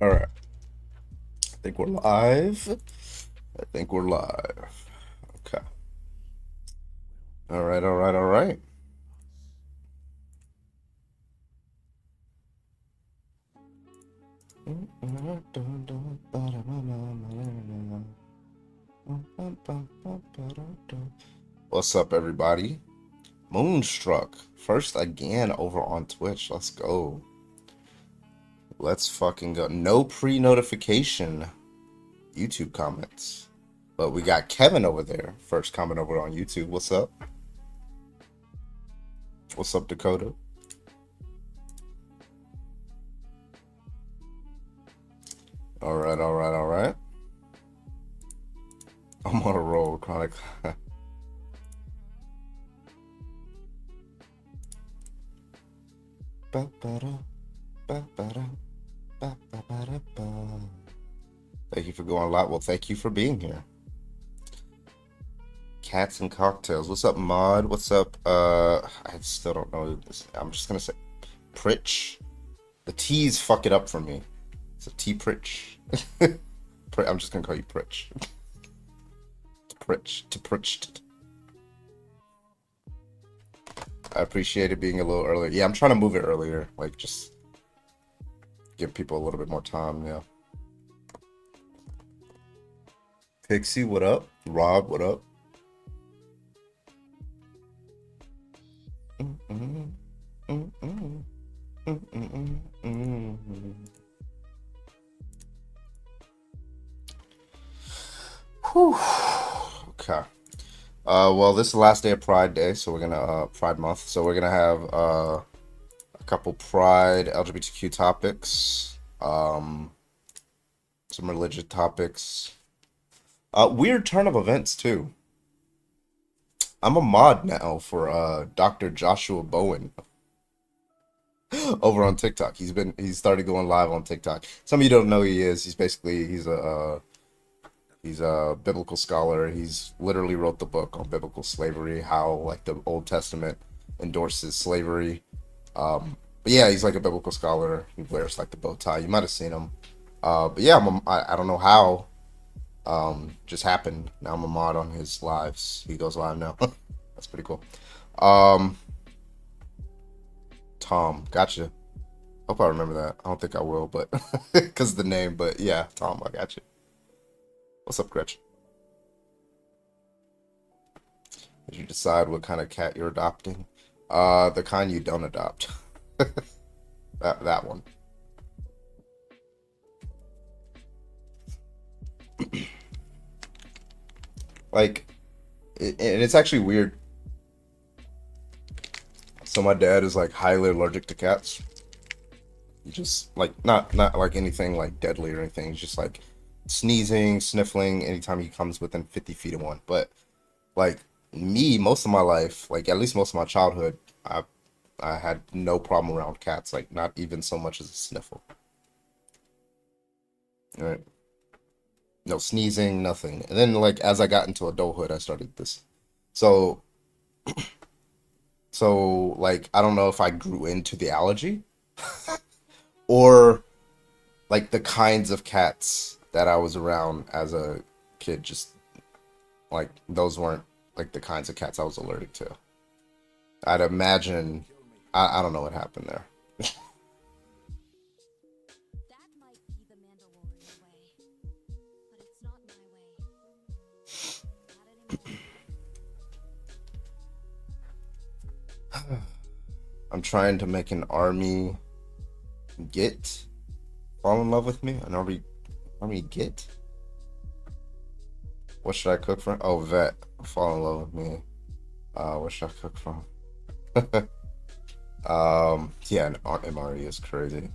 All right. I think we're live. I think we're live. Okay. All right. All right. All right. What's up, everybody? Moonstruck. First again over on Twitch. Let's go. Let's fucking go. No pre-notification YouTube comments. But we got Kevin over there. First comment over on YouTube. What's up? What's up, Dakota? All right, all right, all right. I'm on a roll, Chronic. Thank you for going live. Well, thank you for being here. Cats and cocktails. What's up, Mod? What's up? I still don't know this. I'm just gonna say Pritch. The T's fuck it up for me. It's a T Pritch. I'm just gonna call you Pritch. Pritch. To Pritch. I appreciate it being a little earlier. Yeah, I'm trying to move it earlier. Like, just give people a little bit more time. Yeah. Pixie, what up? Rob, what up? Whew. Okay. Well, this is the last day of Pride Day, so we're gonna Pride Month, so we're gonna have a couple Pride LGBTQ topics, some religious topics, weird turn of events too. I'm a mod now for Dr. Joshua Bowen over on TikTok. He's started going live on TikTok. Some of you don't know who he is. He's a biblical scholar. He's literally wrote the book on biblical slavery, how like the Old Testament endorses slavery. But yeah, he's like a biblical scholar. He wears like the bow tie. You might have seen him. But yeah, I don't know how. Just happened. Now I'm a mod on his lives. He goes live now. That's pretty cool. Um, Tom, gotcha. Hope I remember that. I don't think I will, but because of the name. But yeah, Tom, I got you. What's up, Gretchen? Did you decide what kind of cat you're adopting? The kind you don't adopt. That one. Like, and it's actually weird. So my dad is like highly allergic to cats. He just like not like anything like deadly or anything. He's just like sneezing, sniffling anytime he comes within 50 feet of one. But like me, most of my life, like at least most of my childhood, I had no problem around cats. Like not even so much as a sniffle. Right? No sneezing, nothing. And then like as I got into adulthood, I started this. So like I don't know if I grew into the allergy or like the kinds of cats that I was around as a kid, just like those weren't like the kinds of cats I was allergic to. I'd imagine I don't know what happened there. I'm trying to make an army get fall in love with me. An army get. What should I cook for? Oh, vet fall in love with me. What should I cook from? Yeah, an MRE is crazy.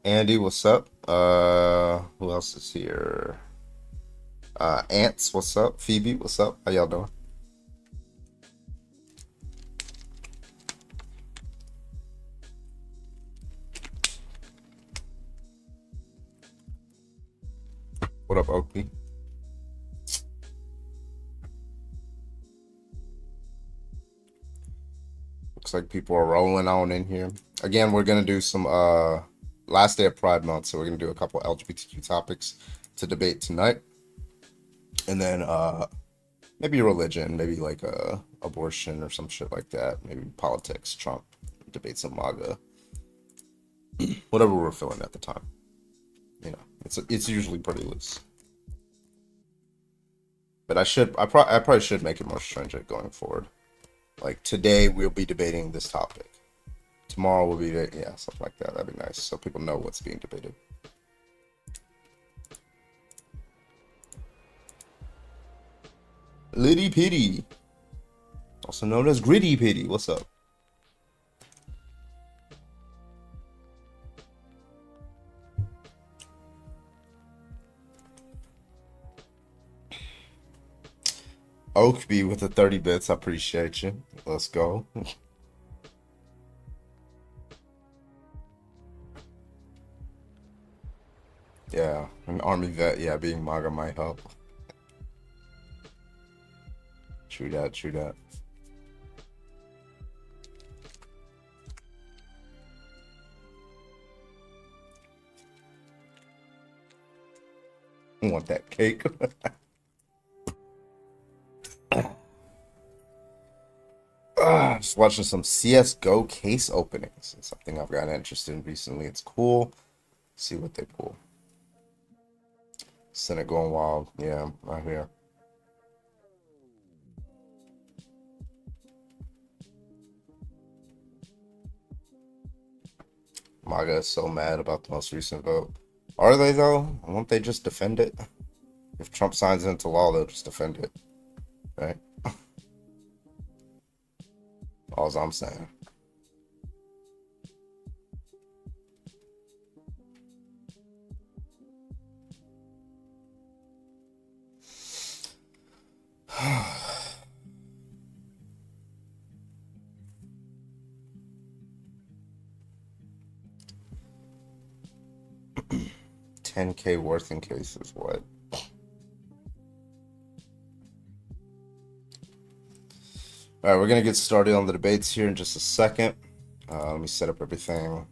Andy, what's up? Who else is here? Ants, what's up? Phoebe, what's up? How y'all doing? What up, Oakley? Looks like people are rolling on in here. Again, we're gonna do some last day of Pride Month, so we're gonna do a couple LGBTQ topics to debate tonight, and then maybe religion, maybe like abortion or some shit like that. Maybe politics, Trump, debate some MAGA, whatever we're feeling at the time. You know, it's usually pretty loose. But I probably should make it more stringent going forward. Like today we'll be debating this topic. Tomorrow we'll be yeah, something like that. That'd be nice, so people know what's being debated. Litty Pitty, also known as Gritty Pitty. What's up? Oakby with the 30 bits. I appreciate you. Let's go. Yeah, an army vet. Yeah, being MAGA might help. True that. True that. I want that cake. Just watching some CS:GO case openings. It's something I've gotten interested in recently. It's cool. See what they pull. Senate going wild. Yeah, right here. MAGA is so mad about the most recent vote. Are they though? Won't they just defend it? If Trump signs it into law, they'll just defend it. Right? All I'm saying. $10K worth in cases. What? All right, we're gonna get started on the debates here in just a second. Let me set up everything.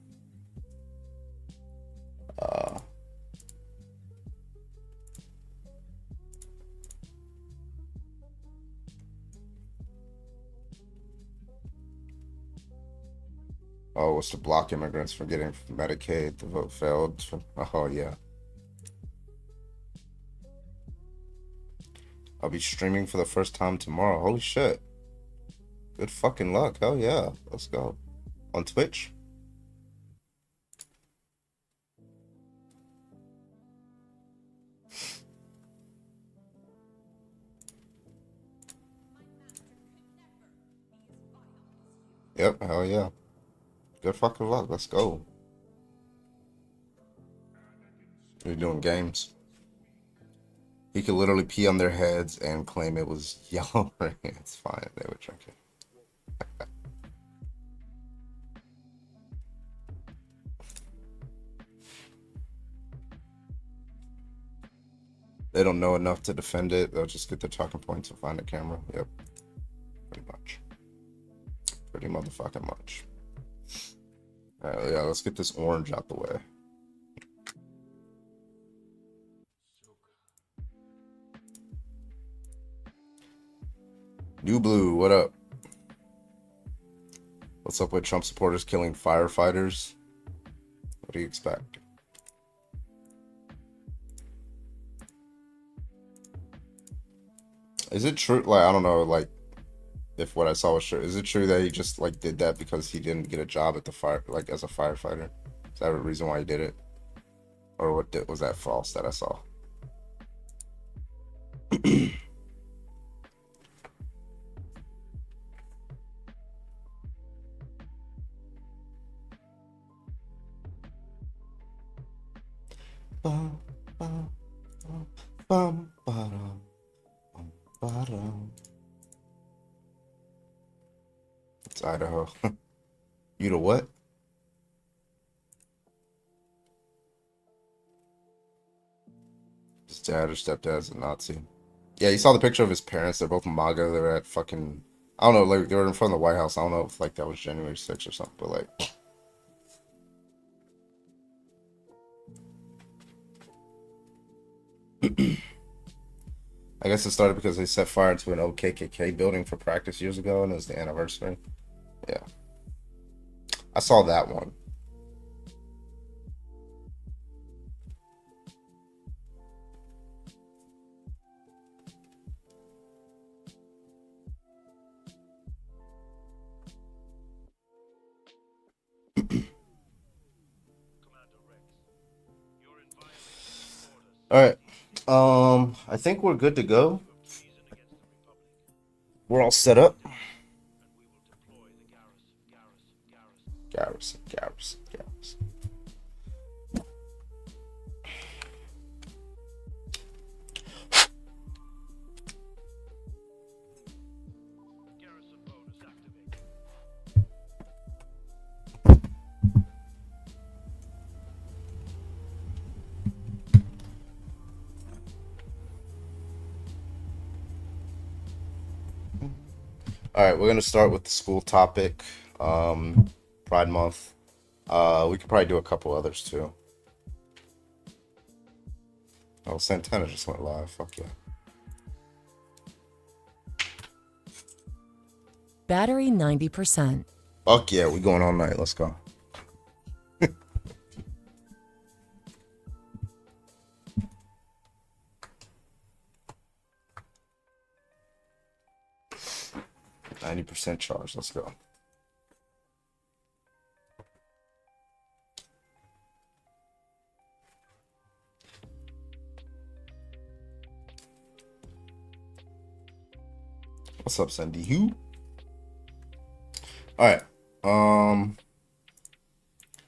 Oh, was to block immigrants from getting Medicaid. The vote failed. Oh, yeah. I'll be streaming for the first time tomorrow. Holy shit. Good fucking luck. Hell yeah. Let's go. On Twitch? Yep, hell yeah. Good fucking luck. Let's go. You're doing games. He could literally pee on their heads and claim it was yellow. It's fine. They would drink it. They don't know enough to defend it. They'll just get their talking points and find a camera. Yep. Pretty much. Pretty motherfucking much. Yeah, let's get this orange out the way. New Blue, what up? What's up with Trump supporters killing firefighters? What do you expect? Is it true? Like, I don't know, like, if what I saw was true. Is it true that he just, like, did that because he didn't get a job at the fire, like, as a firefighter? Is that the reason why he did it? Or was that false that I saw? Bum, bum, bum, bum, ba-dum, bum, ba-dum. It's Idaho. You know what? His dad or stepdad's a Nazi. Yeah, you saw the picture of his parents. They're both MAGA. They're at fucking I don't know, like they were in front of the White House. I don't know if like that was January 6th or something, but like I guess it started because they set fire to an old KKK building for practice years ago, and it was the anniversary. Yeah, I saw that one. All right. I think we're good to go. We're all set up. Garrison, Garrison, Garrison. All right, we're gonna start with the school topic. Pride Month. We could probably do a couple others too. Oh, Santana just went live. Fuck yeah. Battery 90%. Fuck yeah, we going all night. Let's go. 90% charge. Let's go. What's up, Sandy? You? All right.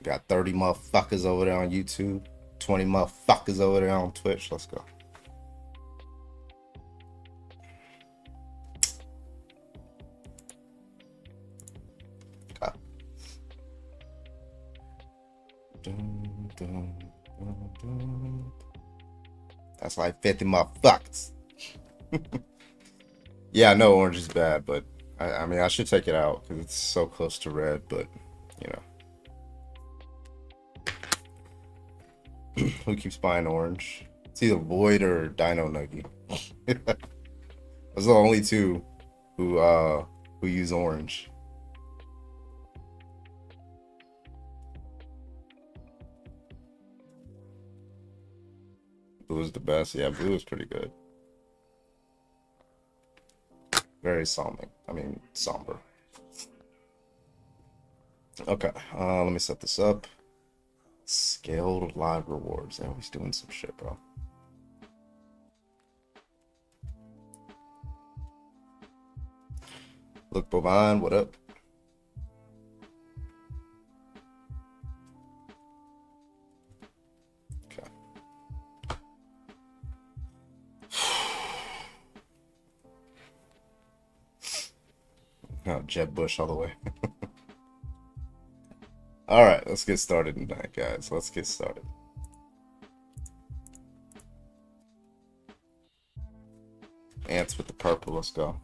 Got 30 motherfuckers over there on YouTube. 20 motherfuckers over there on Twitch. Let's go. That's like 50 motherfuckers. Yeah, I know orange is bad, but I mean, I should take it out because it's so close to red, but you know. Who keeps buying orange? It's either Void or Dino Nuggy. Those are the only two who use orange. Blue is the best. Yeah, blue is pretty good. Very somber. I mean, somber. Okay, let me set this up. Scaled live rewards. Yeah, he's doing some shit, bro. Look, Bovine, what up? Okay. Oh, Jeb Bush all the way. All right, let's get started tonight, guys. Let's get started. Ants with the purple. Let's go.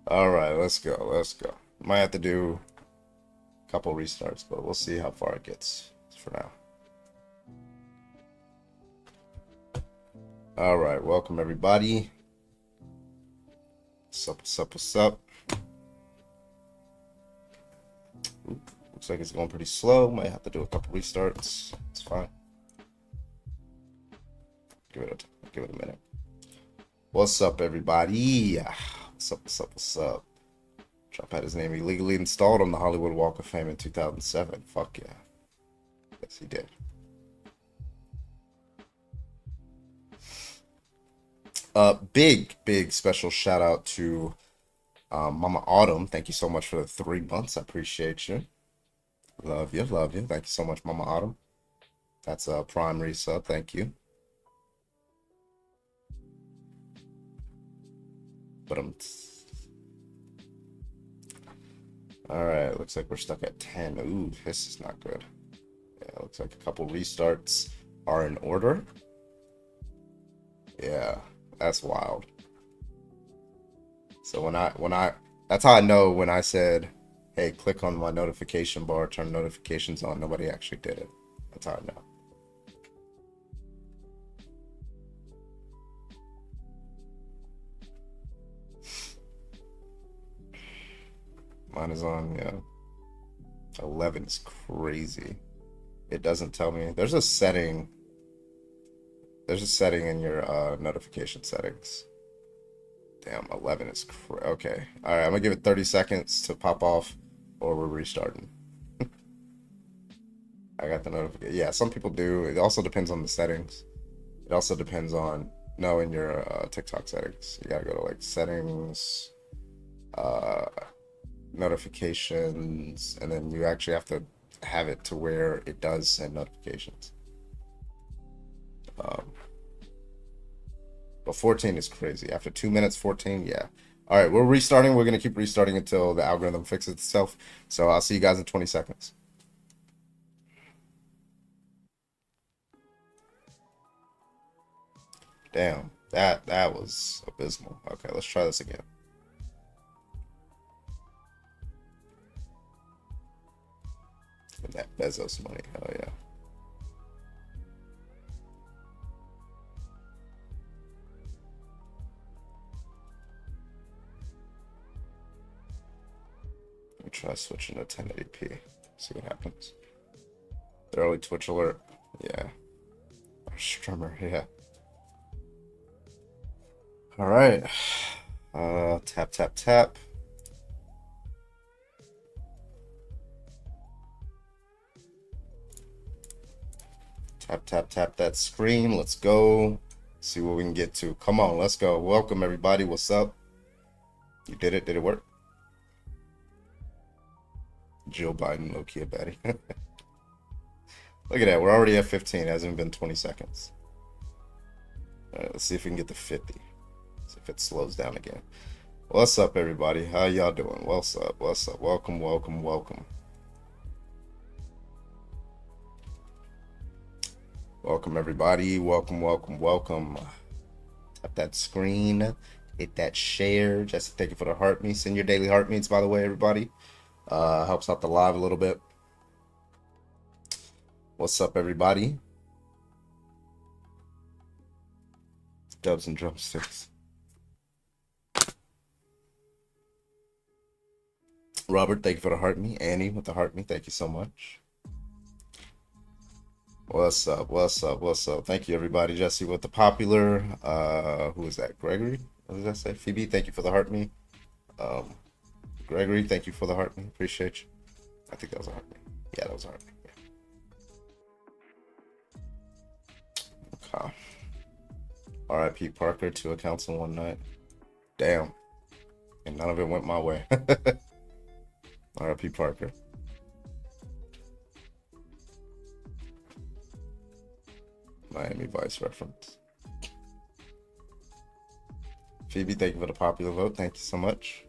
All right, let's go. Let's go. Might have to do a couple restarts, but we'll see how far it gets for now. All right, welcome everybody. What's up, what's up, what's up? Ooh, looks like it's going pretty slow. Might have to do a couple restarts. It's fine. Give it a minute. What's up, everybody? What's up, what's up, what's up? Trump had his name illegally installed on the Hollywood Walk of Fame in 2007. Fuck yeah. Yes, he did. Big special shout out to Mama Autumn. Thank you so much for the 3 months. I appreciate you. Love you, love you. Thank you so much, Mama Autumn. That's a prime resub. Thank you. But all right, looks like we're stuck at 10. Ooh, this is not good. Yeah, looks like a couple restarts are in order. Yeah, that's wild. So when I that's how I know when I said, "Hey, click on my notification bar, turn notifications on." Nobody actually did it. That's how I know. Mine is on. Yeah, 11 is crazy. It doesn't tell me. There's a setting. There's a setting in your notification settings. Damn, 11 is okay. All right, I'm gonna give it 30 seconds to pop off, or we're restarting. I got the notification. Yeah, some people do. It also depends on the settings. It also depends on knowing your TikTok settings. You gotta go to like settings, uh, notifications, and then you actually have to have it to where it does send notifications. Um, but 14 is crazy. After 2 minutes, 14, yeah. All right, we're restarting. We're gonna keep restarting until the algorithm fixes itself. So I'll see you guys in 20 seconds. Damn, that was abysmal. Okay, let's try this again. And that Bezos money, hell yeah. Let me try switching to 1080p. See what happens. The early Twitch alert. Yeah. Our streamer, yeah. All right. Tap, tap, tap. Tap, tap, tap that screen. Let's go. See what we can get to. Come on, let's go. Welcome, everybody. What's up? You did it. Did it work? Joe Biden, low-key a baddie. Look at that. We're already at 15. It hasn't been 20 seconds. All right, let's see if we can get to 50. See if it slows down again. What's up, everybody? How y'all doing? What's up? What's up? Welcome, welcome, welcome. Welcome, everybody. Welcome, welcome, welcome. Tap that screen. Hit that share. Jesse, thank you for the heart meet. Send your daily heart meets, by the way, everybody. Helps out the live a little bit. What's up, everybody? Dubs and drumsticks. Robert, thank you for the heart meet. Annie with the heart meet. Thank you so much. What's up? What's up? What's up? Thank you, everybody. Jesse with the popular. Who is that? Gregory? What does that say? Phoebe, thank you for the heart me. Gregory, thank you for the heart me. Appreciate you. I think that was a heart me. Yeah, that was a heart me. Yeah. Okay. R.I.P. Parker, 2 accounts in one night. Damn. And none of it went my way. R.I.P. Parker. Miami Vice reference. Phoebe, thank you for the popular vote. Thank you so much.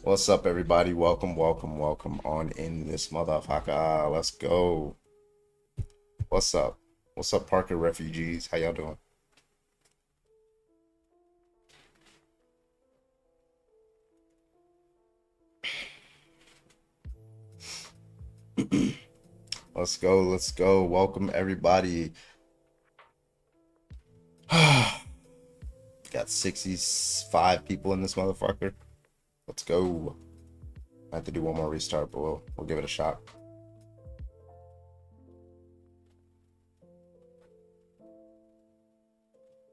What's up, everybody? Welcome, welcome, welcome on in this motherfucker. Let's go. What's up? What's up, Parker refugees? How y'all doing? Let's go. Let's go. Welcome, everybody. Got 65 people in this motherfucker. Let's go. I have to do one more restart, but we'll give it a shot.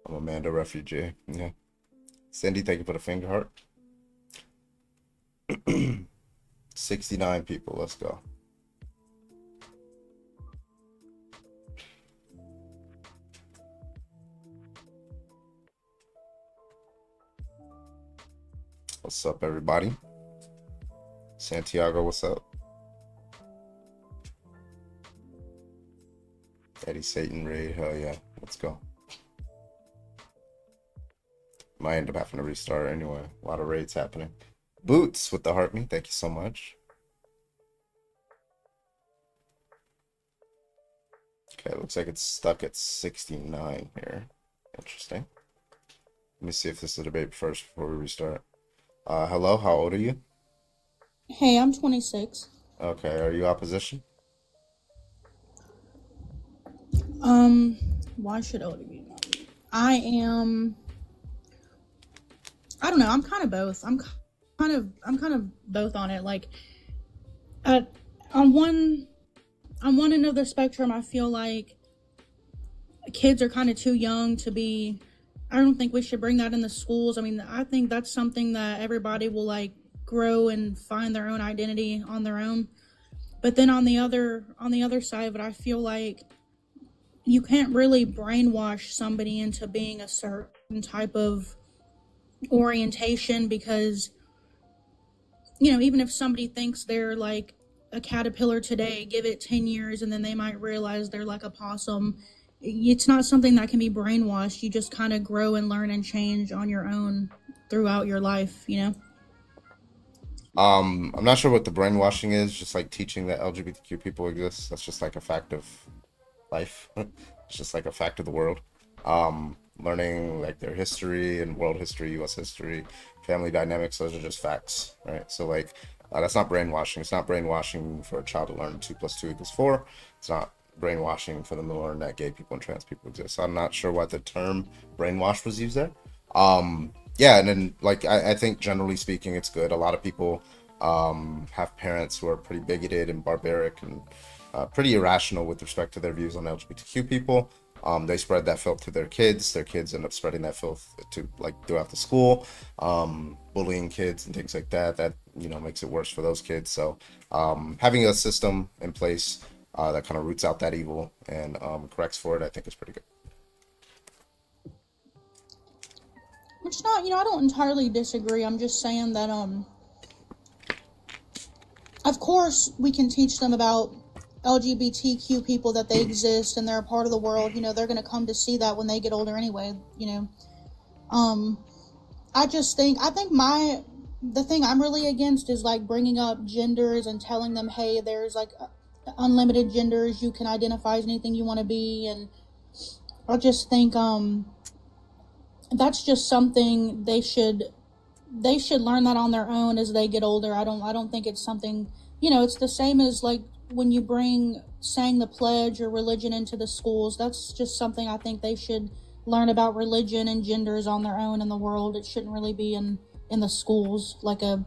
I'm Amanda refugee. Yeah. Cindy, thank you for the finger heart. 69 people. Let's go. What's up, everybody? Santiago, what's up? Eddie Satan raid, hell yeah. Let's go. Might end up having to restart anyway. A lot of raids happening. Boots with the heart me, thank you so much. Okay, looks like it's stuck at 69 here. Interesting. Let me see if this is a debate first before we restart. Hello, how old are you? Hey, I'm 26. Okay, are you opposition? Um, why should older be? I am. I don't know. I'm kind of both. I'm kind of both on it. Like, at on one end of the spectrum, I feel like kids are kind of too young to be. I don't think we should bring that in the schools. I mean, I think that's something that everybody will like grow and find their own identity on their own. But then on the other side of it, I feel like you can't really brainwash somebody into being a certain type of orientation because, even if somebody thinks they're like a caterpillar today, give it 10 years and then they might realize they're like a possum. It's not something that can be brainwashed. You just kind of grow and learn and change on your own throughout your life. I'm not sure what the brainwashing is, just like teaching that LGBTQ people exist. That's just like a fact of life. It's just like a fact of the world. Learning like their history and world history, US history, family dynamics, those are just facts, right? So like that's not brainwashing. It's not brainwashing for a child to learn 2 + 2 = 4. It's not brainwashing for them to learn that gay people and trans people exist. So I'm not sure why the term brainwash was used there. Yeah, and then like I think generally speaking, it's good. A lot of people have parents who are pretty bigoted and barbaric and pretty irrational with respect to their views on LGBTQ people. They spread that filth to their kids. Their kids end up spreading that filth to like throughout the school, bullying kids and things like that. That makes it worse for those kids. So having a system in place that kind of roots out that evil and corrects for it, I think is pretty good. Which not, I don't entirely disagree. I'm just saying that of course we can teach them about LGBTQ people, that they exist and they're a part of the world. They're going to come to see that when they get older anyway. um I think the thing I'm really against is like bringing up genders and telling them, hey, there's like unlimited genders, you can identify as anything you want to be. And I just think that's just something they should learn that on their own as they get older. I don't think it's something, it's the same as like when you bring saying the pledge or religion into the schools. That's just something I think they should learn about religion and genders on their own in the world. It shouldn't really be in the schools like a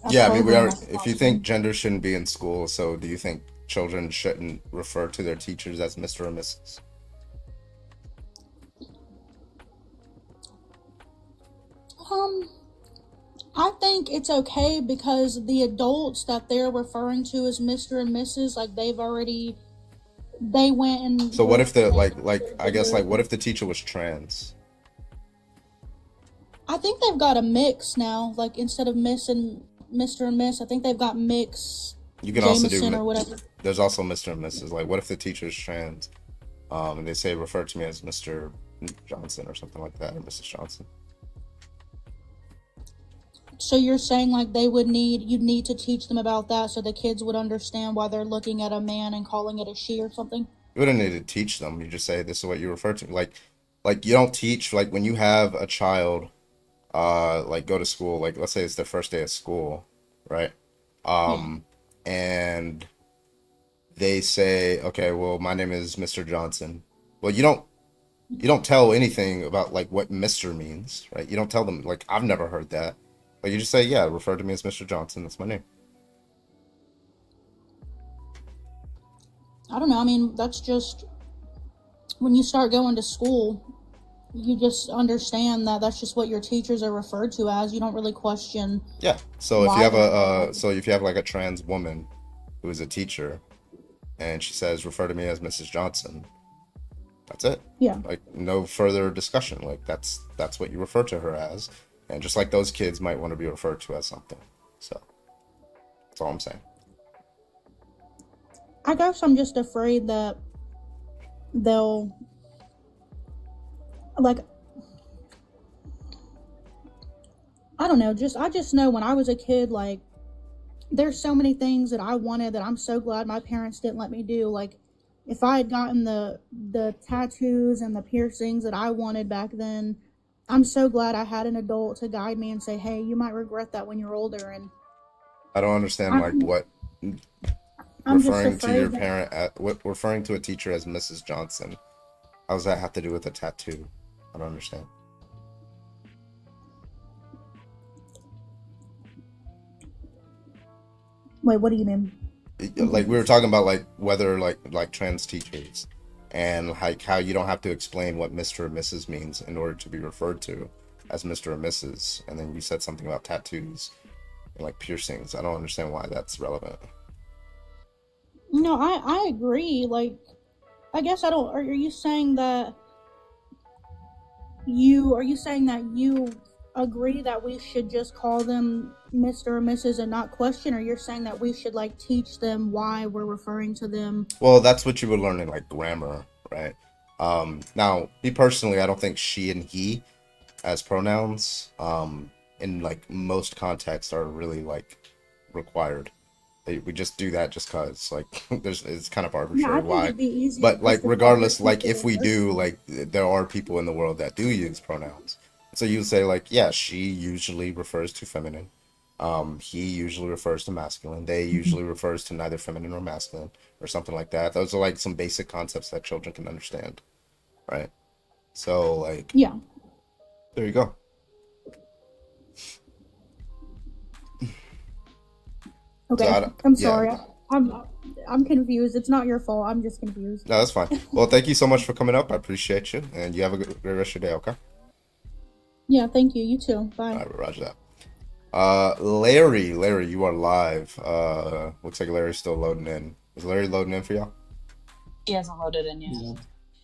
Yeah, I mean, we program are. like a If you think classroom. gender shouldn't be in school, so do you think children shouldn't refer to their teachers as Mr. or Mrs.? um I think it's okay because the adults that they're referring to as Mr. and Mrs., like they went and So what if the they like I guess like what if the teacher was trans? I think they've got a mix now. Like instead of Miss and Mr. and Miss, I think they've got Mix You can also do. Jameson or whatever. There's also Mr. and Mrs. Like what if the teacher is trans? And they say refer to me as Mr. Johnson or something like that, or Mrs. Johnson. So you're saying like you'd need to teach them about that so the kids would understand why they're looking at a man and calling it a she or something? You wouldn't need to teach them. You just say this is what you refer to. Like you don't teach like when you have a child like go to school, like let's say it's their first day of school, right? Yeah. And they say, okay, well, my name is Mr. Johnson. Well, you don't tell anything about like what Mr. means, right? You don't tell them like I've never heard that. Like you just say, yeah, refer to me as Mr. Johnson. That's my name. I don't know. I mean, that's just when you start going to school, you just understand that that's just what your teachers are referred to as. You don't really question Yeah. So if you why have they're called a that. so if you have like a trans woman who is a teacher and she says refer to me as Mrs. Johnson, that's it. Yeah. Like no further discussion. Like that's what you refer to her as. And just like those kids might want to be referred to as something. So that's all I'm saying. I guess I'm just afraid that they'll like I don't know, I just know when I was a kid, like there's so many things that I wanted that I'm so glad my parents didn't let me do. Like if I had gotten the tattoos and the piercings that I wanted back then, I'm so glad I had an adult to guide me and say, "Hey, you might regret that when you're older." And I don't understand like I'm what I'm just referring to your afraid that, parent what referring to a teacher as Mrs. Johnson. How does that have to do with a tattoo? I don't understand. wait, what do you mean? I'm Like we were confused. talking about like whether like trans teachers and like how you don't have to explain what Mr. or Mrs. means in order to be referred to as Mr. or Mrs. And then you said something about tattoos and like piercings. I don't understand why that's relevant. No, I agree. Like, I guess I don't. Are you saying that you agree that we should just call them Mr. or Mrs. and not question, or you're saying that we should like teach them why we're referring to them? Well, that's what you would learn in like grammar, right? Now, me personally, I don't think she and he as pronouns, in like most contexts are really like required. We just do that just cause like there's it's kind of Yeah, arbitrary I think why. it'd be easier But like just to call her regardless, like teacher if in we first do, place. like there are people in the world that do use pronouns. So you would say like, yeah, she usually refers to feminine. He usually refers to masculine. They usually refers to neither feminine or masculine or something like that. Those are like some basic concepts that children can understand, right? So like Yeah. there you go. So Okay. I'm yeah, sorry. I'm I'm confused. It's not your fault. I'm just confused. no, that's fine. Well, thank you so much for coming up. I appreciate you, and you have a great rest of your day. Okay. Yeah. Thank you. You too. All Bye. right, Roger that. Larry, you are live. Looks like Larry's still loading in. Is Larry loading in for y'all? He hasn't loaded in yet. Yeah.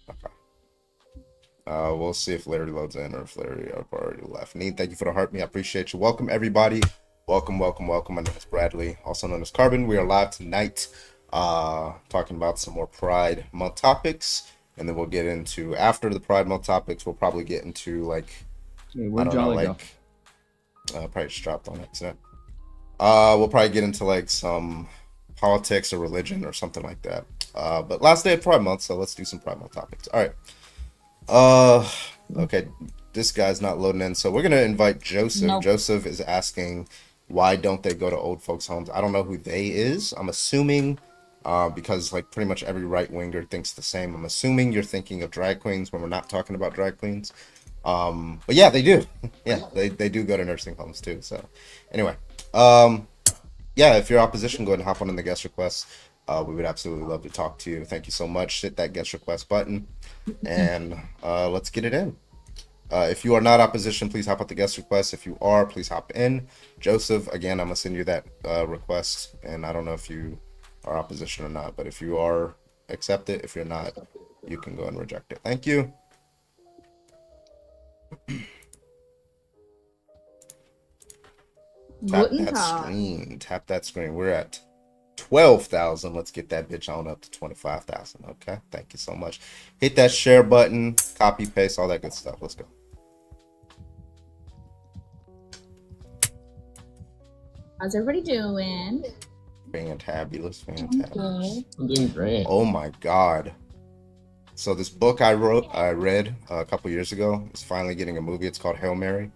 Okay. We'll see if Larry loads in or if Larry already left. Neat, thank you for the heart. Me, I appreciate you. Welcome everybody. Welcome, welcome, welcome. My name is Bradley, also known as Carbon. We are live tonight, talking about some more Pride Month topics, and then we'll get into after the Pride Month topics. We'll probably get into like Hey, I where'd don't know, Jolly go? like probably just dropped on accident. We'll probably get into like some politics or religion or something like that. But last day of Pride Month, so let's do some Pride Month topics. All right. Okay, this guy's not loading in, so we're gonna invite Joseph. Nope. Joseph is asking, why don't they go to old folks' homes? I don't know who they is. I'm assuming, because like pretty much every right winger thinks the same. I'm assuming you're thinking of drag queens when we're not talking about drag queens. But yeah, they do. Yeah, they do go to nursing homes too. So, anyway, yeah, if you're opposition, go ahead and hop on in the guest request. We would absolutely love to talk to you. Thank you so much. Hit that guest request button, and let's get it in. If you are not opposition, please hop out the guest request. If you are, please hop in. Joseph, again, I'm gonna send you that request, and I don't know if you are opposition or not, but if you are, accept it. If you're not, you can go and reject it. Thank you. Tap Guten that Tag. screen. Tap that screen. We're at 12,000. Let's get that bitch on up to 25,000. Okay. Thank you so much. Hit that share button, copy, paste, all that good stuff. Let's go. How's everybody doing? Fantabulous. Fantabulous. I'm doing great. Oh my God. So this book I read a couple years ago is finally getting a movie. It's called Hail Mary.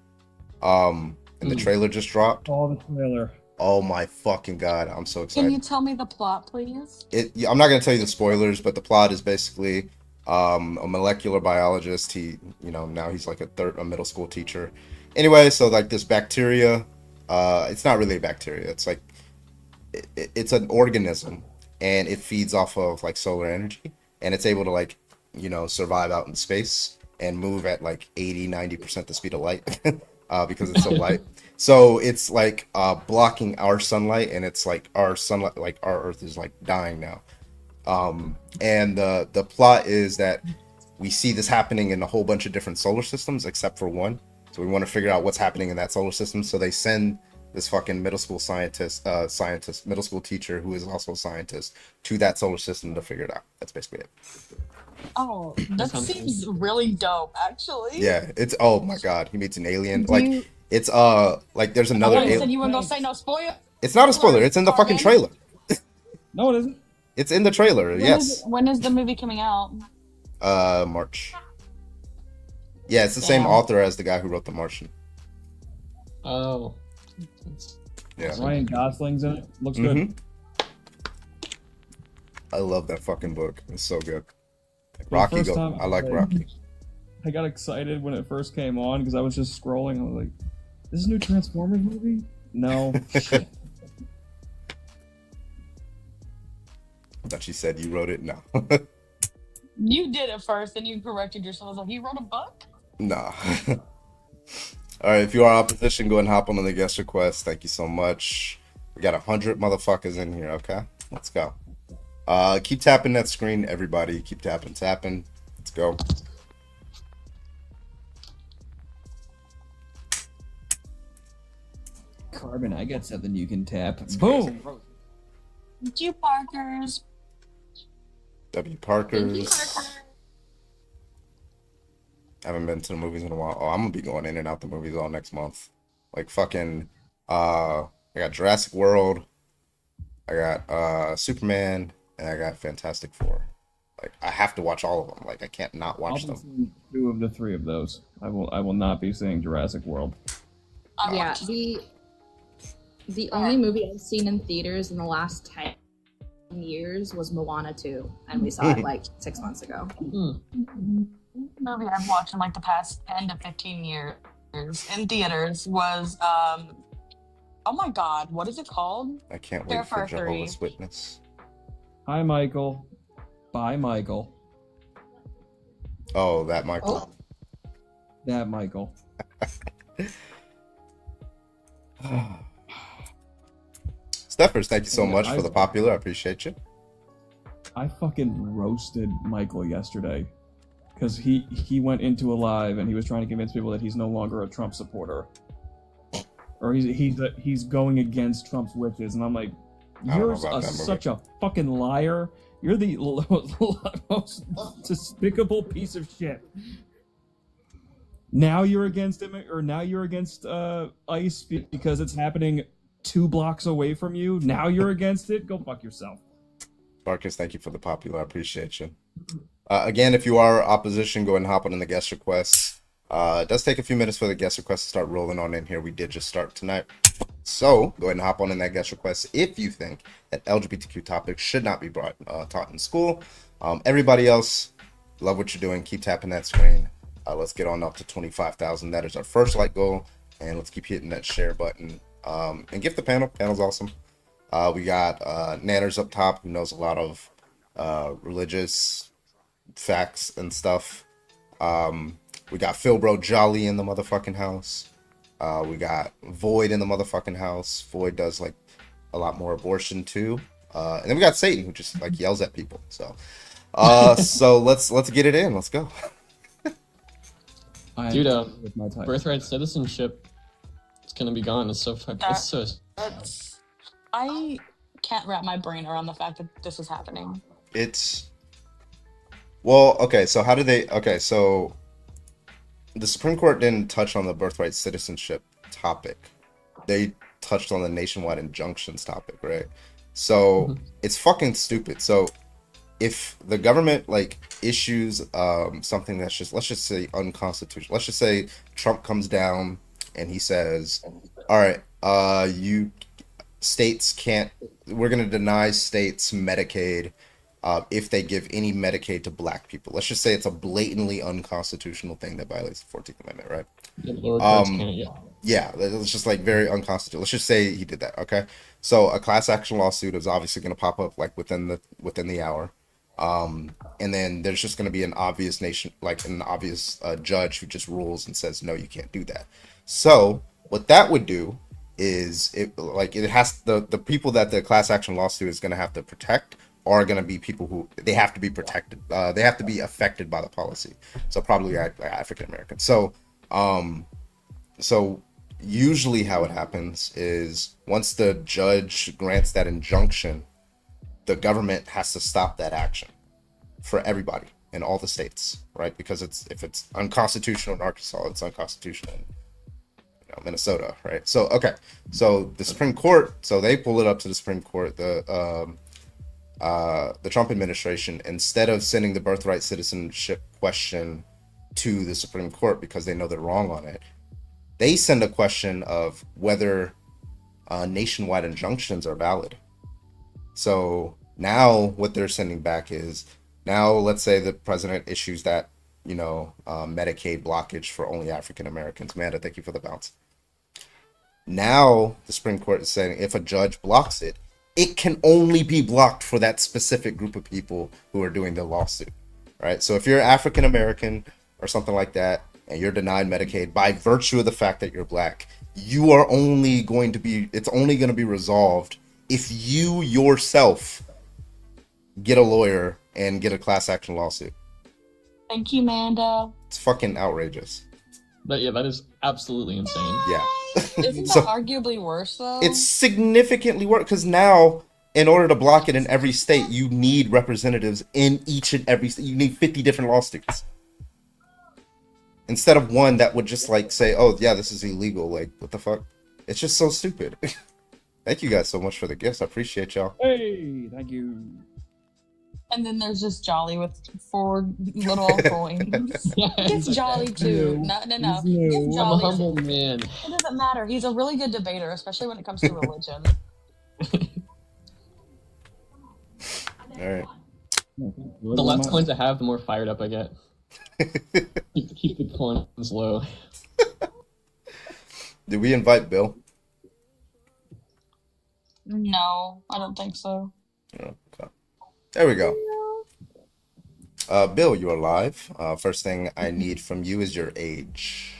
And the trailer just dropped. Oh, the trailer. Oh my fucking God. I'm so excited. Can you tell me the plot, please? I'm not going to tell you the spoilers, but the plot is basically a molecular biologist. Now he's like a middle school teacher. Anyway, so like this bacteria, it's not really a bacteria. It's like it's an organism, and it feeds off of like solar energy, and it's able to like survive out in space and move at like 80-90% the speed of light because it's so light. So it's like blocking our sunlight, and it's like our sunlight, like our Earth is like dying now. And the plot is that we see this happening in a whole bunch of different solar systems except for one. So we want to figure out what's happening in that solar system. So they send this fucking middle school middle school teacher who is also a scientist to that solar system to figure it out. That's basically it. Oh, that sounds seems really dope, actually. Yeah, it's oh my God, he meets an alien. Do Like you? it's like there's another Oh, you said alien. you weren't gonna say no spoiler. It's not a spoiler. It's in the fucking Carbon. trailer. No, it isn't. It's in the trailer. Yes. When is the movie coming out? March. Yeah, it's the same Damn. author as the guy who wrote The Martian. Oh. Yeah. Ryan Gosling's in it. Looks good. Mhm. I love that fucking book. It's so good. The Rocky, first time I like played- Rocky. I got excited when it first came on because I was just scrolling. I was like, "This is a new Transformers movie?" No. I thought she said you wrote it. No. You did it first, and you corrected yourself. I was like, you wrote a book? Nah. All right, if you are opposition, go ahead and hop on the guest request. Thank you so much. We got 100 motherfuckers in here. Okay, let's go. Keep tapping that screen, everybody. Keep tapping. Let's go. Carbon, I got something you can tap. Boom. You Parkers. W. Parkers. Haven't been to the movies in a while. Oh, I'm gonna be going in and out the movies all next month. Like fucking I got Jurassic World, I got Superman, and I got Fantastic Four. Like I have to watch all of them. Like I can't not watch I'll be them. seeing 2 of the 3 of those. I will not be seeing Jurassic World. Yeah, the only movie I've seen in theaters in the last 10 years was Moana 2, and we saw it like 6 months ago. Movie I've watched in like the past 10 to 15 years in theaters was oh my god, what is it called? I can't Fair wait for Fare 3. Jehovah's Witness. Hi, Michael. Bye, Michael. Oh, that Michael. That Michael. Steffers, thank you so Yeah, much for the popular. I appreciate you. I fucking roasted Michael yesterday because he went into a live and he was trying to convince people that he's no longer a Trump supporter, or he's going against Trump's wishes, and I'm like, I don't know you're about that movie. such a fucking liar. You're the most despicable piece of shit. Now you're against him, or now you're against ICE because it's happening 2 blocks away from you. Now you're against it. Go fuck yourself. Marcus, thank you for the popular. I appreciate you. Again, if you are opposition, go ahead and hop on in the guest requests. It does take a few minutes for the guest requests to start rolling on in here. We did just start tonight. So go ahead and hop on in that guest request if you think that LGBTQ topics should not be taught in school. Everybody else, love what you're doing. Keep tapping that screen. Let's get on up to 25,000. That is our first like goal. And let's keep hitting that share button. And gift the panel. Panel's awesome. We got Nanners up top, who knows a lot of religious facts and stuff. We got Phil Bro Jolly in the motherfucking house. We got Void in the motherfucking house. Void does like a lot more abortion too. And then we got Satan, who just like yells at people. So so let's get it in. Let's go. Dude, With my type. birthright citizenship, it's gonna be gone. It's so fucking. It's so. That's I can't wrap my brain around the fact that this is happening. It's well, okay, so how do they so the Supreme Court didn't touch on the birthright citizenship topic. They touched on the nationwide injunctions topic, right? So it's fucking stupid. So if the government like issues something that's just, let's just say unconstitutional, let's just say Trump comes down and he says, all right, you states can't, we're going to deny states Medicaid if they give any Medicaid to black people. Let's just say it's a blatantly unconstitutional thing that violates the 14th Amendment, right? The lower courts can't, yeah. Yeah, it's just like very unconstitutional. Let's just say he did that, okay? So a class action lawsuit is obviously going to pop up like within the hour. And then there's just going to be an obvious judge who just rules and says, no, you can't do that. So what that would do is the people that the class action lawsuit is going to have to protect are going to be people who they have to be protected. They have to be affected by the policy. So probably like African Americans. So usually how it happens is once the judge grants that injunction, the government has to stop that action for everybody in all the states, right? Because if it's unconstitutional in Arkansas, it's unconstitutional in Minnesota, right? So okay, so the Supreme Court, so they pull it up to the Supreme Court. The the Trump administration, instead of sending the birthright citizenship question to the Supreme Court because they know they're wrong on it, they send a question of whether nationwide injunctions are valid. So now what they're sending back is, now let's say the president issues that, Medicaid blockage for only African Americans. Amanda, thank you for the bounce. Now the Supreme Court is saying if a judge blocks it, it can only be blocked for that specific group of people who are doing the lawsuit, right? So if you're African American or something like that, and you're denied Medicaid by virtue of the fact that you're black, you are only going to be, it's only going to be resolved if you yourself get a lawyer and get a class action lawsuit. Thank you, Manda. It's fucking outrageous. But yeah, that is absolutely insane. Yeah. Isn't So- that arguably worse though? It's significantly worse because now, in order to block it in every state, you need representatives in each and every state. You need 50 different lawsuits. Instead of one that would just like say, oh yeah, this is illegal. Like, what the fuck? It's just so stupid. Thank you guys so much for the gifts. I appreciate y'all. Hey, thank you. And then there's just Jolly with 4 little coins. Yeah, It's Jolly too. No. He's It's new. I'm a Jolly. humble man. It doesn't matter. He's a really good debater, especially when it comes to religion. All right. The less coins I have, the more fired up I get. Keep the coins low. Did we invite Bill? No, I don't think so. Oh, okay. There we go. Bill, you are live. First thing I need from you is your age.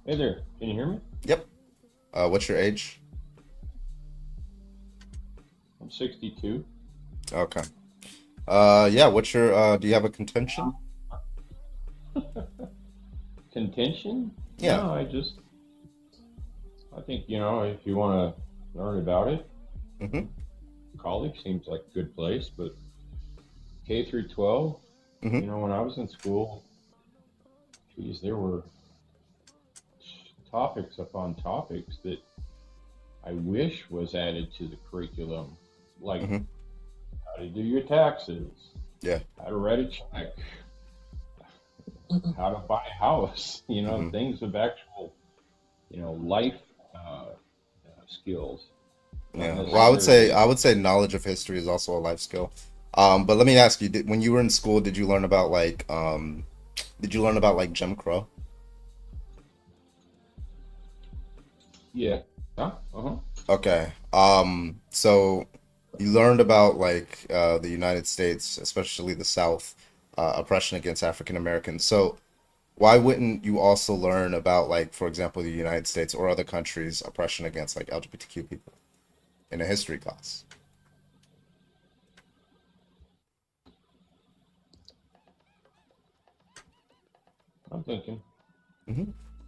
Hey there, can you hear me? Yep. What's your age? I'm 62. Okay. Yeah, what's your, do you have a contention? Contention? Yeah. No, I think, if you want to learn about it, Mm-hmm. college seems like a good place, but K through 12, Mhm. when I was in school, geez, there were topics upon topics that I wish was added to the curriculum, like Mhm. how to do your taxes, Yeah. how to write a check, how to buy a house, Mhm. things of actual, life skills. Not Yeah. Well, I necessarily- would say knowledge of history is also a life skill. But let me ask you, when you were in school, did you learn about like Jim Crow? Yeah. Uh-huh. Okay. So you learned about like the United States, especially the South, oppression against African Americans. So why wouldn't you also learn about, like, for example, the United States or other countries' oppression against like LGBTQ people in a history class? I'm thinking,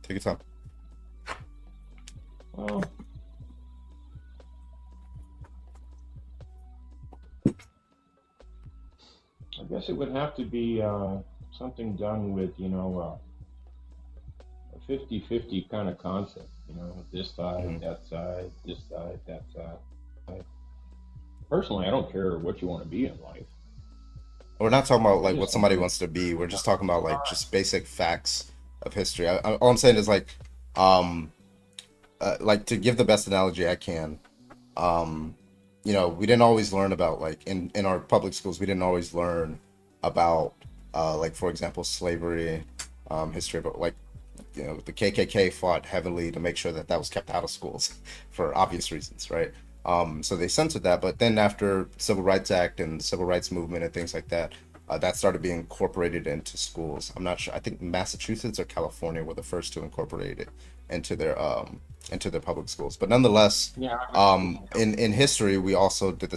Take your time. well, I guess it would have to be something done with, a 50-50 kind of concept, this side, Mhm. that side, this side, that side. Personally, I don't care what you want to be in life. We're not talking about like what somebody wants to be. We're just talking about like just basic facts of history. All I'm saying is like to give the best analogy I can, we didn't always learn about like in our public schools, we didn't always learn about like, for example, slavery, history, but like, the KKK fought heavily to make sure that that was kept out of schools for obvious reasons, right? So they censored that, but then after Civil Rights Act and Civil Rights Movement and things like that, that started being incorporated into schools. I'm not sure. I think Massachusetts or California were the first to incorporate it into their public schools. But nonetheless, Yeah. in history, we also did the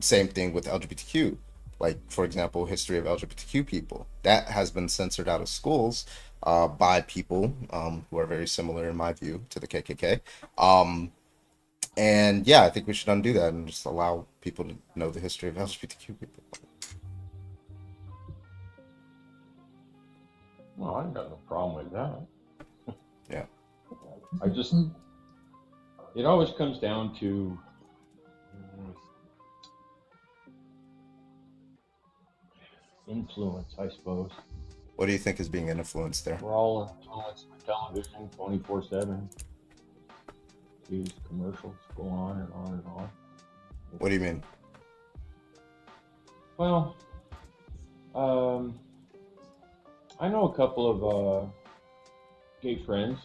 same thing with LGBTQ. Like, for example, history of LGBTQ people that has been censored out of schools by people who are very similar, in my view, to the KKK. And yeah, I think we should undo that and just allow people to know the history of LGBTQ people. Well, I got no problem with that. Yeah. I just, it always comes down to influence, I suppose. What do you think is being influenced there? We're all influenced by television 24/7. These commercials go on and on and on. What do you mean? Well, I know a couple of gay friends,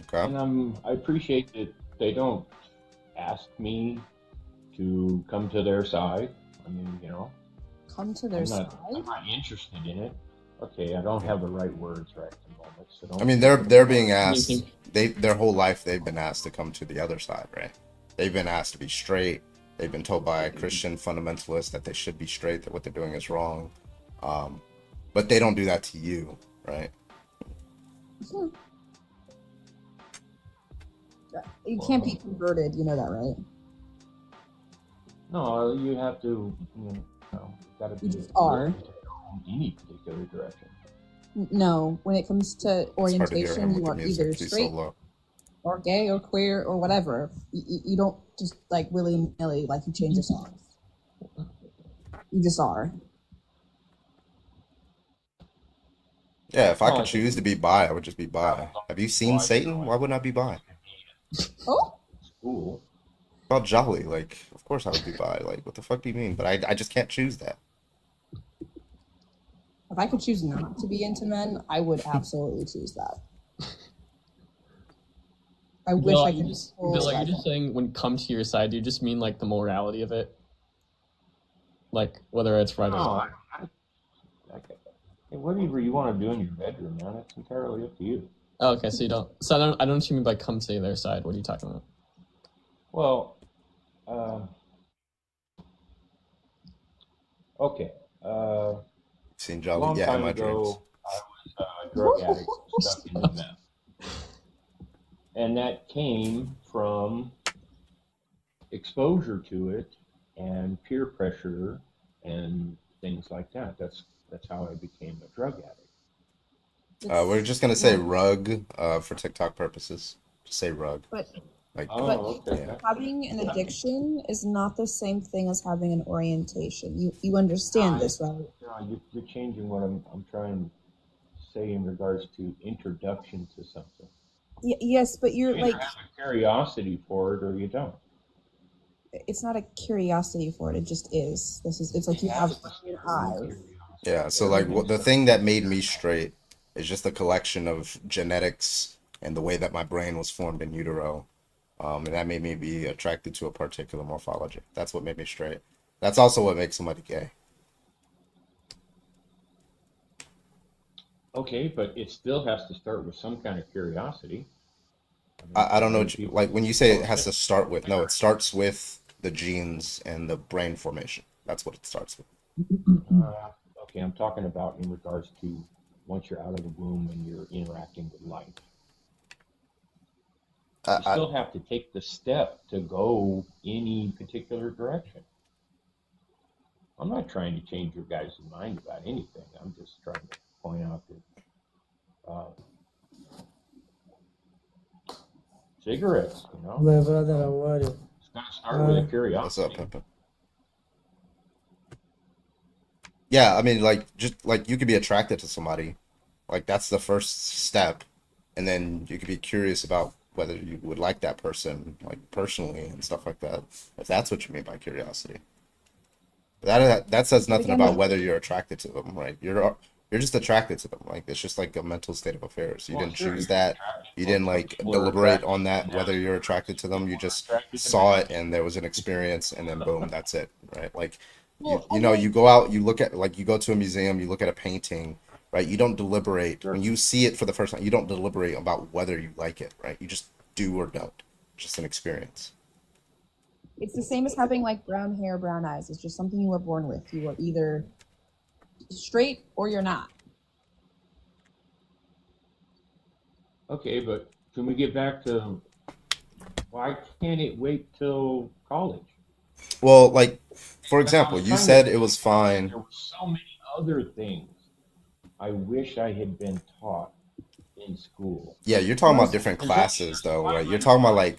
Okay. and I appreciate that they don't ask me to come to their side. I mean, Come to their I'm side. not interested in it. Okay, I don't have the right words right at the moment, so don't. I mean, they're being asked. think- Their whole life they've been asked to come to the other side, right? They've been asked to be straight. They've been told by Christian fundamentalists that they should be straight, that what they're doing is wrong. But they don't do that to you, right? You can't be converted, you know that, right? No, you have to. Got to be. You just are. In any particular direction. No, when it comes to It's hard to hear orientation, him with you the are music. either He's so straight low. or gay or queer or whatever. You don't just like willy nilly like you change your songs. You just are. Yeah, if I Oh, could choose to be bi, I would just be bi. Have you seen Satan? Why wouldn't I be bi? Oh, School. About jolly, like, of course I would be bi. Like, what the fuck do you mean? But I just can't choose that. if I could choose not to be into men, I would absolutely choose that. I wish Bill, I you could. just, Bill, you're just saying when come to your side, do you just mean like the morality of it? Like whether it's right or No, wrong? whatever you want to do in your bedroom, man, it's entirely up to you. Oh, okay, so you don't. So I don't know what you mean by come to their side. What are you talking about? Well, okay. Seen A jolly? long Yeah, in time my dreams. ago, I was a drug addict stuck in the meth. And that came from exposure to it and peer pressure and things like that. That's how I became a drug addict. We're just gonna say rug for TikTok purposes. Just say rug. But Like, Oh, okay. yeah. having an addiction is not the same thing as having an orientation. You understand this, right? No, you're changing what I'm trying to say in regards to introduction to something. Yes, but you're You like, either have a curiosity for it or you don't. it's not a curiosity for it. It just is. It's like you have an eye. Yeah, so like the thing that made me straight is just a collection of genetics and the way that my brain was formed in utero. And that made me be attracted to a particular morphology. That's what made me straight. That's also what makes somebody gay. Okay, but it still has to start with some kind of curiosity. I don't know what you, like when you say it has to start with. No, it starts with the genes and the brain formation. That's what it starts with. Okay, I'm talking about in regards to once you're out of the womb and you're interacting with life. You still have to take the step to go any particular direction. I'm not trying to change your guys' mind about anything. I'm just trying to point out that cigarettes, My brother, how are you? it's got to start with a What's curiosity. up, Pimpin? Yeah, I mean, like, just like you could be attracted to somebody, like that's the first step, and then you could be curious about whether you would like that person, like personally and stuff like that. If that's what you mean by curiosity, that says nothing again, about like- whether you're attracted to them, right? You're just attracted to them. Like it's just like a mental state of affairs. You Well, didn't sure, choose you're that. attracted. You Well, didn't some like people are deliberate attracted on that to whether men. you're attracted to them. You just Attracted to saw men. it and there was an experience, and then boom, that's it, right? Like Well, you know, you go out, you look at, like, you go to a museum, you look at a painting, right? You don't deliberate Sure. when you see it for the first time. You don't deliberate about whether you like it, right? You just do or don't. It's just an experience. It's the same as having like brown hair, brown eyes. It's just something you were born with. You are either straight or you're not. Okay, but can we get back to why can't it wait till college? Well, like, for I example, was you trying said to it was there fine. were so many other things I wish I had been taught in school. Yeah, you're talking about Most- different Because classes, though, why right? am You're I talking about not like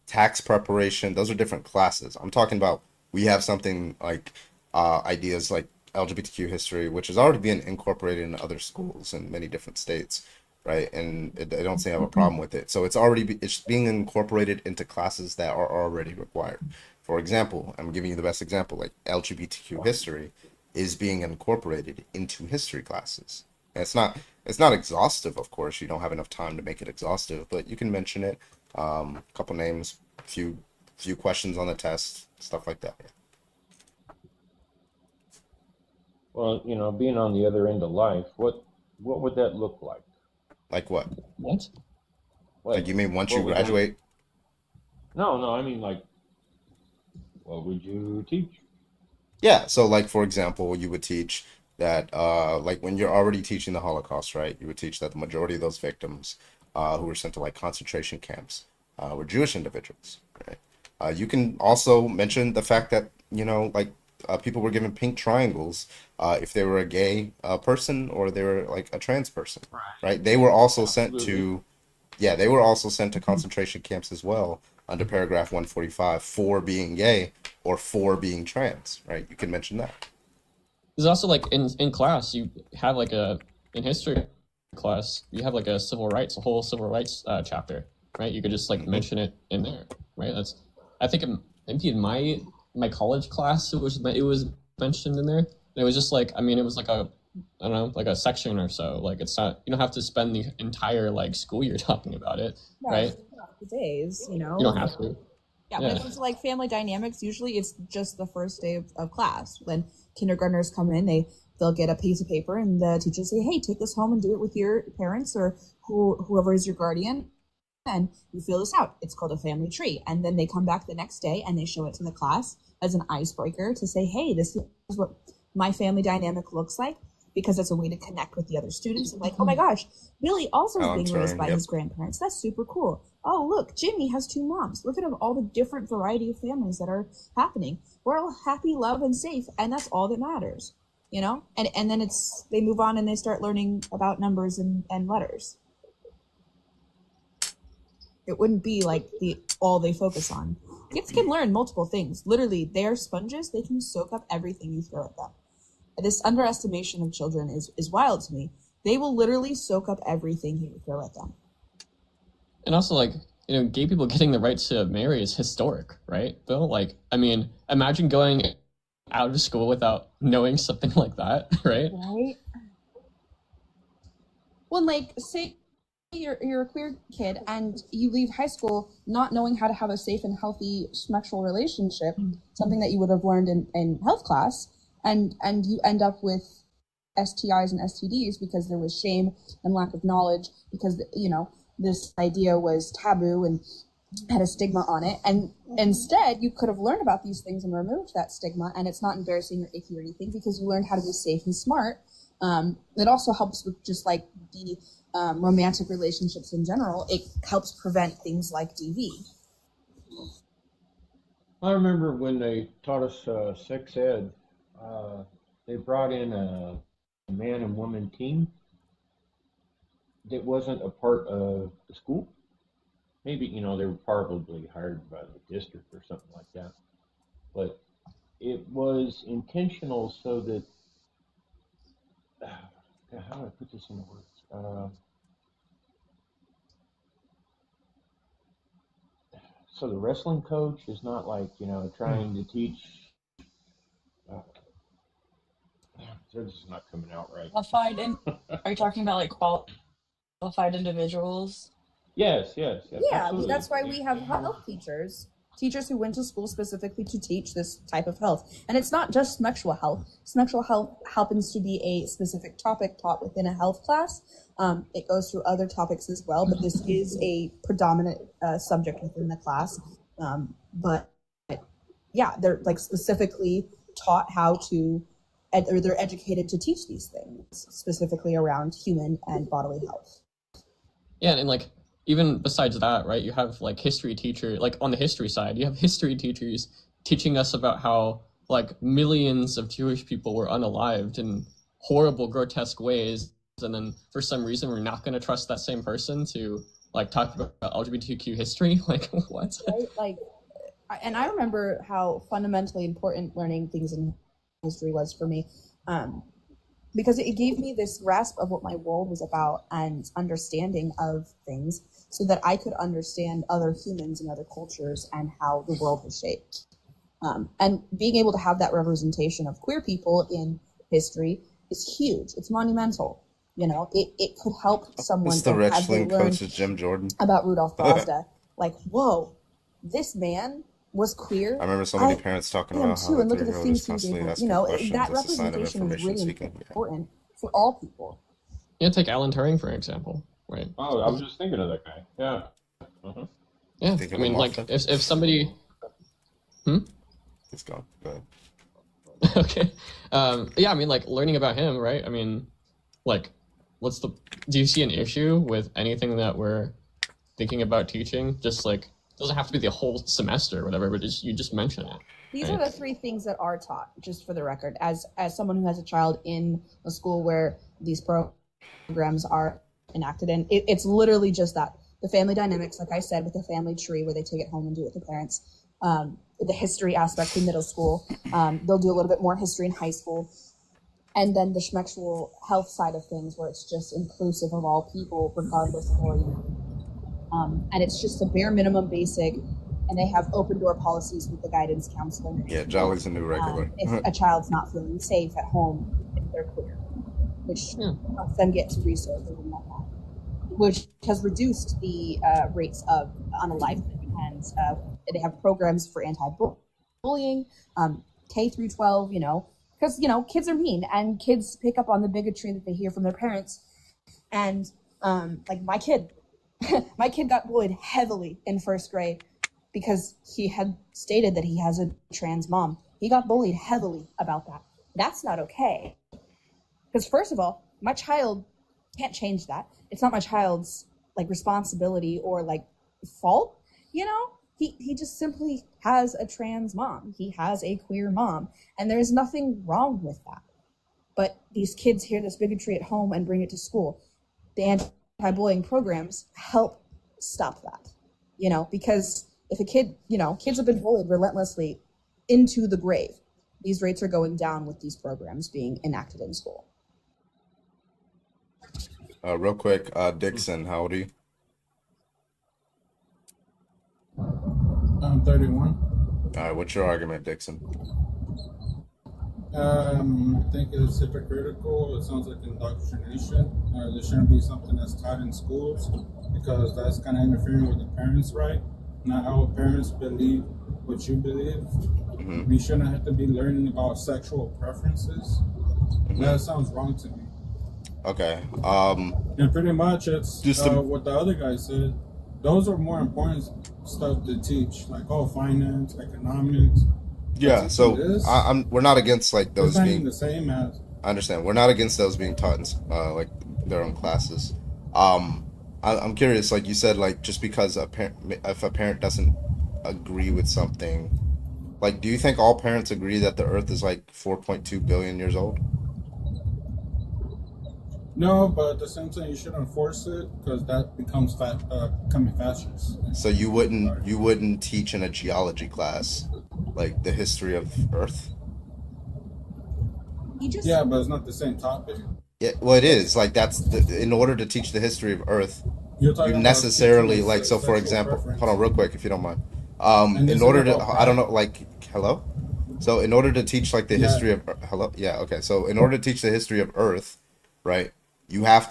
tax preparation. Those are different classes. I'm talking about we have something like ideas like LGBTQ history, which is already being incorporated in other schools in many different states, right? And I don't say I have a problem with it. So it's being incorporated into classes that are already required. For example, I'm giving you the best example, like LGBTQ history is being incorporated into history classes. And it's not exhaustive, of course. You don't have enough time to make it exhaustive, but you can mention it. A couple names, few questions on the test, stuff like that. Well, being on the other end of life, what would that look like? Like what? What? Like you mean once what you would that- graduate? No, I mean like, what would you teach? Yeah, so like for example, you would teach that like when you're already teaching the Holocaust, right? You would teach that the majority of those victims who were sent to like concentration camps were Jewish individuals, right? You can also mention the fact that, like people were given pink triangles if they were a gay person or they were like a trans person, right? They were also sent to, yeah, they were also sent to concentration camps as well under paragraph 145 for being gay or for being trans, right? You can mention that. There's also like in class you have like in history class you have like a whole civil rights chapter, right? You could just like mention it in there, right? I think in my college class it was mentioned in there. It was just like, I mean, it was like I don't know, like a section or so. Like it's not, you don't have to spend the entire like school year talking about it, right? The days, You don't have to. Yeah, when it comes to like family dynamics, usually it's just the first day of class. When kindergartners come in, they'll get a piece of paper and the teacher will say, hey, take this home and do it with your parents or whoever is your guardian. And you fill this out. It's called a family tree. And then they come back the next day and they show it to the class as an icebreaker to say, hey, this is what my family dynamic looks like, because it's a way to connect with the other students. And like, oh my gosh, Billy also is being raised by his grandparents. That's super cool. Oh, look, Jimmy has 2 moms. Look at all the different variety of families that are happening. We're all happy, love, and safe. And that's all that matters, And then they move on and they start learning about numbers and letters. It wouldn't be like all they focus on. Kids can learn multiple things. Literally, they are sponges. They can soak up everything you throw at them. This underestimation of children is wild to me. They will literally soak up everything you throw at them. And also, like, gay people getting the right to marry is historic, right, Bill? Like, I mean, imagine going out of school without knowing something like that, right? Right. Well, like, say you're a queer kid and you leave high school not knowing how to have a safe and healthy sexual relationship, something that you would have learned in health class, and you end up with STIs and STDs because there was shame and lack of knowledge, because this idea was taboo and had a stigma on it, and instead you could have learned about these things and removed that stigma, and it's not embarrassing or icky or anything because you learned how to be safe and smart. It also helps with just like the romantic relationships in general. It helps prevent things like DV. I remember when they taught us sex ed, they brought in a man and woman team that wasn't a part of the school. Maybe, they were probably hired by the district or something like that. But it was intentional so that, how do I put this into words? So the wrestling coach is not like, trying to teach. This is not coming out right. Are you talking about like qualified individuals? Yes. Yeah, absolutely. that's why we have health teachers who went to school specifically to teach this type of health. And it's not just sexual health. Sexual health happens to be a specific topic taught within a health class. It goes through other topics as well, but this is a predominant subject within the class. But yeah, they're like specifically taught how to, or they're educated to teach these things, specifically around human and bodily health. Yeah, and like, even besides that, right, you have like history teacher, like on the history side, you have history teachers teaching us about how like millions of Jewish people were unalived in horrible, grotesque ways. And then for some reason, we're not going to trust that same person to like talk about LGBTQ history. Like, what? Right? Like, and I remember how fundamentally important learning things in history was for me. because it gave me this grasp of what my world was about and understanding of things so that I could understand other humans and other cultures and how the world was shaped. And being able to have that representation of queer people in history is huge. It's monumental. You know, it could help someone It's the as they wrestling learn coach is Jim Jordan. about Rudolph Brazda, like, whoa, this man was queer. I remember so many parents talking am about how too, their and look at the three-year-old is things he was constantly able. asking You know, questions that as a sign of representation is information really seeking. Yeah. important for all people. Yeah, take Alan Turing for example, right? Oh, I was just thinking of that guy. Yeah. Yeah, Think I of a mean, like muffin? if somebody, It's gone. Go ahead. okay, yeah, I mean, like learning about him, right? I mean, like, do you see an issue with anything that we're thinking about teaching? Just like, doesn't have to be the whole semester or whatever, but you just mention it. These right? are the three things that are taught, just for the record, as someone who has a child in a school where these programs are enacted in. It's literally just that. The family dynamics, like I said, with the family tree where they take it home and do it with the parents. The history aspect in middle school. They'll do a little bit more history in high school. And then the schmexual health side of things where it's just inclusive of all people, regardless of orientation. And it's just a bare minimum basic. And they have open door policies with the guidance counselor. Yeah, Jolly's a new regular. If a child's not feeling safe at home, if they're queer, which helps them get to resources and whatnot, which has reduced the rates of unalivement. And they have programs for anti-bullying, K through 12, you know, because, you know, kids are mean and kids pick up on the bigotry that they hear from their parents. And like my kid got bullied heavily in first grade because he had stated that he has a trans mom. He got bullied heavily about that. That's not okay. Because first of all, my child can't change that. It's not my child's like responsibility or like fault, you know? He just simply has a trans mom. He has a queer mom. And there's nothing wrong with that. But these kids hear this bigotry at home and bring it to school. The anti-bullying programs help stop that, you know, because if a kid, you know, kids have been bullied relentlessly into the grave. These rates are going down with these programs being enacted in school. Real quick, Dixon, how old are you? I'm 31. All right, what's your argument, Dixon? I think it's hypocritical. It sounds like indoctrination. There shouldn't be something that's taught in schools because that's kind of interfering with the parents' right. Not how parents believe what you believe. Mm-hmm. You shouldn't have to be learning about sexual preferences. Mm-hmm. That sounds wrong to me. Okay. And pretty much it's Just what the other guy said. Those are more important stuff to teach, like finance, economics. Yeah, so we're not against like those being the same as. I understand. We're not against those being taught in like their own classes. I'm curious, like you said, like just because if a parent doesn't agree with something, like do you think all parents agree that the Earth is like 4.2 billion years old? No, but at the same time, you shouldn't force it because that becomes becoming fascist. So you wouldn't teach in a geology class like the history of Earth? Yeah, but it's not the same topic. Yeah, well, it is. Like in order to teach the history of Earth, you necessarily like. So, for example, hold on, real quick, if you don't mind. In order to, I don't know, like, hello. So, in order to teach like the history of hello, yeah, okay. So, in order to teach the history of Earth, right, you can't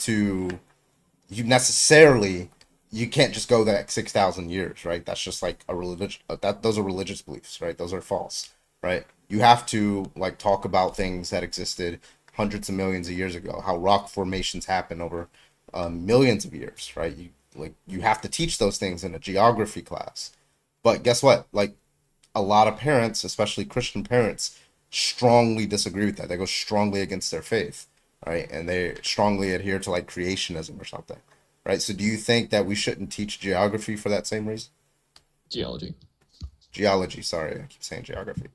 just go that 6,000 years, right? That's just like a religious. Those are religious beliefs, right? Those are false, right? You have to like talk about things that existed hundreds of millions of years ago, how rock formations happen over millions of years, right? You have to teach those things in a geography class. But guess what? Like a lot of parents, especially Christian parents, strongly disagree with that. They go strongly against their faith, right? And they strongly adhere to like creationism or something, right? So do you think that we shouldn't teach geography for that same reason? Geology, sorry, I keep saying geography.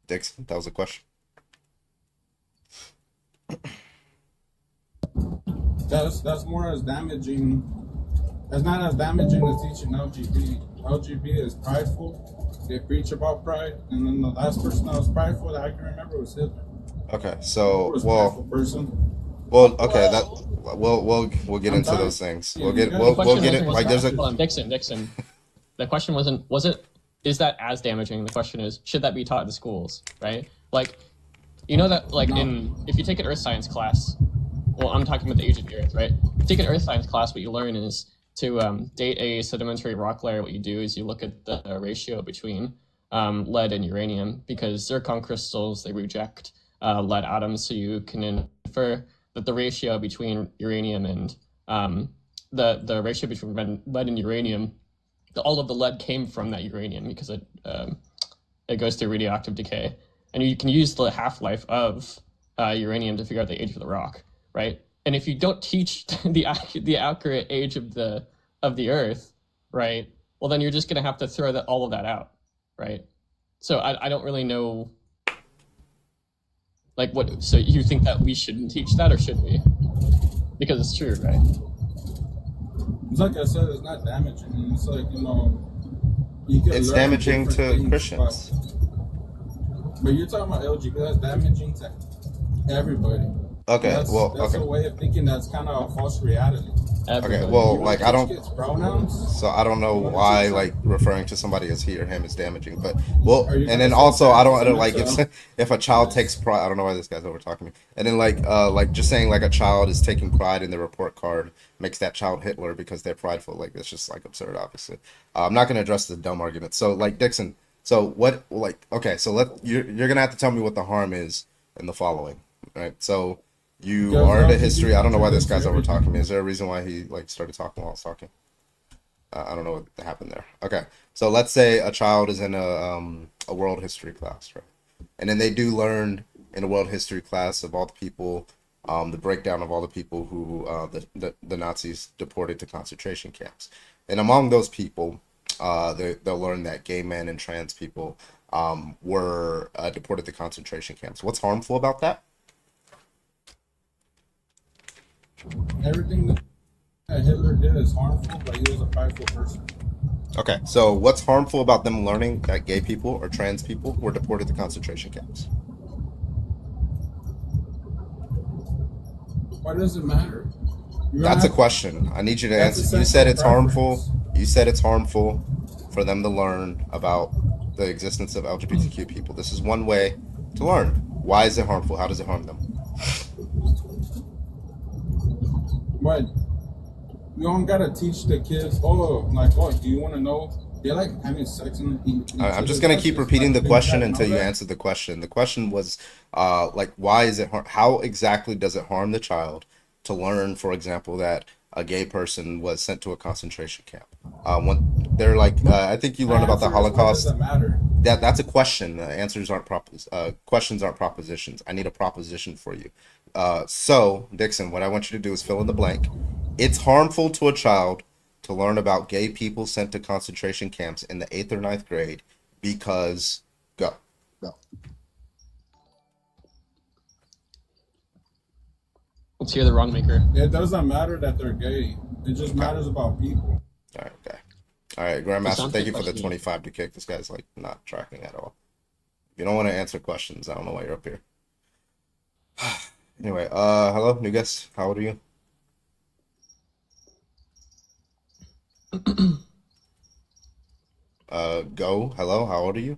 Dixon, that was a question. That's more as damaging. That's not as damaging as teaching LGBT is prideful. They preach about pride, and then the last person that was prideful that I can remember was Hitler. Okay, Hitler so was a prideful person. okay, that we'll get I'm into dying. those things. Yeah, We'll you get guys- The we'll question get it. wasn't Like was there's hold a on, Dixon. The question wasn't was it is that as damaging? The question is should that be taught in schools, right? Like you know that like if you take an earth science class, well I'm talking about the age of the earth, right? If you take an earth science class, what you learn is to date a sedimentary rock layer. What you do is you look at the ratio between lead and uranium because zircon crystals they reject lead atoms, so you can infer that the ratio between uranium and the ratio between lead and uranium, all of the lead came from that uranium because it goes through radioactive decay, and you can use the half-life of uranium to figure out the age of the rock, right? And if you don't teach the accurate age of the Earth, right? Well, then you're just going to have to throw all of that out, right? So I don't really know. Like what? So you think that we shouldn't teach that, or should we? Because it's true, right? It's like I said, it's not damaging. It's like you can. it's learn damaging different to things, Christians. But you're talking about LGBT. That's damaging to everybody. Okay, That's okay. a way of thinking that's kind of a false reality. Okay, well, like I don't, Kids pronouns. so I don't know why like referring to somebody as he or him is damaging, but well, Are you and gonna then say also I don't something like to- if a child takes pride. I don't know why this guy's over talking me. And then like just saying like a child is taking pride in the report card makes that child Hitler because they're prideful. Like it's just like absurd. Obviously, I'm not gonna address the dumb argument. So like Dixon, so what like okay, so you're gonna have to tell me what the harm is in the following, right? So. You Because are into LGBT history. I don't know why this contributes guy's over everything. talking me. Is there a reason why he like started talking while I was talking? I don't know what happened there. Okay, so let's say a child is in a world history class, right? And then they do learn in a world history class of all the people, the breakdown of all the people who the Nazis deported to concentration camps. And among those people, they'll learn that gay men and trans people were deported to concentration camps. What's harmful about that? Everything that Hitler did is harmful, but he was a prideful person. Okay, so what's harmful about them learning that gay people or trans people were deported to concentration camps? Why does it matter? That's a question. I need you to That's answer. a You said it's sexual harmful. preference. You said it's harmful for them to learn about the existence of LGBTQ people. This is one way to learn. Why is it harmful? How does it harm them? But you don't gotta teach the kids. Do you want to know? They like having sex in I'm just gonna keep repeating the question until you answer the question. The question was, why is it how exactly does it harm the child to learn, for example, that a gay person was sent to a concentration camp? When they're like, I think you learned about the Holocaust. Doesn't matter. That's a question. Answers aren't questions aren't propositions. I need a proposition for you. So Dixon, what I want you to do is fill in the blank. It's harmful to a child to learn about gay people sent to concentration camps in the 8th or 9th grade because go. Let's hear the wrong maker. It doesn't matter that they're gay. It just matters about people. All right, Grandmaster, thank you for the 25 to kick. This guy's like not tracking at all. If you don't want to answer questions, I don't know why you're up here. Anyway, hello, new guest. How old are you? Go. Hello, how old are you?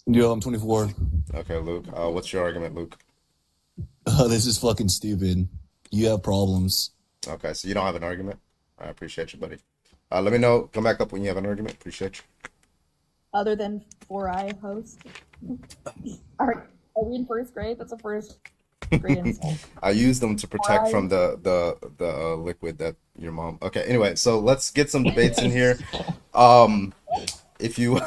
Yo, I'm 24. Okay, Luke. What's your argument, Luke? This is fucking stupid. You have problems. Okay, so you don't have an argument? I appreciate you, buddy. Let me know. Come back up when you have an argument. Appreciate you. Other than 4I host. Are we in first grade? That's a first grade insult. I use them to protect Why? from the liquid that your mom. Okay, anyway, so let's get some debates in here. If you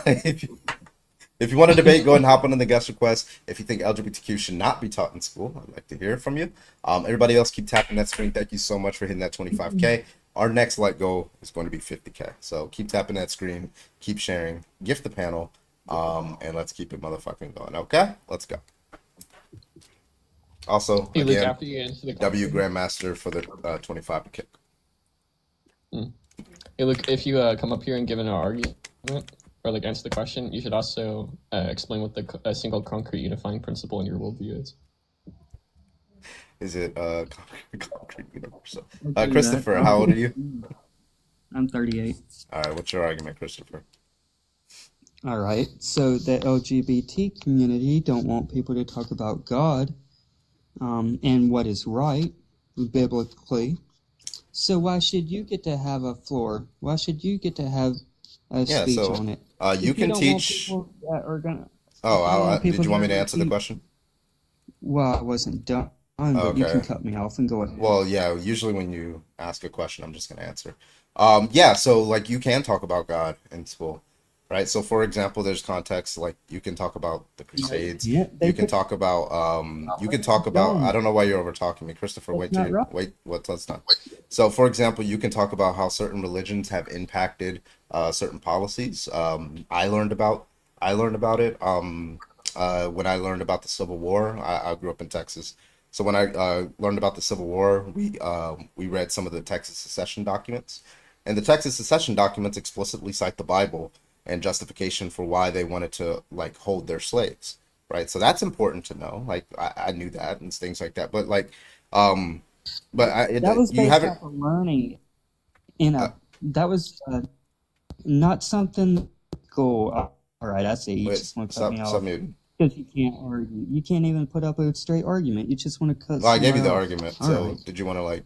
if you want to debate, go ahead and hop on the guest request. If you think LGBTQ should not be taught in school, I'd like to hear from you. Everybody else, keep tapping that screen. Thank you so much for hitting that 25K. Our next light goal is going to be 50K. So keep tapping that screen, keep sharing, gift the panel, and let's keep it motherfucking going. Okay, let's go. Also, Hey, Luke, again, after you answer the W Grandmaster for the 25 to kick. Hey, look, if you come up here and give an argument or like answer the question, you should also explain what a single concrete unifying principle in your worldview is. Is it concrete universal? I'll do Christopher, that. how old are you? I'm 38. All right, what's your argument, Christopher? All right. So the LGBT community don't want people to talk about God and what is right biblically. So why should you get to have a floor? Why should you get to have a speech on it? You can teach. Did you want me to answer the question? Well, I wasn't done, but you can cut me off and go ahead. Well, yeah, usually when you ask a question, I'm just going to answer. So like you can talk about God in school, right? So for example, there's context like you can talk about the Crusades. You can talk about I don't know why you're over talking me, Christopher. Let's not. So for example, you can talk about how certain religions have impacted certain policies. I learned about it when I learned about the Civil War. I grew up in Texas. So when I learned about the Civil War, we read some of the Texas secession documents. And the Texas secession documents explicitly cite the Bible and justification for why they wanted to like hold their slaves, right? So that's important to know. Like I knew that and things like that. But like, that was based off of learning. That was not something cool. All right, I see. You just want to cut me off. Because you can't argue. You can't even put up a straight argument. You just want to cut. Well, I gave you the argument. So did you want to like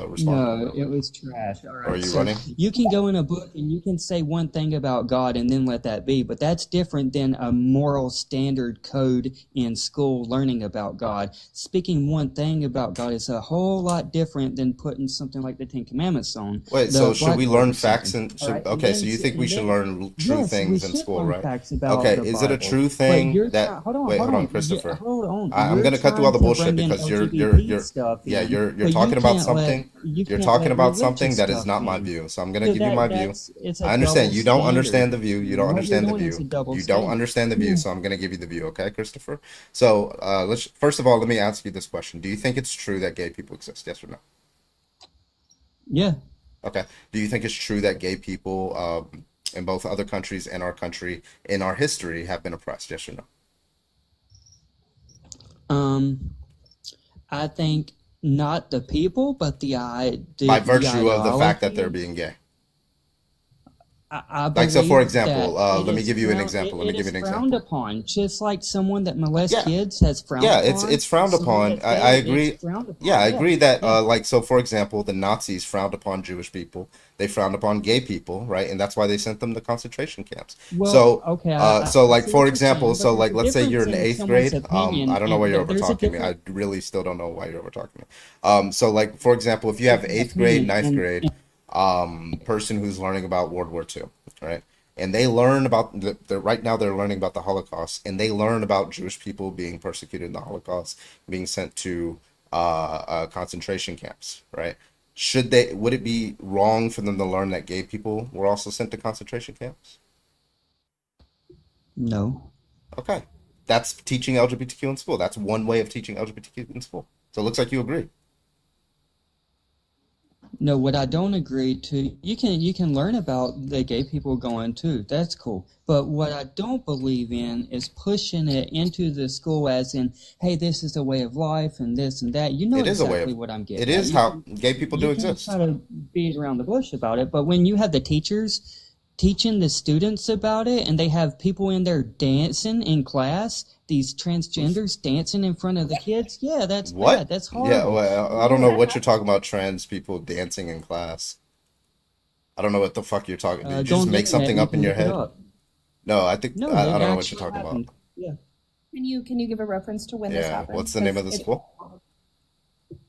respond? No, it was trash. All right. Are you running? You can go in a book and you can say one thing about God and then let that be, but that's different than a moral standard code in school learning about God. Speaking one thing about God is a whole lot different than putting something like the Ten Commandments on. Wait, so should we learn facts and okay? So you think we should learn true things in school, right? Okay, is it a true thing that? Hold on, Christopher. Hold on. I'm gonna cut through all the bullshit because you're talking about something. You're talking about something that is not my view. So I'm gonna give you my view. I understand you don't understand the view. You don't understand the view. You don't understand the view. So I'm gonna give you the view, okay, Christopher? So first of all, let me ask you this question: do you think it's true that gay people exist? Yes or no? Yeah. Okay. Do you think it's true that gay people in both other countries and our country in our history have been oppressed? Yes or no? I think not the people, but by virtue of the fact that they're being gay. I like so, for example, let me give you an example. It is frowned upon, just like someone that molests kids has frowned upon. Yeah, it's frowned upon. I agree. Yeah, I agree that like so, for example, the Nazis frowned upon Jewish people. They frowned upon gay people, right? And that's why they sent them to concentration camps. Well, so okay, so like for example, so like let's say you're in 8th grade. I don't know why you're over talking me. I really still don't know why you're over talking me. So like for example, if you have 8th grade, 9th grade person who's learning about World War II, right? And they learn about right now they're learning about the Holocaust, and they learn about Jewish people being persecuted in the Holocaust, being sent to concentration camps, right? Would it be wrong for them to learn that gay people were also sent to concentration camps? No. Okay. That's teaching LGBTQ in school. That's one way of teaching LGBTQ in school. So it looks like you agree. No, what I don't agree to, you can learn about the gay people going too. That's cool. But what I don't believe in is pushing it into the school as in, hey, this is a way of life and this and that. You know exactly what I'm getting. It is how gay people do exist. You can try to beat around the bush about it, but when you have the teachers teaching the students about it and they have people in there dancing in class, these transgenders dancing in front of the kids, yeah, that's bad. That's horrible. Yeah, well, I don't know what you're talking about, trans people dancing in class. I don't know what the fuck you're talking about. Did you just make something up in your head? No, I think I don't know what you're talking about. Yeah. Can you give a reference to when this happened? What's the name of the school?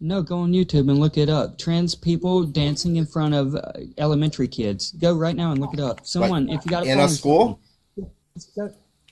No, go on YouTube and look it up. Trans people dancing in front of elementary kids. Go right now and look it up. Someone, like, if you got in a school?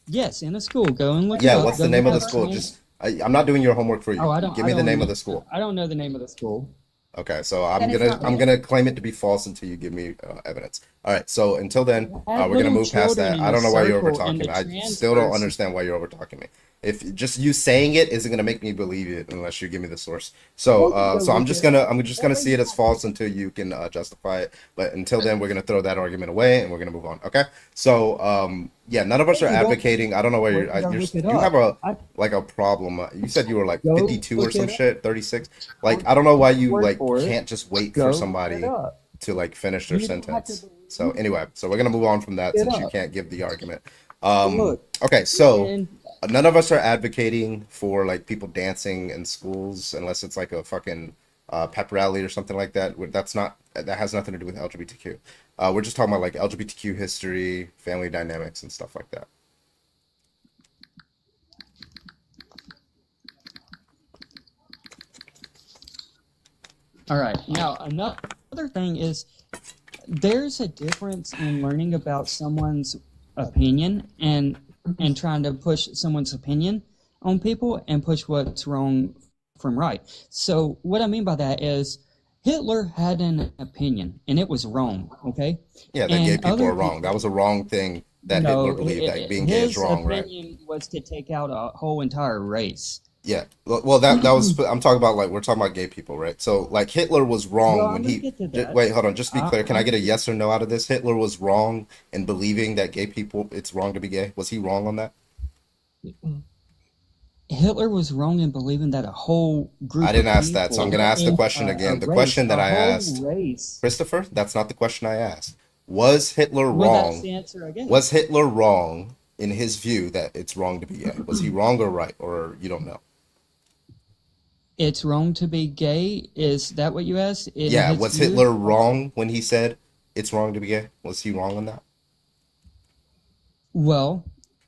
Yes, in a school. Go and look it up. Yeah, what's the name of the school? I'm not doing your homework for you. Give me the name of the school. I don't know the name of the school. Okay, so I'm gonna claim it to be false until you give me evidence. All right, so until then, we're gonna move past that. I don't know why you're over talking me. I still don't understand why you're over talking me. If just you saying it isn't gonna make me believe it unless you give me the source. So I'm just gonna see it as false until you can justify it. But until then, we're gonna throw that argument away and we're gonna move on. Okay? So yeah, none of us are advocating. I don't know where you have a problem. You said you were like 52 or some shit, 36. Like I don't know why you like can't just wait for somebody to like finish their sentence. So anyway, so we're gonna move on from that since you can't give the argument. Okay, so none of us are advocating for like people dancing in schools unless it's like a fucking pep rally or something like that. That has nothing to do with LGBTQ. We're just talking about like LGBTQ history, family dynamics, and stuff like that. All right. Now, another thing is there's a difference in learning about someone's opinion and trying to push someone's opinion on people and push what's wrong from right. So what I mean by that is Hitler had an opinion and it was wrong, okay? Yeah, that gay people are wrong. That was a wrong thing that Hitler believed, that being gay is wrong, right? His opinion was to take out a whole entire race. Yeah, well, that was I'm talking about like we're talking about gay people, right? So like Hitler was wrong when he wait, hold on, just to be clear. Can I get a yes or no out of this? Hitler was wrong in believing that gay people, it's wrong to be gay. Was he wrong on that? Hitler was wrong in believing that a whole group. I didn't ask that, so I'm going to ask the question again. The question that I asked, Christopher, that's not the question I asked. Was Hitler wrong? That's the answer again. Was Hitler wrong in his view that it's wrong to be gay? Was he wrong or right, or you don't know? It's wrong to be gay? Is that what you asked? Yeah, was Hitler wrong when he said it's wrong to be gay? Was he wrong on that? Well,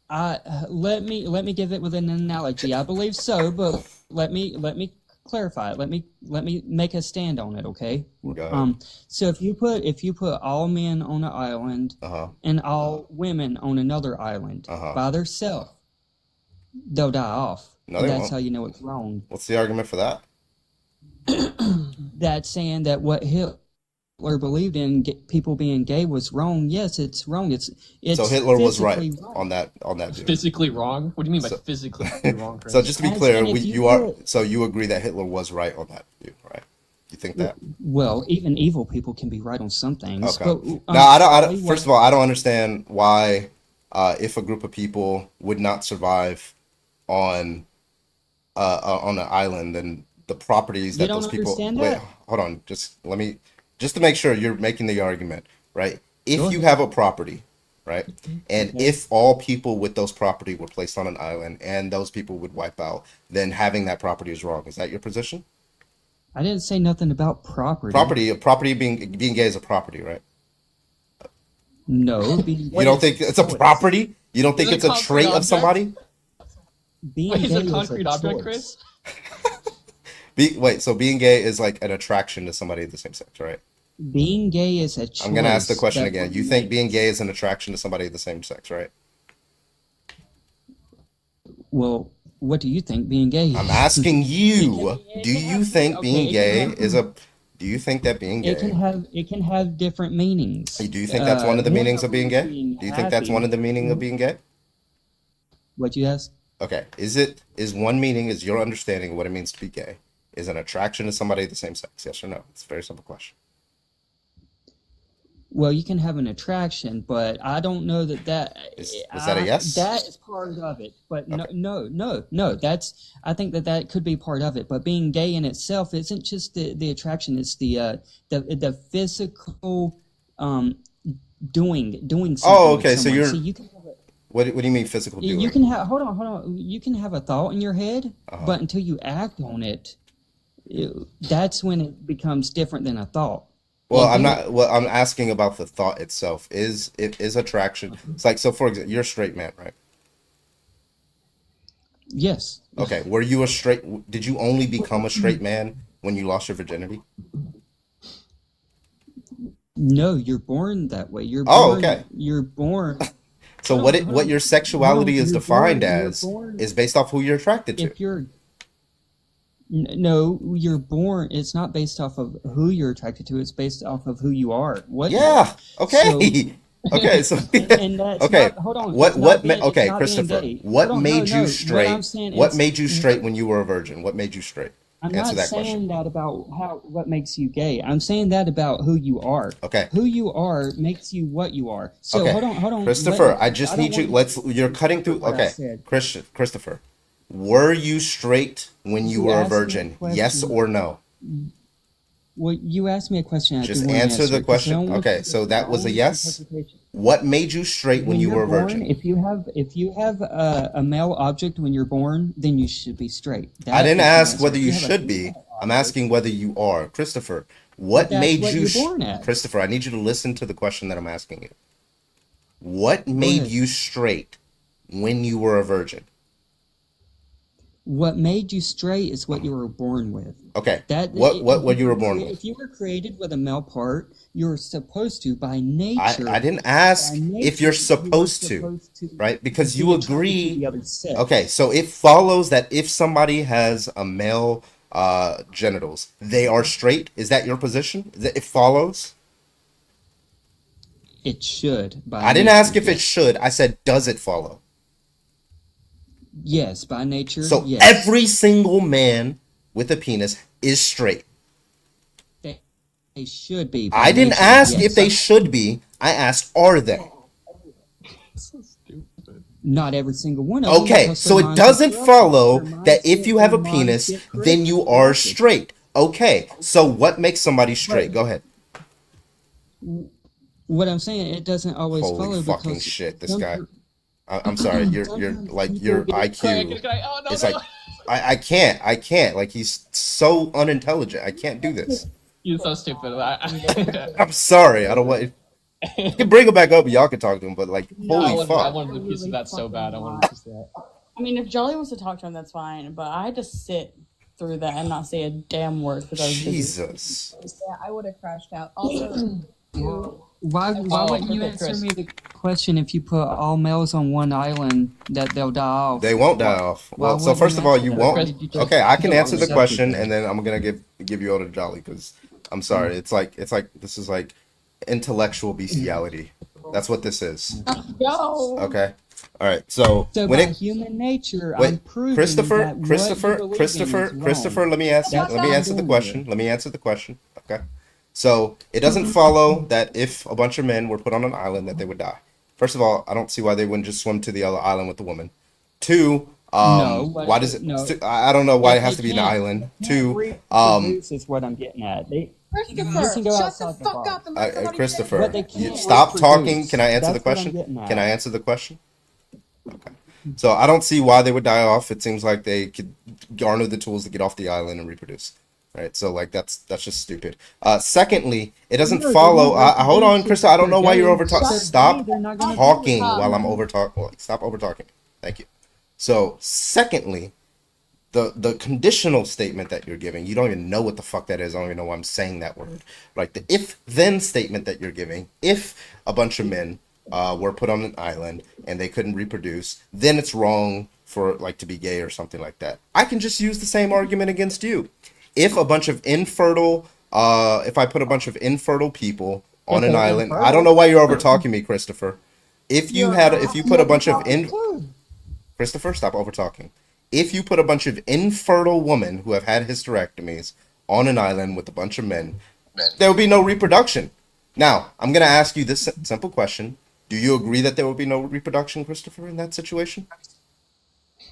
let me give it with an analogy. I believe so, but let me clarify it. Let me make a stand on it, okay? So if you put all men on an island and all women on another island by themselves, they'll die off. No, they that's won't. How you know it's wrong. What's the argument for that? That's saying that what Hitler believed in, people being gay, was wrong. Yes, it's wrong. It's so Hitler was right wrong. on that view. Physically wrong? What do you mean by physically wrong, Chris? So just to be clear, you agree that Hitler was right on that view, right? You think that? Well, even evil people can be right on some things. Okay. But, now, I don't. First of all, I don't understand why, if a group of people would not survive on an island, then the properties that those people. Wait, hold on. Just to make sure you're making the argument, right? If you have a property, right, and if all people with those property were placed on an island and those people would wipe out, then having that property is wrong. Is that your position? I didn't say nothing about property. Property being gay is a property, right? No. You don't think it's a property? You don't think it's a trait of somebody? Being is a concrete object, Chris? So being gay is like an attraction to somebody of the same sex, right? Being gay is a choice. I'm going to ask the question again. You think being gay is an attraction to somebody of the same sex, right? Well, what do you think being gay is? I'm asking you. Do you think being gay is a... Do you think that being gay... It can have different meanings. Do you think that's one of the meanings of being gay? Do you think that's one of the meaning of being gay? What'd you ask? Okay. Is one meaning, is your understanding of what it means to be gay, is an attraction to somebody of the same sex? Yes or no? It's a very simple question. Well, you can have an attraction, but I don't know that is that a yes? That is part of it, but no. I think that could be part of it. But being gay in itself isn't just the attraction; it's the physical doing something. Oh, okay. So you're. So you can have what do you mean physical doing? You can have hold on. You can have a thought in your head, but until you act on it, that's when it becomes different than a thought. Well, I'm asking about the thought itself. Is attraction? It's like, so for example, you're a straight man, right? Yes. Okay. Were you a straight? Did you only become a straight man when you lost your virginity? No, you're born that way. You're born, okay. You're born. So what your sexuality is defined as is based off who you're attracted to. If you're No, you're born. It's not based off of who you're attracted to. It's based off of who you are. Okay. Okay, so And that's okay, not. Hold on. what It's not being. It's okay, not being Christopher, gay. what Hold on. No, made you no. What I'm straight? saying What is, made you straight when you were a virgin? What made you straight? I'm Answer not that question. saying that about what makes you gay. I'm saying that about who you are. Okay. Who you are makes you what you are. So Okay. hold on. Christopher, I just don't need you. want You're cutting through. what I Okay, said. Christopher, were you straight when you You were a asked me a virgin? Yes question. or no? Well, you asked me a question. I Just do want to answer answer the it because I question. don't want Okay, you to. so I that don't was a want yes. interpretation. What made you straight when When you you're were a born, virgin? if you have a male object when you're born, then you should be straight. I That didn't is the ask answer. whether If you you have a should be. female I'm object, asking whether you are. Christopher, but what that's made what you you're born as. Christopher, I need you to listen to the question that I'm asking you. What Go made ahead. you straight when you were a virgin? What made you straight is what you were born with. Okay. That What you were born with? if you were created with a male part, you're supposed to, by I nature, didn't ask by if nature, you're you were supposed to, supposed to right? Because be you attracted to agree. the other sex. Okay, so it follows that if somebody has a male genitals, they are straight. Is that your position? It follows? It should, by I didn't nature, ask if it yes. should. I said, does it follow? Yes, by nature, So yes. every single man with a penis is straight. They should be, I by didn't nature, ask if yes. they should be. I asked, are they? Not every single one of them, Okay, because so their it minds are doesn't corrupted. follow Their that minds if get you have their a minds penis, get then you are corrupted. straight. Okay, so what makes somebody straight? Go ahead. What I'm saying, it doesn't always Holy follow fucking because shit, this some guy. I'm sorry, you're sometimes like people your get IQ Oh no, is no. like I can't like he's so unintelligent. I can't do this. You're so stupid. I'm sorry. I don't want. You can bring him back up, and y'all can talk to him. But like, holy I fuck. wanted a piece of that so bad. I wanted a piece of that. I mean, if Jolly wants to talk to him, that's fine. But I had to sit through that and not say a damn word because I was busy. Jesus. Yeah, I would have crashed out. Also, Why wouldn't you perfect, answer Chris. me the question if you put all males on one island that they'll die off? They won't die off. Why Well, so wouldn't first you of all, answer you that? won't. Why did you just Okay, I can so answer the accept question, it and then I'm gonna give you over to Jolly because I'm sorry. It's like this is like intellectual bestiality. That's what this is. Yo. Okay. All right. So So when by it human nature, I'm wait, proving Christopher, that what you believe in is wrong. Christopher, let me That's let what me I'm answer the doing question. here. Let me answer the question. Okay. So it doesn't follow that if a bunch of men were put on an island that they would die. First of all, I don't see why they wouldn't just swim to the other island with the woman. Two, No, why does it? no. I don't know why it has They to be an can't island. Two, reproduce is what I'm getting at. They can go Christopher, shut outside the the fuck box. up and let somebody Christopher, But they you can't stop talking. reproduce. Can I answer the That's what I'm question? getting at. Can I answer the question? Okay. So I don't see why they would die off. It seems like they could garner the tools to get off the island and reproduce. Right. So like that's just stupid. Secondly, it doesn't No, they follow. won't hold on, reproduce Krista. I don't if know why they're you're gay. over talking. If they're Stop gay, they're not gonna do talking it. while I'm over talking. Stop over talking. Thank you. So secondly, the conditional statement that you're giving, you don't even know what the fuck that is. I don't even know why I'm saying that word. Like the if then statement that you're giving, if a bunch of men were put on an island and they couldn't reproduce, then it's wrong for like to be gay or something like that. I can just use the same argument against you. If a bunch of infertile, if I put a bunch of infertile people on an island, I don't know why you're over talking me, Christopher. If you put a bunch of Christopher, stop over talking. If you put a bunch of infertile women who have had hysterectomies on an island with a bunch of men, there will be no reproduction. Now, I'm going to ask you this simple question. Do you agree that there will be no reproduction, Christopher, in that situation?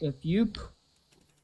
If you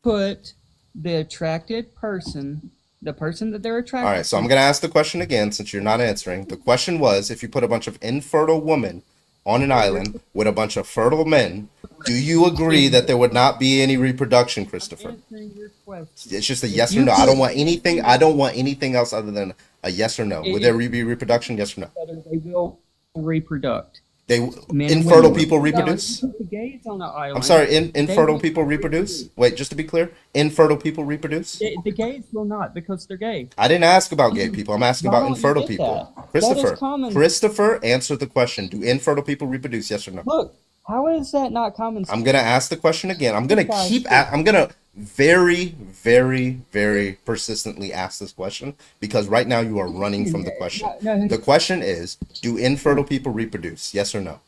put the attracted person, the person that they're attracted All right, so I'm going to ask the question again since you're not answering. The question was, if you put a bunch of infertile women on an island with a bunch of fertile men, do you agree that there would not be any reproduction, Christopher? It's just a yes or no. I don't want anything else other than a yes or no. Would there be reproduction? Yes or no? They will reproduct. Infertile people reproduce? The gays on the island. I'm sorry, infertile people reproduce? Wait, just to be clear, infertile people reproduce? The gays will not because they're gay. I didn't ask about gay people. I'm asking Why about don't you infertile get people. that? Christopher, That is common. Christopher, answer the question. Do infertile people reproduce? Yes or no? Look, how is that not common? I'm gonna ask the question again. I'm gonna very, very, very persistently ask this question because right now you are running from the question. No, The question is, do infertile people reproduce? Yes or no?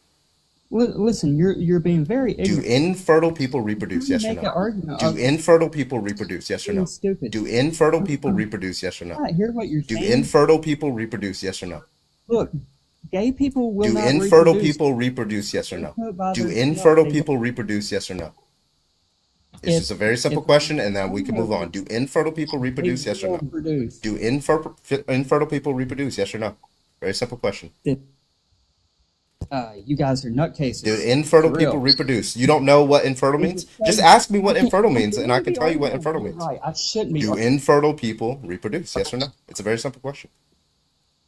listen, you're being very Do ignorant. infertile people reproduce? You Yes or make an no? argument Do of infertile people reproduce? Yes or being no? stupid. Do infertile people reproduce? Yes or no? I hear what you're Do saying. infertile people reproduce? Yes or no? Look, gay people will Do not infertile reproduce. people reproduce? Yes or no? By Do their- infertile they- people reproduce? Yes or no? It's If- just a very simple if- question, and then we can move on. Do infertile people reproduce? Yes or no? Reproduce. Do infertile people reproduce? Yes or no? Very simple question. You guys are nutcases. Do infertile For real. people reproduce? You don't know what infertile means? Just ask me what infertile means, and I can tell you what infertile means. Right, I shouldn't be. Do infertile people reproduce? Yes or no? It's a very simple question.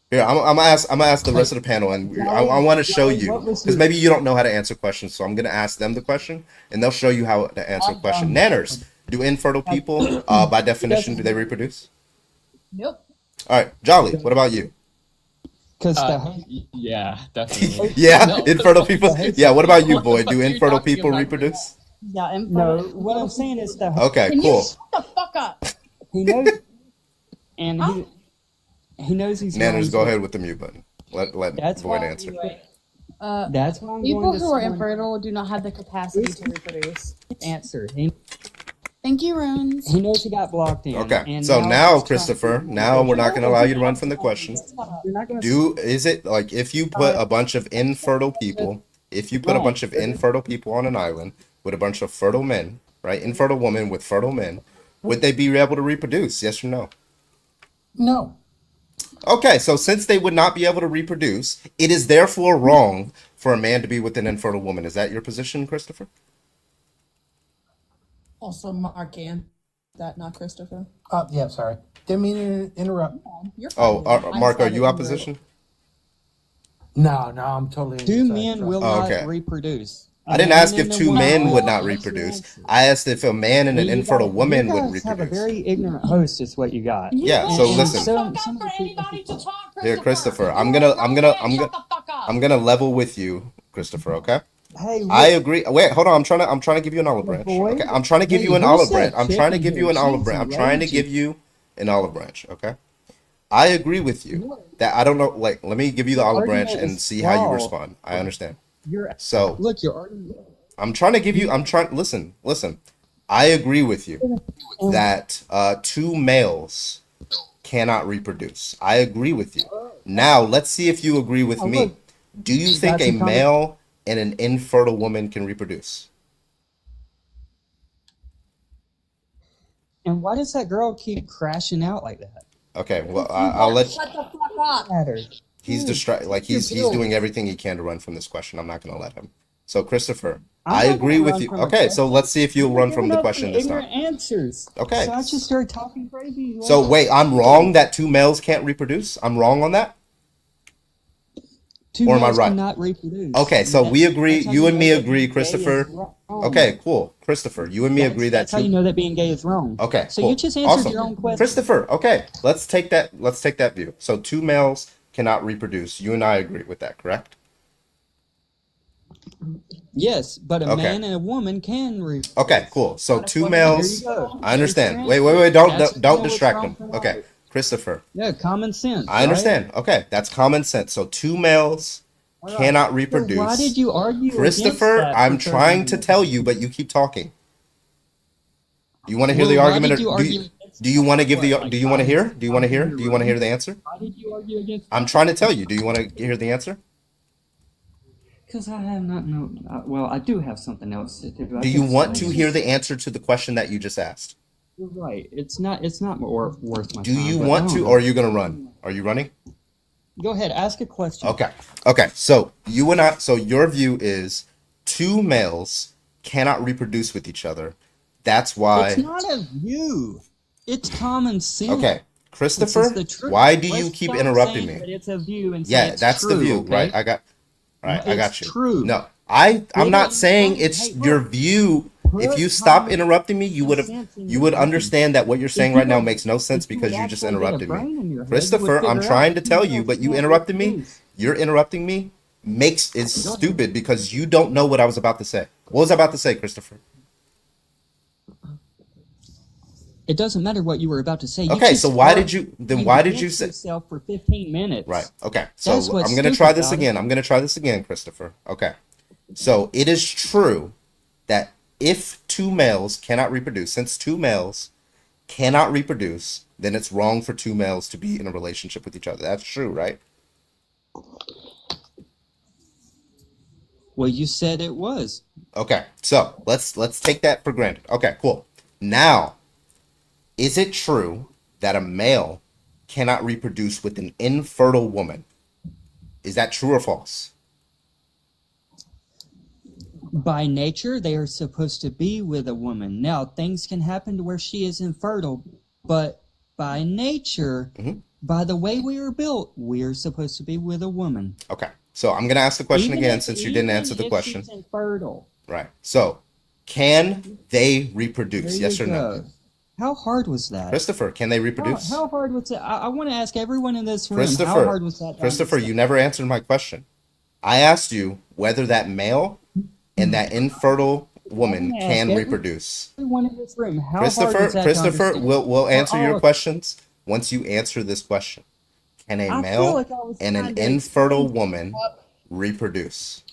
Here, I'm gonna ask the rest of the panel, and I want to show you because maybe you don't know how to answer questions, so I'm gonna ask them the question, and they'll show you how to answer the question. Nanners, do infertile people, by definition, do they reproduce? Nope. All right, Jolly, what about you? Because Yeah, definitely. Yeah, No. infertile people. Yeah, what about you, What the boy? fuck Do are you infertile talking people about? reproduce? Yeah, No, what I'm saying is that Okay, Can cool. you shut the fuck up? he knows, and he knows he's wrong, Nanners, go so ahead with the mute button. Let That's Boyd why- answer. That's why I'm People going to who are someone- infertile do not have the capacity to reproduce. answer. Thank you, Runes. He knows he got blocked in. Okay, and so he's now, trying- Christopher, now we're not gonna allow you to run from the question. You're not gonna Is it like if you put a bunch of infertile people, if you put a bunch of infertile people on an island with a bunch of fertile men, right? Infertile women with fertile men, would they be able to reproduce? Yes or no? No. Okay, so since they would not be able to reproduce, it is therefore wrong for a man to be with an infertile woman. Is that your position, Christopher? Also, Mark and that, not Christopher. Yeah, sorry. Didn't mean to interrupt. You're fine. Oh, I'm Mark, are fine you with opposition? No, I'm totally. Two inside men track. will Oh, not okay. reproduce. I didn't man ask if and a two woman men will. would not That's the reproduce. answer. I asked if a man and an You infertile guys- woman you would guys have a reproduce. very ignorant host, is what you got. Yeah, You so shut listen. the fuck up for anybody to talk, Here, Christopher, I'm You gonna are grown man, shut the fuck up. I'm gonna level with you, Christopher. Okay. Hey, look, I agree. Wait, hold on. I'm trying to give you an olive branch. boy. Okay, I'm trying to give Hey, you an who's olive that branch. I'm chick trying to in give you here? an olive She's branch. I'm trying to raging. give you an olive branch. Okay. I agree with you that I don't know. Like, let me give you the Your olive branch argument and is see how you flawed. respond. I understand. You're So look, your argument. I'm trying to give you. I'm trying. Listen. I agree with you that two males cannot reproduce. I agree with you. Now let's see if you agree with Oh, me. look. Do you think That's a a comment. male and an infertile woman can reproduce? And why does that girl keep crashing out like that? Okay, well I'll let. Shut the fuck up. Matter. He's distracted. Like he's doing everything he can to run from this question. I'm not going to let him. So Christopher, I I'm not agree gonna with run you. from the Okay, so let's see if you'll run from the Giving up question this ignorant time. answers. Okay. So I just started talking crazy. So wait, I'm wrong that two males can't reproduce? I'm wrong on that? Two or am I males right? cannot reproduce. Okay, so That's- we agree. that's how You and know me that agree, being gay is Christopher. wrong. Okay, cool. Christopher, you and me agree that That's how you know that being gay is wrong. Okay, So cool. you just answered Awesome. your own question. Christopher, okay, let's take that view. So two males cannot reproduce. You and I agree with that, correct? Yes, but a Okay. man and a woman can reproduce. Okay, cool. So two There males. you go. I understand. There's Wait, your don't answer. don't, That's don't what's distract wrong him. from Okay, life. Christopher. Yeah, common sense. I understand. Okay, that's common sense. So two males cannot So reproduce. why did you argue Christopher, against that I'm for trying 30 to tell you, but you keep talking. You want to hear Well, the why argument? did you argue against Do you want to give the? what, like Do you want to hear? science? Do you want to hear? Do you want to hear the answer? Why did you argue against I'm trying to tell you. Do you want to hear the answer? Because I have not no. Well, I do have something else to do. I Do you just- want to hear the answer to the question that you just asked? You're right. It's not. It's not worth my Do time. you but want I to, don't know. or are you going to run? Are you running? Go ahead. Ask a question. Okay. Okay. So you and I. So your view is two males cannot reproduce with each other. That's why. It's not a view. It's common sense. Okay, Christopher. This is the truth. Why do you Let's keep stop interrupting saying me? that it's a view and say Yeah, it's that's the true, view, okay? right? I got It's you. true. No, I'm Well, not then, saying hey, it's hey, look, your view. If put you stop common interrupting me, you would sense in you your would brain. understand that what you're saying If you right now don't- makes no sense if you because you just actually get a interrupted brain in me. your head, you would Christopher, I'm figure trying out to tell two you, but males you can't interrupted me. reproduce. You're interrupting me is stupid because you don't know what I was about to say. What was I about to say, Christopher? It doesn't matter what you were about to say. You Okay, just so why are did you then? trying Why to did you answer say? yourself for 15 minutes? Right. Okay. That's So what's I'm gonna stupid try this about again. it. I'm gonna try this again, Christopher. Okay. So it is true that if two males cannot reproduce, since two males cannot reproduce, then it's wrong for two males to be in a relationship with each other. That's true, right? Well, you said it was. Okay. So let's take that for granted. Okay, cool. Now, is it true that a male cannot reproduce with an infertile woman? Is that true or false? By nature, they are supposed to be with a woman. Now, things can happen to where she is infertile, but by nature, by the way we are built, we're supposed to be with a woman. Okay. So I'm gonna ask the question Even again if- since you didn't answer the even if question. she's infertile. Right. So, can they reproduce? There Yes you or no? go. How hard was that? Christopher, can they reproduce? How hard was it? I want to ask everyone in this room, how Christopher, hard was that? to Christopher, you understand? never answered my question. I asked you whether that male and that infertile woman wanna ask can reproduce. Everyone in this room, how hard Christopher, was that to Christopher, understand? we'll For answer all your of- questions once you answer this question. Can a I feel male like I was and an trying to infertile explain woman reproduce?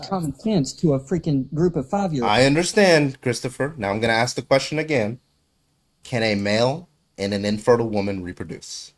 common sense to a freaking group of 5-year-olds. I understand, Christopher. Now I'm going to ask the question again. Can a male and an infertile woman reproduce?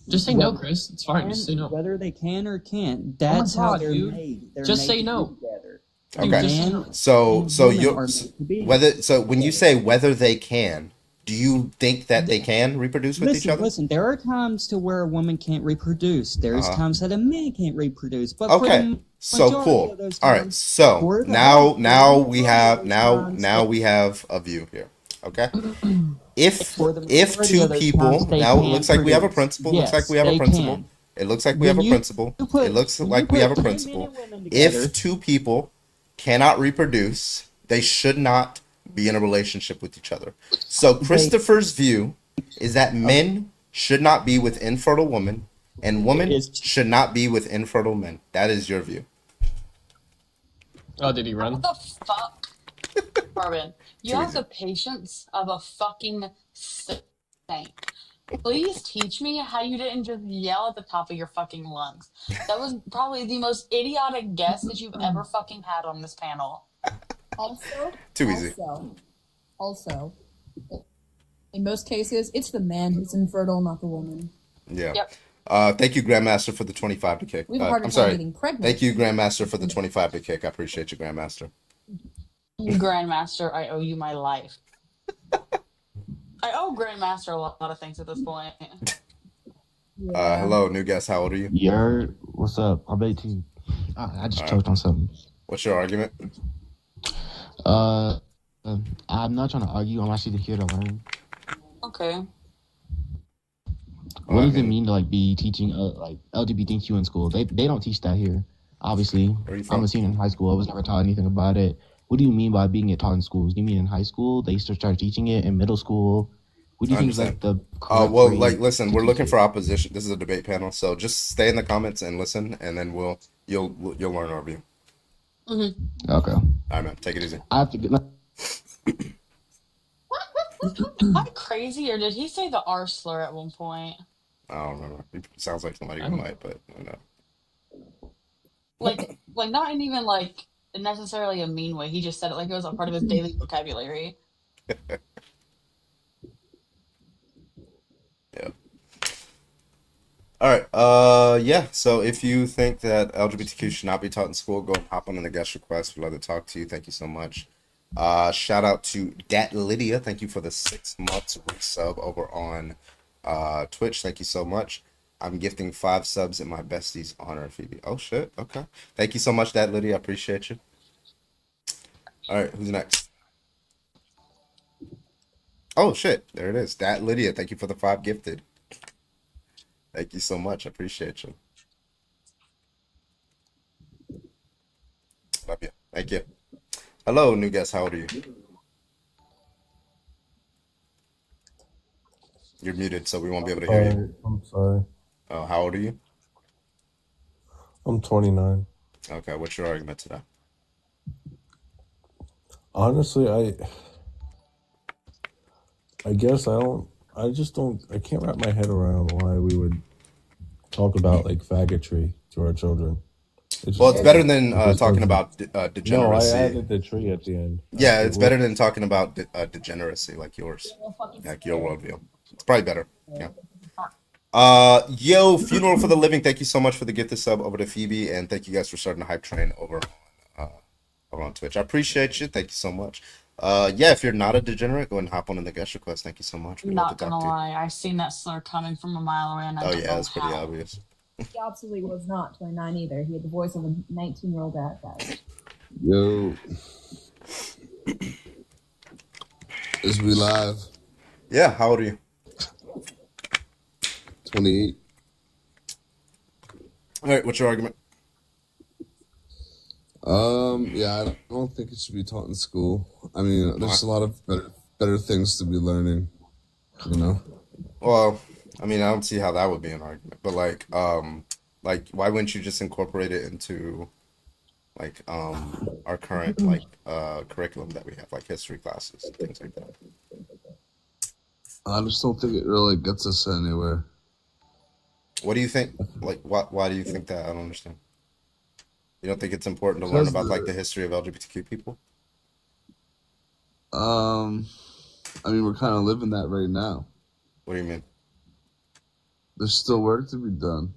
Just say no, Chris. It's fine. Just say no. Whether they can or can't, Oh my that's how God, they're dude. made. They're Just made say to no. be together. Dude, Okay. just say no. So women you are meant to be whether so when you say whether they can, do you think that they can reproduce with each other? Listen, there are times to where a woman can't reproduce. There's Uh-huh. times that a man can't reproduce. But for Okay. the So majority cool. of those All right. times, So for the now we majority have of those times, we have a view here. Okay. If For the if majority two of those people times, they now it can looks like we have a produce. principle. Looks like Yes, we have a they principle. can. It looks like we have When a you principle. put- It looks when like you we have a put 2 men principle. and women together, If two people cannot reproduce, they should not be in a relationship with each other. So Christopher's view is that men should not be with infertile women and women should not be with infertile men. That is your view. Oh, did he run? What the fuck? Marvin, you Too have easy. the patience of a fucking saint. Please teach me how you didn't just yell at the top of your fucking lungs. That was probably the most idiotic guess that you've ever fucking had on this panel. Also, Too easy. Also, in most cases, it's the man who's infertile, not the woman. Yeah. Yep. Thank you, Grandmaster, for the 25 to kick. We have a harder I'm time sorry. getting pregnant. Thank you, Grandmaster, for the 25 to kick. I appreciate you, Grandmaster. Grandmaster, I owe you my life. I owe Grandmaster a lot of things at this point. Hello, new guest. How old are you? What's up? I'm 18. I just All right. choked on something. What's your argument? I'm not trying to argue. I'm actually here to learn. Okay. What does it mean to like be teaching like LGBTQ in school? They don't teach that here. Obviously, Where are you from? I'm a senior in high school. I was never taught anything about it. What do you mean by being taught in schools? Do you mean in high school? They used to start teaching it in middle school. What do you I think is understand. like the correct Well, grade like, listen, to we're teach looking it? for opposition. This is a debate panel, so just stay in the comments and listen, and then you'll learn our view. Mm-hmm. Okay. All right, man. Take it easy. I have to get. Am I crazy, or did he say the R slur at one point? I don't remember. It sounds like somebody who might, but I don't know. Like not in even like necessarily a mean way. He just said it like it was a part of his daily vocabulary. Yeah. All right. Yeah. So if you think that LGBTQ should not be taught in school, go and hop on the guest request. We'd love to talk to you. Thank you so much. Shout out to Dat Lydia. Thank you for the 6 months resub over on Twitch. Thank you so much. I'm gifting 5 subs in my bestie's honor, Phoebe. Oh shit. Okay. Thank you so much, Dat Lydia. I appreciate you. All right. Who's next? Oh shit. There it is. Dat Lydia. Thank you for the 5 gifted. Thank you so much. I appreciate you. Love you. Thank you. Hello, new guest. How old are you? You're muted, so we won't be able to hear you. I'm sorry. Oh, how old are you? I'm 29. Okay, what's your argument to that? Honestly, I guess I just don't. I can't wrap my head around why we would talk about like faggotry to our children. Well, it's better than It just talking doesn't. about No, I degeneracy. added the tree at the end. Yeah, it's better Absolutely. than talking about degeneracy like yours, like your worldview. It's probably better. Yeah. Yo, Funeral for the Living. Thank you so much for the gifted sub over to Phoebe, and thank you guys for starting the hype train over on Twitch. I appreciate you. Thank you so much. Yeah, if you're not a degenerate, go and hop on in the guest request. Thank you so much. We'd love to Not gonna talk to you. lie, I seen that slur coming from a mile away, and I Oh don't yeah, know it's pretty how. obvious. He absolutely was not 29 either. He had the voice of a 19-year-old dad, guys. Yo. Is we live? Yeah, how old are you? 28. All right, what's your argument? Yeah, I don't think it should be taught in school. I mean, there's a lot of better things to be learning, you know? Well, I mean, I don't see how that would be an argument, but like why wouldn't you just incorporate it into like our current like curriculum that we have, like history classes and things like that? I just don't think it really gets us anywhere. What do you think? Like, why do you think that? I don't understand. You don't think it's important to learn about like the history of LGBTQ people? I mean, we're kind of living that right now. What do you mean? There's still work to be done.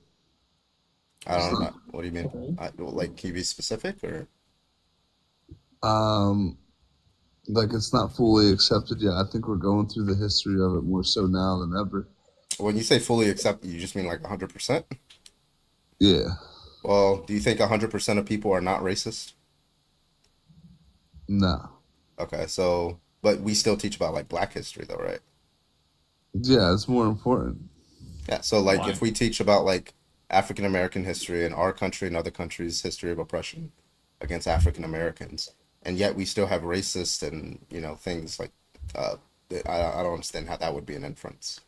I don't know. What do you mean? Like, can you be specific or? Like it's not fully accepted yet. I think we're going through the history of it more so now than ever. When you say fully accepted, you just mean like 100%? Yeah. Well, do you think 100% of people are not racist? No. Okay, so, but we still teach about like Black history though, right? Yeah, it's more important. Yeah, so like Why? if we teach about like African American history in our country and other countries' history of oppression against African Americans, and yet we still have racist and things like I don't understand how that would be an inference.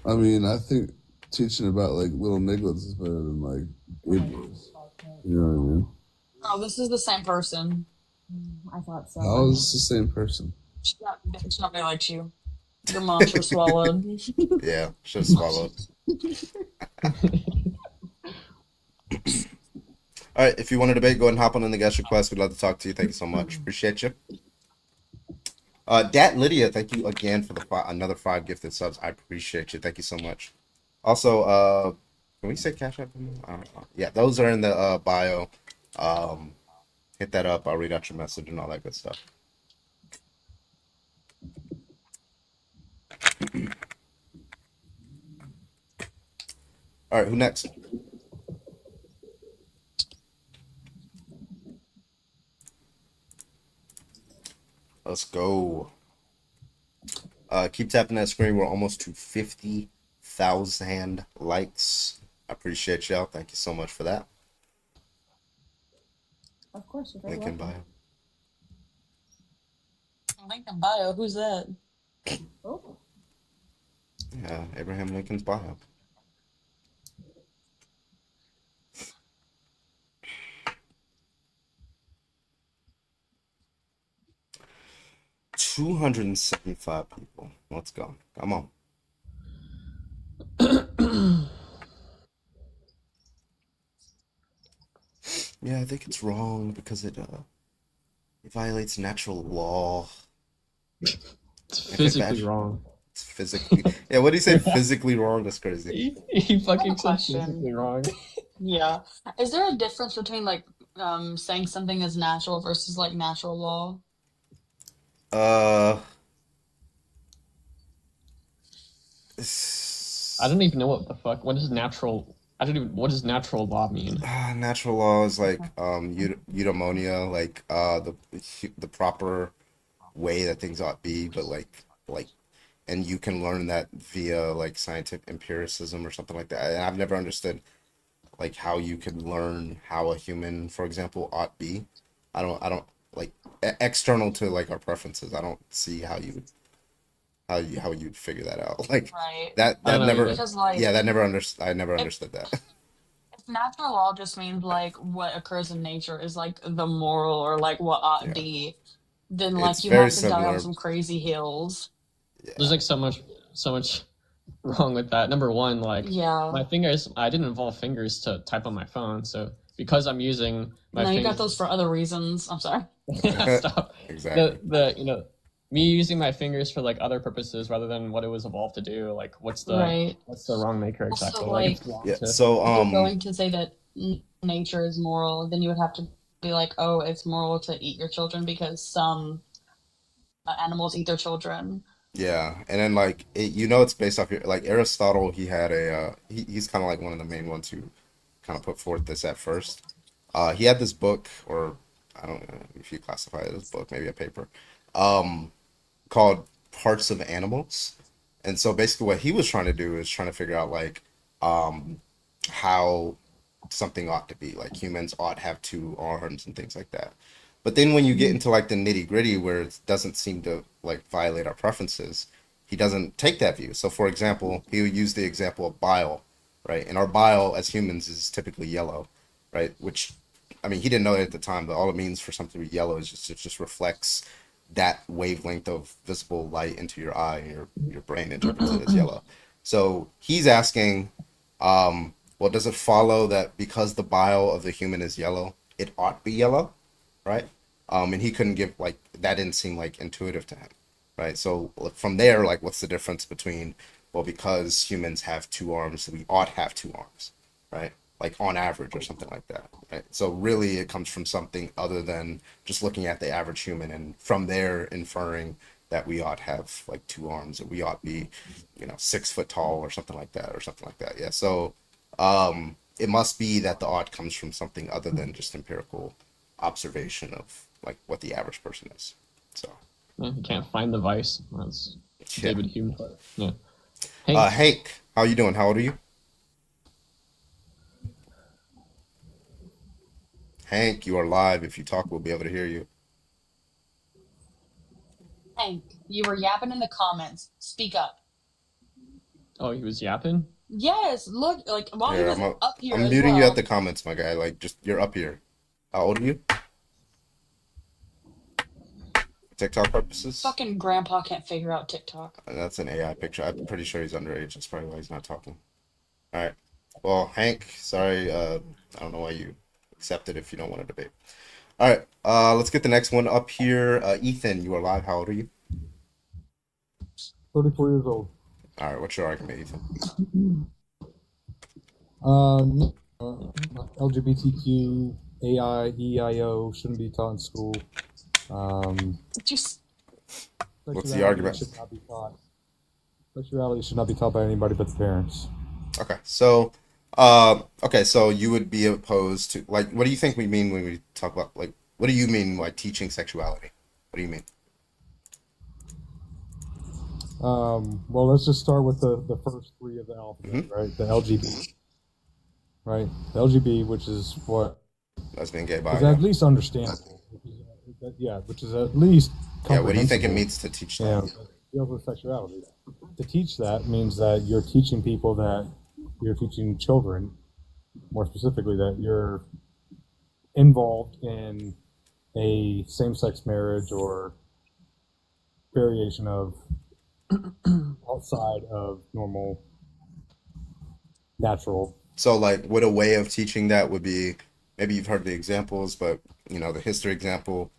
I mean, I think teaching about like little nigglets is better than like gay boys. You know what I mean? Oh, this is the same person. I thought so. How is this the same person? It's not really like you. Your mom should have swallowed. Yeah, should have swallowed. All right, if you want to debate, go ahead and hop on in the guest request. We'd love to talk to you. Thank you so much. Appreciate you. Dat Lydia, thank you again for the another 5 gifted subs. I appreciate you. Thank you so much. Also, can we say Cash App? I don't know. Yeah, those are in the bio. Hit that up. I'll read out your message and all that good stuff. All right, who next? Let's go. Keep tapping that screen. We're almost to 50,000 likes. I appreciate y'all. Thank you so much for that. Of course, you're very Link in welcome. bio. Link in bio. Who's that? Oh. Yeah, Abraham Lincoln's bio. $275 people. Let's go. Come on. Yeah, I think it's wrong because it violates natural law. It's physically wrong. It's physically. Yeah, what do you say? Physically wrong? That's crazy. He fucking said Question. physically wrong. Yeah. Is there a difference between like saying something is natural versus like natural law? Uh, I don't even know what the fuck. What is natural? I don't even. What does natural law mean? Natural law is like eudaimonia, like the proper way that things ought to be, but like and you can learn that via like scientific empiricism or something like that. And I've never understood like how you can learn how a human, for example, ought be. I don't like external to like our preferences. I don't see how you'd figure that out. Like Right. that I don't know never either. Because like yeah, that never I never understood that. if natural law just means like what occurs in nature is like the moral or like what ought be. Then It's like you very have to die on similar. some crazy hills. There's like so much wrong with that. Number one, like Yeah. my fingers, I didn't involve fingers to type on my phone, so because I'm using my No, you got fingers, those for other reasons. I'm sorry. stop. Exactly. The me using my fingers for like other purposes rather than what it was evolved to do. Like what's the Right. wrong maker Also, exactly? like, it's wrong Yeah. to. So if you're going to say that nature is moral, then you would have to be like, oh, it's moral to eat your children because some animals eat their children. yeah, and then like it's based off like Aristotle. He had he's kind of like one of the main ones who kind of put forth this at first. He had this book, or I don't know if you classify it as a book, maybe a paper, um, called Parts of Animals. And so basically what he was trying to do is trying to figure out like how something ought to be. Like humans ought to have two arms and things like that. But then when you get into like the nitty gritty where it doesn't seem to like violate our preferences, he doesn't take that view. So for example, he would use the example of bile, right? And our bile as humans is typically yellow, right? Which, I mean, he didn't know it at the time, but all it means for something to be yellow is just it just reflects that wavelength of visible light into your eye, and your brain interprets it as yellow. So he's asking, well, does it follow that because the bile of the human is yellow, it ought to be yellow, right? And he couldn't give like that didn't seem like intuitive to him, right? So from there, like, what's the difference between, well, because humans have two arms, we ought to have two arms, right? Like on average or something like that, right? So really, it comes from something other than just looking at the average human, and from there inferring that we ought to have like two arms, or we ought to be, 6 foot tall, or something like that, Yeah. So it must be that the ought comes from something other than just empirical observation of like what the average person is. So Yeah, you can't find the vice. That's David Hume. Yeah. Hank, how you doing? How old are you? Hank, you are live. If you talk, we'll be able to hear you. Hank, you were yapping in the comments. Speak up. Oh, he was yapping? Yes, look, like while he Here, was up here I'm as muting you well. at the comments, my guy. Like, just you're up here. How old are you? TikTok purposes? Fucking grandpa can't figure out TikTok. That's an AI picture. I'm pretty sure he's underage. That's probably why he's not talking. All right. Well, Hank, sorry. I don't know why you accepted if you don't want to debate. All right. Let's get the next one up here. Ethan, you are live. How old are you? 34 years old. All right. What's your argument, Ethan? LGBTQ, AI, EIO shouldn't be taught in school. What's the argument? Should not be taught. Sexuality should not be taught by anybody but the parents. Okay. So you would be opposed to, like, what do you think we mean when we talk about, like, what do you mean by teaching sexuality? What do you mean? Well, let's just start with the first three of the alphabet, right? The LGB, right? The LGB, which is what lesbian, gay, is bi. at least understandable. Which is at least yeah. What do you think it means to teach that? Deals with sexuality. To teach that means that you're teaching people that you're teaching children, more specifically, that you're involved in a same-sex marriage or variation of outside of normal, natural. So, like, what a way of teaching that would be, maybe you've heard the examples, but, the history example,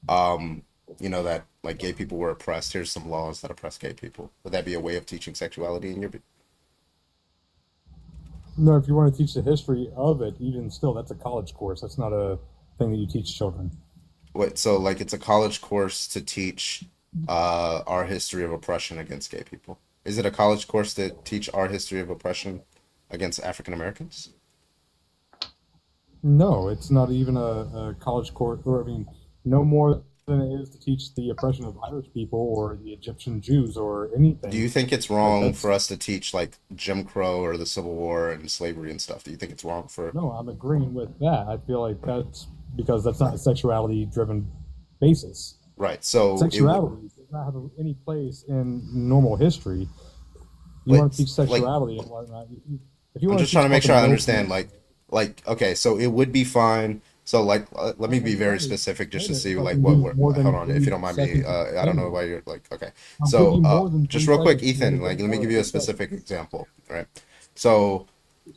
that, like, gay people were oppressed. Here's some laws that oppress gay people. Would that be a way of teaching sexuality in your... No, if you want to teach the history of it, even still, that's a college course. That's not a thing that you teach children. What? So, like, it's a college course to teach our history of oppression against gay people. Is it a college course to teach our history of oppression against African Americans? No, it's not even a college course, or I mean, no more than it is to teach the oppression of Irish people or the Egyptian Jews or anything. Do you think it's wrong for us to teach, like, Jim Crow or the Civil War and slavery and stuff? Do you think it's wrong for... No, I'm agreeing with that. I feel like that's because that's not a sexuality-driven basis. Right, so... Sexuality does not have any place in normal history. You want to teach sexuality and whatnot. I'm just trying to make sure I understand, like, like, okay, so it would be fine. So like, let me be very specific just to see like what we're, hold on, if you don't mind me, I don't know why you're like, okay. So just real quick, Ethan, like, let me give you a specific example, right? So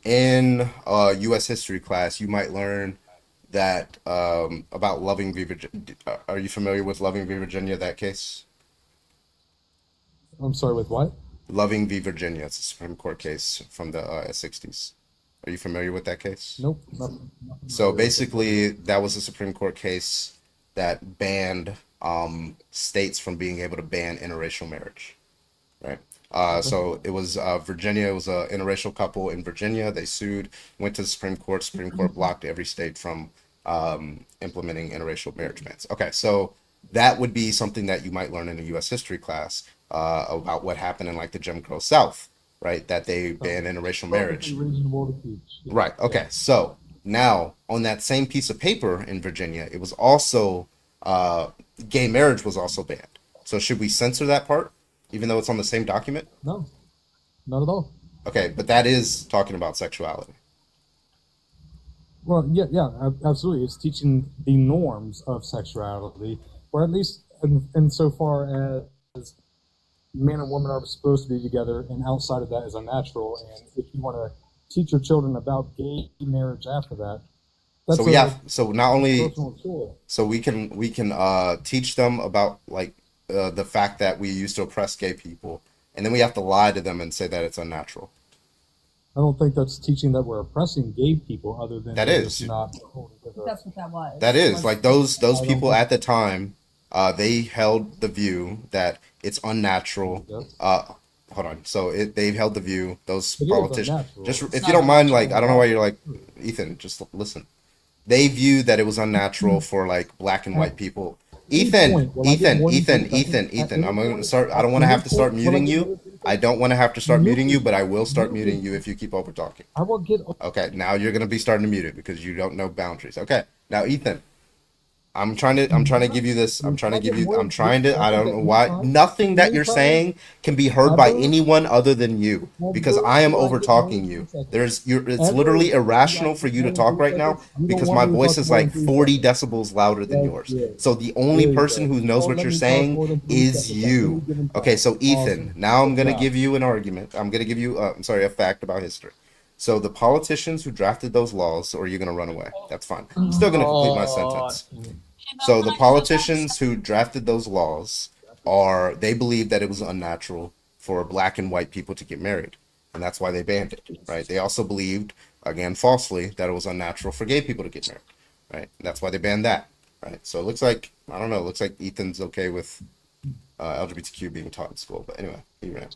in U.S. history class, you might learn that about Loving v. Virginia. Are you familiar with Loving v. Virginia, that case? I'm sorry, with what? Loving v. Virginia. It's a Supreme Court case from the 60s. Are you familiar with that case? Nope. So basically, that was a Supreme Court case that banned states from being able to ban interracial marriage, right? So it was Virginia. It was an interracial couple in Virginia. They sued, went to the Supreme Court. Supreme Court blocked every state from implementing interracial marriage bans. Okay, so that would be something that you might learn in a U.S. history class about what happened in like the Jim Crow South, right? That they banned interracial marriage. Reasonable to teach. Right. Okay. So now on that same piece of paper in Virginia, it was also gay marriage was also banned. So should we censor that part, even though it's on the same document? No, not at all. Okay, but that is talking about sexuality. Well, yeah, absolutely. It's teaching the norms of sexuality, or at least in so far as man and woman are supposed to be together, and outside of that is unnatural. And if you want to teach your children about gay marriage after that, that's so not only so we can teach them about like the fact that we used to oppress gay people, and then we have to lie to them and say that it's unnatural. I don't think that's teaching that we're oppressing gay people, other than that is not. That's what that was. That is like those people at the time, they held the view that it's unnatural. Hold on. So they held the view. Those politicians. Just if you don't mind, like I don't know why you're like Ethan. Just listen. They viewed that it was unnatural for like black and white people. Ethan. I'm going to start. I don't want to have to start muting you. I don't want to have to start muting you, but I will start muting you if you keep over talking. I will get. Okay, now you're going to be starting to mute it because you don't know boundaries. Okay, now Ethan, I'm trying to give you this. I don't know why. Nothing that you're saying can be heard by anyone other than you because I am over talking you. It's literally irrational for you to talk right now because my voice is like 40 decibels louder than yours. So the only person who knows what you're saying is you. Okay, so Ethan, now I'm going to give you an argument. I'm going to give you, a fact about history. So the politicians who drafted those laws, or you're going to run away. That's fine. I'm still going to complete my sentence. So the politicians who drafted those laws they believed that it was unnatural for black and white people to get married. And that's why they banned it, right? They also believed, again, falsely, that it was unnatural for gay people to get married, right? And that's why they banned that, right? So it looks like, I don't know, it looks like Ethan's okay with LGBTQ being taught in school. But anyway, he ran.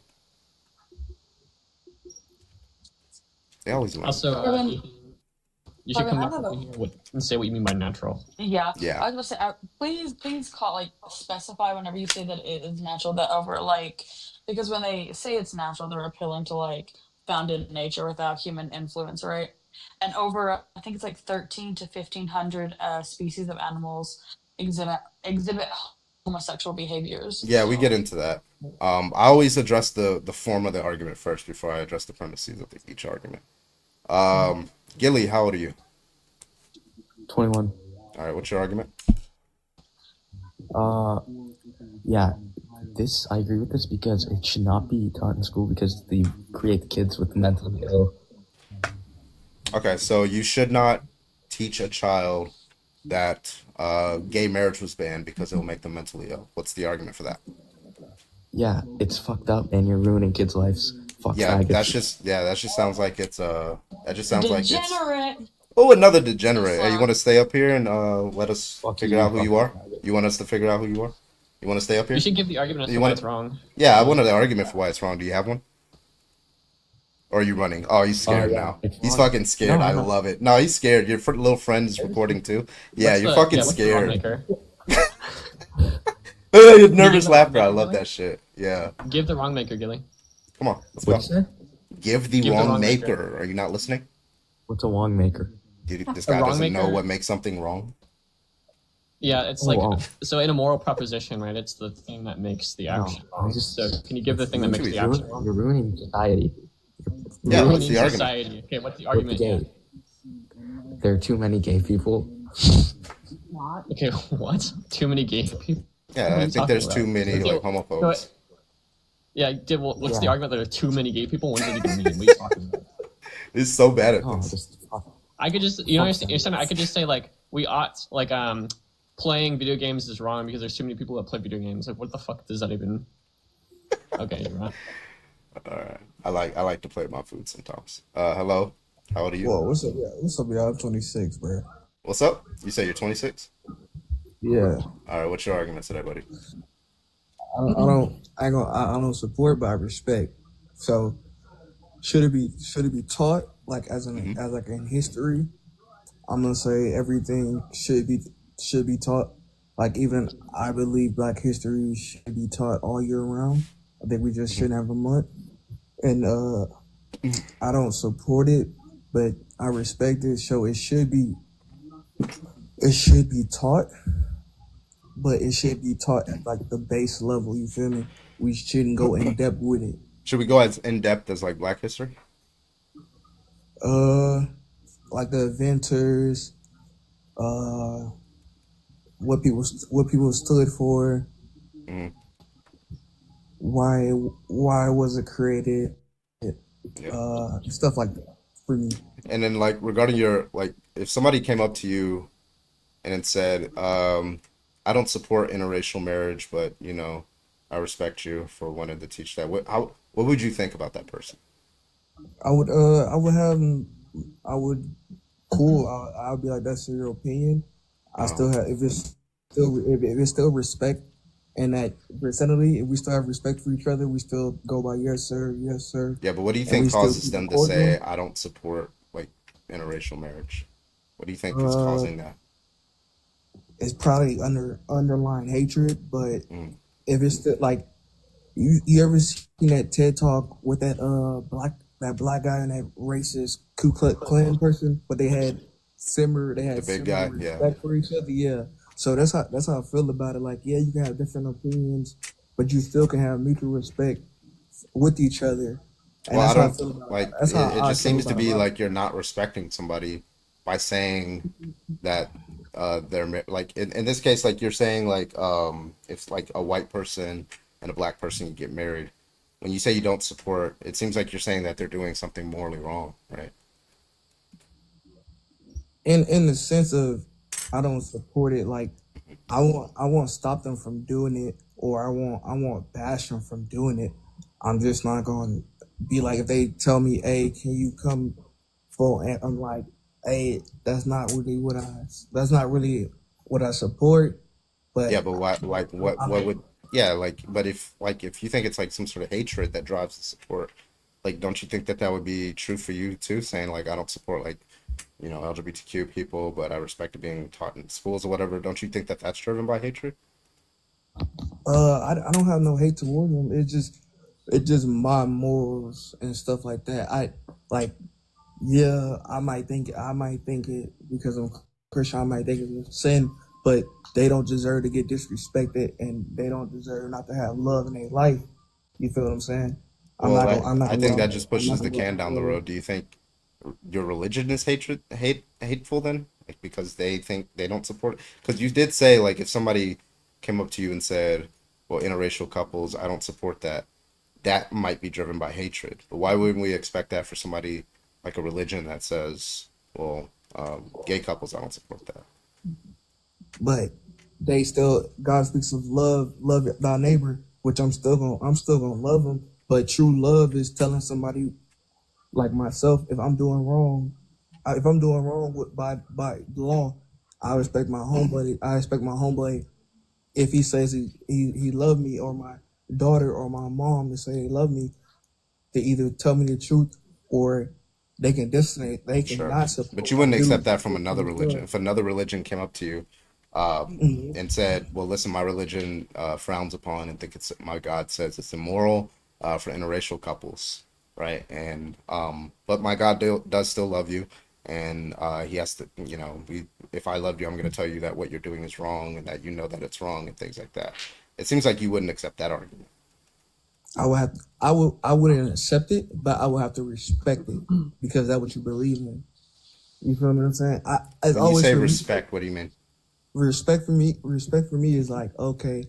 They always learn. Also, you should come and say what you mean by natural. Yeah. Yeah. I was gonna say, please specify whenever you say that it is natural that over because when they say it's natural, they're appealing to found in nature without human influence, right? And over, I think it's 13 to 1500 species of animals exhibit homosexual behaviors. Yeah, we get into that. I always address the form of the argument first before I address the premises of each argument. Gilly, how old are you? 21. All right, what's your argument? Yeah, I agree with this because it should not be taught in school because they create kids with mentally ill. Okay, so you should not teach a child that gay marriage was banned because it will make them mentally ill. What's the argument for that? Yeah, it's fucked up and you're ruining kids' lives. Fuck yeah, faggots. that just sounds like it's that just sounds like it's degenerate. Oh, another degenerate. Hey, you want to stay up here and let us figure out who you are? You want us to figure out who you are? You want to stay up here? You should give the argument as to why it's wrong. Yeah, I wanted the argument for why it's wrong. Do you have one? Or are you running? Oh, he's scared now. He's fucking scared. I love it. No, he's scared. Your little friend is recording too. Yeah, you're fucking scared. Nervous laughter. I love that shit. Yeah. Give the wrong maker, Gilly. Come on, let's go. Give the wrong maker. Are you not listening? What's a wrong maker? Dude, this guy doesn't know what makes something wrong. Yeah, it's so in a moral proposition, right? It's the thing that makes the action wrong. So can you give the thing that makes the action wrong? You're ruining society. Yeah, what's the argument? Society. Okay, what's the argument? there are too many gay people. Not. Okay, what? Too many gay people? Yeah, What are I you think talking there's about? too many Okay, like homophobes. yeah, what's the Yeah. argument that there are too many gay people? What does that even mean? What are you talking about? He's so bad at Oh, this. just fuck. I could just, I could just say like we ought like playing video games is wrong because there's too many people that play video games. Like, what the fuck does that even? Okay, you're right. All right. I like to play with my food sometimes. Hello. How old are you? Whoa, what's up? Yeah, what's up, y'all? I'm 26, bro. What's up? You say you're 26? Yeah, All right. What's your argument today, buddy? I don't support, but I respect. So should it be taught like as like in history? I'm gonna say everything should be taught. Like even I believe Black history should be taught all year round. I think we just shouldn't have a month. And I don't support it, but I respect it. So it should be taught, but it should be taught at like the base level. You feel me? We shouldn't go in depth with it. Should we go as in depth as like Black history? Like the inventors, what people stood for, why was it created, stuff like that for me. And then like regarding your like, if somebody came up to you and it said, I don't support interracial marriage, but you know, I respect you for wanting to teach that. What would you think about that person? I would cool. I would be like, that's your opinion. I still have if it's still respect and that vicinity. If we still have respect for each other, we still go by yes sir, yes sir. Yeah, but what do you And think we still causes keep them it to say, cordial. I don't support like interracial marriage? What do you think is causing that? It's probably underlying hatred, but if it's still like you ever seen that TED talk with that black guy and that racist Ku Klux Klan person, but they had The big guy, yeah. respect for each other. Yeah, so that's how I feel about it. Like, yeah, you can have different opinions, but you still can have mutual respect with each other. And Well, I that's how I don't feel about like it. That's it. how It I just feel seems to about be it. like you're not respecting somebody by saying that like in this case, like you're saying like if like a white person and a black person get married, when you say you don't support, it seems like you're saying that they're doing something morally wrong, right? In the sense of I don't support it. Like I won't stop them from doing it, or I won't bash them from doing it. I'm just not going to be like if they tell me, "Hey, can you come for?" And I'm like, "Hey, that's not really what I support." But Yeah, but what would yeah like but if you think it's like some sort of hatred that drives the support, like don't you think that that would be true for you too, saying like I don't support like you know LGBTQ people, but I respect it being taught in schools or whatever? Don't you think that that's driven by hatred? I don't have no hate towards them. It's just my morals and stuff like that. I like yeah, I might think it because I'm Christian. I might think it's a sin, but they don't deserve to get disrespected, and they don't deserve not to have love in their life. You feel what I'm saying? Well, I'm not I gonna think that love. just I'm not pushes the gonna can down the love. road. Do you think your religion is hateful then? Like because they think they don't support? Because you did say like if somebody came up to you and said, "Well, interracial couples, I don't support that." That might be driven by hatred. But why wouldn't we expect that for somebody like a religion that says, "Well, gay couples, I don't support that." But they still God speaks of love thy neighbor, which I'm still gonna love them. But true love is telling somebody like myself if I'm doing wrong by the law, I respect my homebody. I respect my homeboy if he says he love me, or my daughter or my mom to say they love me, to either tell me the truth or they can dissonate. They can Sure. not support But you what I wouldn't do. accept that from another religion. If another religion came up to you and said, "Well, listen, my religion frowns upon and think it's my God says it's immoral for interracial couples, right? And but my God does still love you, and he has to, you know, if I loved you, I'm going to tell you that what you're doing is wrong and that you know that it's wrong and things like that." It seems like you wouldn't accept that argument. I wouldn't accept it, but I would have to respect it because that's what you believe in. You feel what I'm saying? As When you always say for me, respect, what do you mean? respect for me is like, okay,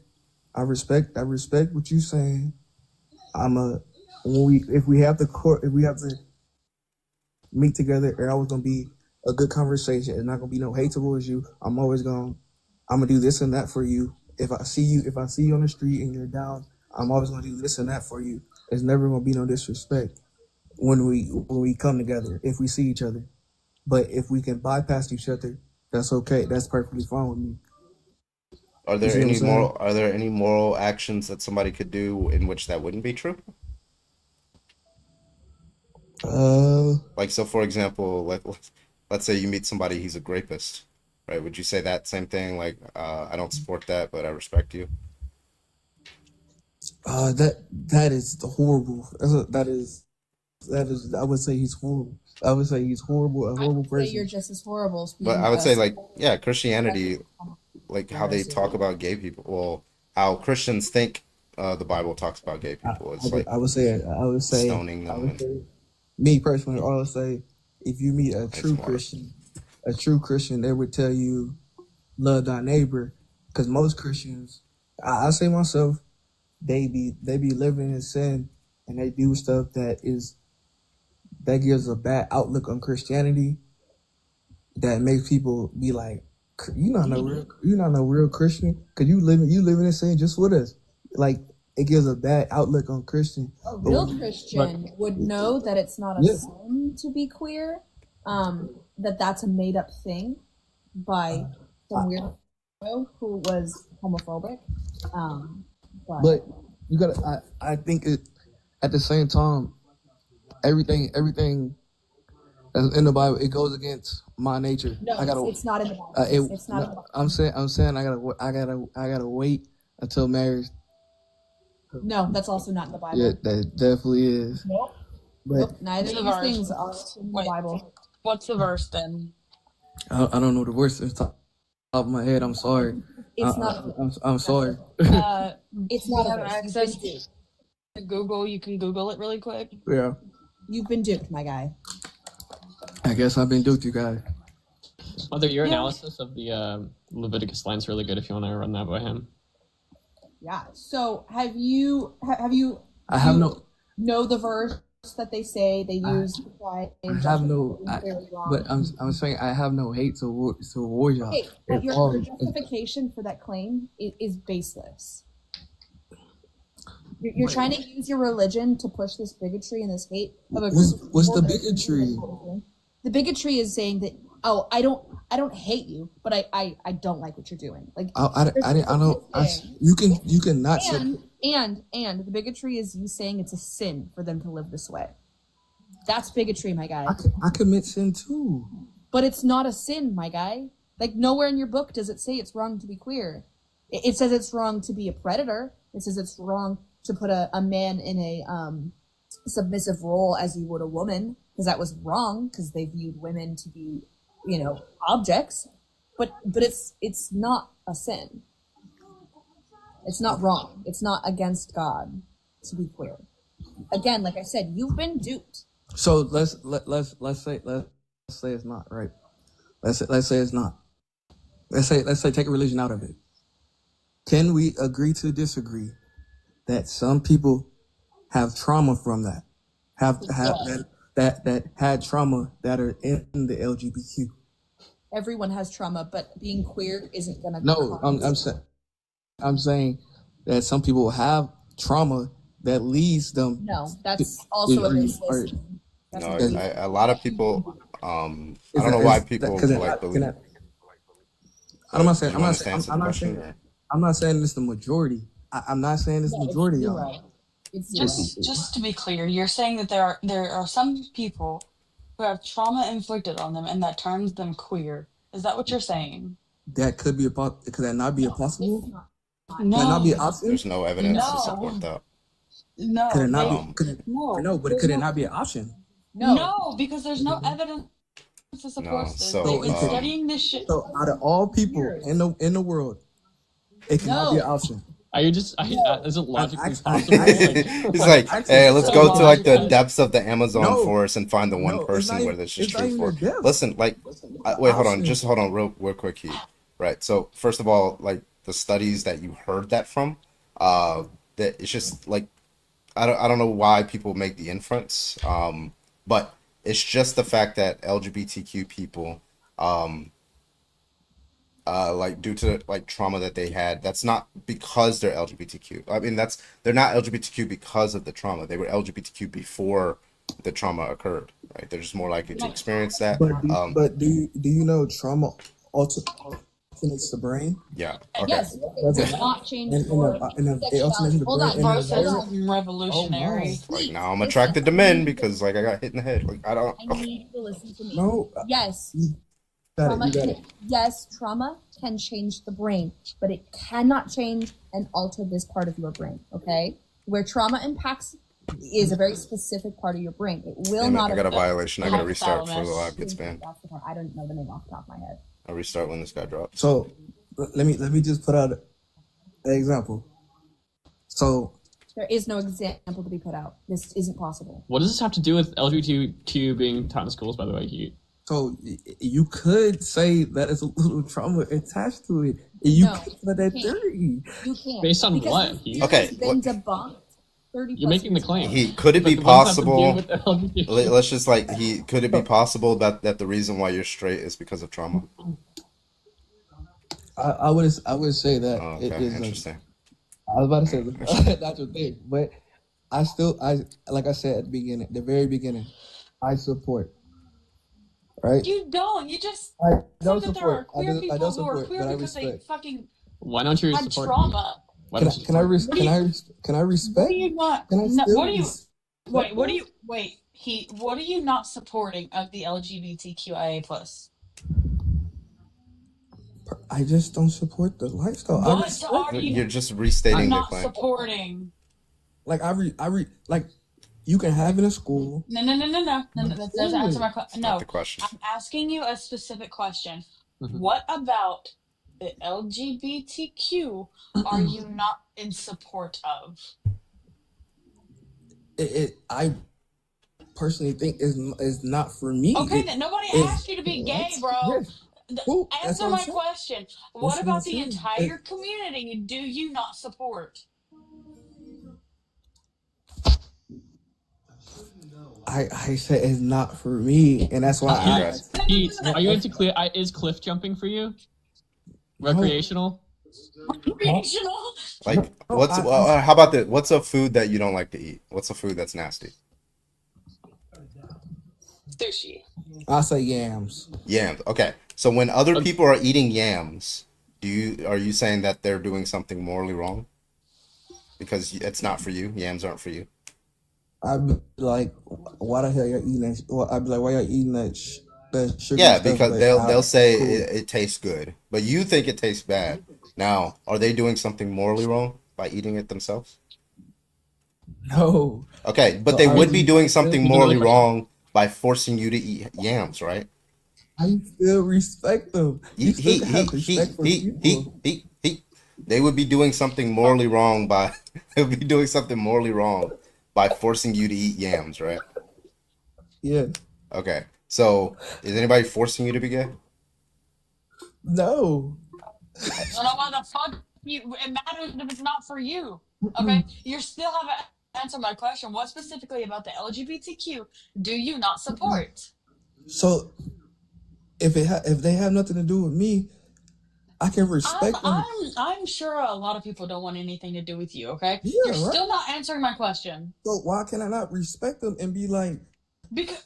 I respect what you saying. If we have to meet together, and always gonna be a good conversation. It's not gonna be no hate towards you. I'm gonna do this and that for you. If I see you on the street and you're down, I'm always gonna do this and that for you. There's never gonna be no disrespect when we come together, if we see each other. But if we can bypass each other, that's okay. That's perfectly fine with me. Are You there see what I'm any saying? moral actions that somebody could do in which that wouldn't be true? Like, so for example, like let's say you meet somebody, he's a rapist, right? Would you say that same thing? Like, I don't support that, but I respect you. That is horrible. That is. I would say he's horrible. I would say he's horrible. A horrible Say you're person. just as horrible. But Speaking I would say, of like, yeah, Christianity, like how they talk about gay people. Well, how Christians think the Bible talks about gay people. It's like I would say. stoning them and Me personally, I would say, if you meet a it's true more. Christian, they would tell you, love thy neighbor. Because most Christians, I say myself, they be living in sin, and they do stuff that gives a bad outlook on Christianity, that makes people be like, you're not no real Christian, because you living in sin just with us. Like, it gives a bad outlook on Christian. a real Christian would know that it's not a sin to be queer, that's a made up thing by some weirdo who was homophobic. But you gotta. I think it. At the same time, everything that's in the Bible, it goes against my nature. No, it's not in the Bible. It's not in the Bible. I'm saying I gotta wait until marriage. No, that's also not in the Bible. Yeah, that definitely is. Nope. But Nope. Neither of What's these the things verse? are in the Bible. What's the verse then? I don't know the words off the top of my head. I'm sorry. It's not. I'm sorry. It's not have a verse. access to Google. You can Google it really quick. Yeah. You've been duped, my guy. I guess I've been duped, you guys. Mother, your analysis of the Leviticus line's really good if you want to run that by him. Yeah. So have you I have no. know the verse that they say they use to try and I have no. justify clearly wrong? But I'm saying I have no hate towards y'all. Okay, but It's your all- justification for that claim is baseless. You're trying to use your religion to push this bigotry and this hate of a group of What's people the that- bigotry? The bigotry is saying that, oh, I don't hate you, but I don't like what you're doing. Like you can not say. And the bigotry is you saying it's a sin for them to live this way. That's bigotry, my guy. I commit sin too. But it's not a sin, my guy. Like, nowhere in your book does it say it's wrong to be queer. It says it's wrong to be a predator. It says it's wrong to put a man in a submissive role as you would a woman, because that was wrong, because they viewed women to be, objects. But it's not a sin. It's not wrong. It's not against God to be queer. Again, like I said, you've been duped. So let's say it's not, right. Let's say it's not. Let's say take a religion out of it. Can we agree to disagree that some people have trauma from that? That had trauma that are in the LGBTQ. Everyone has trauma, but being queer isn't gonna. No, I'm saying that some people have trauma that leads them. No, that's also a baseless. No, a lot of people. I don't know why people like believe. I'm not saying it's the majority. I'm not saying it's the majority, y'all. Just to be clear, you're saying that there are some people who have trauma inflicted on them, and that turns them queer. Is that what you're saying? That could be could that not be possible? No. Could that not be an option? There's no evidence to support that. No. Could it not be? Could it not be an option? No, because there's no evidence to support this. They've been studying this shit. So out of all people in the world, it cannot be an option. Are you just? Is it logically I possible? He's like, hey, let's so go to like the logical. depths of the Amazon no, forest and find the one no, it's not person where even. this is It's not true even for. the depth. Listen, like, wait, hold on, Options. just hold on, real quick, Heath. Right. So first of all, like the studies that you heard that from, that it's just like I don't know why people make the inference, but it's just the fact that LGBTQ people, um, like due to like trauma that they had, that's not because they're LGBTQ. I mean, they're not LGBTQ because of the trauma. They were LGBTQ before the trauma occurred, right? They're just more likely to experience that. But do you know trauma alternates the brain? Yeah. Okay. Yes, Does it it does not change and your it alternates the Hold brain on, and bro the said environment. something revolutionary. Like now I'm attracted to men because like I got hit in the head. Like I don't. I need you to listen to me. No, Yes, you got it. You got it. yes, trauma can change the brain, but it cannot change and alter this part of your brain. Okay, where trauma impacts is a very specific part of your brain. It will Damn it, not. I got a affect violation. I got to the restart before the hypothalamus. live gets banned. I don't know the name off the top of my head. I'll restart when this guy drops. So let me just put out an example. So There is no example to be put out. This isn't possible. What does this have to do with LGBTQ being taught in schools? By the way, Heath. So you could say that it's a little trauma attached to it. You No, could put that you can't. theory. You can't. Based on Because what, this Heath? theory Okay, has been debunked 30 You're making the claim. Could it But be what does that have to do possible? with the LGBTQ? Let's just like could it be possible that the reason why you're straight is because of trauma? I would say that Oh, it okay, is. interesting. I was about to say that's your thing, but I like I said at the beginning, the very beginning, I support. Right? You don't. You just I don't said that there are support. queer people I don't who are support, queer but I because they respect. fucking Why don't you had support? trauma. Why Can don't I you can I support? res- can I can I What respect? do you not? Can I No, still what do you? respect Wait. What do them? you? Wait. What are you not supporting of the LGBTQIA plus? I just don't support the lifestyle. I What respect are it. you You're just restating the not claim. supporting? Like like you can have in a school. No. That doesn't answer my question. Not No, the question. I'm asking you a specific question. Mhm. What about the LGBTQ are you not in support of? I personally think is not for me. Okay, then nobody asked you to be gay, bro. Yes. Cool. That's Answer what I'm my saying. question. That's What what I'm about the saying. entire community do you not support? I said it's not for me, and that's why I asked. Pete, are you into cliff? Is cliff jumping for you? Recreational? Recreational? Like No, what's how about this? What's a food that you don't like to eat? What's a food that's nasty? Sushi. I say yams. Yams. Okay. So when other people are eating yams, are you saying that they're doing something morally wrong? Because it's not for you. Yams aren't for you. I'd be like, why the hell y'all eating that? Well, I'd be like, why y'all eating that sugar Yeah, stuff? because But they'll say cool. it tastes good, but you think it tastes bad. Now, are they doing something morally wrong by eating it themselves? No. Okay, but So they I would be would doing still- something morally wrong by forcing you to eat yams, right? I still respect them. You still have respect for people. They would be doing something morally wrong by they would be doing something morally wrong by forcing you to eat yams, right? Yeah. Okay. So, is anybody forcing you to be gay? No. I don't know why the fuck it matters if it's not for you. Okay? You still haven't answered my question. What specifically about the LGBTQ do you not support? So if they have nothing to do with me, I can respect them. I'm sure a lot of people don't want anything to do with you, okay? Yeah, You're right. still not answering my question. So why can I not respect them and be like? Because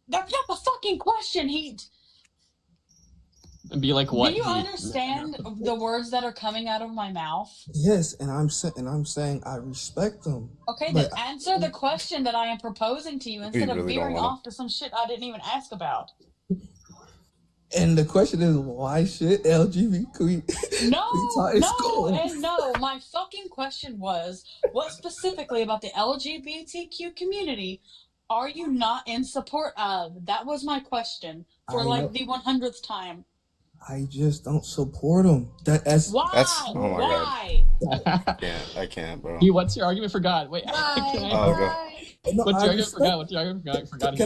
that's not the fucking question, And be like, what? Do you understand the words that are coming out of my mouth? Yes, and I'm saying I respect them. Okay, But then answer the question that I am proposing to you instead of really don't veering wanna. off to some shit I didn't even ask about. And the question is, why should LGBT be taught in school? No. My fucking question was, what specifically about the LGBTQ community are you not in support of? That was my question for I like know. the 100th time. I just don't support them. That's Why? Oh my Why? god. I can't, bro. What's your argument for God? Wait, can I? Oh god. No, What's I your argument for respect. God? What's your argument for God?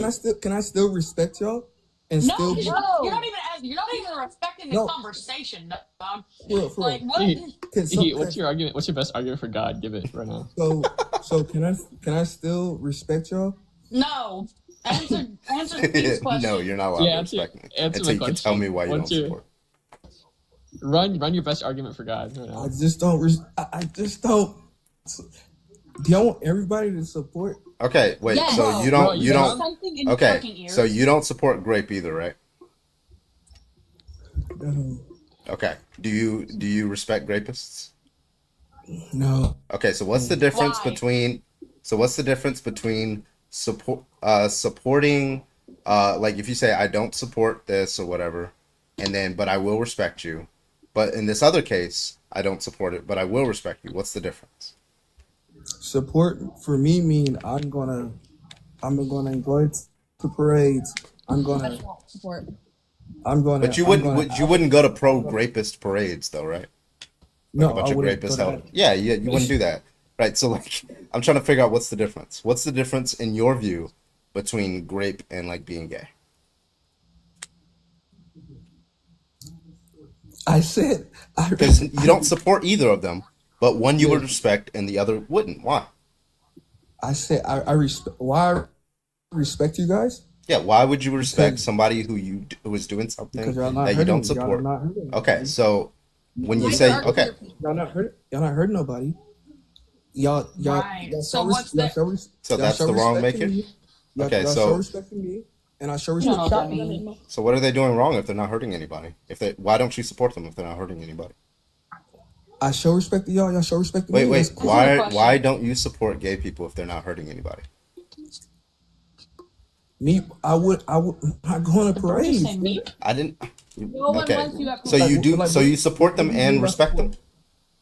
Can I still respect y'all and No, still be you're not even you're not even respecting the No. conversation, dog. for Like real? what? What's your argument? What's your best argument for God? Give it right now. So can I still respect y'all? No. Answer Steve's question. No, you're not allowed to respect me until you can tell me why you don't support. Run your best argument for God right now. I just don't. I just don't. Do y'all want everybody to support? Okay, wait. Yes. So you don't. You don't. Something in your fucking Okay, ears. so you don't support grape either, right? No. Okay. Do you respect grapists? No. Okay, so what's the difference Why? between? So what's the difference between supporting, like if you say I don't support this or whatever, and then but I will respect you, but in this other case I don't support it, but I will respect you. What's the difference? Support for me mean I'm gonna go to parades. I'm gonna. That's not support. But you wouldn't go to pro-rapist parades though, right? Like No, a bunch I of wouldn't go rapists to held. that. Yeah, you wouldn't do that, right? So like, I'm trying to figure out what's the difference. What's the difference in your view between grape and like being gay? I said Because you don't support either of them, but one you would respect and the other wouldn't. Why? I said I respect. Why I respect you guys? Yeah, why would you respect somebody who is doing something Because y'all not that you hurting don't me. Y'all support? not hurting me. Okay, so when you Y'all say not okay, hurting- y'all not hurting nobody. Y'all Right. y'all So show what's y'all show so y'all that's show the wrong respect to making. me. Okay, Y'all show so respect to me, and I show You respect. know what I mean. so what are they doing wrong if they're not hurting anybody? Why don't you support them if they're not hurting anybody? I show respect to y'all. Y'all show respect to Wait, me. wait. That's cool. Why don't you support gay people if they're not hurting anybody? Me, I would not go on a parade. I didn't. No one Okay, wants you at so you do. Like, So you support them what do you mean and by respect them. support?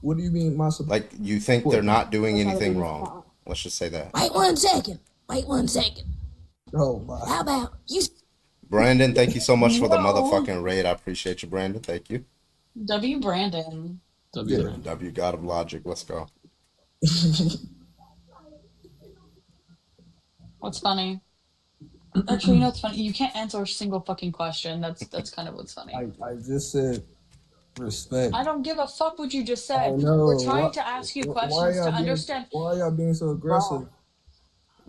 What do you mean my support? Like you think they're not doing anything wrong. Let's just say that. Wait 1 second. Wait 1 second. Oh my. How about you? Brandon, thank you so much for the Whoa. motherfucking raid. I appreciate you, Brandon. Thank you. W. Brandon. W God of Logic. Let's go. What's funny? Actually, you know what's funny? You can't answer a single fucking question. That's kind of what's funny. I just said respect. I don't give a fuck what you just I said. know. We're trying to ask you questions to understand. Why are y'all being so aggressive?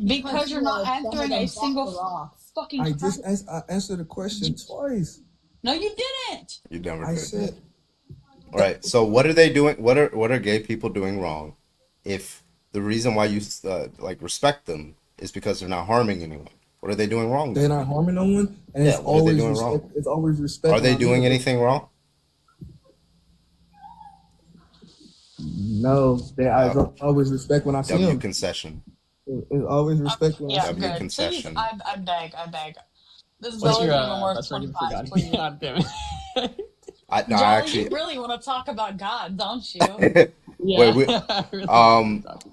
Because you're not answering a single fucking I question. just I answered the question twice. No, you didn't. You never I did. said. All right. So what are they doing? What are gay people doing wrong? If the reason why you like respect them is because they're not harming anyone. What are they doing wrong? They're not harming no one, and Yeah, it's what are they always doing respect. wrong? It's always respect. Are they when I doing meet them. anything wrong? No, I always respect when I see W them. concession. It's always respect when I Yeah, see W them. good. concession. Please, I beg. This is What's only your even worth best argument 25, for God? please. God damn it. No, Jolly, I actually. you really want to talk about God, don't you? Wait,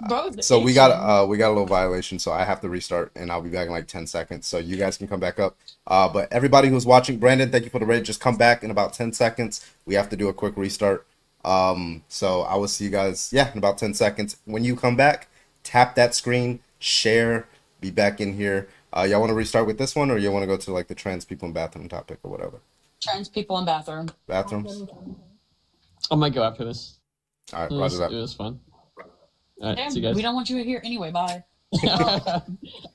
Bro, so we got a little violation, so I have to restart, and I'll be back in like 10 seconds. So you guys can come back up. But everybody who's watching, Brandon, thank you for the raid. Just come back in about 10 seconds. We have to do a quick restart. So I will see you guys, in about 10 seconds. When you come back, tap that screen, share, be back in here. Y'all want to restart with this one, or you want to go to like the trans people in bathroom topic or whatever? Trans people in bathrooms. I might go after this. All right, It roger that. was fun. All right, Damn, see you guys. we don't want you here anyway. Bye. I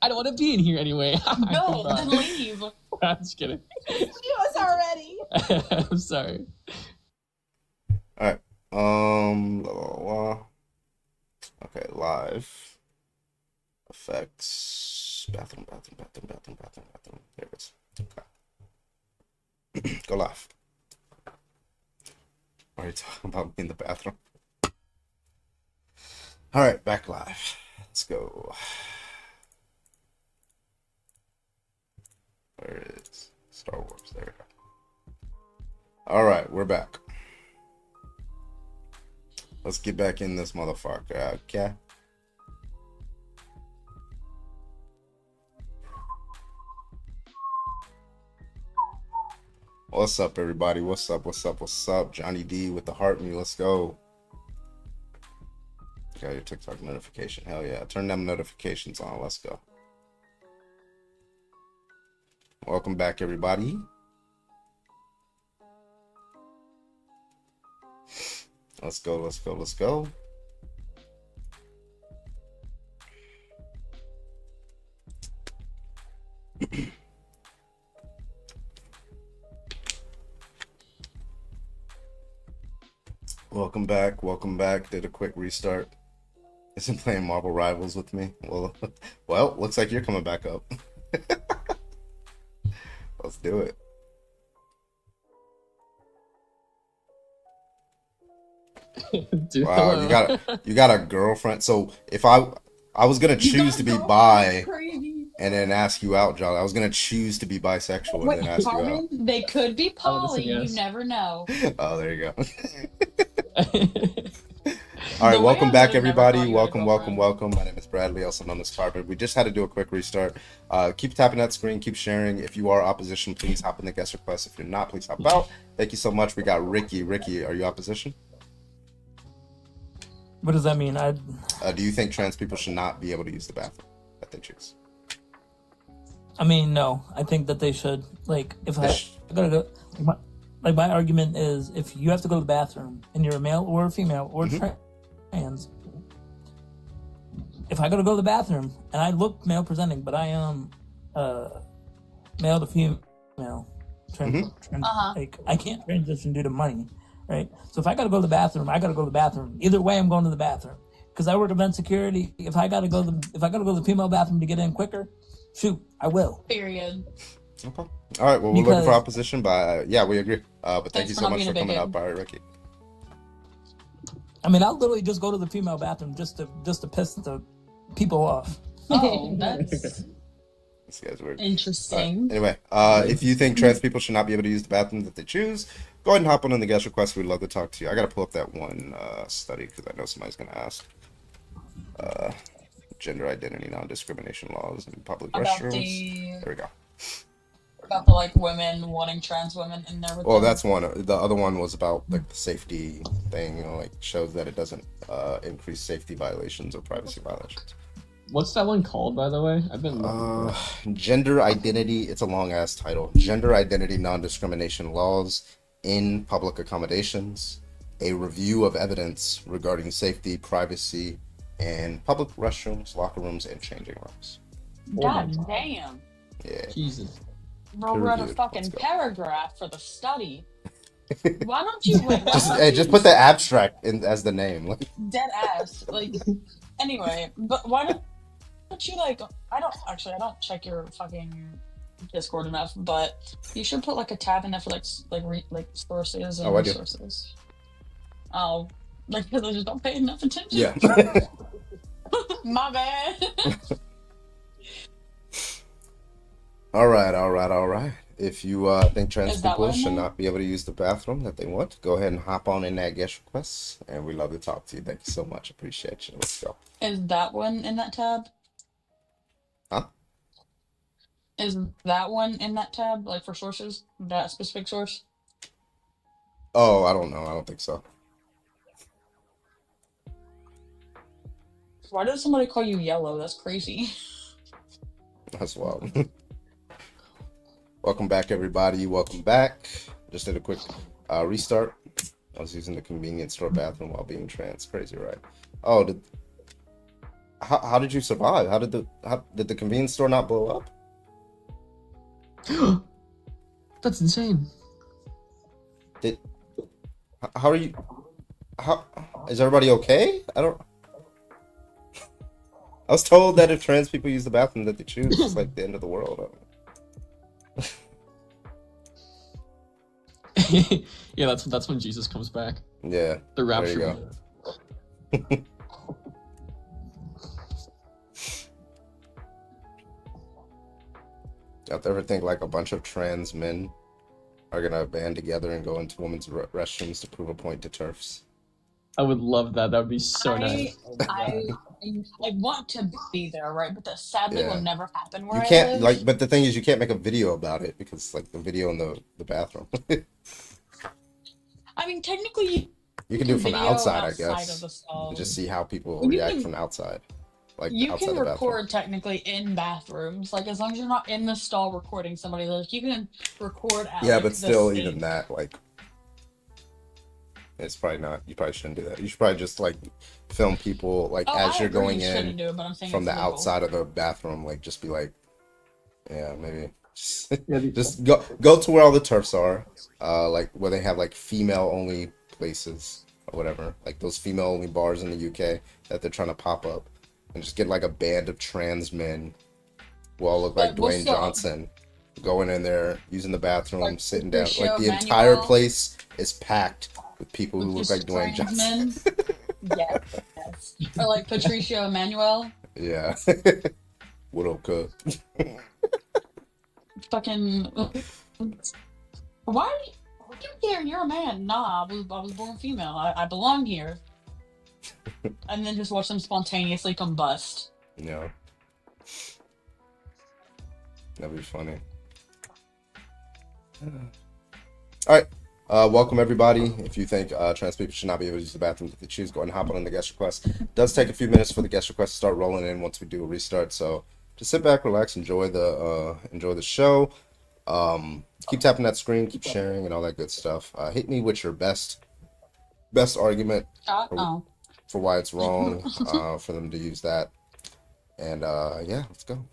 don't want to be in here anyway. No, Goodbye. then leave. I'm just kidding. You us already. I'm sorry. All right. Blah, blah, blah. Okay, live. Effects. Bathroom. There it is. Okay. Go live. Why are you talking about me in the bathroom? All right, back live. Let's go. Where is Star Wars? There we go. All right, we're back. Let's get back in this motherfucker, okay? What's up, everybody? What's up? What's up? What's up? Johnny D with the heart me. Let's go. Got your TikTok notification. Hell yeah. Turn them notifications on. Let's go. Welcome back, everybody. Let's go. Let's go. Let's go. Welcome back. Welcome back. Did a quick restart. Isn't playing Marvel Rivals with me. Well, looks like you're coming back up. Let's do it. Dude, Wow, hello. you got a girlfriend. So if I was gonna choose to be bi and then ask you out, John. I was gonna choose to be bisexual and Wait, then ask you out. Carmen, they could be I would have poly. said yes. You never know. Oh, there you go. All right, The way welcome I back, would've never everybody. thought you had a Welcome, welcome, welcome. My name is Bradley, also known as Carpet. We just had to do a quick restart. Keep tapping that screen, keep sharing. If you are opposition, please hop in the guest request. If you're not, please hop out. Thank you so much. We got Ricky. Ricky, are you opposition? What does that mean? Do you think trans people should not be able to use the bathroom that they choose? I mean, no. I think that they should. Like, if I gotta go, like my argument is, if you have to go to the bathroom and you're a male or a female or trans, if I gotta go to the bathroom and I look male presenting, but I am male to female, like I can't transition due to money, right? So if I gotta go to the bathroom, I gotta go to the bathroom. Either way, I'm going to the bathroom because I work event security. If I gotta go to the female bathroom to get in quicker, shoot, I will. Period. Okay. All right. Well, we're looking for opposition, but yeah, we agree. But thank you so much for coming up. All right, Ricky. I mean, I'll literally just go to the female bathroom just to piss the people off. Oh, that's This guy's weird. interesting. Anyway, if you think trans people should not be able to use the bathroom that they choose, go ahead and hop on in the guest request. We'd love to talk to you. I got to pull up that one study because I know somebody's going to ask. Gender identity, non-discrimination laws in public restrooms. There we go. About the like women wanting trans women in there with Well, them. that's one. The other one was about like the safety thing. You know, like shows that it doesn't increase safety violations or privacy violations. What's that one called, by the way? I've been Gender identity. It's a long ass title. Gender identity, non-discrimination laws in public accommodations. A review of evidence regarding safety, privacy, and public restrooms, locker rooms, and changing rooms. God damn. Yeah. Jesus. Bro, read a fucking paragraph for the study. Why don't you just put the abstract in as the name. dead ass? Like, anyway, but why don't you like? I don't check your fucking Discord enough, but you should put like a tab in there for like sources and Oh, I do. resources. Oh, like because I just don't pay enough attention. Yeah. My bad. All right. If you think trans Is that people one should now? not be able to use the bathroom that they want, go ahead and hop on in that guest request, and we love to talk to you. Thank you so much. Appreciate you. Let's go. Is that one in that tab? Huh? Is that one in that tab, like for sources? That specific source? Oh, I don't know. I don't think so. Why did somebody call you yellow? That's crazy. That's wild. Welcome back, everybody. Welcome back. Just did a quick restart. I was using the convenience store bathroom while being trans. Crazy, right? Oh, how did you survive? How did the convenience store not blow up? That's insane. How are you? How is everybody okay? I was told that if trans people use the bathroom that they choose, it's like the end of the world. Yeah, that's when Jesus comes back. Yeah. The rapture. There you go. Y'all ever think like a bunch of trans men are gonna band together and go into women's restrooms to prove a point to TERFs? I would love that. That would be so nice. I want to be there, right? But that sadly will Yeah. never happen where You I can't live. like, but the thing is, you can't make a video about it because like the video in the bathroom. I mean, technically, You you can do it can from the video outside, I outside of guess, the and stall. just see how people You react can from outside, like you outside can the bathroom. record technically in bathrooms, like as long as you're not in the stall recording somebody. Like you can record at Yeah, like but the still, even sink. that, like, it's probably not. You probably shouldn't do that. You should probably just like film people like Oh, as I you're agree you going in shouldn't do it, but I'm saying from it's the legal. outside of the bathroom. Like, just be like, yeah, maybe Yeah, just go to where all the turfs are, like where they have like female only places or whatever, like those female only bars in the UK that they're trying to pop up, and just get like a band of trans men who all look like But we'll Dwayne still Johnson, going in there, using the bathroom, like sitting down. Like Patricio the entire Manuel place is packed with people who with look his like Dwayne trans Johnson. men. Yes. Or like Patricio Manuel. Yeah. What up, cuz? Fucking why are you here? You're a man. Nah, I was born female. I belong here. And then just watch them spontaneously combust. Yeah, that'd be funny. All right. Welcome everybody. If you think trans people should not be able to use the bathroom if they choose, go ahead and hop on the guest request. It does take a few minutes for the guest request to start rolling in once we do a restart. So just sit back, relax, enjoy the show. Keep tapping that screen, keep sharing, and all that good stuff. Hit me with your best argument for why it's wrong for them to use that. And yeah, let's go.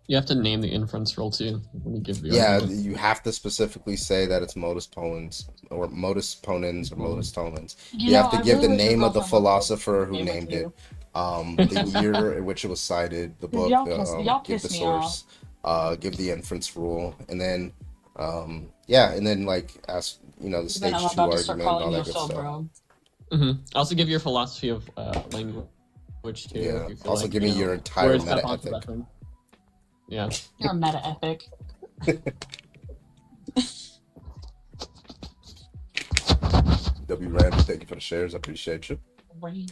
You have to name the inference rule too when you give the Yeah, argument. you have to specifically say that it's modus ponens or modus ponens or modus tollens. You have to give the name of the philosopher who named it, the year in which it was cited, the book, Y'all give the piss me off. source, give the inference rule, and then yeah, and then like ask the stage Then I'm 2 about to start argument and all calling you a that good stuff. bro. Also give your philosophy of language too. Yeah. If you feel Also like, give me your entire words that meta pop to ethic. that thing. Yeah. You're a meta epic. W. Randy, thank you for the shares. I appreciate you. Right.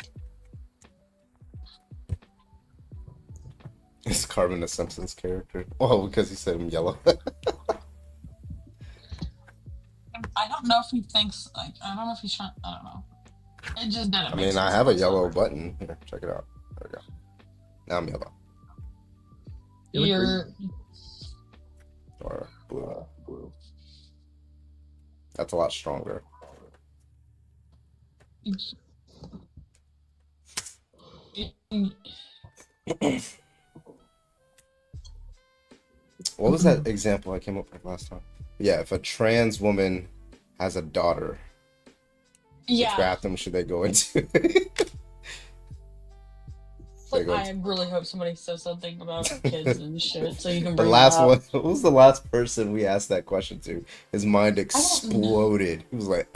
It's Carmen the Simpsons character. Oh, because he said I'm yellow. I don't know if he thinks like I don't know if he's trying. I don't know. It just didn't I make mean, sense. I have a yellow button. Here, check it out. There we go. Now I'm yellow. You're Or blue. That's a lot stronger. What was that example I came up with last time? Yeah, if a trans woman has a daughter, which bathroom should they go into? Like, I really hope somebody says something about kids and shit, so you can The bring last that up. one. What was the last person we asked that question to? His mind exploded. He was like,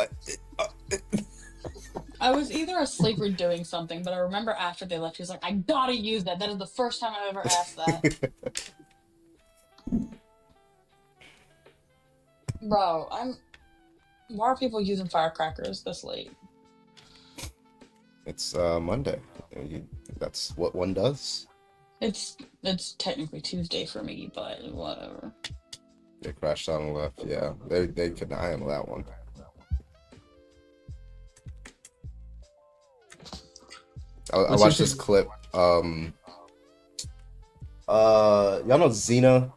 I was either asleep or doing something, but I remember after they left, he was like, I gotta use that. That is the first time I've ever asked that. Bro, why are people using firecrackers this late? It's Monday. That's what one does. It's technically Tuesday for me, but whatever. They crashed on the left. Yeah, they could not handle that one. I watched this clip. Y'all know Xena,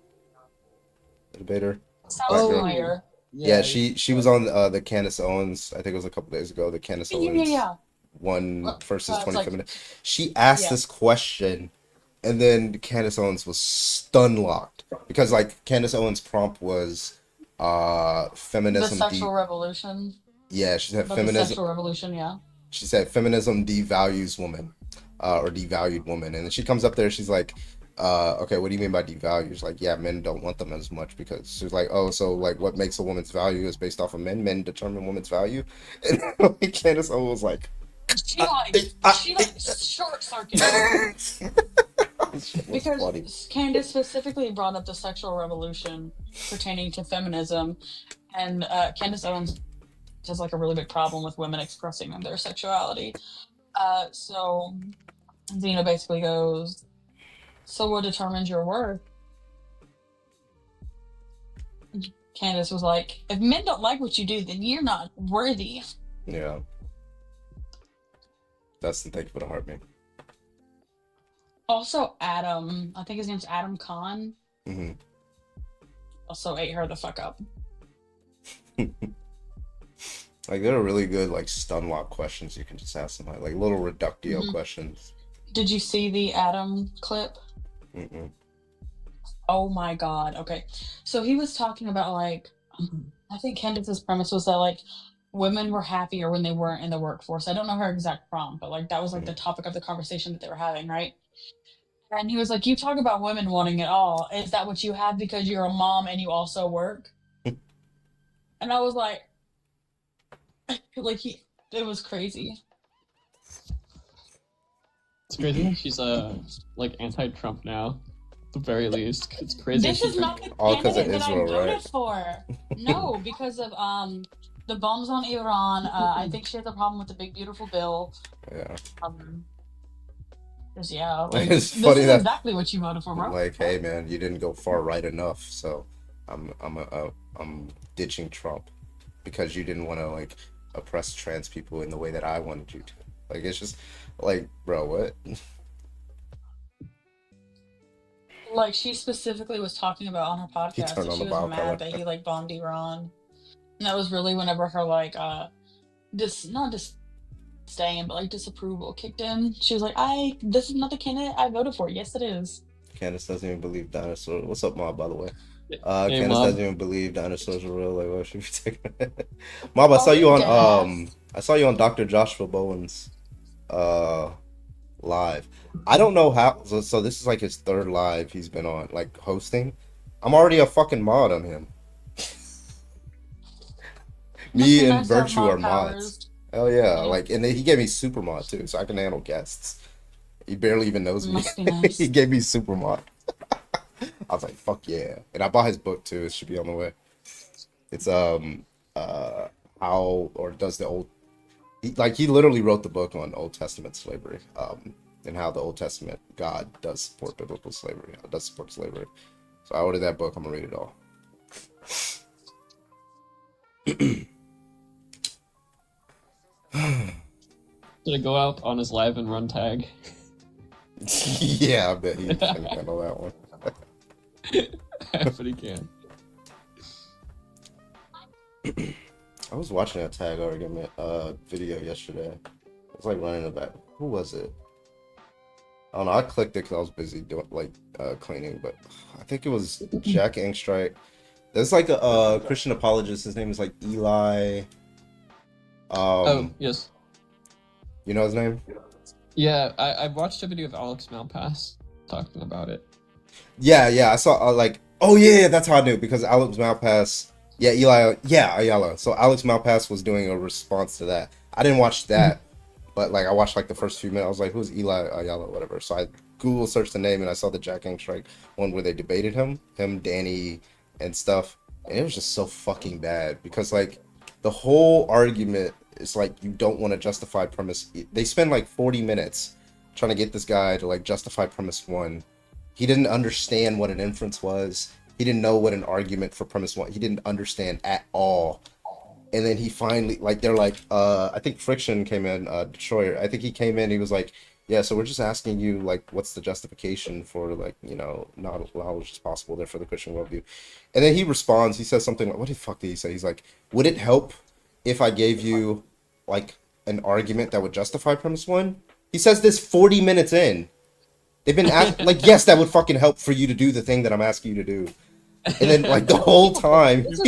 the debater. Sounds familiar. Yeah, she was on the Candace Owens. I think it was a couple days ago. The Candace Owens one versus 20 like, feminine. She asked this question, and then Candace Owens was stun locked because like Candace Owens' prompt was feminism. The sexual revolution. Yeah, she said About feminism. The sexual revolution, yeah. She said feminism devalues women, or devalued women, and then she comes up there. She's like, okay, what do you mean by devalue? She's like, yeah, men don't want them as much because she's like, oh, so like what makes a woman's value is based off of men. Men determine women's value, and like, Candace Owens was like. She short circuited because Candace specifically brought up the sexual revolution pertaining to feminism, and Candace Owens has like a really big problem with women expressing their sexuality. So Xena basically goes, "So what determines your worth?" Candace was like, "If men don't like what you do, then you're not worthy." Yeah. Dustin, thank you for the heart, man. Also, Adam, I think his name's Adam Khan, Mm-hmm. also ate her the fuck up. Like, there are really good, like, stun lock questions you can just ask somebody. Like, little reductio questions. Did you see the Adam clip? Mm-mm. Oh my god. Okay. So he was talking about, like, I think Candace's premise was that, like, women were happier when they weren't in the workforce. I don't know her exact prompt, but, like, that was, like, the topic of the conversation that they were having, right? And he was like, "You talk about women wanting it all. Is that what you have because you're a mom and you also work?" And I was like, it was crazy. It's crazy. She's like anti-Trump now, at the very least. It's crazy. This is not the all because of candidate that I Israel, voted right? for. No, because of the bombs on Iran. I think she has a problem with the big beautiful bill. Yeah. Just, yeah, like, It's this funny is that, exactly what you voted for, bro. like, hey man, you didn't go far right enough, so I'm ditching Trump because you didn't want to like oppress trans people in the way that I wanted you to. Like, it's just like, bro, what? Like, she specifically was talking about on her He podcast turned that on she the was bile mad color. that he like bombed Iran, and that was really whenever her like not disdain but like disapproval kicked in. She was like, this is not the candidate I voted for." Yes, it is. Candace doesn't even believe dinosaurs. What's up, Mob, by the way? Hey, Candace Mob. doesn't even believe dinosaurs are real. Like, what should we take? Mob, I saw you on I saw you on Dr. Joshua Bowen's live. I don't know how. So this is like his third live he's been on, like hosting. I'm already a fucking mod on him. Me and Virtue are mods. Hell yeah! Like, and then he gave me super mod too, so I can handle guests. He barely even knows me. Must be nice. He gave me super mod. I was like, fuck yeah. And I bought his book too. It should be on the way. It's how or does the old he literally wrote the book on Old Testament slavery. And how the Old Testament God does support biblical slavery. Does support slavery. So I ordered that book, I'm gonna read it all. Did it go out on his live and run tag? Yeah, I bet he can handle that one. But he can. I was watching that tag argument video yesterday. It was like running about who was it? I don't know. I clicked it because I was busy doing like cleaning, but I think it was Jack Angstrike. There's like a Christian apologist. His name is like Eli. Oh yes. You know his name? Yeah, I watched a video of Alex Malpass talking about it. Yeah. I saw like, oh yeah, that's how I knew because Alex Malpass. Yeah, Eli. Yeah, Ayala. So Alex Malpass was doing a response to that. I didn't watch that, but like I watched like the first few minutes. I was like, who's Eli Ayala, whatever. So I Google searched the name and I saw the Jack Angstrike one where they debated him, Danny, and stuff, and it was just so fucking bad because like the whole argument is like you don't want to justify premise. They spend like 40 minutes trying to get this guy to like justify premise one. He didn't understand what an inference was. He didn't know what an argument for premise one. He didn't understand at all. And then he finally, like, they're like, I think Friction came in, Detroit. I think he came in. He was like, yeah, so we're just asking you, like, what's the justification for, like, you know, not knowledge is possible there for the Christian worldview. And then he responds. He says something like, what the fuck did he say? He's like, would it help if I gave you, like, an argument that would justify premise one? He says this 40 minutes in. They've been like, yes, that would fucking help for you to do the thing that I'm asking you to do. And then, like, the whole time. This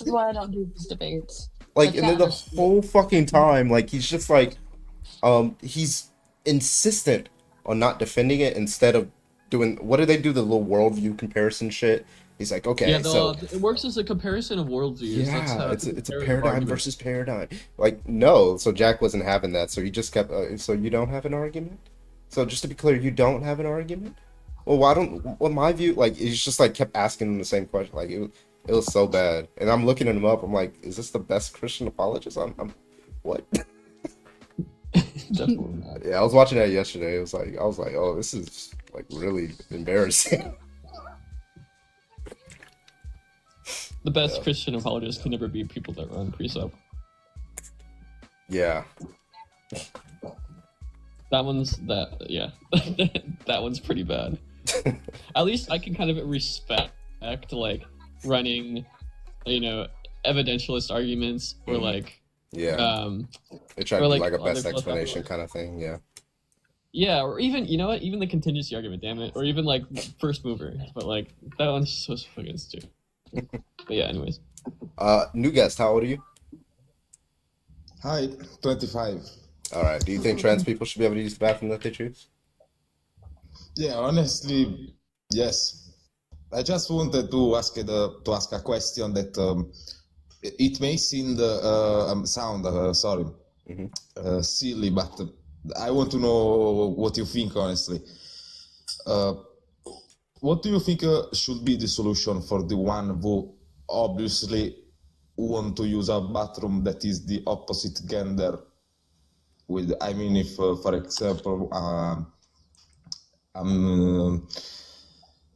is why I don't do these debates. Like, and then the whole fucking time, like, he's just like, he's insistent on not defending it instead of doing, what do they do, the little worldview comparison shit? He's like, okay, yeah, so it works as a comparison of worldviews. yeah, That's how it's a paradigm versus paradigm. Like, no, so Jack wasn't having that, so he just kept. So you don't have an argument. So just to be clear, you don't have an argument. Well, why don't? Well, my view, like, he's just like kept asking him the same question. Like, it was so bad, and I'm looking him up. I'm like, is this the best Christian apologist? I'm what? Definitely not. Yeah, I was watching that yesterday. It was like I was like, oh, this is like really embarrassing. The best Christian apologists can never be people that run precept. Yeah. That one's yeah. That one's pretty bad. At least I can kind of respect like running, evidentialist arguments or like they try to do like a best explanation kind of thing. Yeah, or even even the contingency argument, damn it, or even like first mover. But like that one's so fucking stupid. But yeah, anyways. New guest, how old are you? Hi, 25. All right. Do you think trans people should be able to use the bathroom that they choose? Yeah, honestly, yes. I just wanted to ask a question that it may seem sound silly, but I want to know what you think, honestly. What do you think should be the solution for the one who obviously want to use a bathroom that is the opposite gender? I mean, if, for example,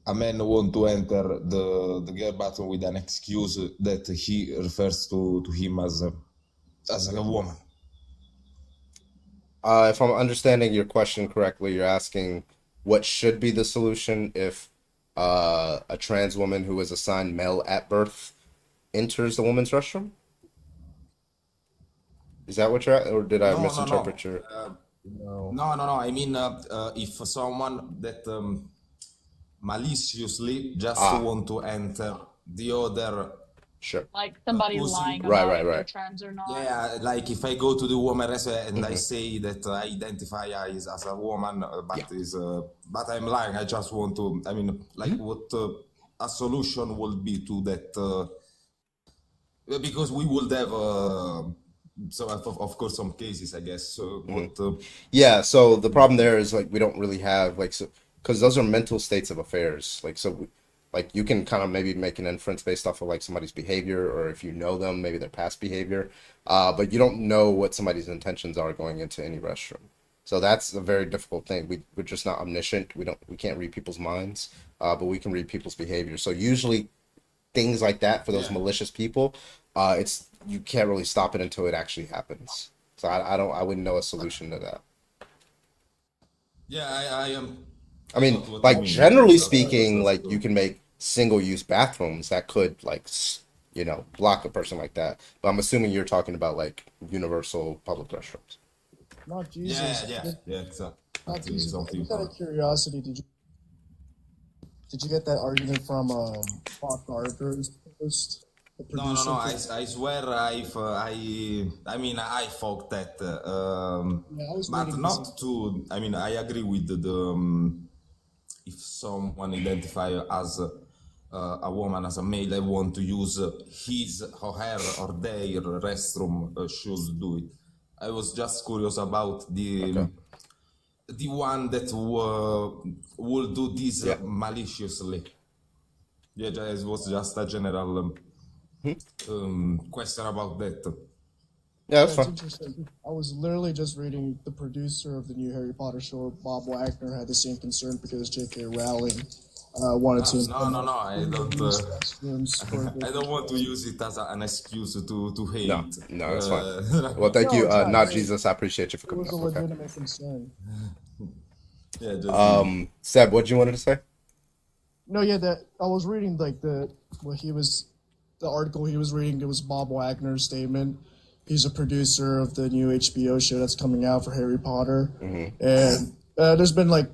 a man want to enter the girl bathroom with an excuse that he refers to him as a woman. If I'm understanding your question correctly, you're asking what should be the solution if a trans woman who is assigned male at birth enters the woman's restroom? Is that what you're at, or did I misinterpret your? No. I mean, if someone that maliciously just want to enter the other. Sure. Like somebody lying about if they're trans or not. Yeah, like if I go to the woman restaurant and I say that I identify as a woman, but I'm lying. I just want to. I mean, like what a solution would be to that, because we would have. So of course some cases, I guess. So Yeah. So the problem there is like we don't really have because those are mental states of affairs. Like you can kind of maybe make an inference based off of like somebody's behavior, or if you know them, maybe their past behavior. But you don't know what somebody's intentions are going into any restroom. So that's a very difficult thing. We're just not omniscient. We can't read people's minds, but we can read people's behavior. So usually things like that for those malicious people, you can't really stop it until it actually happens. So I wouldn't know a solution to that. Yeah, I am. I mean, like generally speaking, like you can make single-use bathrooms that could block a person like that. But I'm assuming you're talking about like universal public restrooms. Not Jesus. Yeah, exactly. Not Jesus. Just out of curiosity, did you get that argument from Bob Gardner's post? No. I swear I thought that, but not to. I mean, I agree with the if someone identify as a woman, as a male, I want to use his or her or their restroom, should do it. I was just curious about the one that will do this maliciously. Yeah, it was just a general question about that. Yeah, that's fine. Interesting. I was literally just reading the producer of the new Harry Potter show, Bob Wagner, had the same concern because J.K. Rowling wanted to. No. I don't want to use it as an excuse to hate. No, that's fine. Well, thank you, not Jesus. I appreciate you for coming. It was a legitimate concern. Yeah. Seb, what did you wanted to say? No, that I was reading the article he was reading. It was Bob Wagner's statement. He's a producer of the new HBO show that's coming out for Harry Potter, and there's been like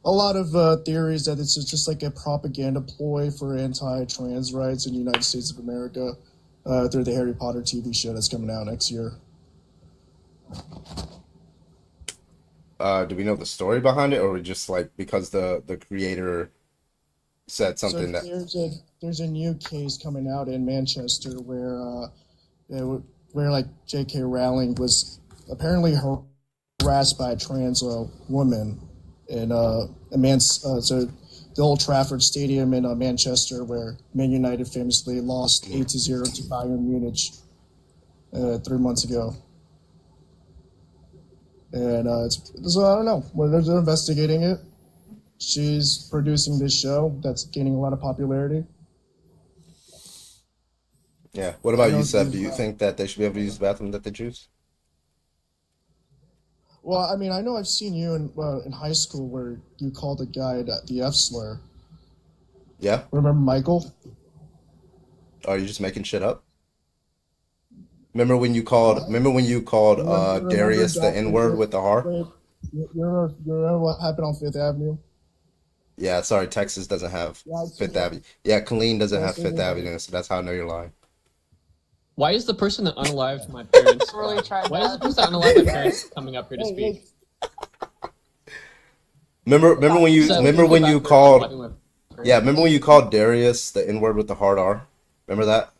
a lot of theories that it's just like a propaganda ploy for anti-trans rights in the United States of America through the Harry Potter TV show that's coming out next year. Do we know the story behind it, or just like because the creator said something there's a new case coming out in Manchester where like J.K. Rowling was apparently harassed by a trans woman in so the Old Trafford Stadium in Manchester, where Man United famously lost 8-0 to Bayern Munich 3 months ago. and so I don't know. They're investigating it. She's producing this show that's gaining a lot of popularity. Yeah. What about you, Seb? Do you think that they should be able to use the bathroom that they choose? Well, I mean, I know I've seen you in high school where you called a guy the F slur. Yeah. Remember Michael? Are you just making shit up? Remember when you called Remember Darius the John- N-word with the R? You remember what happened on Fifth Avenue? Yeah, sorry, Texas doesn't have Yeah, I've seen Fifth it. Avenue. Yeah, Colleen doesn't Yeah, have same Fifth here. Avenue, so that's how I know you're lying. Why is the person that unalived my parents? Really tried Why is the that. person that unalived my parents coming up here to speak? Remember when you So, remember go when back you to called unaliving my parents. Yeah, remember when you called Darius the N-word with the hard R? Remember that?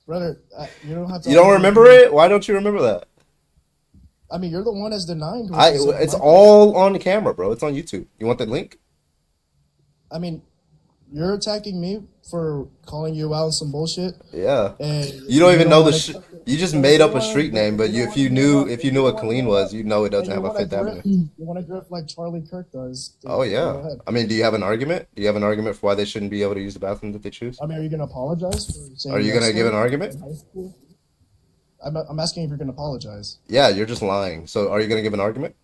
Brother, you don't have to. You don't remember it? Why don't you remember that? I mean, you're the one that's denying. It's all on the camera, bro. It's on YouTube. You want the link? I mean, you're attacking me for calling you out on some bullshit. Yeah. And You don't even know wanna- you just made up a street name, but if you knew what Colleen was, you know it doesn't have a Fifth Avenue. You want to drift like Charlie Kirk does. Oh Go yeah. ahead. I mean, do you have an argument? Do you have an argument for why they shouldn't be able to use the bathroom that they choose? I mean, are you gonna apologize for saying? Are you that gonna give an story argument? in high school? I'm asking if you're gonna apologize. Yeah, you're just lying. So are you gonna give an argument?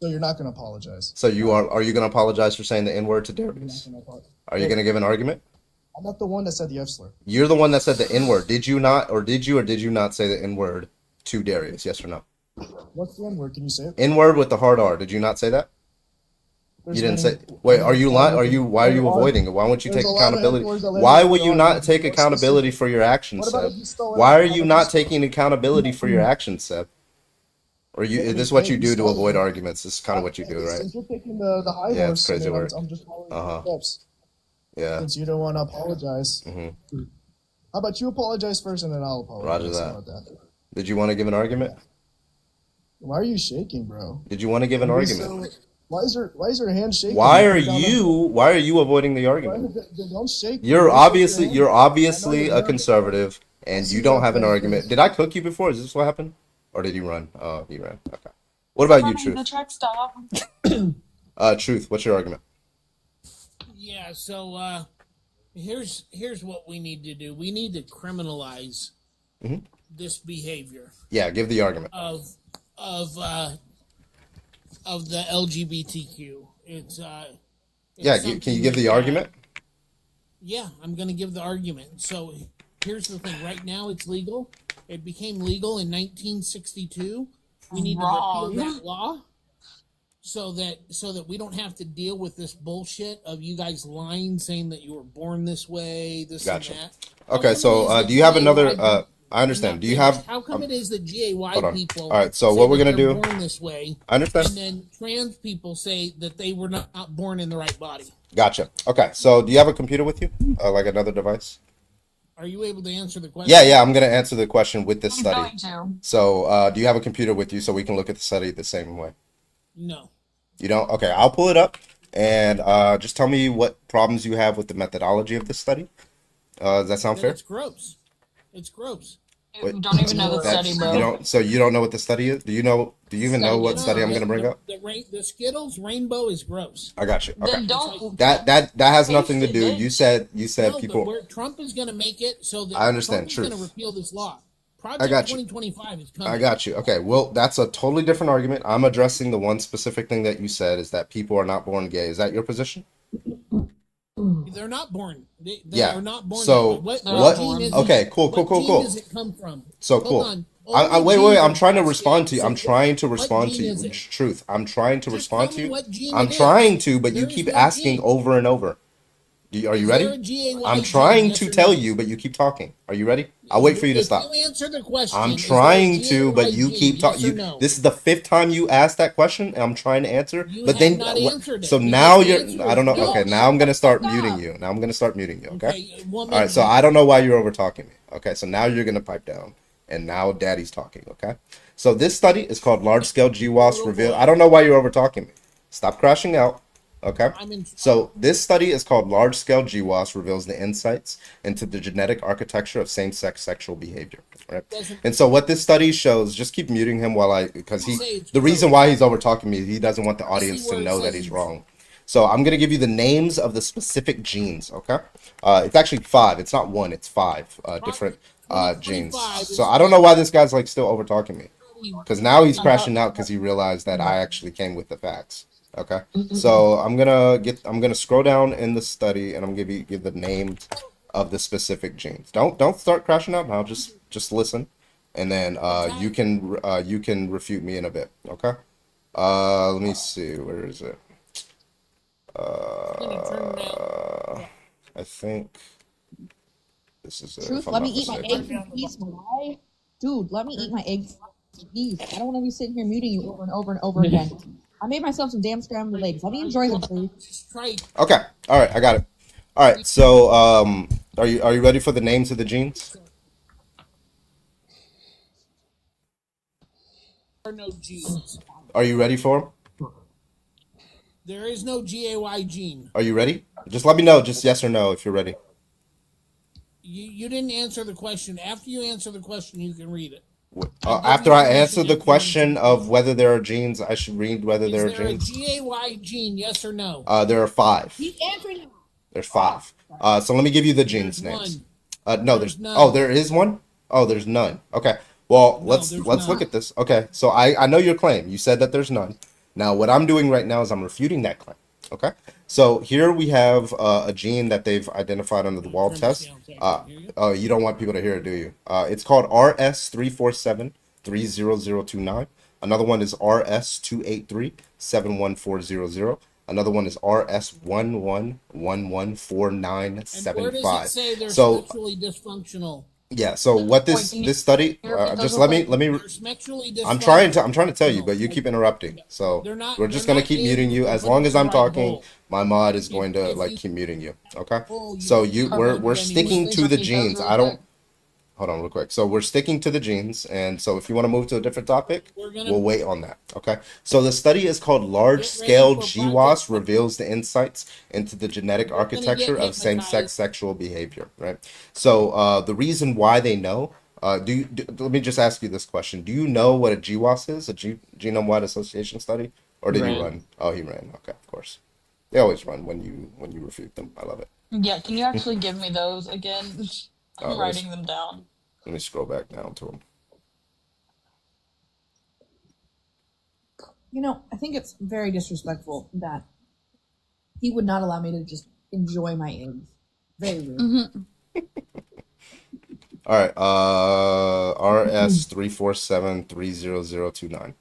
So you're not gonna apologize. So are you gonna apologize for saying the N-word to Darius? Are you gonna give an argument? I'm not the one that said the F slur. You're the one that said the N-word. Did you not did you not say the N-word to Darius? Yes or no? What's the N word? Can you say it? N-word with the hard R. Did you not say that? There's You didn't many- say. Wait, are you lying? Why are you avoiding it? Why won't you There's take a lot of accountability? N-words that Why land will in you the not law. take More accountability specific. for your actions, What about Seb? if you stole it? Why are How you about not you- taking accountability for your actions, Seb? Or is this what you do to avoid arguments? This is kind of what you do, right? Since you're taking the high Yeah, horse, it's crazy I mean, work. I'm just following Uh-huh. your steps. Yeah. Since you don't want to apologize, Mm-hmm. how about you apologize first and then I'll apologize? Roger How that. about that? Did you want to give an argument? Why are you shaking, bro? Did you want to give an argument? Why is your hand shaking? Why You are put down the- you avoiding the argument? Don't shake. You're don't shake your hand. obviously I know a you're nervous. conservative, and see you don't that have an face. argument. Did I cook you before? Is this what happened, or did you run? Oh, he ran. Okay. What about you, The Truth? truck stop. Truth. What's your argument? Yeah, so here's what we need to do. We need to criminalize Mhm. this behavior Yeah, give the argument. of the LGBTQ. It's Yeah, something can you give the that- argument? Yeah, I'm going to give the argument. So here's the thing. Right now, it's legal. It became legal in 1962. We need to Wrong. repeal that law so that we don't have to deal with this bullshit of you guys lying, saying that you were born this way, this Gotcha. and that. Okay, How so come it is that do you have GAY another? I understand. not Do you finished? have? How come it is that GAY hold on. people? All right, so say what we're that gonna they're do? Born this way. I understand. And then trans people say that they were not born in the right body. Gotcha. Okay, so do you have a computer with you, like another device? Are you able to answer the question? Yeah, I'm gonna answer the question with this I'm study. going to. So, do you have a computer with you so we can look at the study the same way? No. You don't? Okay, I'll pull it up and just tell me what problems you have with the methodology of this study. Does that sound fair? It's gross. It's gross. Wait, You don't even know the that's- study, bro. You don't. So you don't know what the study is? Do you know? Do you even know what study I'm gonna bring up? The Skittles rainbow is gross. I got you. Okay. Then don't. That has nothing to Taste do. it, You said No, people. but where Trump is going to make it so that I understand, Trump is going truth. to repeal this law. Project I got you. 2025 is coming. I got you. Okay, well, that's a totally different argument. I'm addressing the one specific thing that you said is that people are not born gay. Is that your position? They're not born. They Yeah. are not born. So that way. what? Gene is Okay, it, cool. what gene does it come from? So Hold cool. on. Wait. Only I'm genes trying to are respond to you. so I'm trying to what respond to gene you. is it? Truth. I'm trying to respond to tell me you. what gene I'm it is. trying to, but you There is keep no asking gene. over and over. Are you Is ready? there a GAY I'm gene, trying yes to or tell no? you, but you keep talking. Are you ready? I'll wait for you to If stop. you answer the question, I'm is there a trying to, but GAY you gene, keep talking. yes or no? This is the fifth time you asked that question, and I'm trying to answer. You But have then, not answered it so because now the you're. answer I don't know. is no. Okay, now I'm gonna start Stop. muting you. Now I'm gonna start muting you. Okay. Okay, well, All right. So I don't know why you're over talking me. Okay. So now you're gonna pipe down, and now Daddy's talking. Okay. So this study is called Large Scale GWAS Reveal. I don't know why you're over talking me. Stop crashing out. Okay. So this study is called Large Scale GWAS Reveals the Insights into the Genetic Architecture of Same-Sex Sexual Behavior. Right. And so what this study shows, just keep muting him because the reason why he's over talking me, he doesn't want the audience to know that he's wrong. So I'm going to give you the names of the specific genes, okay? It's actually 5. It's not 1, it's 5 different genes. So I don't know why this guy's like still over talking me. Because now he's crashing out because he realized that I actually came with the facts. Okay. So I'm gonna scroll down in the study and I'm gonna give the names of the specific genes. Don't start crashing out now, just listen. And then you can refute me in a bit. Okay? Let me see, where is it? I think this is it. Truth, let me eat my eggs in peace, my dude. Let me eat my eggs in peace. I don't want to be sitting here muting you over and over and over again. I made myself some damn scrambled eggs. Let me enjoy them, Truth. Okay. All right, I got it. All right. So, are you ready for the names of the genes? There are no genes. Are you ready for them? There is no GAY gene. Are you ready? Just let me know, just yes or no if you're ready. You didn't answer the question. After you answer the question, you can read it. After I answer the question of whether there are genes, I should read whether there are genes. Is there a GAY gene, yes or no? There are 5. He's answering. There's 5. So let me give you the genes names. No, there's none. Oh, there is one? Oh, there's none. Okay. Well, let's look at this. Okay. So I know your claim. You said that there's none. Now, what I'm doing right now is I'm refuting that claim. Okay. So here we have a gene that they've identified under the Wald test. You don't want people to hear it, do you? It's called RS347-30029. Another one is RS283-71400. Another one is RS11114975. Where does it say they're So sexually dysfunctional? yeah. So what this study? Just let me. I'm trying to tell you, but you keep interrupting. So we're just gonna keep muting you as long as I'm talking. My mod is going to like keep muting you. Okay. So we're sticking to the genes. I don't. Hold on real quick. So we're sticking to the genes, and so if you want to move to a different topic, we'll wait on that. Okay. So the study is called Large Scale GWAS Reveals the Insights into the Genetic Architecture of Same-Sex Sexual Behavior. Right. So the reason why they know. Let me just ask you this question. Do you know what a GWAS is? A genome-wide association study? Or did he run? Oh, he ran. Okay, of course. They always run when you refute them. I love it. Yeah, can you actually give me those again? I'm writing them down. Let me scroll back down to them. You know, I think it's very disrespectful that he would not allow me to just enjoy my eggs. Very rude. Mm-hmm. All right. RS347-30029.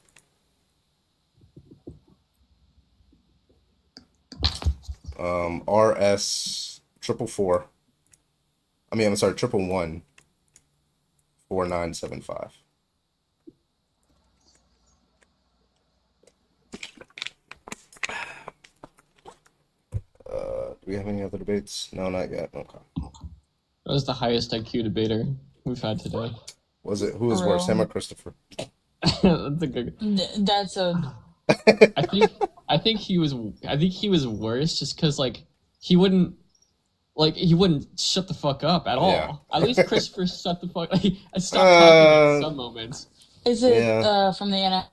RS 444. I'm sorry, 1114975. Do we have any other debates? No, not yet. Okay. That was the highest IQ debater we've had today. Was it? Who was worse, him or Christopher? That's a good. That's a. I think he was worse just because he wouldn't shut the fuck up at all. Yeah. At least Christopher shut the fuck. I stopped talking at some moments. Is it from the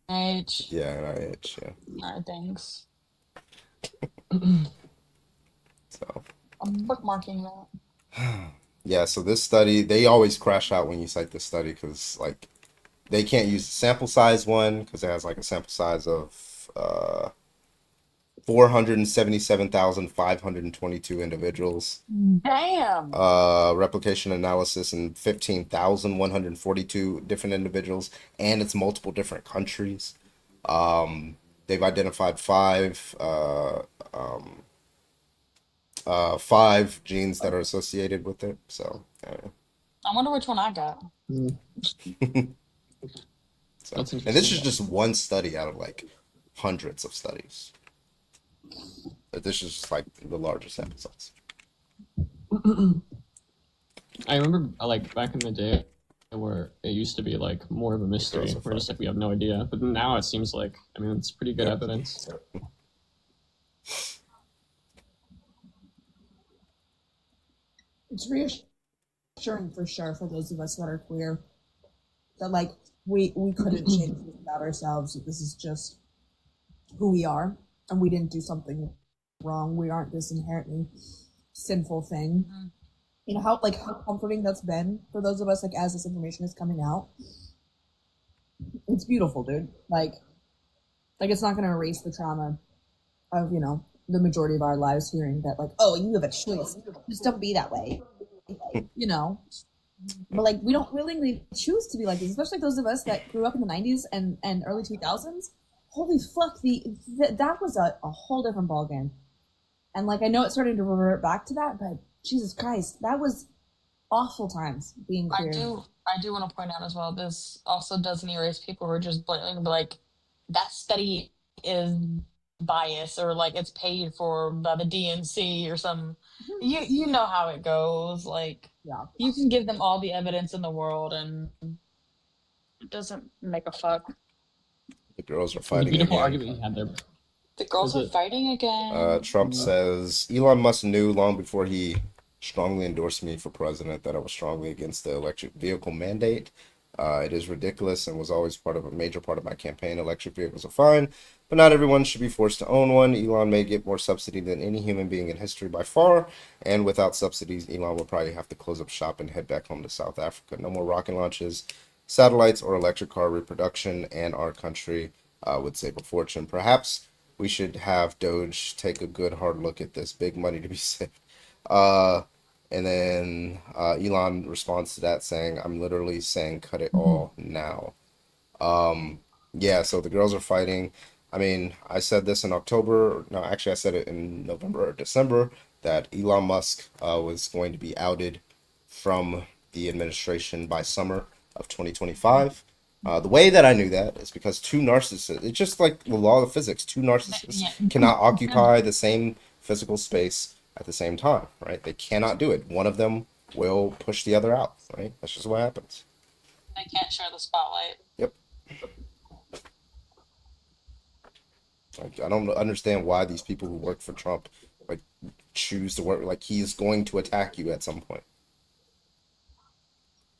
NIH? Yeah, NIH. Yeah. All right, thanks. So. I'm bookmarking that. Yeah, so this study, they always crash out when you cite this study because they can't use the sample size one because it has a sample size of 477,522 individuals. Damn. Replication analysis in 15,142 different individuals, and it's multiple different countries. They've identified 5 genes that are associated with it. So, I wonder which one I got. So, and this is just one study out of hundreds of studies. But this is just the largest sample size. I remember back in the day where it used to be more of a mystery. We're just we have no idea. But now it seems it's pretty good evidence. It's reassuring for sure for those of us that are queer that like we couldn't change this about ourselves. That this is just who we are, and we didn't do something wrong. We aren't this inherently sinful thing. You know how comforting that's been for those of us like as this information is coming out. It's beautiful, dude. Like it's not going to erase the trauma of the majority of our lives hearing that like, oh, you have a choice, just don't be that way, but like we don't willingly choose to be like this, especially those of us that grew up in the 90s and early 2000s. Holy fuck, that was a whole different ballgame. And like I know it's starting to revert back to that, but Jesus Christ, that was awful times being queer. I do want to point out as well, this also doesn't erase people who are just blatantly like, that study is biased or like it's paid for by the DNC or some. You know how it goes. Like, you can give them all the evidence in the world and it doesn't make a fuck. The girls are The fighting beautiful again. argument you had there. The girls are fighting again. Trump says Elon Musk knew long before he strongly endorsed me for president that I was strongly against the electric vehicle mandate. It is ridiculous and was always a major part of my campaign. Electric vehicles are fine, but not everyone should be forced to own one. Elon may get more subsidy than any human being in history by far, and without subsidies, Elon will probably have to close up shop and head back home to South Africa. No more rocket launches, satellites, or electric car reproduction, and our country would save a fortune. Perhaps we should have Doge take a good hard look at this. Big money to be saved. And then Elon responds to that saying, I'm literally saying cut it all now. Yeah, so the girls are fighting. I mean, I said this in October. No, actually, I said it in November or December that Elon Musk was going to be outed from the administration by summer of 2025. The way that I knew that is because two narcissists, it's just like the law of physics, two narcissists cannot occupy the same physical space at the same time, right? They cannot do it. One of them will push the other out, right? That's just what happens. They can't share the spotlight. Yep. Like, I don't understand why these people who work for Trump like choose to work like he's going to attack you at some point.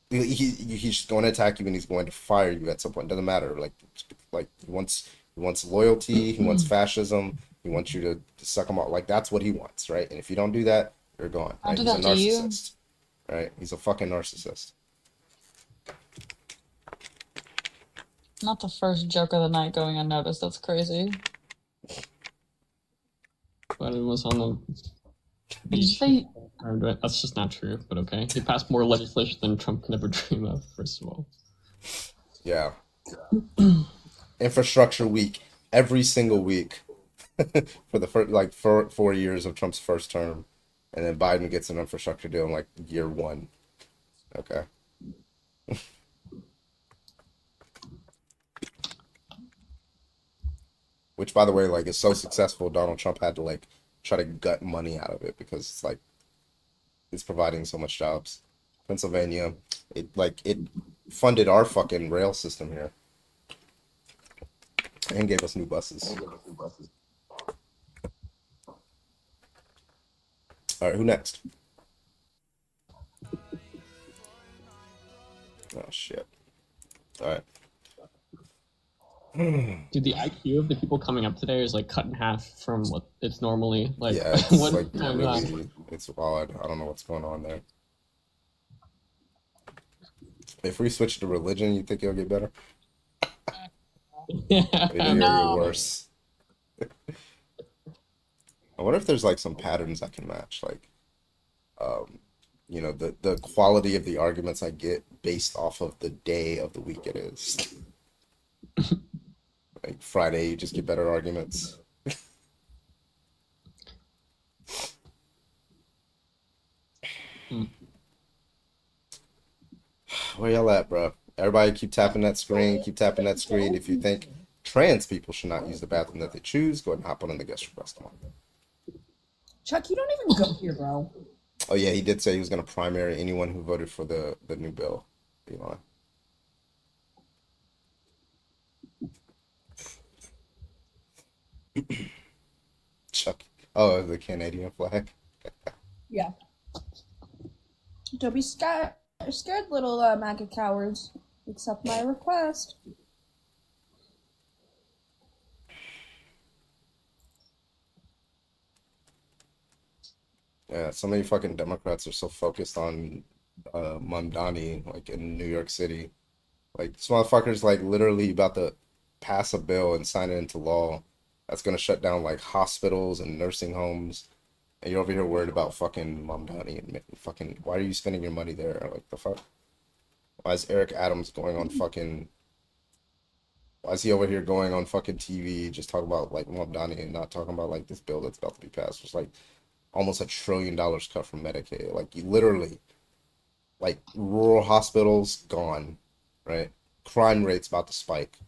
He's going to attack you and he's going to fire you at some point. It doesn't matter. Like he wants loyalty. He wants fascism. He wants you to suck him off. Like that's what he wants, right? And if you don't do that, you're gone. Right? He's a narcissist, right? He's a fucking narcissist. Not the first joke of the night going unnoticed. That's crazy. But it was on the beach. That's just not true, but okay. He passed more legislation than Trump could ever dream of, first of all. Yeah. Infrastructure week. Every single week. For the first, like, 4 years of Trump's first term. And then Biden gets an infrastructure deal in, like, year 1. Okay. Which, by the way, like, is so successful, Donald Trump had to, like, try to gut money out of it because it's, like, it's providing so much jobs. Pennsylvania, it funded our fucking rail system here. And gave us new buses. All right, who next? Oh, shit. All right. Dude, the IQ of the people coming up today is like cut in half from what it's normally like. Yeah, it's what's like going on? really, it's odd. I don't know what's going on there. If we switch to religion, you think it'll get better? Maybe it'll get worse. I wonder if there's like some patterns I can match, like, you know, the quality of the arguments I get based off of the day of the week it is. Like Friday, you just get better arguments. Where y'all at, bro? Everybody keep tapping that screen. Keep tapping that screen. If you think trans people should not use the bathroom that they choose, go ahead and hop on in the guest request. Come on. Chuck, you don't even go here, bro. Oh yeah, he did say he was going to primary anyone who voted for the new bill. Elon. Chuck. Oh, the Canadian flag. Yeah. Don't be scared, little MAGA cowards. Accept my request. Yeah, so many fucking Democrats are so focused on Mamdani, like in New York City. Like this motherfucker's like literally about to pass a bill and sign it into law that's gonna shut down like hospitals and nursing homes. And you're over here worried about fucking Mamdani and fucking why are you spending your money there? Like the fuck? Why is Eric Adams going on fucking why is he over here going on fucking TV just talking about like Mamdani and not talking about like this bill that's about to be passed? It's like almost $1 trillion cut from Medicaid. Like you literally like rural hospitals gone, right? Crime rates about to spike.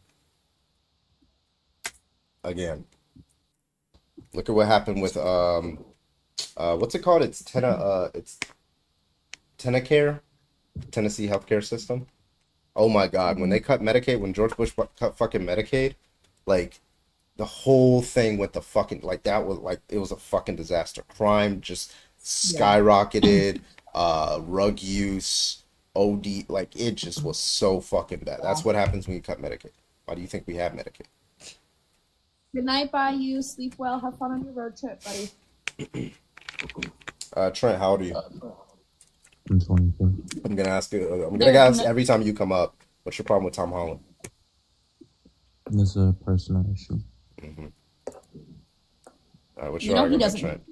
Again. Look at what happened with what's it called? It's Tenacare, Tennessee healthcare system. Oh my God, when they cut Medicaid, when George Bush cut fucking Medicaid, like the whole thing with the fucking like that was like it was a fucking disaster. Crime just skyrocketed, rug use, OD, like it just was so fucking bad. That's what happens when you cut Medicaid. Why do you think we have Medicaid? Good night, Bayou. Sleep well. Have fun on your road trip, buddy. Trent, how old are you? I'm 22. I'm gonna ask you. I'm gonna ask every time you come up. What's your problem with Tom Holland? This is a personal issue. Mm-hmm. All right, what's your argument, Trent?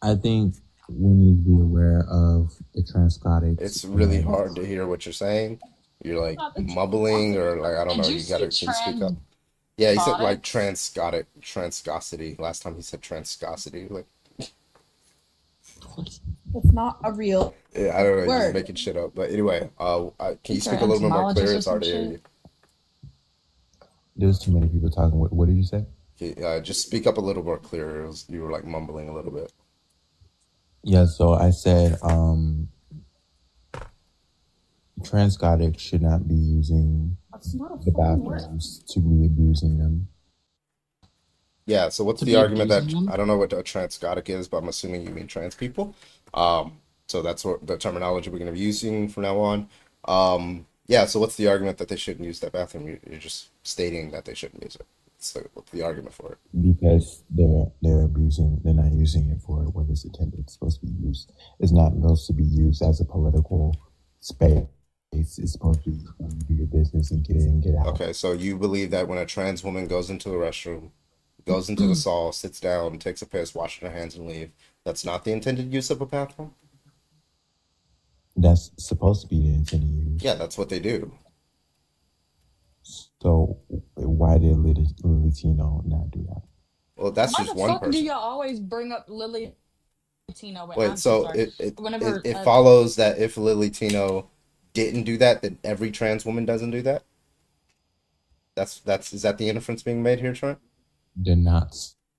I think we need to be aware of the transgenics. It's really hard to hear what you're saying. You're like mumbling or like I don't know. You gotta can you speak up. Yeah, he said like transgosity. Last time he said transgosity. Like it's not a real. Yeah, I don't know. He's just making shit up. But anyway, can you speak a little bit more clear? It's hard to hear you. There's too many people talking. What did you say? Okay, just speak up a little more clear. You were like mumbling a little bit. Yeah, so I said transgonics should not be using the bathrooms to be abusing them. Yeah, so what's the argument that I don't know what a transgonic is, but I'm assuming you mean trans people. So that's what the terminology we're going to be using from now on. Yeah, so what's the argument that they shouldn't use that bathroom? You're just stating that they shouldn't use it. So what's the argument for it? Because they're abusing, they're not using it for what it's intended. It's supposed to be used. It's not supposed to be used as a political space. It's supposed to do your business and get in and get out. Okay, so you believe that when a trans woman goes into a restroom, goes into the stall, sits down, takes a piss, washes her hands, and leave, that's not the intended use of a bathroom? That's supposed to be the intended use. Yeah, that's what they do. So why did Latino not do that? Well, that's Why just the one fuck person. do you always bring up Lily Tino? Wait, so it follows that if Lily Tino didn't do that, then every trans woman doesn't do that? Is that the inference being made here, Trent? They're not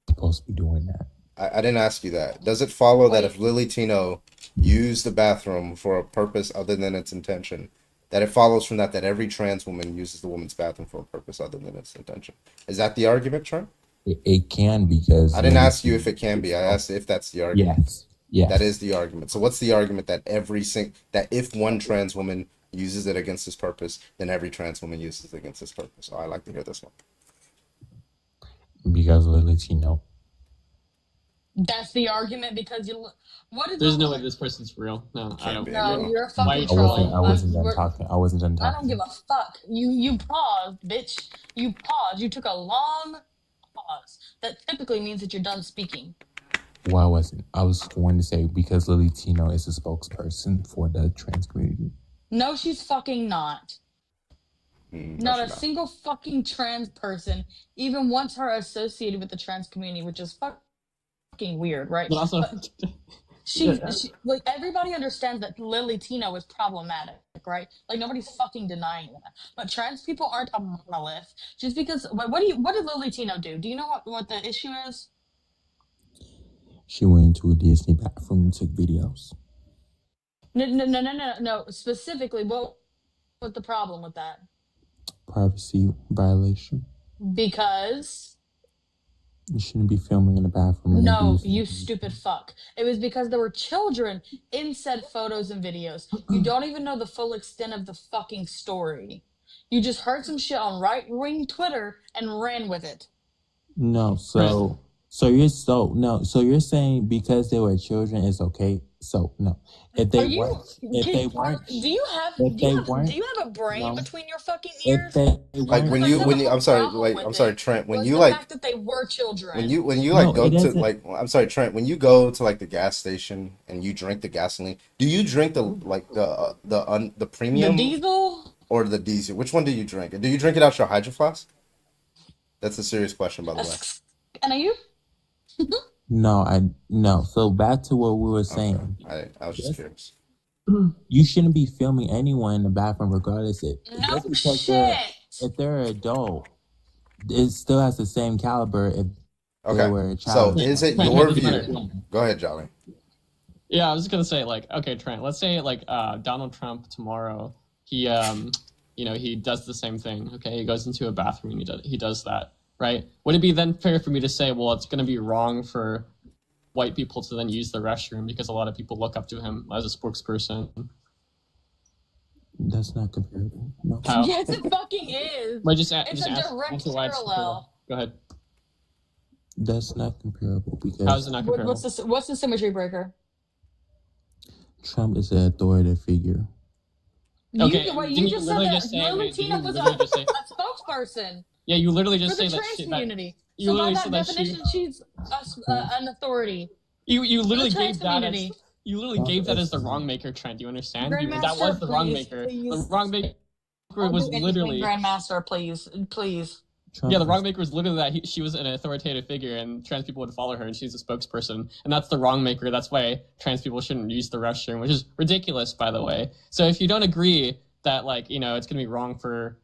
supposed to be doing that. I didn't ask you that. Does it follow that if Lily Tino used the bathroom for a purpose other than its intention, that it follows from that every trans woman uses the woman's bathroom for a purpose other than its intention? Is that the argument, Trent? It can, because I didn't ask you if it can be. I asked if that's the argument. Yes. That is the argument. So what's the argument that that if one trans woman uses it against this purpose, then every trans woman uses it against this purpose? Oh, I'd like to hear this one. Because Latino. That's the argument because what is There's no way this person's real. No, I don't. No, you're a fucking troll. I wasn't done talking. I wasn't done talking. I don't give a fuck. You paused, bitch. You paused. You took a long pause. That typically means that you're done speaking. Well, I wasn't. I was going to say because Lily Tino is a spokesperson for the trans community. No, she's fucking not. Not a single fucking trans person even wants her associated with the trans community, which is fucking weird, right? But also, she like everybody understands that Lily Tino is problematic, right? Like nobody's fucking denying that. But trans people aren't a monolith. Just because what did Lily Tino do? Do you know what the issue is? She went into a Disney bathroom and took videos. No. Specifically, what's the problem with that? Privacy violation. Because You shouldn't be filming in the bathroom. And No, abusing. you stupid fuck. It was because there were children in said photos and videos. You don't even know the full extent of the fucking story. You just heard some shit on right-wing Twitter and ran with it. No, so you're saying because they were children, it's okay. So no, if they weren't, Do you have a brain between your fucking ears? Like when you I'm sorry, like I'm sorry, Trent, when Was you the like fact that they were children. when you No, like go it to doesn't- like I'm sorry, Trent, when you go to like the gas station and you drink the gasoline, do you drink the premium The diesel? or the diesel? Which one do you drink? Do you drink it out your hydro flask? That's a serious question, by the way. And are you? no. So back to what we were saying. I was just curious. You shouldn't be filming anyone in the bathroom, regardless if No just because shit. if they're an adult, it still has the same caliber if they were a So child. is it your view? Go ahead, Jolly. Yeah, I was just gonna say, like, okay, Trent, let's say like Donald Trump tomorrow, he he does the same thing. Okay, he goes into a bathroom and he does that, right? Would it be then fair for me to say, well, it's gonna be wrong for white people to then use the restroom because a lot of people look up to him as a spokesperson? That's not comparable. No. How? Yes, it fucking is. But It's a direct answer why it's parallel. Go ahead. That's not comparable because How is it not comparable? What's the symmetry breaker? Trump is an authoritative figure. Okay, You didn't you just said literally that just say- wait, didn't Latina you was literally just say- a spokesperson Yeah, you literally just for the say that trans shit. community. You So by literally that said that definition, she's an authority. You literally For the gave trans that as community. you literally gave that as the wrong maker, Trent. Do you understand? That Grandmaster, was the wrong please, maker. please. The wrong maker Don't was do anything, literally Grandmaster, please. yeah. The wrong maker was literally that she was an authoritative figure, and trans people would follow her, and she's a spokesperson, and that's the wrong maker. That's why trans people shouldn't use the restroom, which is ridiculous, by the way. So if you don't agree that it's gonna be wrong for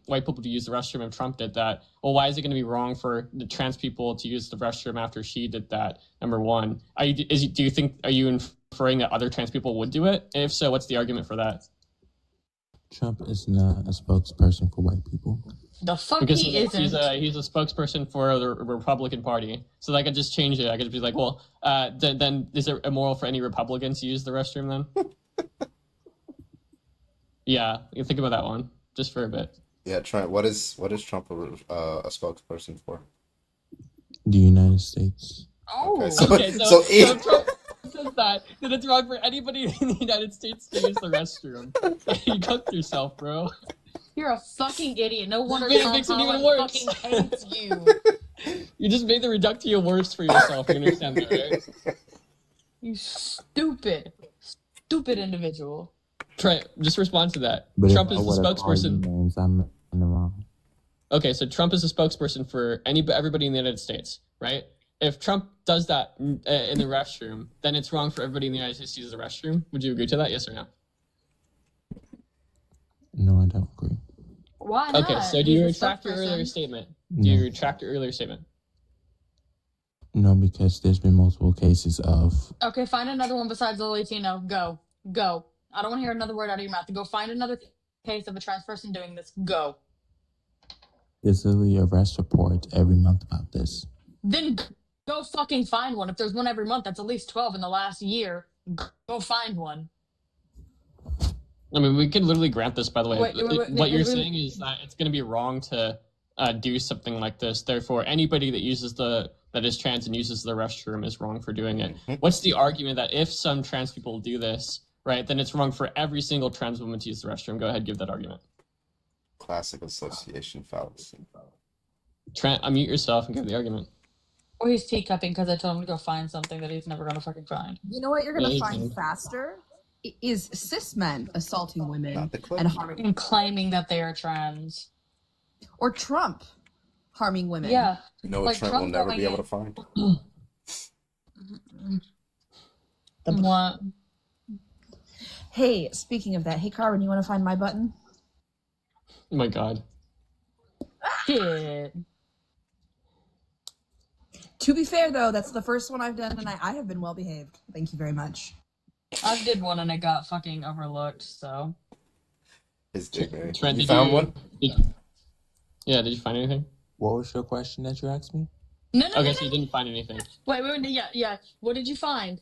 white people to use the restroom if Trump did that, well, why is it going to be wrong for the trans people to use the restroom after she did that? Number one, are you inferring that other trans people would do it? If so, what's the argument for that? Trump is not a spokesperson for white people. The fuck Because he he's isn't. he's a spokesperson for the Republican Party, so I could just change it. I could be like, well, then is it immoral for any Republicans to use the restroom then? Yeah, you think about that one just for a bit. Yeah, Trent. What is Trump a spokesperson for? The United States. Oh, Okay, so Trump says that, then it's wrong for anybody in the United States to use the restroom. You cooked yourself, bro. You're a fucking idiot. No wonder It Tom makes it even Holland worse. fucking hates you. You just made the reductio worse for yourself. You understand that, right? You stupid individual. Trent, just respond to that. But Trump if is I the would've called you spokesperson. names, I'm in the wrong. Okay, so Trump is a spokesperson for everybody in the United States, right? If Trump does that in the restroom, then it's wrong for everybody in the United States to use the restroom. Would you agree to that? Yes or no? No, I don't agree. Why not? Okay, so do He's you a retract your earlier spokesperson. statement? No. Do you retract your earlier statement? No, because there's been multiple cases of Okay, find another one besides the Latino. Go. I don't want to hear another word out of your mouth. Go find another case of a trans person doing this. Go. there's literally arrest reports every month about this. Then go fucking find one. If there's one every month, that's at least 12 in the last year. Go find one. I mean, we could literally grant this, by the way. Wait, What you're saying is that it's going to be wrong to do something like this. Therefore, anybody that is trans and uses the restroom is wrong for doing it. What's the argument that if some trans people do this, right, then it's wrong for every single trans woman to use the restroom? Go ahead, give that argument. Classic association fallacy. Trent, unmute yourself and give the argument. Or he's teacupping because I told him to go find something that he's never going to fucking find. You know what you're gonna Yeah, find faster is cis men assaulting women and harming, And claiming that they are trans. or Trump harming women. Yeah. You know what Trent will never be able to find? What? Hey, speaking of that, hey Carmen, you want to find my button? Oh my god. Shit. To be fair, though, that's the first one I've done, and I have been well behaved. Thank you very much. I did one and it got fucking overlooked, so. His dignity. Trent, You found one? Yeah, did you find anything? What was your question that you asked me? No, no, Okay, no, so you no. didn't find anything. Wait, yeah. What did you find?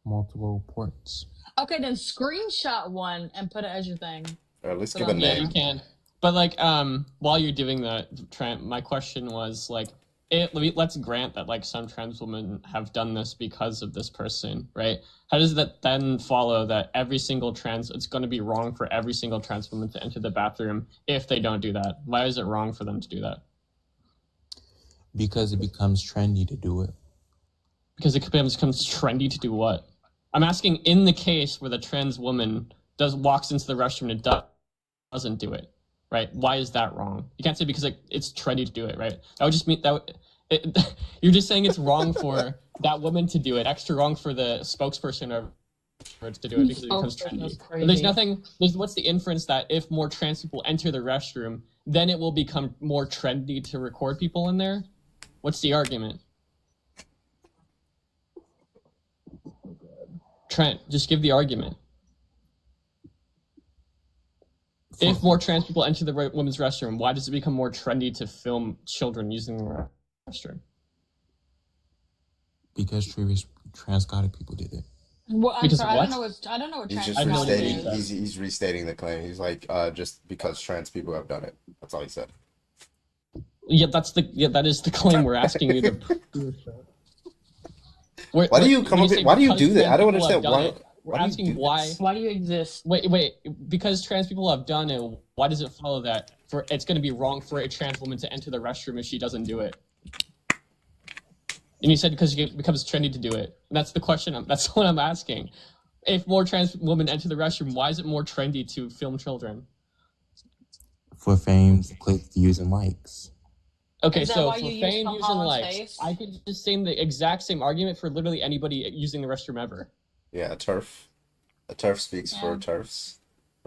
Multiple reports. Okay, then screenshot one and put it as your thing. Or at least Put give it a on Yeah, name. you can. But like, while you're doing that, Trent, my question was like, let's grant that like some trans women have done this because of this person, right? How does that then follow that it's going to be wrong for every single trans woman to enter the bathroom if they don't do that? Why is it wrong for them to do that? Because it becomes trendy to do it. Because it becomes trendy to do what? I'm asking in the case where the trans woman walks into the restroom and doesn't do it, right? Why is that wrong? You can't say because it's trendy to do it, right? That would just mean you're just saying it's wrong for that woman to do it, extra wrong for the spokesperson or to do it because it becomes trendy. But there's nothing. What's the inference that if more trans people enter the restroom, then it will become more trendy to record people in there? What's the argument? Trent, just give the argument. If more trans people enter the women's restroom, why does it become more trendy to film children using the restroom? Because transgender people did it. Well, I'm Because sorry, what? I don't know what He's trans just restating. is. He's restating the claim. He's like, just because trans people have done it. That's all he said. Yeah, that is the claim we're asking you to. Why do you come up? Why do you do that? I don't understand why. We're asking why. Why do you exist? Wait. Because trans people have done it, why does it follow that it's going to be wrong for a trans woman to enter the restroom if she doesn't do it? And you said because it becomes trendy to do it. And that's the question. That's what I'm asking. If more trans women enter the restroom, why is it more trendy to film children? For fame, clicks, views, and likes. Okay, Is that so why for you use fame, Tom views, and Holland's likes, face? I could just say the exact same argument for literally anybody using the restroom ever. Yeah, a TERF speaks for TERFs,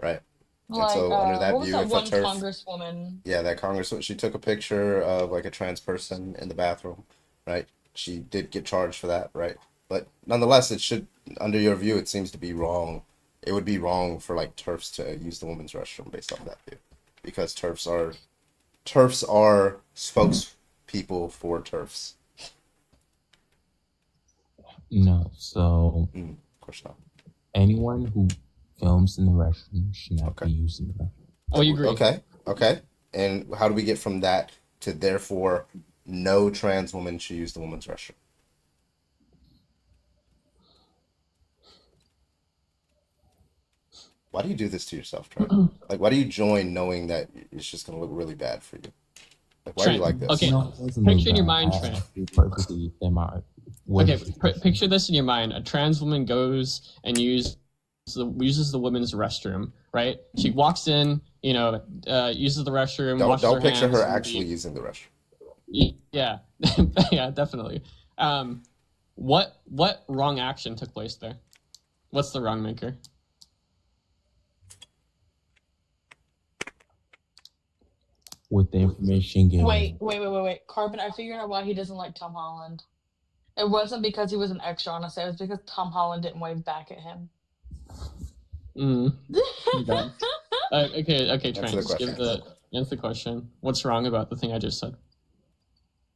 right? Like, and so under that what was view, that if one a TERF, congresswoman? yeah, that congresswoman, she took a picture of like a trans person in the bathroom, right? She did get charged for that, right? But nonetheless, it should, under your view, it seems to be wrong. It would be wrong for like TERFs to use the women's restroom based off that view, because TERFs are spokespeople for TERFs. No, so of course not. Anyone who films in the restroom should not be using the restroom. Oh, you agree? Okay. And how do we get from that to therefore no trans woman should use the women's restroom? Why do you do this to yourself, Trent? Like, why do you join knowing that it's just going to look really bad for you? Like, why do you like this? Okay, picture in your mind, Trent. Okay, picture this in your mind. A trans woman goes and uses the women's restroom, right? She walks in, uses the restroom. Don't picture her actually using the restroom. Yeah, yeah, definitely. What wrong action took place there? What's the wrong maker? With the information given. Wait. Carbon, I figured out why he doesn't like Tom Holland. It wasn't because he was an extra on a set. It was because Tom Holland didn't wave back at him. Okay, Trent, answer the question. What's wrong about the thing I just said?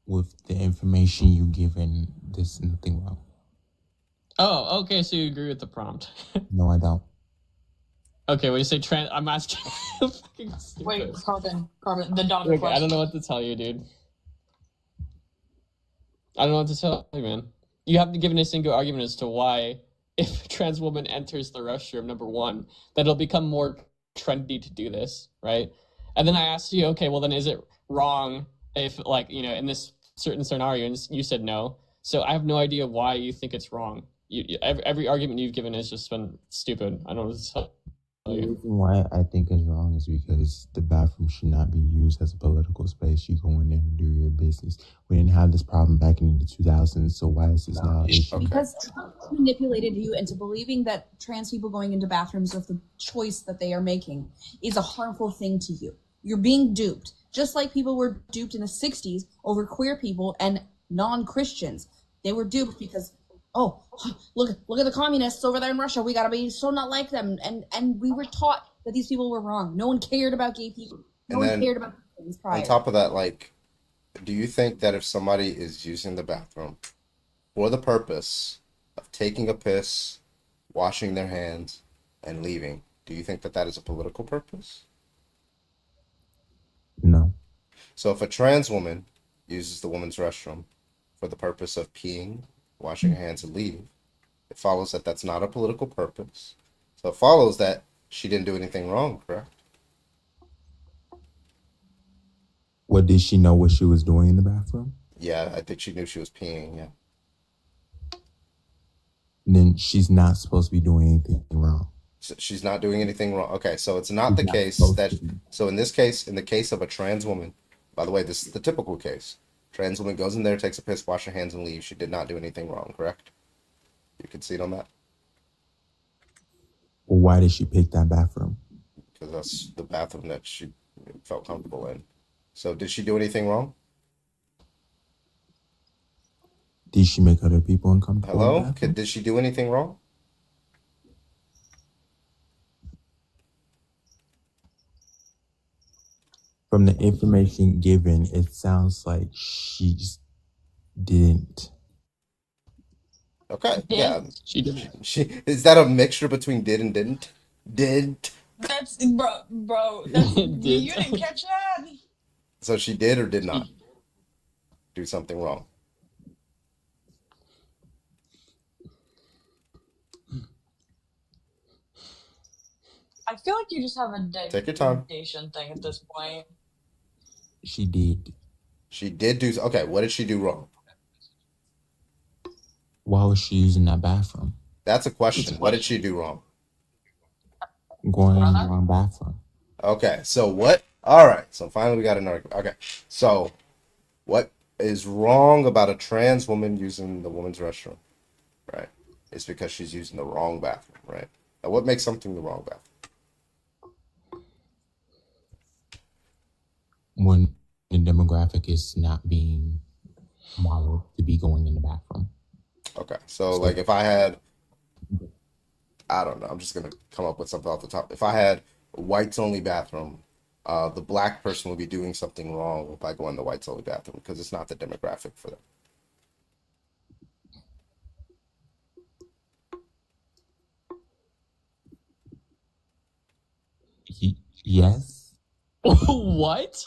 With the information you given, there's nothing wrong. Oh, okay, so you agree with the prompt. No, I don't. Okay, when you say Trent, I'm asking. Wait, Carbon, the dog Okay, question. I don't know what to tell you, dude. I don't know what to tell you, man. You have to give a single argument as to why, if a trans woman enters the restroom, number one, that it'll become more trendy to do this, right? And then I asked you, okay, well then is it wrong if, like, in this certain scenario, and you said no. So I have no idea why you think it's wrong. Every argument you've given has just been stupid. I don't know what to tell you. The reason why I think it's wrong is because the bathroom should not be used as a political space. You go in there and do your business. We didn't have this problem back in the 2000s, so why is this now an issue? Because Trump manipulated you into believing that trans people going into bathrooms of the choice that they are making is a harmful thing to you. You're being duped. Just like people were duped in the 60s over queer people and non-Christians. They were duped because, oh, look at the communists over there in Russia. We gotta be so not like them. And we were taught that these people were wrong. No one cared about gay people. No one cared about things prior. On top of that, like, do you think that if somebody is using the bathroom for the purpose of taking a piss, washing their hands, and leaving, do you think that that is a political purpose? No. So if a trans woman uses the woman's restroom for the purpose of peeing, washing her hands, and leave, it follows that that's not a political purpose. So it follows that she didn't do anything wrong, correct? What, did she know what she was doing in the bathroom? Yeah, I think she knew she was peeing, yeah. Then she's not supposed to be doing anything wrong. So she's not doing anything wrong. Okay, so it's not the She's not case supposed that, to be. so in this case, in the case of a trans woman, by the way, this is the typical case. Trans woman goes in there, takes a piss, wash her hands, and leaves. She did not do anything wrong, correct? You concede on that? Well, why did she pick that bathroom? Because that's the bathroom that she felt comfortable in. So did she do anything wrong? Did she make other people uncomfortable? in the Hello? bathroom? Did she do anything wrong? From the information given, it sounds like she just didn't. Okay, Did? yeah. She did. She is that a mixture between did and didn't? Did. That's bro. That's you Did. didn't catch that. So she did or did not do something wrong? I feel like you just have a Take your time. degradation thing at this point. She did. She did do. Okay, what did she do wrong? Why was she using that bathroom? That's a question. What did she do wrong? Going in the wrong bathroom. Okay, so what? All right, so finally we got an argument. Okay, so what is wrong about a trans woman using the woman's restroom? Right, it's because she's using the wrong bathroom. Right. Now, what makes something the wrong bathroom? When the demographic is not being modeled to be going in the bathroom. Okay, so like if I had, I don't know, I'm just gonna come up with something off the top. If I had a whites only bathroom, the black person would be doing something wrong by going to the whites only bathroom because it's not the demographic for them. Yes. What?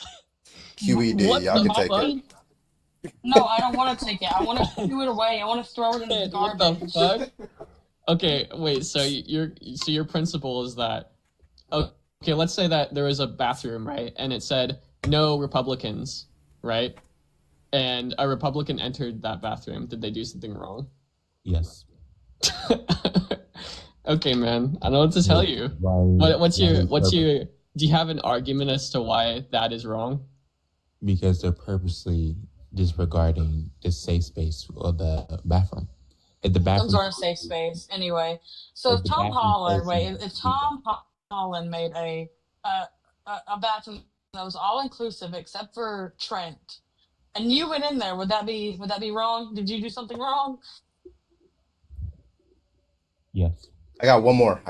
QED, What y'all the can take fuck? it. No, I don't want to take it. I want to throw it away. I want to throw it in the What garbage. the fuck? Okay, wait. So your principle is that okay? Let's say that there was a bathroom, right, and it said no Republicans, right? And a Republican entered that bathroom. Did they do something wrong? Yes. Okay, man. I don't know what to tell you. What's your do you have an argument as to why that is wrong? Because they're purposely disregarding the safe space of the bathroom. If the Some bathroom, sort of safe space. Anyway, so if if the Tom bathroom Holland, says wait, no, if Tom Holland made a bathroom that was all inclusive except for Trent, and you went in there, would that be wrong? Did you do something wrong? yes. I got one more.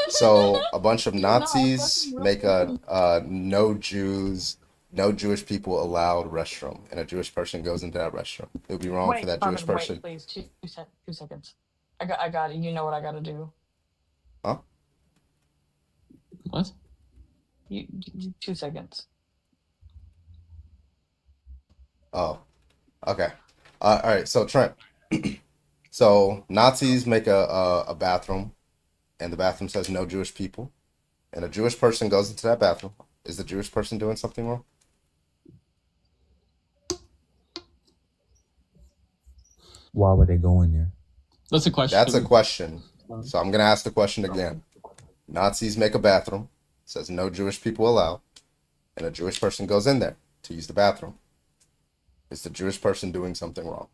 So a bunch of You're not Nazis fucking make wrong. a no Jewish people allowed restroom, and a Jewish person goes into that restroom. It would be wrong for Wait, that Jewish Carmen, person. wait, please, 2 seconds. I got it. You know what I got to do. Huh? What? You 2 seconds. Oh, okay. All right. So Trent. So Nazis make a bathroom, and the bathroom says no Jewish people, and a Jewish person goes into that bathroom. Is the Jewish person doing something wrong? Why would they go in there? That's a question. That's a question. So I'm gonna ask the question again. Nazis make a bathroom, says no Jewish people allowed, and a Jewish person goes in there to use the bathroom. Is the Jewish person doing something wrong?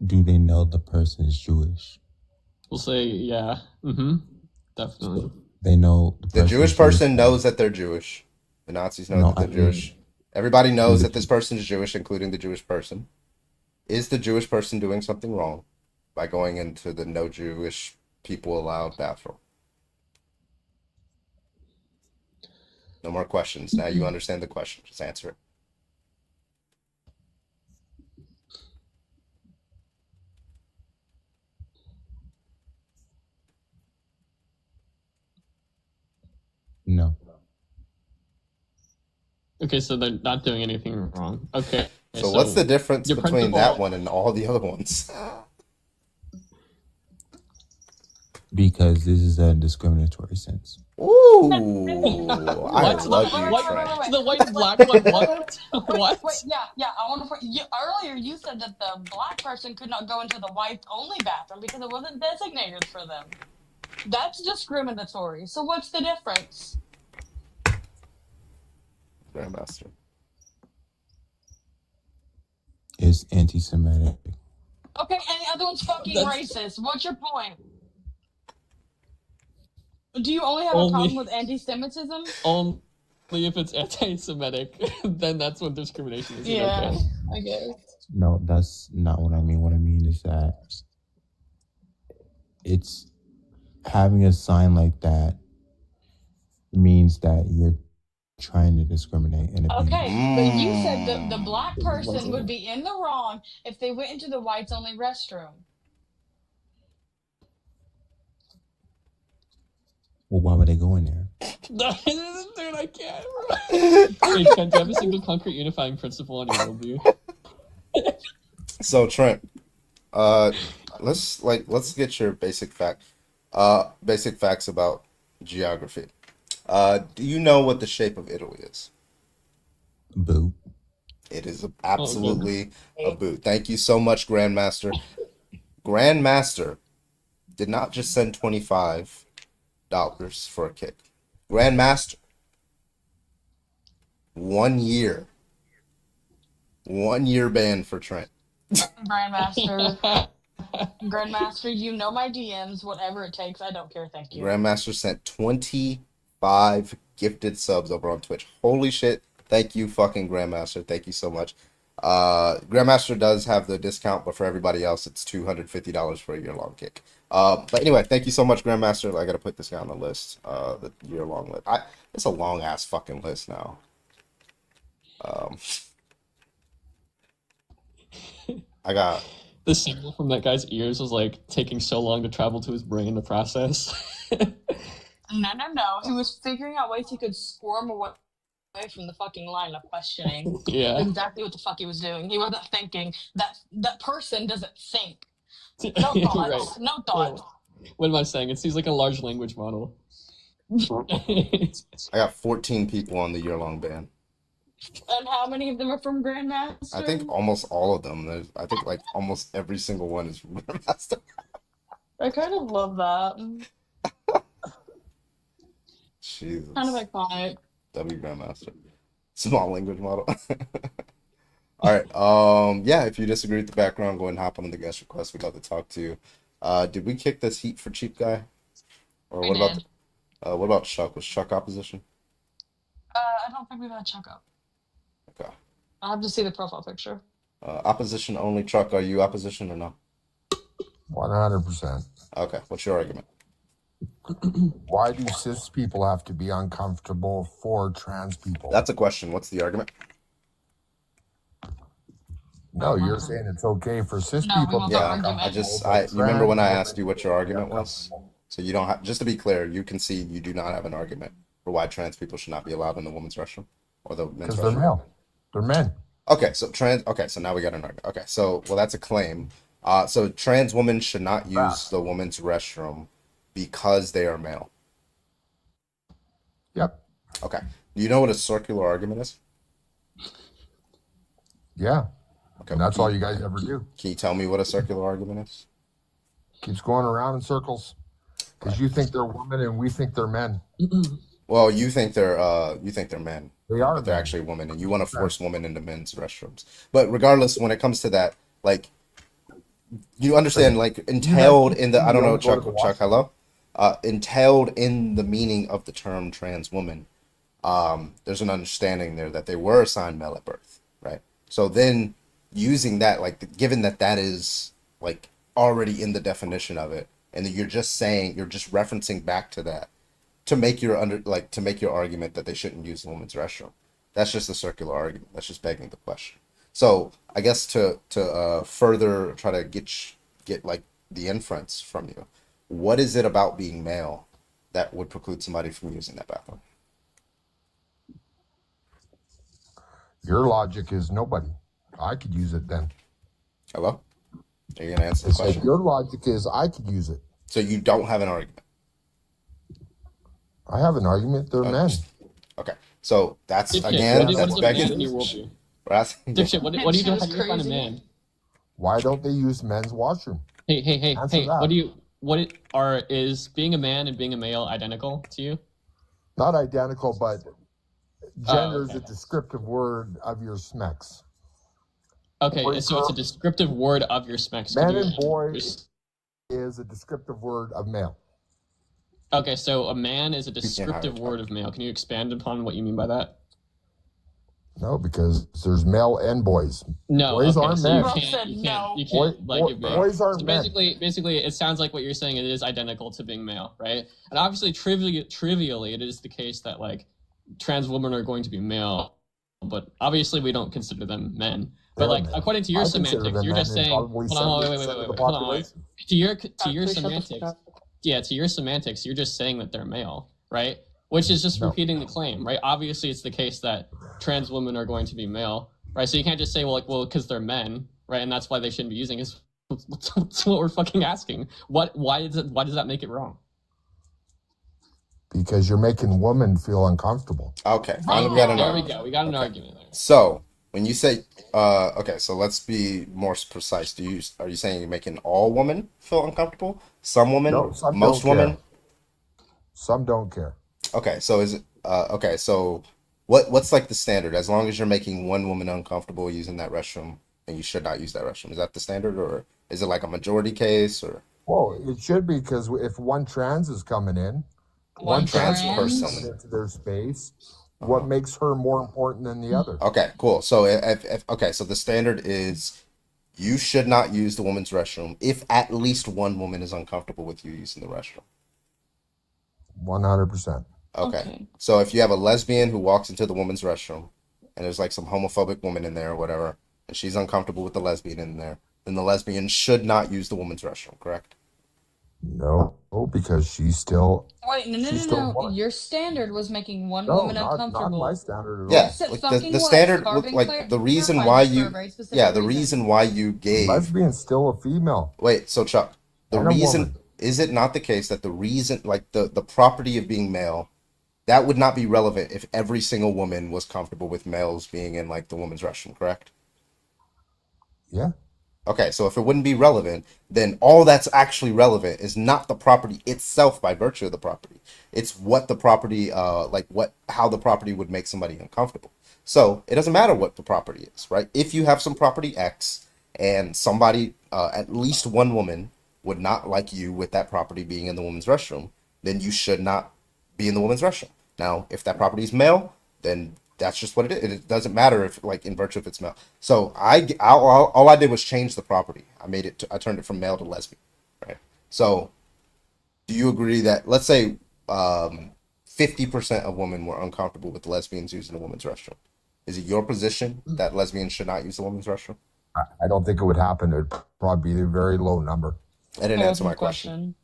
Do they know the person is Jewish? We'll say yeah. Definitely. They know The Jewish person knows that they're Jewish. The Nazis know No, that they're I mean, Jewish. Everybody knows do that this person is Jewish, including the Jewish person. is the Jewish person doing something wrong by going into the no Jewish people allowed bathroom? No more questions. Now you understand the question. Just answer it. No. Okay, so they're not doing anything wrong. Okay. So what's the difference your between principal- that one and all the other ones? Because this is a discriminatory sense. Ooh, I What? love Wait, you, wait, Trent. wait. The white and black one, what? What? Wait, yeah. I want to. Earlier, you said that the black person could not go into the white-only bathroom because it wasn't designated for them. That's discriminatory. So what's the difference? Grandmaster. It's anti-Semitic. Okay, and the other one's fucking racist. What's your point? Do you only have a problem with anti-Semitism? Only if it's anti-Semitic, then that's when discrimination is. Yeah, Okay. I guess. No, that's not what I mean. What I mean is that it's having a sign like that means that you're trying to discriminate and abuse. Okay, but you said the black person would be in the wrong if they went into the whites-only restroom. Well, why would they go in there? Dude, I can't. Hey, Trent, do you have a single concrete unifying principle on your worldview? So Trent, let's get your basic facts about geography. Do you know what the shape of Italy is? Boot. It is absolutely a boot. Thank you so much, Grandmaster. Grandmaster did not just send $25 for a kick. Grandmaster, 1 year ban for Trent. Grandmaster, you know my DMs. Whatever it takes, I don't care. Thank you. Grandmaster sent 25 gifted subs over on Twitch. Holy shit. Thank you, fucking Grandmaster. Thank you so much. Grandmaster does have the discount, but for everybody else, it's $250 for a year-long kick. But anyway, thank you so much, Grandmaster. I got to put this guy on the list, the year-long list. It's a long-ass fucking list now. I got... The signal from that guy's ears was like taking so long to travel to his brain to process. No. He was figuring out ways he could squirm away from the fucking line of questioning. Yeah. Exactly what the fuck he was doing. He wasn't thinking. That person doesn't think. No thoughts. Right. No thoughts. What am I saying? It seems like a large language model. I got 14 people on the year-long ban. And how many of them are from Grandmaster? I think almost all of them. I think like almost every single one is from Grandmaster. I kind of love that. Jesus. Kind of iconic. W Grandmaster. Small language model. All right. Yeah, if you disagree with the background, go ahead and hop on the guest request. We'd love to talk to you. Did we kick this heat for cheap guy? Or what about Chuck? Was Chuck opposition? I don't think we've had Chuck up. Okay. I'll have to see the profile picture. Opposition only. Chuck, are you opposition or no? 100%. Okay. What's your argument? Why do cis people have to be uncomfortable for trans people? That's a question. What's the argument? No, you're saying it's okay for cis people to be Yeah, uncomfortable. you remember when I asked you what your argument was? So you don't have, just to be clear, you can see you do not have an argument for why trans people should not be allowed in the women's restroom or the men's restroom. Because they're male. They're men. Okay, so so now we got an argument. Okay, so that's a claim. So trans women should not use the women's restroom because they are male. Yep. Okay. Do you know what a circular argument is? Yeah. Okay. And that's all you guys ever do. Can you tell me what a circular argument is? Keeps going around in circles. Because you think they're women and we think they're men. Well, you think they're men. They are. But they're actually women, and you want to force women into men's restrooms. But regardless, when it comes to that, like, you understand, like, entailed in the, I don't know, Chuck, hello? Entailed in the meaning of the term trans woman, there's an understanding there that they were assigned male at birth, right? So then using that, like, given that that is like already in the definition of it, and that you're just referencing back to that to make your to make your argument that they shouldn't use the women's restroom. That's just a circular argument. That's just begging the question. So I guess to further try to get like the inference from you, what is it about being male that would preclude somebody from using that bathroom? Your logic is nobody. I could use it then. Hello? Are you gonna answer the It's like question? your logic is I could use it. So you don't have an argument. I have an argument. They're men. Okay. So that's Dipshit, again what that's is a man in begging. your worldview? We're asking. Dipshit, what do you do? That How was do you define a crazy. man? Why don't they use men's washroom? Hey, Answer that. what do you is being a man and being a male identical to you? Not identical, but gender is okay. a descriptive word of your smex. Okay, Boy, so it's a girl, descriptive word of your specs. man and boy is a descriptive word of male. Okay, so a man is a descriptive word of male. Can you expand upon what you mean by that? No, because there's male and boys. No, Boys okay, aren't so men. you can't like give me. Boys aren't So men. basically, it sounds like what you're saying. It is identical to being male, right? And obviously, trivially, it is the case that like trans women are going to be male, but obviously, we don't consider them men. But They're like men. according to your I consider semantics, them you're men just in saying. probably Hold on, 70% wait, of the hold on. population. To your Please shut the semantics, fuck up. yeah, to your semantics, you're just saying that they're male, right? Which is just repeating the claim, right? Obviously, it's the case that trans women are going to be male, right? So you can't just say, well, because they're men, right? And that's why they shouldn't be using it. That's what we're fucking asking. Why does that make it wrong? Because you're making women feel uncomfortable. Okay, finally we got an There we argument. go. We got an argument there. So when you say, okay, so let's be more precise. Are you saying you're making all women feel uncomfortable? Some women, No, some most don't care. women? Some don't care. Okay, so is it okay, so what's like the standard? As long as you're making one woman uncomfortable using that restroom, then you should not use that restroom. Is that the standard, or is it like a majority case, or Well, it should be, because if one trans is coming in, one trans coming person? into their space, what makes her more important than the other? Okay, cool. So if okay, so the standard is you should not use the woman's restroom if at least one woman is uncomfortable with you using the restroom. 100%. Okay. So if you have a lesbian who walks into the woman's restroom and there's like some homophobic woman in there or whatever, and she's uncomfortable with the lesbian in there, then the lesbian should not use the woman's restroom, correct? No, because she's still Wait, she's still no. one. Your standard was making one No, woman not uncomfortable. my standard at all. Yeah, Yes, it like fucking the was. standard Carbon like the reason why you the reason why you gave Lesbian's still a female. Wait, so Chuck, the And a reason woman. is it not the case that the reason like the property of being male, that would not be relevant if every single woman was comfortable with males being in like the woman's restroom, correct? Yeah. Okay, so if it wouldn't be relevant, then all that's actually relevant is not the property itself by virtue of the property. It's what the property, how the property would make somebody uncomfortable. So it doesn't matter what the property is, right? If you have some property X and somebody, at least one woman, would not like you with that property being in the woman's restroom, then you should not be in the woman's restroom. Now, if that property is male, then that's just what it is. It doesn't matter if, like, in virtue of its male. So all I did was change the property. I turned it from male to lesbian, right? So, do you agree that, let's say, 50% of women were uncomfortable with lesbians using the woman's restroom? Is it your position that lesbians should not use the woman's restroom? I don't think it would happen. It'd probably be a very low number. I didn't answer my question.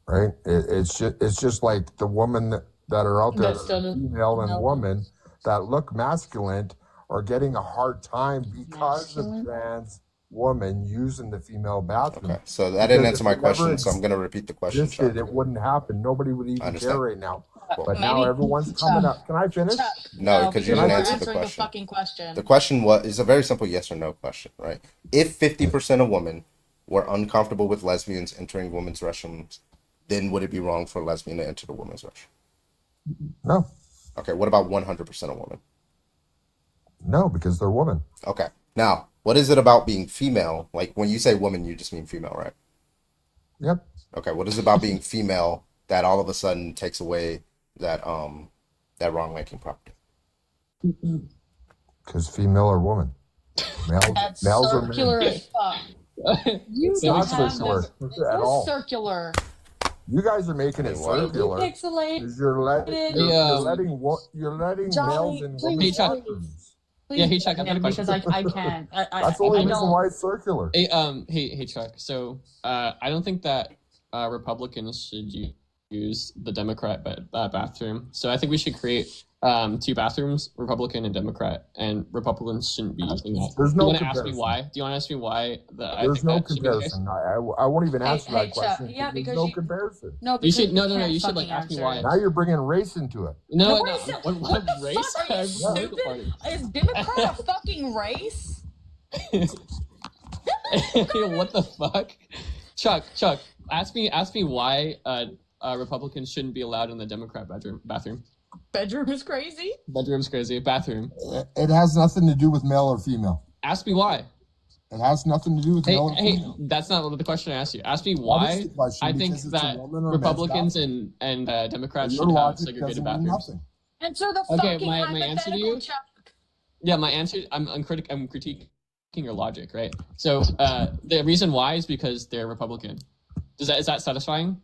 Right? It's just like the women that are out there, That still doesn't- female and no. woman, that look masculine, are getting a hard time because of trans women using the female bathroom. Okay, so that didn't Because answer if my it never question, so I'm going to repeat the question. existed, Chuck. it wouldn't happen. Nobody would I even understand. care right now. Cool. But now Maybe- everyone's Chuck. coming up. Can I finish? No, because you you're didn't not answer the answering question. the fucking question. The question is a very simple yes or no question, right? If 50% of women were uncomfortable with lesbians entering women's restrooms, then would it be wrong for a lesbian to enter the women's restroom? No. Okay, what about 100% of women? No, because they're women. Okay, now, what is it about being female? Like, when you say woman, you just mean female, right? Yep. Okay, what is it about being female that all of a sudden takes away that wrong making property? Because female or woman. Males, That's males are men. circular as fuck. You It's don't not have circular this. This at is all. circular. You guys are making it circular. Depixelate. 'Cause You're letting males Jolly, in please, women's Chuck. bathrooms. Yeah, hey please, Chuck, I've got a question. because I can't. That's the only reason why it's circular. Hey Chuck. So I don't think that Republicans should use the Democrat bathroom. So I think we should create two bathrooms, Republican and Democrat, and Republicans shouldn't be using that. There's no Do you want to ask me comparison. why? Do you want to ask me why? There's no comparison. I won't even answer that question. Yeah, There's because no you- comparison. No, You because should no. can't You should like fucking ask me answer why. it. Now you're bringing race into it. No, What is no. it? What What the race? fuck? Are you stupid? Is Democrat a fucking race? What the fuck? Chuck, ask me why Republicans shouldn't be allowed in the Democrat bathroom. Bedroom is crazy. Bedroom's crazy. Bathroom. It has nothing to do with male or female. Ask me why. It has nothing to do with male or female. That's not the question I asked you. Ask me That why is the question, I think because it's a that woman or a man's Republicans bathroom. and Democrats Your should have logic segregated doesn't mean bathrooms. nothing. Answer the Okay, fucking my answer to you. hypothetical, Chuck. Yeah, my answer. I'm critiquing your logic, right? So the reason why is because they're Republican. Is that satisfying?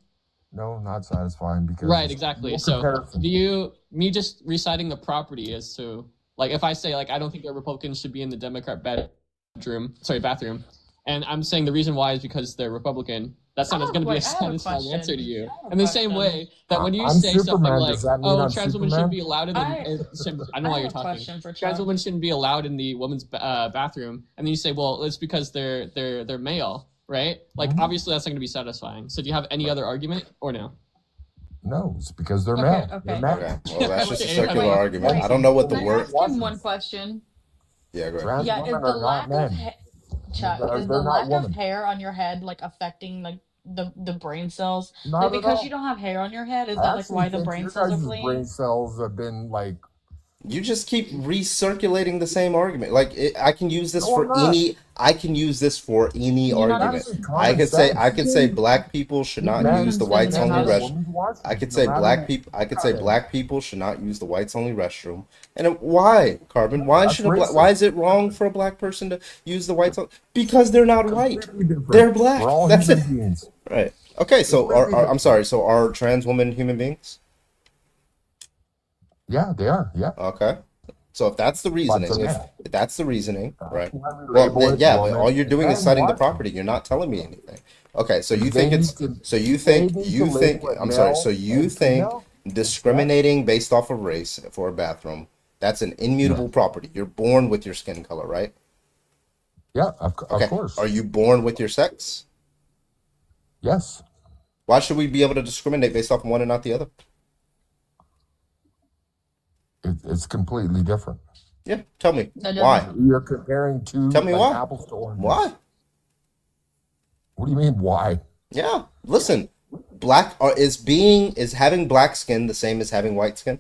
No, not satisfying because Right, exactly. no So comparison. me just reciting the property as to like if I say like I don't think that Republicans should be in the Democrat bathroom, and I'm saying the reason why is because they're Republican. That's not going to be a satisfying answer to you. In the same way that when you I'm say something Superman. like, Does that mean "Oh, I'm trans women Superman? shouldn't be allowed in the," I I don't know why have you're a talking. question for Trans Chuck. women shouldn't be allowed in the women's bathroom, and then you say, "Well, it's because they're male." Right? Like, obviously, that's not going to be satisfying. So, do you have any other argument or no? No, it's because they're Okay, male. okay. They're male. Okay, well, that's just a Okay, circular wait, argument. wait. I don't know what the Can I word. ask him one question? Yeah, go ahead. Trans Yeah, is women the are lack not of men. Chuck, They're is the not lack of women. hair on your head like affecting like the brain cells? Not Like at because all. you don't have hair on your head, is I that like actually why the think brain your cells are guys' clean? brain cells have been like. You just keep recirculating the same argument. Like I can use this No, for I'm not. any. I can use this for any You're not argument. That's I common could say sense. black people should not Men use the Spend whites in your only have house. restroom. women's washrooms, I could no say matter black people. I could say what. black people should not use the whites only restroom. And why, Carbon? Why That's should why racist. is it wrong for a black person to use the whites? Because they're not white. Completely different. They're black. We're all That's it. human beings. Right. Okay. So Completely I'm different. sorry. So are trans women human beings? Yeah, they are. Yeah. Okay. So if that's the But reasoning, they're if men. that's the reasoning, right? Why we Well, label then, it yeah, but woman all you're doing is and citing the washroom. property. You're not telling me anything. Okay, so you They think it's need to. so you They think need you to think label it I'm sorry, so male you and think female. discriminating based off of race for a bathroom, that's an immutable property. You're born with your skin color, right? Yeah, of Okay. course. Are you born with your sex? Yes. Why should we be able to discriminate based off one and not the other? It's completely different. Yeah, tell me That why. doesn't. You're comparing two Tell me like why. apples to oranges. Why? What do you mean why? Yeah, listen. Is having black skin the same as having white skin?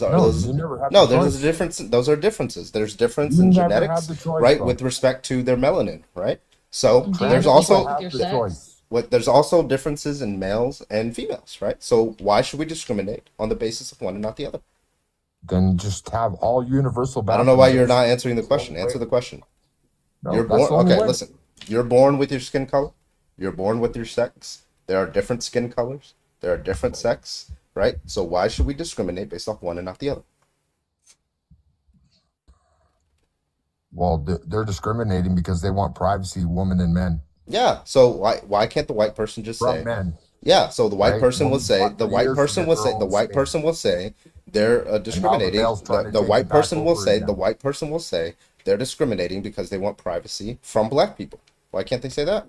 Are No, those, you never have no, the there's a choice. difference. Those are differences. There's difference You in never genetics, have the choice, right, though. with respect to their melanin, right? So Do you there's have also with your the sex? choice. there's also differences in males and females, right? So why should we discriminate on the basis of one and not the other? Then just have all universal I don't know why bathrooms. you're not answering the That's the question. only Answer way. the question. No, You're that's born. the only Okay, way. listen. You're born with your skin color. You're born with your sex. There are different skin colors. There are different sex, right? So why should we discriminate based off one and not the other? Well, they're discriminating because they want privacy, women and men. Yeah. So why can't the white person just From say? men. Yeah. So the white Right? person will Women's say. fought The for white years to person get will their say. The own white space. person will say they're And now the discriminating. male's trying to The take white it back person will over say. The again. white person will say they're discriminating because they want privacy from black people. Why can't they say that?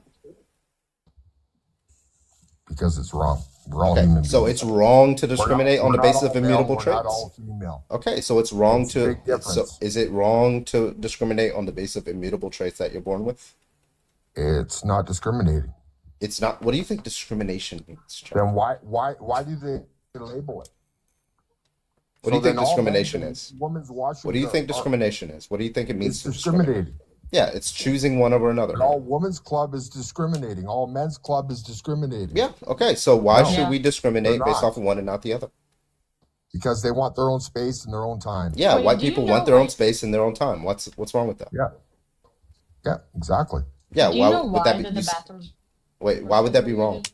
Because it's wrong. We're all Okay, human so beings. it's wrong to discriminate on We're the not basis all of male, immutable we're not traits. all female. Okay, so it's wrong It's a big so difference. is it wrong to discriminate on the basis of immutable traits that you're born with? It's not discriminating. It's not. What do you think discrimination means, Chuck? Then why do they label it? What do you So think then all discrimination men's is? and women's washrooms What do you think are discrimination is? What do you think it means it's to discriminate? discriminating. Yeah, it's choosing one over another. And all women's club is discriminating. All men's club is discriminating. Yeah, okay. So why No, should we they're discriminate based not. off of one and not the other? because they want their own space and their own time. Yeah, Wait, white do you people know, want their own like, space and their own time. What's wrong with that? Yeah, exactly. Yeah, do you why know would that why be? that the bathrooms Wait, were why would that be wrong? segregated?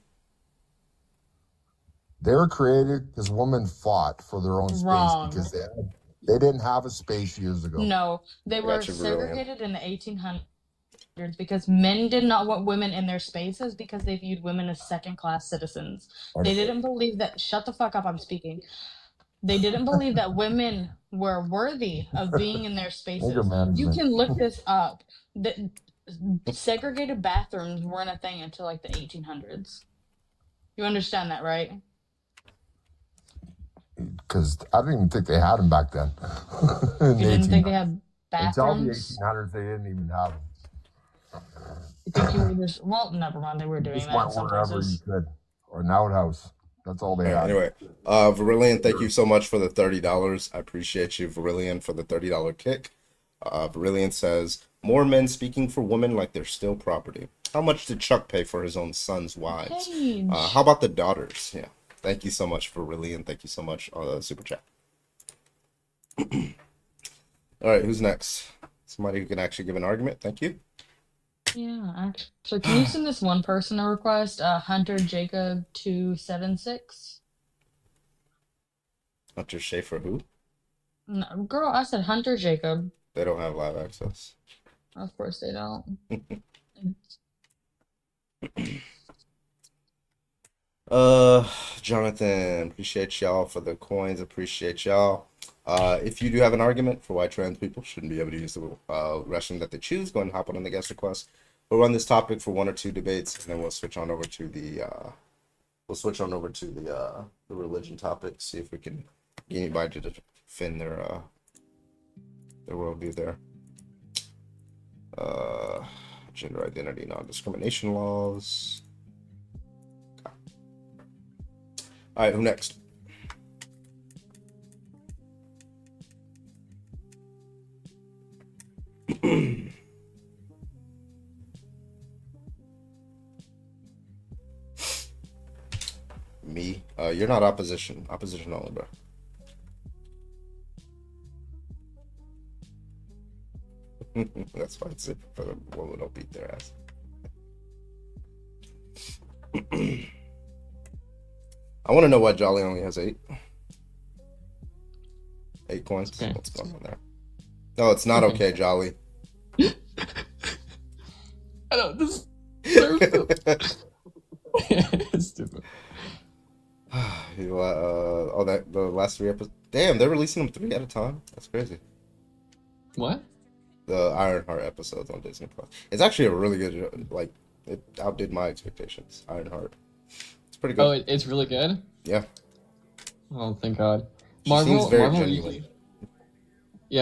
They were created because women fought for their own space Wrong. because they didn't have a space years ago. No, they I were got you, Brilliant. segregated in the 1800s because men did not want women in their spaces because they viewed women as second-class citizens. They didn't believe that. Shut the fuck up! I'm speaking. They didn't believe that women were worthy of being in their Anger spaces. You management. can look this up. The segregated bathrooms weren't a thing until like the 1800s. You understand that, right? Because I didn't even think they had them back then. In You the didn't think they 1800s. had Until the bathrooms? 1800s, they didn't even have them. You think you were just, well, never mind. They were You doing just that in went some wherever you places. could, or an outhouse. That's all they All right, had. anyway, Virillion, thank you so much for the $30. I appreciate you, Virillion, for the $30 kick. Virillion says, more men speaking for women like they're still property. How much did Chuck pay for his own son's wives? Page. How about the daughters? Yeah. Thank you so much, Virillion. Thank you so much on the super chat. All right, who's next? Somebody who can actually give an argument. Thank you. Yeah, actually, can you send this one person a request? Hunter Jacob 276. Hunter Schaefer, who? No, girl, I said Hunter Jacob. They don't have live access. Of course they don't. Jonathan, appreciate y'all for the coins. Appreciate y'all. If you do have an argument for why trans people shouldn't be able to use the restroom that they choose, go ahead and hop on the guest request. We'll run this topic for 1 or 2 debates, and then we'll switch on over to the the religion topic. See if we can get anybody to defend their worldview there. Gender identity, non-discrimination laws. All right, who next? Me? You're not opposition. Opposition only, bro. That's why it's for the woman don't beat their ass. I want to know why Jolly only has 8. 8 coins. Okay. What's going on there? No, it's not okay, Jolly. I don't deserve It's stupid. The last 3 episodes. Damn, they're releasing them 3 at a time. That's crazy. What? The Ironheart episodes on Disney Plus. It's actually a really good. Like, it outdid my expectations. Ironheart. It's pretty good. Oh, it's really good. Yeah. Oh, thank God. She seems very genuine.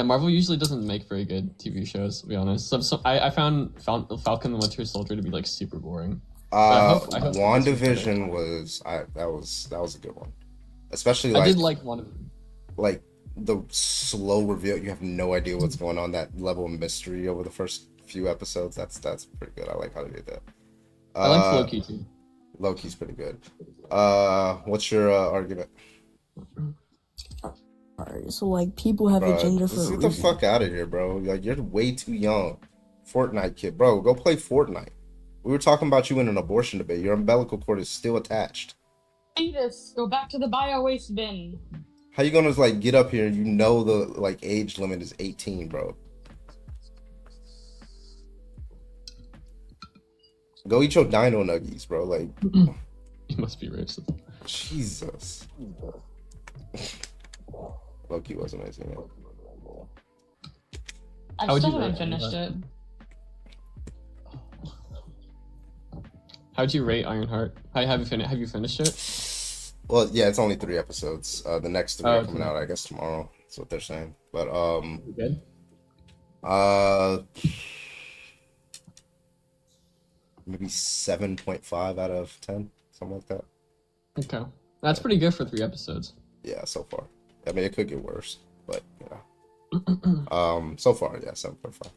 Marvel usually doesn't make very good TV shows, to be honest. So I found Falcon and Winter Soldier to be like super boring. I hope WandaVision was that was a good one, especially I did like one of them. Like the slow reveal. You have no idea what's going on. That level of mystery over the first few episodes. That's pretty good. I like how they did that. I like Loki too. Loki's pretty good. What's your argument? Alright, so like people have a gender for a Get reason. the fuck out of here, bro. Like you're way too young. Fortnite kid, bro. Go play Fortnite. We were talking about you in an abortion debate. Your umbilical cord is still attached. Fetus, go back to the bio waste bin. How you gonna like get up here and you know the like age limit is 18, bro? Go eat your dino nuggies, bro. Like You must be racist. Jesus. Loki was amazing. Yeah. I still haven't finished it. How'd you rate Ironheart? Have you finished it? Well, yeah, it's only 3 episodes. The next 3 are coming okay. out, I guess, tomorrow. That's what they're saying. But good. Maybe 7.5 out of 10, something like that. Okay, that's pretty good for 3 episodes. Yeah, so far. I mean, it could get worse, but yeah. So far, yeah, 7.5.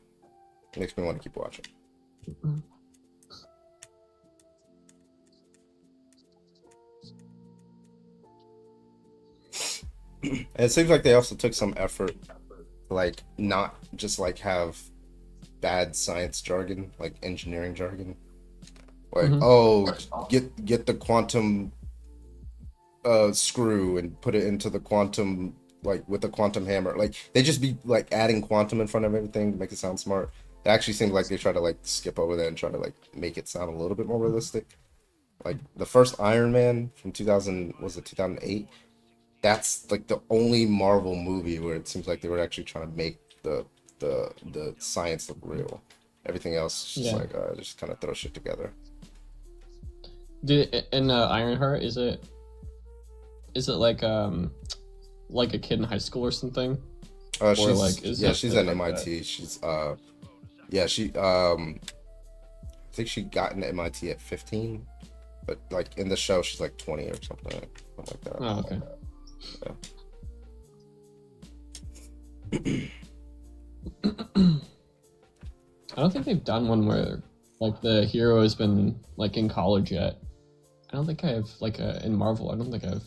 Makes me want to keep watching. And it seems like they also took some effort to like not just like have bad science jargon, like engineering jargon. Like, oh, get the quantum screw and put it into the quantum, like with the quantum hammer. Like they just be like adding quantum in front of everything to make it sound smart. It actually seems like they try to like skip over that and try to like make it sound a little bit more realistic. Like the first Iron Man from 2000, was it 2008? That's like the only Marvel movie where it seems like they were actually trying to make the science look real. Everything else is just Yeah. like just kind of throw shit together. In Ironheart, is it like a kid in high school or something? Or She's like she's at MIT. She's I think she got into MIT at 15, but like in the show she's like 20 or something like that. Oh, okay. I don't think they've done one where like the hero has been like in college yet. I don't think I've like in Marvel. I don't think I've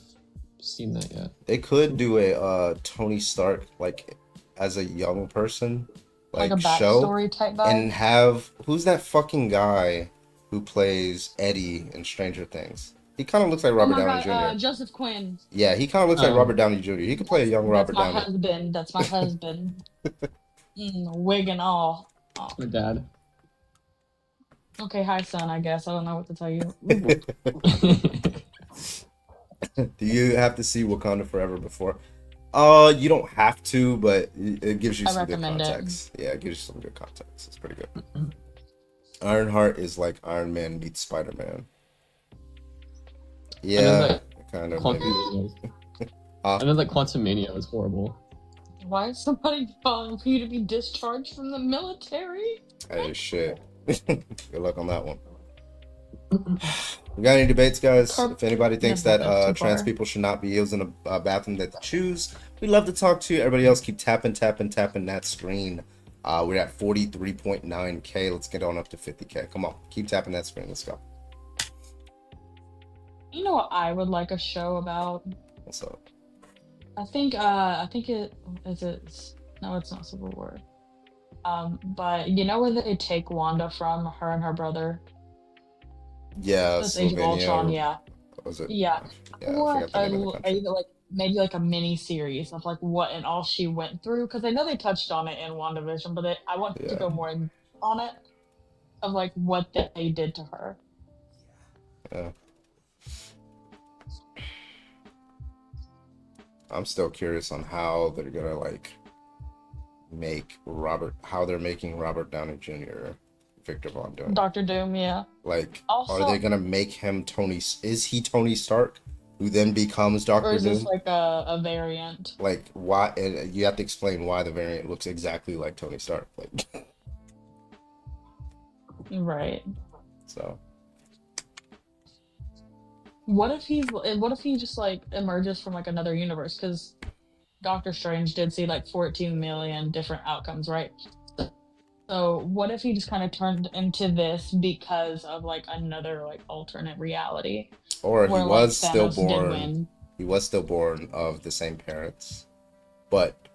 seen that yet. They could do a Tony Stark like as a young person, Like a show, backstory type vibe? and have who's that fucking guy who plays Eddie in Stranger Things? He kind of looks like Robert oh my Downey God, Jr. Joseph Quinn. Yeah, he kind of looks like Robert Downey Jr. He could play a young That's Robert my Downey. husband. That's my husband. Wig and all. Oh. My dad. Okay, hi son. I guess I don't know what to tell you. Do you have to see Wakanda Forever before? You don't have to, but it gives you I some good recommend it. context. Yeah, it gives you some good context. It's pretty good. Ironheart is like Iron Man meets Spider-Man. Yeah, kind of. I know that Quantum Mania was horrible. Why is somebody calling for you to be discharged from the military? Hey, shit. Good luck on that one. We got any debates, guys? If anybody thinks that trans people should not be using a bathroom that they choose, we'd love to talk to you. Everybody else, keep tapping that screen. We're at 43.9K. Let's get on up to 50K. Come on, keep tapping that screen. Let's go. You know what I would like a show about? What's up? I think it is it. No, it's not Civil War. But you know where they take Wanda from? Her and her brother. Yeah, That's Age of Ultron. Yeah. Was it? Yeah. Yeah, I Or forgot the name of the country. like maybe like a mini series of like what and all she went through, because I know they touched on it in WandaVision, but I want to go more on it of like what they did to her. Yeah. I'm still curious on how they're gonna like how they're making Robert Downey Jr. Victor Von Doom. Dr. Doom, yeah. Like, Also, are they gonna make him Tony? Is he Tony Stark, who then becomes Doctor or is Doom? this like a variant? Like, why? And you have to explain why the variant looks exactly like Tony Stark. Like, Right. so What if he just like emerges from like another universe? Because Doctor Strange did see like 14 million different outcomes, right? So what if he just kind of turned into this because of like another like alternate reality? or he where, was like, still Thanos did born. win? He was still born of the same parents, but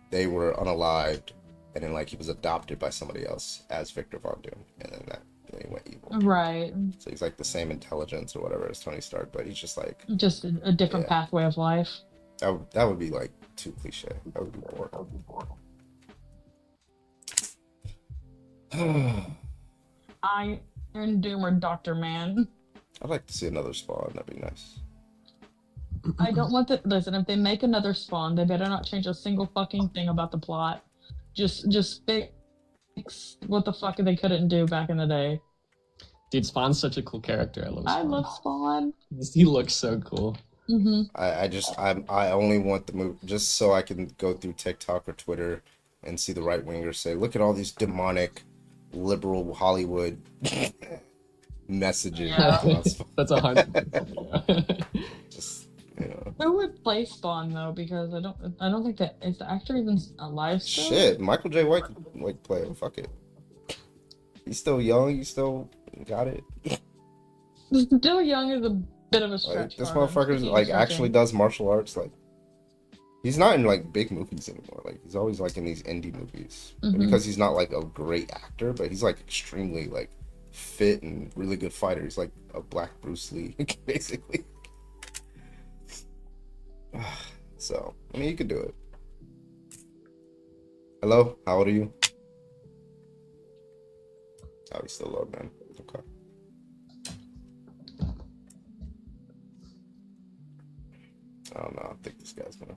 they were unalived, and then like he was adopted by somebody else as Victor Von Doom, and then he went evil. Right. So he's like the same intelligence or whatever as Tony Stark, but he's just like Just a different pathway of life. that would be like too cliche. That would be boring. Iron Doom or Doctor Man. I'd like to see another Spawn. That'd be nice. I don't want to listen. If they make another Spawn, they better not change a single fucking thing about the plot. Just fix what the fuck they couldn't do back in the day. Dude, Spawn's such a cool character. I love Spawn. I love Spawn. He looks so cool. Mm-hmm. I only want the movie just so I can go through TikTok or Twitter and see the right wingers say, look at all these demonic liberal Hollywood messages. Yeah. That's 100%. Just, you know. Who would play Spawn though? Because I don't think that is the actor even alive still. Shit, Michael J. White could like play it. Fuck it. He's still young. He still got it. Still young is a bit of a stretch. Like, this for him. motherfucker He's like stretching. actually does martial arts. Like, He's not in like big movies anymore. Like he's always like in these indie movies. Because he's not like a great actor, but he's like extremely like fit and really good fighter. He's like a black Bruce Lee, basically. So, I mean, you could do it. Hello, how old are you? Oh, he's still low, man. Okay. I don't know. I think this guy's gonna.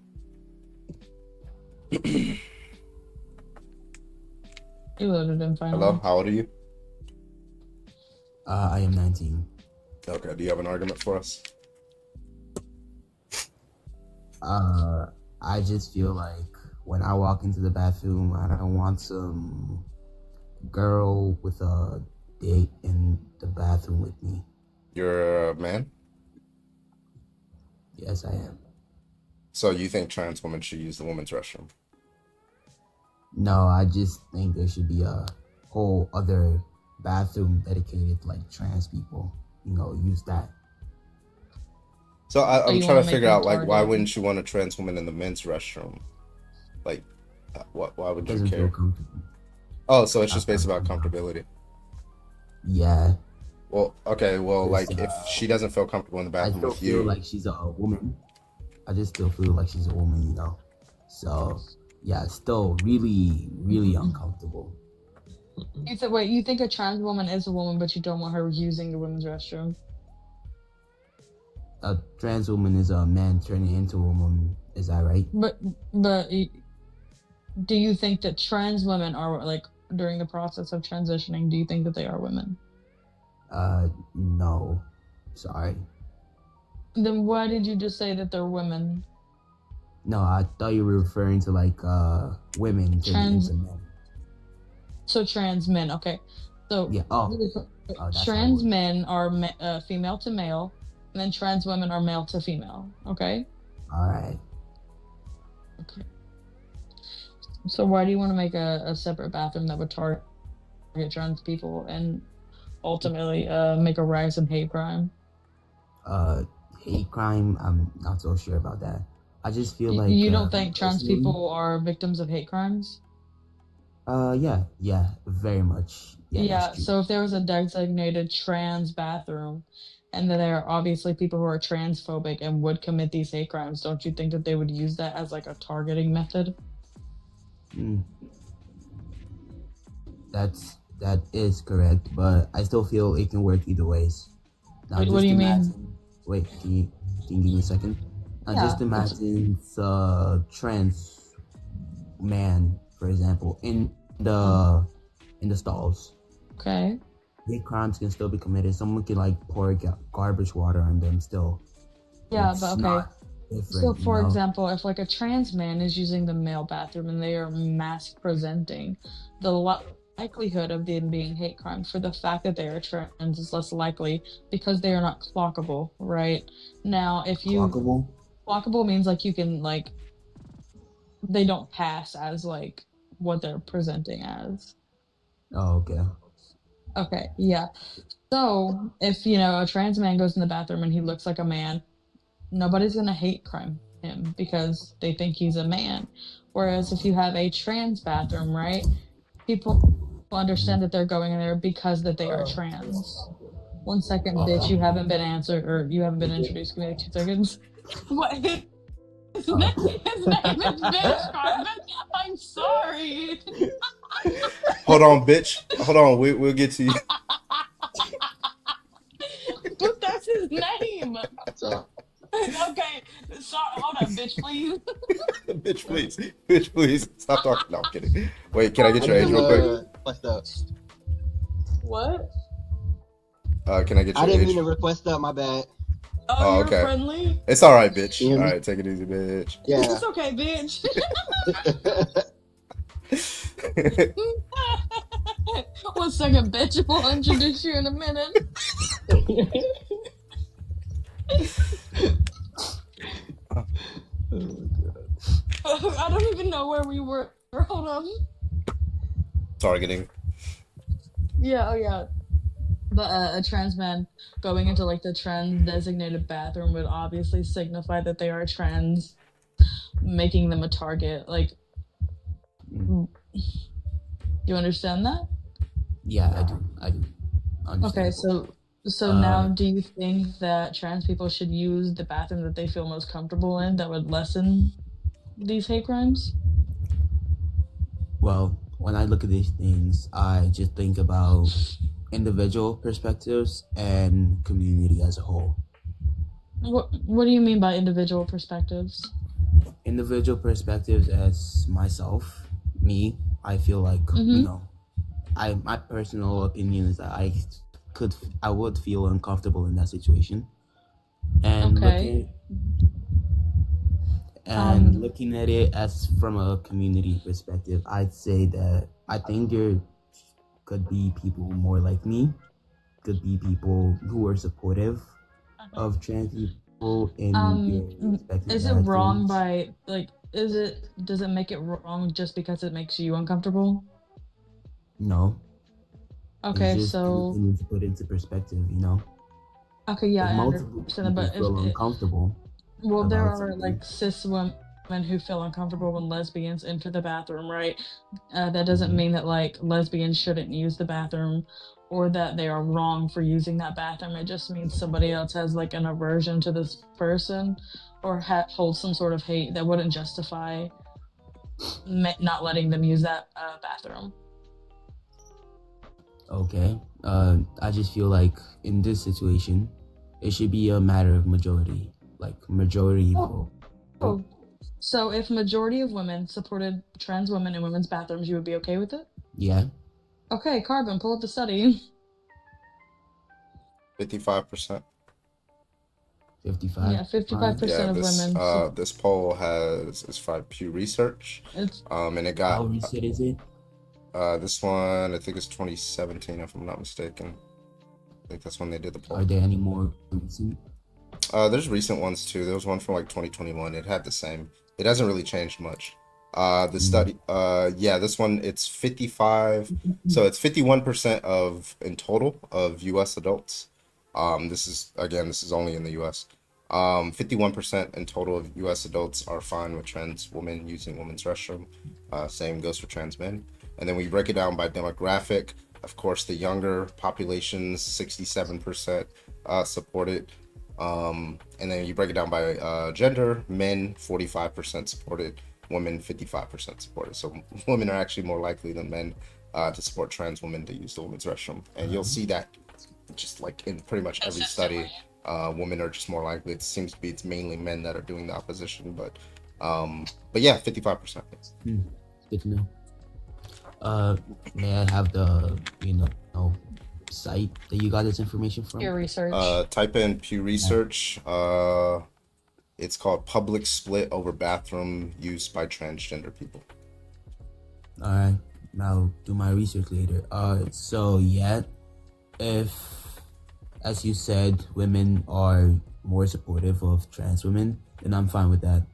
You loaded in finally. Hello, how old are you? I am 19. Okay, do you have an argument for us? I just feel like when I walk into the bathroom, I don't want some girl with a date in the bathroom with me. You're a man? Yes, I am. So you think trans women should use the women's restroom? No, I just think there should be a whole other bathroom dedicated to like trans people. You know, use that. So I'm you trying wanna to make figure them out, like, why targeted? wouldn't you want a trans woman in the men's restroom? Like, why would you Doesn't feel care? comfortable. Oh, so it's just based about comfortability. Yeah. Well, okay, well, It's, like, if she doesn't feel comfortable in the I bathroom still with feel you, like she's a woman. I just still feel like she's a woman, you know. So yeah, it's still really, really uncomfortable. You said, wait, you think a trans woman is a woman, but you don't want her using the women's restroom? A trans woman is a man turning into a woman. Is that right? But do you think that trans women are, like, during the process of transitioning, do you think that they are women? No. Sorry. Then why did you just say that they're women? No, I thought you were referring to like women turning Trans, into men. so trans men, okay. So Yeah. Oh, that's how it trans works. men are female to male, and then trans women are male to female, okay? All right. Okay. So why do you want to make a separate bathroom that would target trans people and ultimately make a rise in hate crime? Hate crime. I'm not so sure about that. I just feel like You don't think trans personally, people are victims of hate crimes? yeah, very much. Yeah, Yeah, that's true. so if there was a designated trans bathroom and that there are obviously people who are transphobic and would commit these hate crimes, don't you think that they would use that as like a targeting method? That is correct, but I still feel it can work either ways. Now, What just do you imagine. mean? Wait, can you give me a second? Now, Yeah, just imagine the trans man, for example, in the stalls. Okay. Hate crimes can still be committed. Someone can like pour garbage water on them still. Yeah, It's but okay. not So, different, you for know? example, if like a trans man is using the male bathroom and they are mask presenting, the likelihood of them being hate crime for the fact that they are trans is less likely because they are not clockable, right? Now, if you Clockable? clockable means like you can like they don't pass as like what they're presenting as. Oh, okay. Okay, yeah. So if a trans man goes in the bathroom and he looks like a man, nobody's gonna hate crime him because they think he's a man. Whereas if you have a trans bathroom, right, people understand that they're going in there because that they are trans. 1 second, bitch, you haven't been answered or you haven't been introduced. Give me like 2 seconds. What? His name is Bitch Carmen. I'm sorry. hold on, bitch. Hold on, we'll get to you. But that's his name. Okay, hold on, bitch, please. Bitch, please. Bitch, please. Stop talking. No, I'm kidding. Wait, can I get your age real quick? What? Can I get your I didn't age? mean to request that. My bad. Oh, you're okay. friendly? It's all right, bitch. You hear All me? right, take it easy, bitch. Yeah. It's okay, bitch. 1 second, bitch. We'll introduce you in a minute. I don't even know where we were. Hold on. Targeting. Yeah, oh yeah. But a trans man going into like the trans designated bathroom would obviously signify that they are trans. making them a target. Like, Mm. you understand that? Yeah, I do. Okay, Understandable. so Uh, now do you think that trans people should use the bathroom that they feel most comfortable in that would lessen these hate crimes? well, when I look at these things, I just think about individual perspectives and community as a whole. What do you mean by individual perspectives? Individual perspectives as myself, me, I feel like, Mm-hmm. my personal opinion is that I would feel uncomfortable in that situation. And Okay. looking at it as from a community perspective, I'd say that I think there could be people more like me, could be people who are supportive of trans people in their respective Is it wrong bathrooms. by like does it make it wrong just because it makes you uncomfortable? No, it's Okay, just an so opinion to put into perspective, okay, yeah, If I multiple understand that, people but feel uncomfortable well, there about are something, like cis women who feel uncomfortable when lesbians enter the bathroom, right? That doesn't Mhm. mean that like lesbians shouldn't use the bathroom or that they are wrong for using that bathroom. It just means somebody else has like an aversion to this person or holds some sort of hate that wouldn't justify not letting them use that bathroom. okay. I just feel like in this situation, it should be a matter of majority, like majority vote. Oh, so if majority of women supported trans women in women's bathrooms, you would be okay with it? Yeah. Okay, Carbon, pull up the study. 55%. 55. Yeah, 55% Yeah, of women. this poll is by Pew Research. It's and it got how recent is it? This one I think it's 2017 if I'm not mistaken. I think that's when they did the poll. Are there any more recent? There's recent ones too. There was one from like 2021. It had the same. It hasn't really changed much. The study, this one it's 55. So it's 51% of in total of U.S. adults. This is only in the U.S. 51% in total of U.S. adults are fine with trans women using women's restroom. Same goes for trans men. And then we break it down by demographic. Of course, the younger populations, 67% support it. And then you break it down by gender. Men 45% supported, women 55% supported. So women are actually more likely than men to support trans women to use the women's restroom. And you'll see that just like in pretty much every study. Women are just more likely. It seems to be it's mainly men that are doing the opposition, but yeah, 55%. Good to know. May I have the site that you got this information from? Pew Research. Type in Pew Research. It's called Public Split Over Bathroom Use by Transgender People. All right, I'll do my research later. So yeah, if, as you said, women are more supportive of trans women, then I'm fine with that.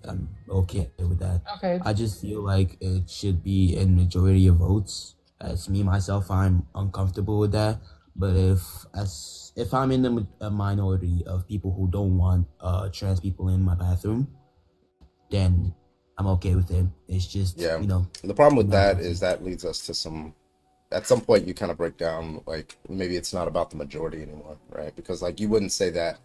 I'm okay with that. Okay. I just feel like it should be in majority of votes. As me myself, I'm uncomfortable with that. But if I'm in a minority of people who don't want trans people in my bathroom, then I'm okay with it. It's just The problem with that is that leads us to at some point you kind of break down like maybe it's not about the majority anymore, right? Because like you wouldn't say that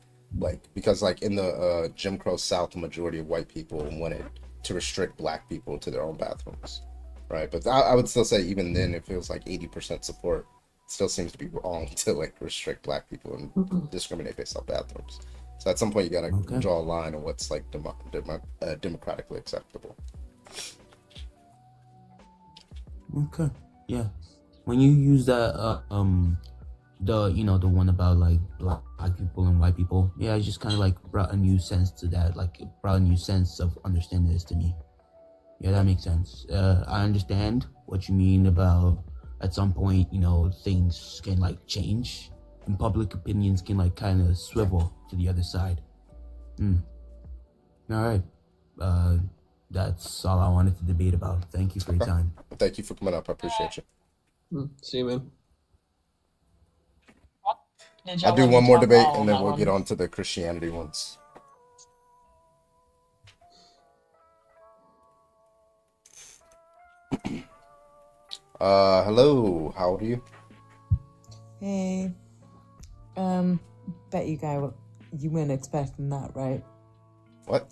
because like in the Jim Crow South, the majority of white people wanted to restrict black people to their own bathrooms, right? But I would still say even then it feels like 80% support. It still seems to be wrong to like restrict black people and discriminate based off bathrooms. So at some point you gotta draw a line on what's like democratically acceptable. Okay. Yeah. When you use that the one about like black people and white people, yeah, it just kind of like brought a new sense to that. Like it brought a new sense of understanding this to me. Yeah, that makes sense. I understand what you mean about at some point, things can like change and public opinions can like kind of swivel to the other side. All right. That's all I wanted to debate about. Thank you for your time. Thank you for coming up. I appreciate you. See you, man. I'll do one more debate and then we'll get on to the Christianity ones. Hello. How old are you? Hey, bet you weren't expecting that, right? What?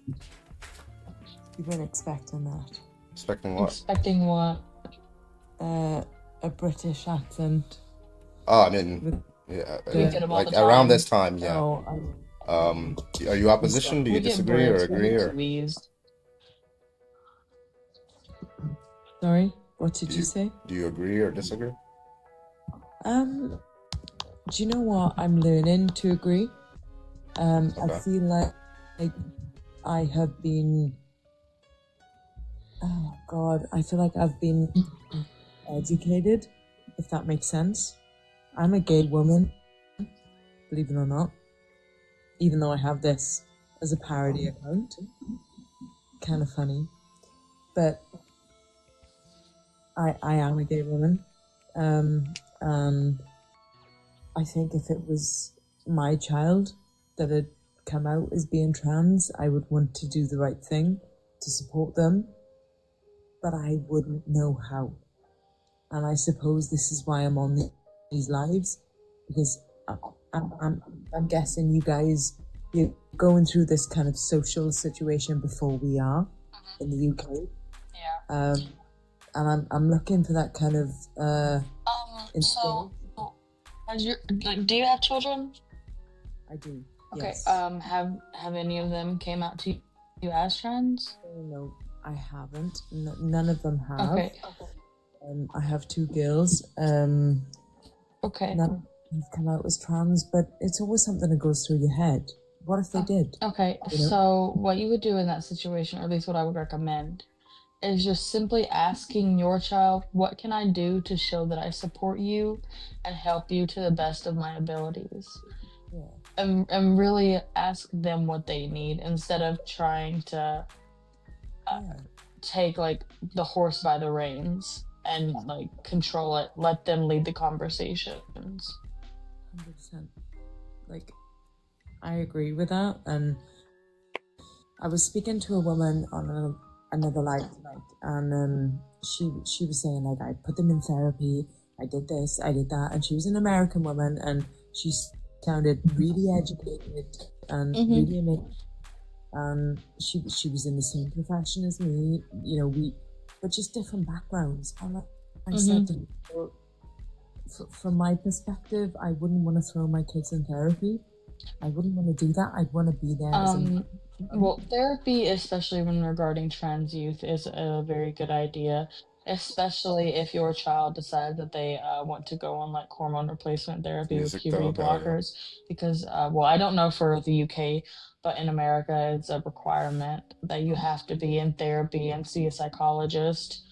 You weren't expecting that. Expecting what? Expecting what? A British accent. Oh, I mean, yeah, We get them all like the around time. this time, yeah. Oh, Are you opposition? Do you We get disagree or Brits agree or? squeezed. Sorry, what did you say? Do you agree or disagree? Do you know what? I'm learning to agree. I Okay. feel like I have been. Oh God, I feel like I've been educated, if that makes sense. I'm a gay woman, believe it or not. Even though I have this as a parody account, kind of funny, but I am a gay woman, and I think if it was my child that had come out as being trans, I would want to do the right thing to support them, but I wouldn't know how. And I suppose this is why I'm on these lives, because I'm guessing you guys, you're going through this kind of social situation before we are in the UK. Yeah. And I'm looking for that kind of So, do you have children? I do. Okay. Yes. Have any of them came out to you as trans? No, I haven't. None of them have. Okay. I have 2 girls. Okay. None of them have come out as trans, but it's always something that goes through your head. What if they did? Okay. You know? So what you would do in that situation, or at least what I would recommend, is just simply asking your child, what can I do to show that I support you and help you to the best of my abilities? Yeah. And really ask them what they need instead of trying to take like the horse by the reins and like control it. Let them lead the conversations. 100%. Like, I agree with that. And I was speaking to a woman on another live tonight, and she was saying like, I put them in therapy, I did this, I did that, and she was an American woman, and she sounded really educated and really amazing. She was in the same profession as me, you know, but just different backgrounds. And I said to her, from my perspective, I wouldn't want to throw my kids in therapy. I wouldn't want to do that. I'd want to be there as a well, therapy, especially when regarding trans youth, is a very good idea, especially if your child decides that they want to go on like hormone replacement therapy with Music puberty therapy, yeah. blockers. Because, well, I don't know for the UK, but in America, it's a requirement that you have to be in therapy and see a psychologist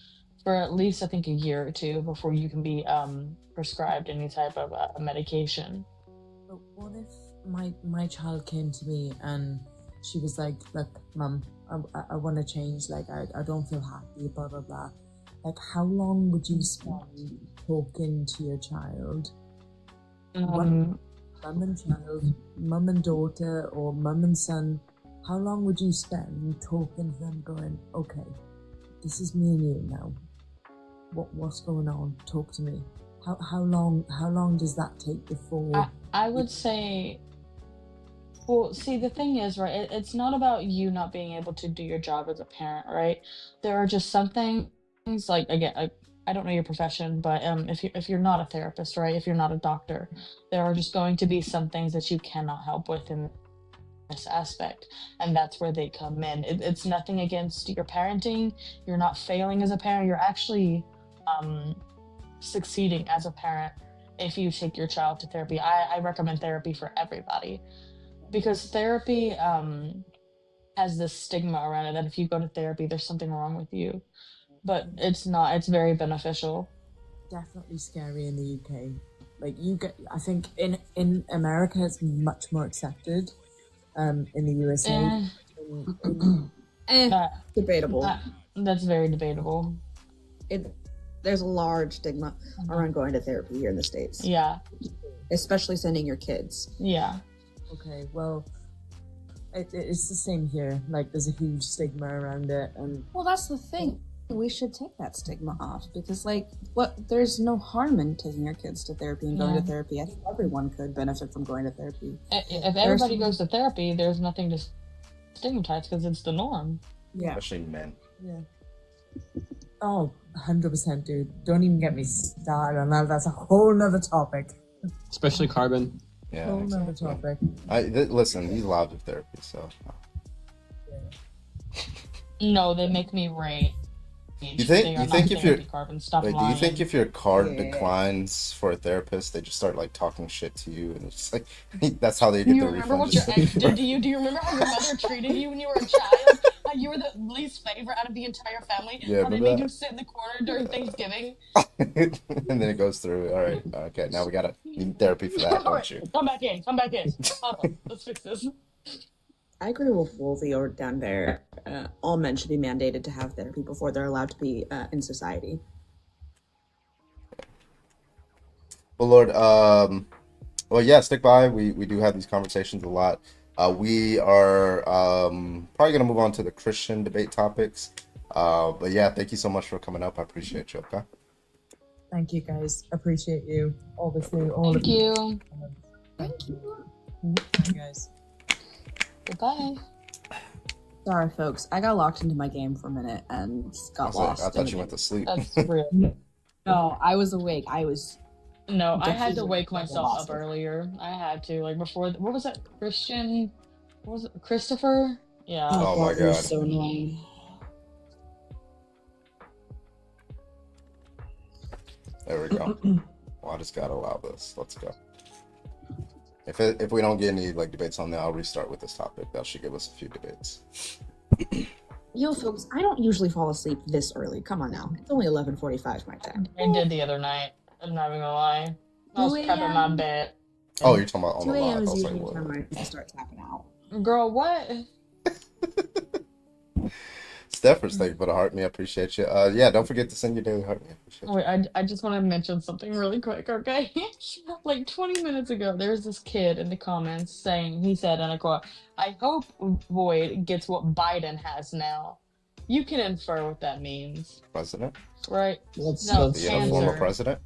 for at least, I think, a year or 2 before you can be prescribed any type of medication. But what if my child came to me and she was like, look, Mum, I want to change, like, I don't feel happy, blah, blah, blah. Like, how long would you spend talking to your child? Mum and child, mum and daughter, or mum and son, how long would you spend talking to them going, okay, this is me and you now. What's going on? Talk to me. How long does that take before? I would say, well, see, the thing is, right, it's not about you not being able to do your job as a parent, right? There are just some things, like, again, I don't know your profession, but if you're not a therapist, right, if you're not a doctor, there are just going to be some things that you cannot help with in this aspect, and that's where they come in. It's nothing against your parenting. You're not failing as a parent. You're actually succeeding as a parent if you take your child to therapy. I recommend therapy for everybody, because therapy has this stigma around it that if you go to therapy, there's something wrong with you, but it's not. It's very beneficial. Definitely scary in the UK. Like, I think in America it's much more accepted. In the USA, debatable. That's very debatable. There's a large stigma around going to therapy here in the States. Yeah. Especially sending your kids. Yeah. Okay, well, it's the same here. Like, there's a huge stigma around it, and Well, that's the thing. we should take that stigma off because, like, there's no harm in taking your kids to therapy and going to therapy. I think everyone could benefit from going to therapy. If everybody goes to therapy, there's nothing to stigmatize because it's the norm. Yeah. Especially men. Yeah. Oh, 100%, dude. Don't even get me started on that. That's a whole nother topic. Especially carbon. Yeah. Whole nother topic. Listen, he's allowed to therapy, so. No, they make me rage. You think if your carbon, stop do you lying. think if your card declines for a therapist, they just start like talking shit to you, and it's just like that's how they get You the remember refund? what your ex did to you? Do you remember how your mother treated you when you were a child? How you were the least favorite out of the entire family? Yeah, how they remember made that? you sit in the corner during Thanksgiving? And then it goes through. All right, okay, now we gotta need therapy for that, All don't right, you? come back in. Hold on, let's fix this. I agree with Wolfie or down there. All men should be mandated to have therapy before they're allowed to be in society. Well, Lord, well, yeah, stick by. We do have these conversations a lot. We are probably gonna move on to the Christian debate topics. But yeah, thank you so much for coming up. I appreciate you. Okay. Thank you, guys. Appreciate you. Obviously, all Thank of you. you. Thank you. Thank you, guys. Goodbye. Sorry, folks. I got locked into my game for a minute and got lost. I thought you went to sleep. That's real. No, I was awake. I was. No, I had to Definitely wake myself lost up it. earlier. I had to, like, before. What was that? Christian? What was it? Christopher? Yeah. Oh my it was God. so annoying. There we go. Well, I just gotta allow this. Let's go. If we don't get any like debates on that, I'll restart with this topic. That should give us a few debates. Yo, folks, I don't usually fall asleep this early. Come on now. It's only 11:45 my time. I did the other night. I'm not even gonna lie. I was 2 prepping my a.m. bed. Oh, you're talking about on 2 the live. a.m. I is was like, usually the what? time I start tapping out. Girl, what? Steffers, thank you for the heart me. I appreciate you. Yeah, don't forget to send your daily heart me. I appreciate you. Wait, I just want to mention something really quick, okay? Like 20 minutes ago, there was this kid in the comments saying, he said, and I quote, "I hope Void gets what Biden has now." You can infer what that means, President? right? That's No, The former cancer. president?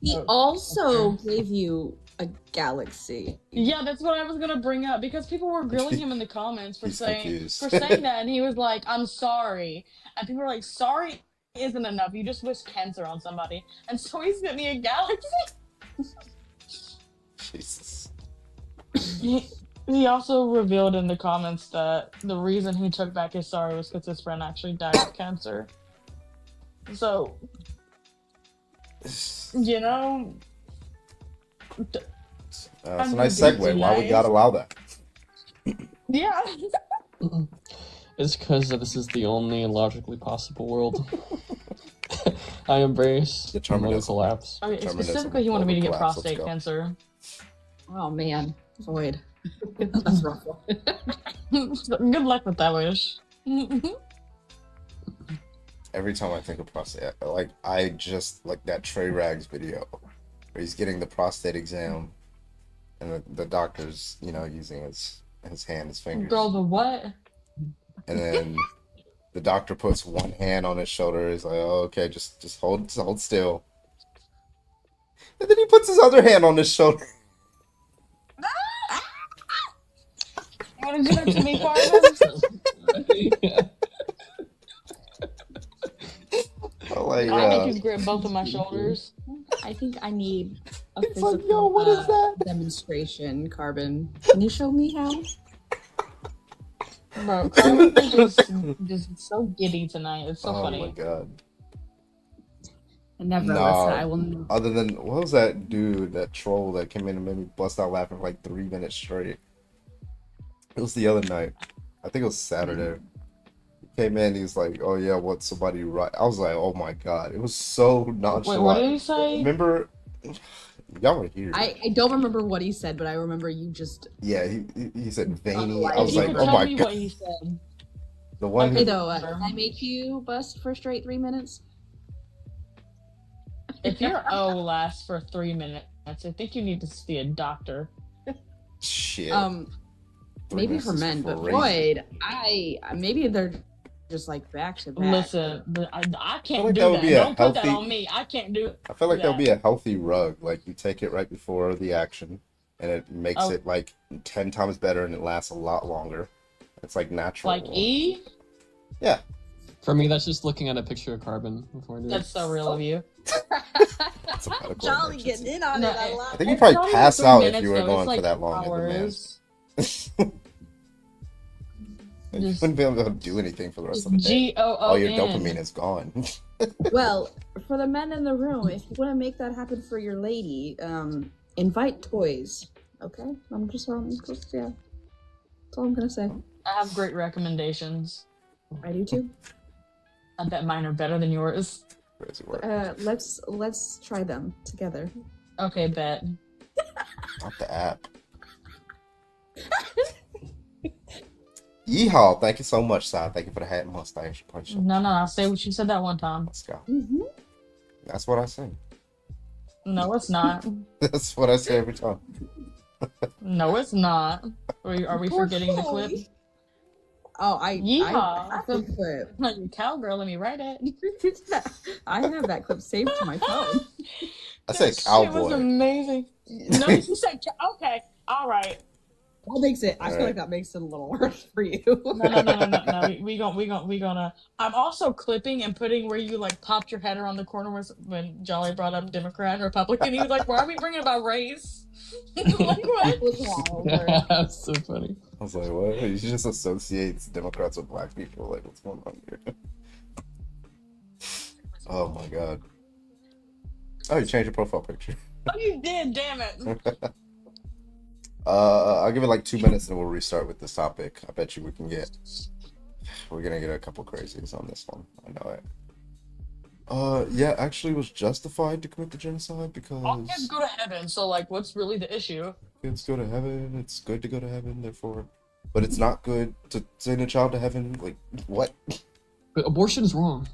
He also gave you a galaxy. Yeah, that's what I was gonna bring up because people were grilling him in the comments for He's saying confused. that, and he was like, "I'm sorry," and people were like, "Sorry isn't enough. You just wish cancer on somebody," and so he sent me a galaxy. Jesus. He also revealed in the comments that the reason he took back his sorry was because his friend actually died of cancer. So, you know, It's a nice segue. Why we gotta allow that? yeah. It's because this is the only logically possible world. I embrace hormonal collapse. I mean, specifically, he wanted me to get prostate cancer. Oh man, Void. That's rough. Good luck with that wish. Every time I think of prostate, like I just like that Trey Rags video where he's getting the prostate exam, and the doctor's using his hand, his fingers. Girl, the what? And then the doctor puts one hand on his shoulder. He's like, "Oh, okay, just hold still." And then he puts his other hand on his shoulder. You want to do that to me, Carter? Like, I make you grip both of my shoulders. I think I need a It's physical like, yo, what is that? demonstration, Carbon. Can you show me how? Bro, Carter is just so giddy tonight. It's so funny. Oh my god. Never No, listen. I will. other than what was that dude, that troll that came in and made me bust out laughing for like 3 minutes straight? It was the other night. I think it was Saturday. He came in, he was like, "Oh yeah, what somebody right?" I was like, "Oh my god!" It was so nonchalant. Wait, what did he say? Remember, y'all were here. I don't remember what he said, but I remember you just. Yeah, he said veiny. I If was you like, could "Oh tell my me god!" what he said. The one. Okay, who- though, can I make you bust for straight 3 minutes? If your O lasts for 3 minutes, I think you need to see a doctor. Shit. 3 maybe minutes for is men, but crazy. Void, maybe they're just like back to back. Listen, I I feel can't like do that would that. be a Don't put that healthy. on me. I can't do I feel like that would that. be a healthy rug. Like you take it right before the action, and it makes Oh, it like 10 times better, and it lasts a lot longer. It's like natural. like E? Yeah. For me, that's just looking at a picture of carbon before I do it. That's so real of you. It's a medical Jolly emergency. getting in on No, it. I love I think you it's probably not even pass 3 out if minutes you were though. It's going for like that long in the man. hours. You Just wouldn't be able to do anything for the rest of the day. All your dopamine GOON. is gone. Well, for the men in the room, if you want to make that happen for your lady, invite toys. Okay, I'm just yeah. That's all I'm gonna say. I have great recommendations. I do too. I bet mine are better than yours. Crazy work. Let's try them together. Okay, bet. Not the app. Yeehaw! Thank you so much, Si. Thank you for the hat and mustache. Appreciate it. No, I'll say what you said that one time. Let's go. Mm-hmm. That's what I say. No, it's not. That's what I say every time. No, it's not. Are we forgetting the clip? Oh, I Yeehaw! have the clip. You cowgirl, let me write it. I have that clip saved to my phone. I said It was cowboy. amazing. No, you said okay. All right. That makes it. I All feel right. like that makes it a little worse for you. No. We gonna. I'm also clipping and putting where you like popped your head around the corner when Jolly brought up Democrat and Republican. He was like, "Why are we bringing about race?" Like what? That's so funny. I was like, what? He just associates Democrats with black people. Like, what's going on here? Oh my god. Oh, you changed your profile picture. Oh, you did. Damn it. I'll give it like 2 minutes and we'll restart with this topic. I bet you we're gonna get a couple crazies on this one. I know it. Yeah, actually was justified to commit the genocide because All kids go to heaven. So like, what's really the issue? kids go to heaven. It's good to go to heaven, therefore, but it's not good to send a child to heaven. Like, what? But abortion is wrong.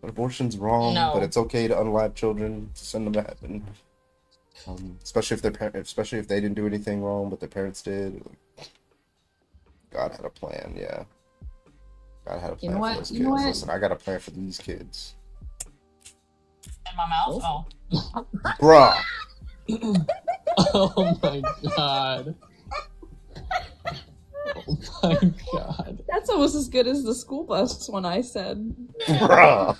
But abortion's wrong. No. But it's okay to unalive children to send them to heaven. Especially if they didn't do anything wrong, but their parents did. God had a plan, yeah. God had a plan for those kids. Listen, I got a plan for these kids. In my mouth? Oh. Bruh! Oh my god. Oh my god. That's almost as good as the school bus one I said. Bruh!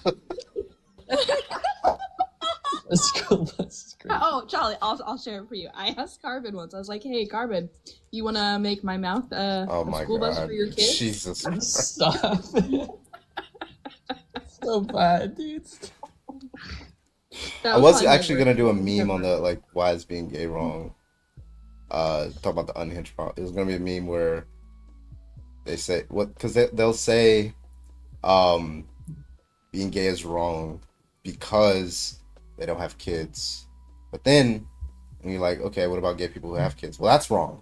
The school bus is great. Oh, Charlie, I'll share it for you. I asked Carbon once. I was like, "Hey, Carbon, you want to make my mouth Oh a my school bus god. for your kids?" Jesus Christ. Stop it. So bad, dude. That I was probably actually my gonna do a version. meme on the like why is being gay wrong. Talking about the unhinged problem. It was gonna be a meme where they say what because they'll say being gay is wrong because they don't have kids. But then and you're like, okay, what about gay people who have kids? Well, that's wrong.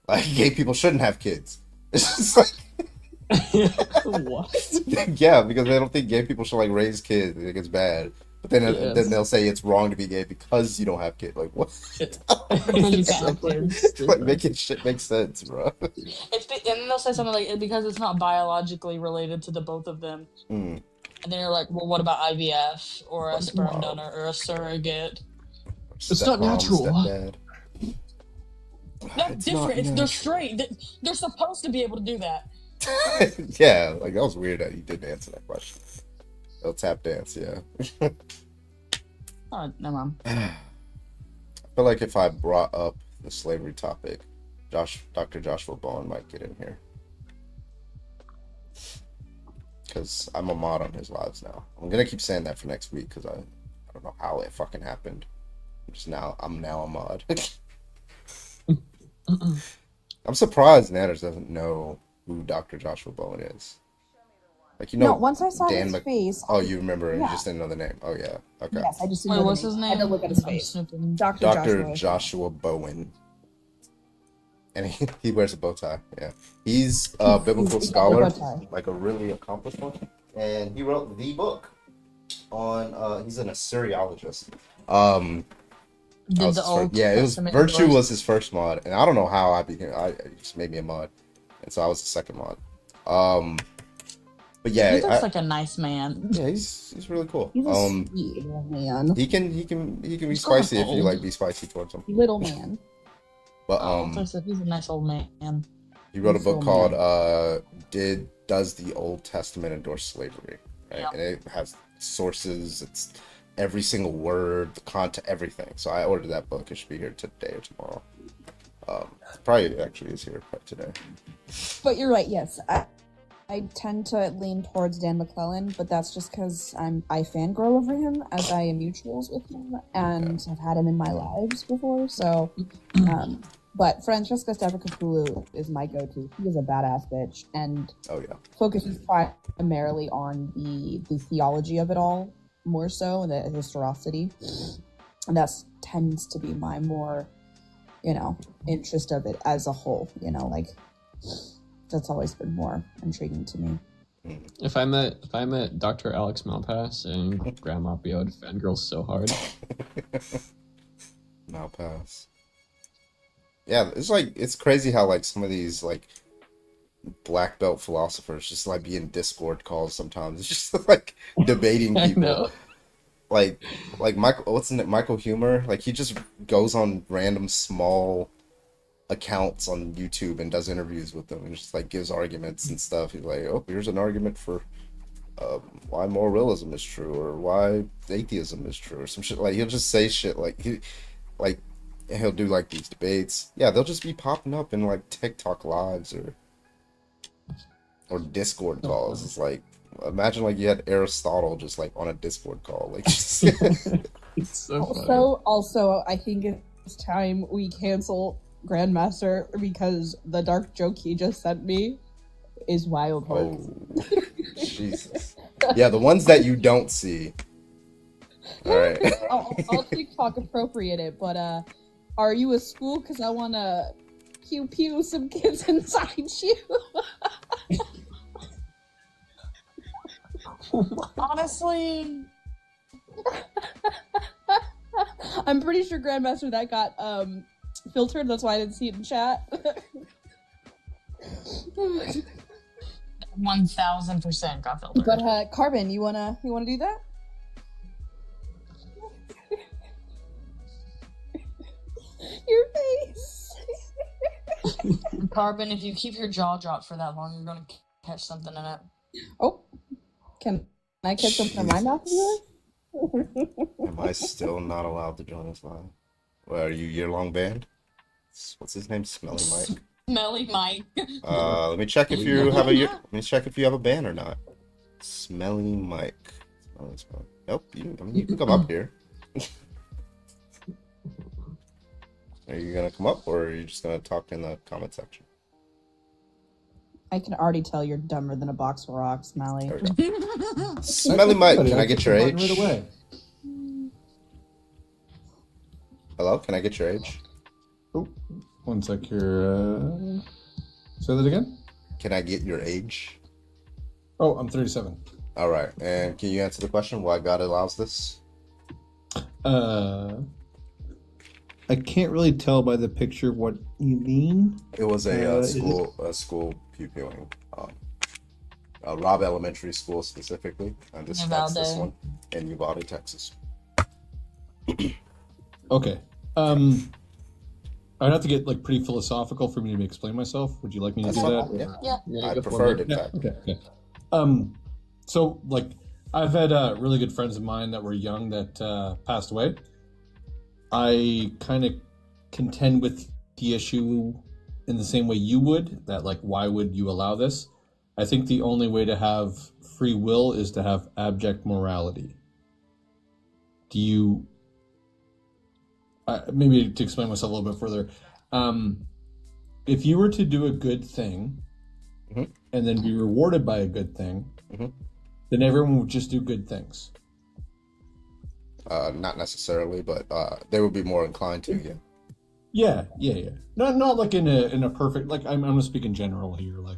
Like gay people shouldn't have kids. It's just like What? yeah, because they don't think gay people should like raise kids. They think it's bad. But then they'll say it's wrong to be gay because you don't have kids. Like what? It's so It's like making shit make sense, bro. and then they'll say something like because it's not biologically related to the both of them. Mm. And then you're like, well, what about IVF or a sperm donor or a surrogate? It's not natural. Stepdad. That's It's different. not They're straight. They're supposed to be able to do that. Yeah, like that was weird that you didn't answer that question. They'll tap dance, yeah. Oh, never mind. I feel like if I brought up the slavery topic, Dr. Joshua Bowen might get in here. Because I'm a mod on his lives now. I'm gonna keep saying that for next week because I don't know how it fucking happened. I'm now a mod. I'm surprised Nanners doesn't know who Dr. Joshua Bowen is. Like No, once I saw his face. Oh, you remember? Yeah. You just didn't know the name. Oh yeah. Okay. Yes, I just didn't Wait, know the what's his I had to name? look at his I'm face. sniffing. Dr. Joshua Bowen. And he wears a bow tie. Yeah. He's a biblical He's got the scholar, bow tie. like a really accomplished one. And he wrote the book on he's an Assyriologist. Did the Old it was Testament Virtue verse? was his first mod, and I don't know how I became. It just made me a mod, and so I was the second mod. But He yeah, looks like a nice man. yeah, he's really cool. He's a sweet little man. He can be He's spicy growing if you old. like be spicy towards him. Little man. But He's a nice old man. he wrote a He's book so called man. Does the Old Testament Endorse Slavery? Right? Yeah. And it has sources, it's every single word, the content, everything. So I ordered that book. It should be here today or tomorrow. Probably actually is here today. But you're right. Yes, I tend to lean towards Dan McClellan, but that's just because I fangirl over him, as I am mutuals with him, and I've had him in my lives before. So, but Francesca Stefakopoulos is my go-to. He is a badass bitch, and focuses primarily on the theology of it all, more so the historicity, and that tends to be my more, interest of it as a whole. That's always been more intriguing to me. If I met Dr. Alex Malpass and Grandma B, I would fangirl so hard. Malpass. Yeah, it's crazy how like some of these like black belt philosophers just like be in Discord calls sometimes. It's just like debating I people. know. Like Michael, Michael Humor? Like he just goes on random small accounts on YouTube and does interviews with them and just like gives arguments and stuff. He's like, oh, here's an argument for why moral realism is true or why atheism is true or some shit. Like he'll just say shit like he'll do like these debates. Yeah, they'll just be popping up in like TikTok lives or Discord calls. It's like imagine like you had Aristotle just like on a Discord call. Like just it's so funny. Also, I think it's time we cancel Grandmaster because the dark joke he just sent me is wild. Oh, Jesus. Yeah, the ones that you don't see. All right. I'll TikTok appropriate it, but are you a school? Because I want to pew pew some kids inside you. Honestly, I'm pretty sure Grandmaster that got filtered. That's why I didn't see it in chat. 1000% got filtered. But Carbon, you wanna do that? Your face. Carbon, if you keep your jaw dropped for that long, you're gonna catch something in it. Oh, can I catch something in my mouth of yours? Am I still not allowed to join this live? Well, are you year-long banned? What's his name? Smelly Mike. Smelly Mike. Let me check if you have a ban or not. Smelly Mike. Nope. You can come up here. Are you gonna come up, or are you just gonna talk in the comment section? I can already tell you're dumber than a box of rocks, Smelly. Smelly Mike, can I get your age? Right away. Hello, can I get your age? Oh, one sec here. Say that again? Can I get your age? Oh, I'm 37. All right, and can you answer the question why God allows this? I can't really tell by the picture what you mean. It was a school pupilling. Robb Elementary School specifically. And that's this one in Uvalde, Texas. Okay. I'd have to get like pretty philosophical for me to explain myself. Would you like me to do that? Yeah. I prefer it, in fact. Okay. So like I've had really good friends of mine that were young that passed away. I kind of contend with the issue in the same way you would, that like, why would you allow this? I think the only way to have free will is to have abject morality. Do you, maybe to explain myself a little bit further, if you were to do a good thing and then be rewarded by a good thing, then everyone would just do good things. Not necessarily, but they would be more inclined to, yeah. Not like in a perfect, like I'm gonna speak in general here. Like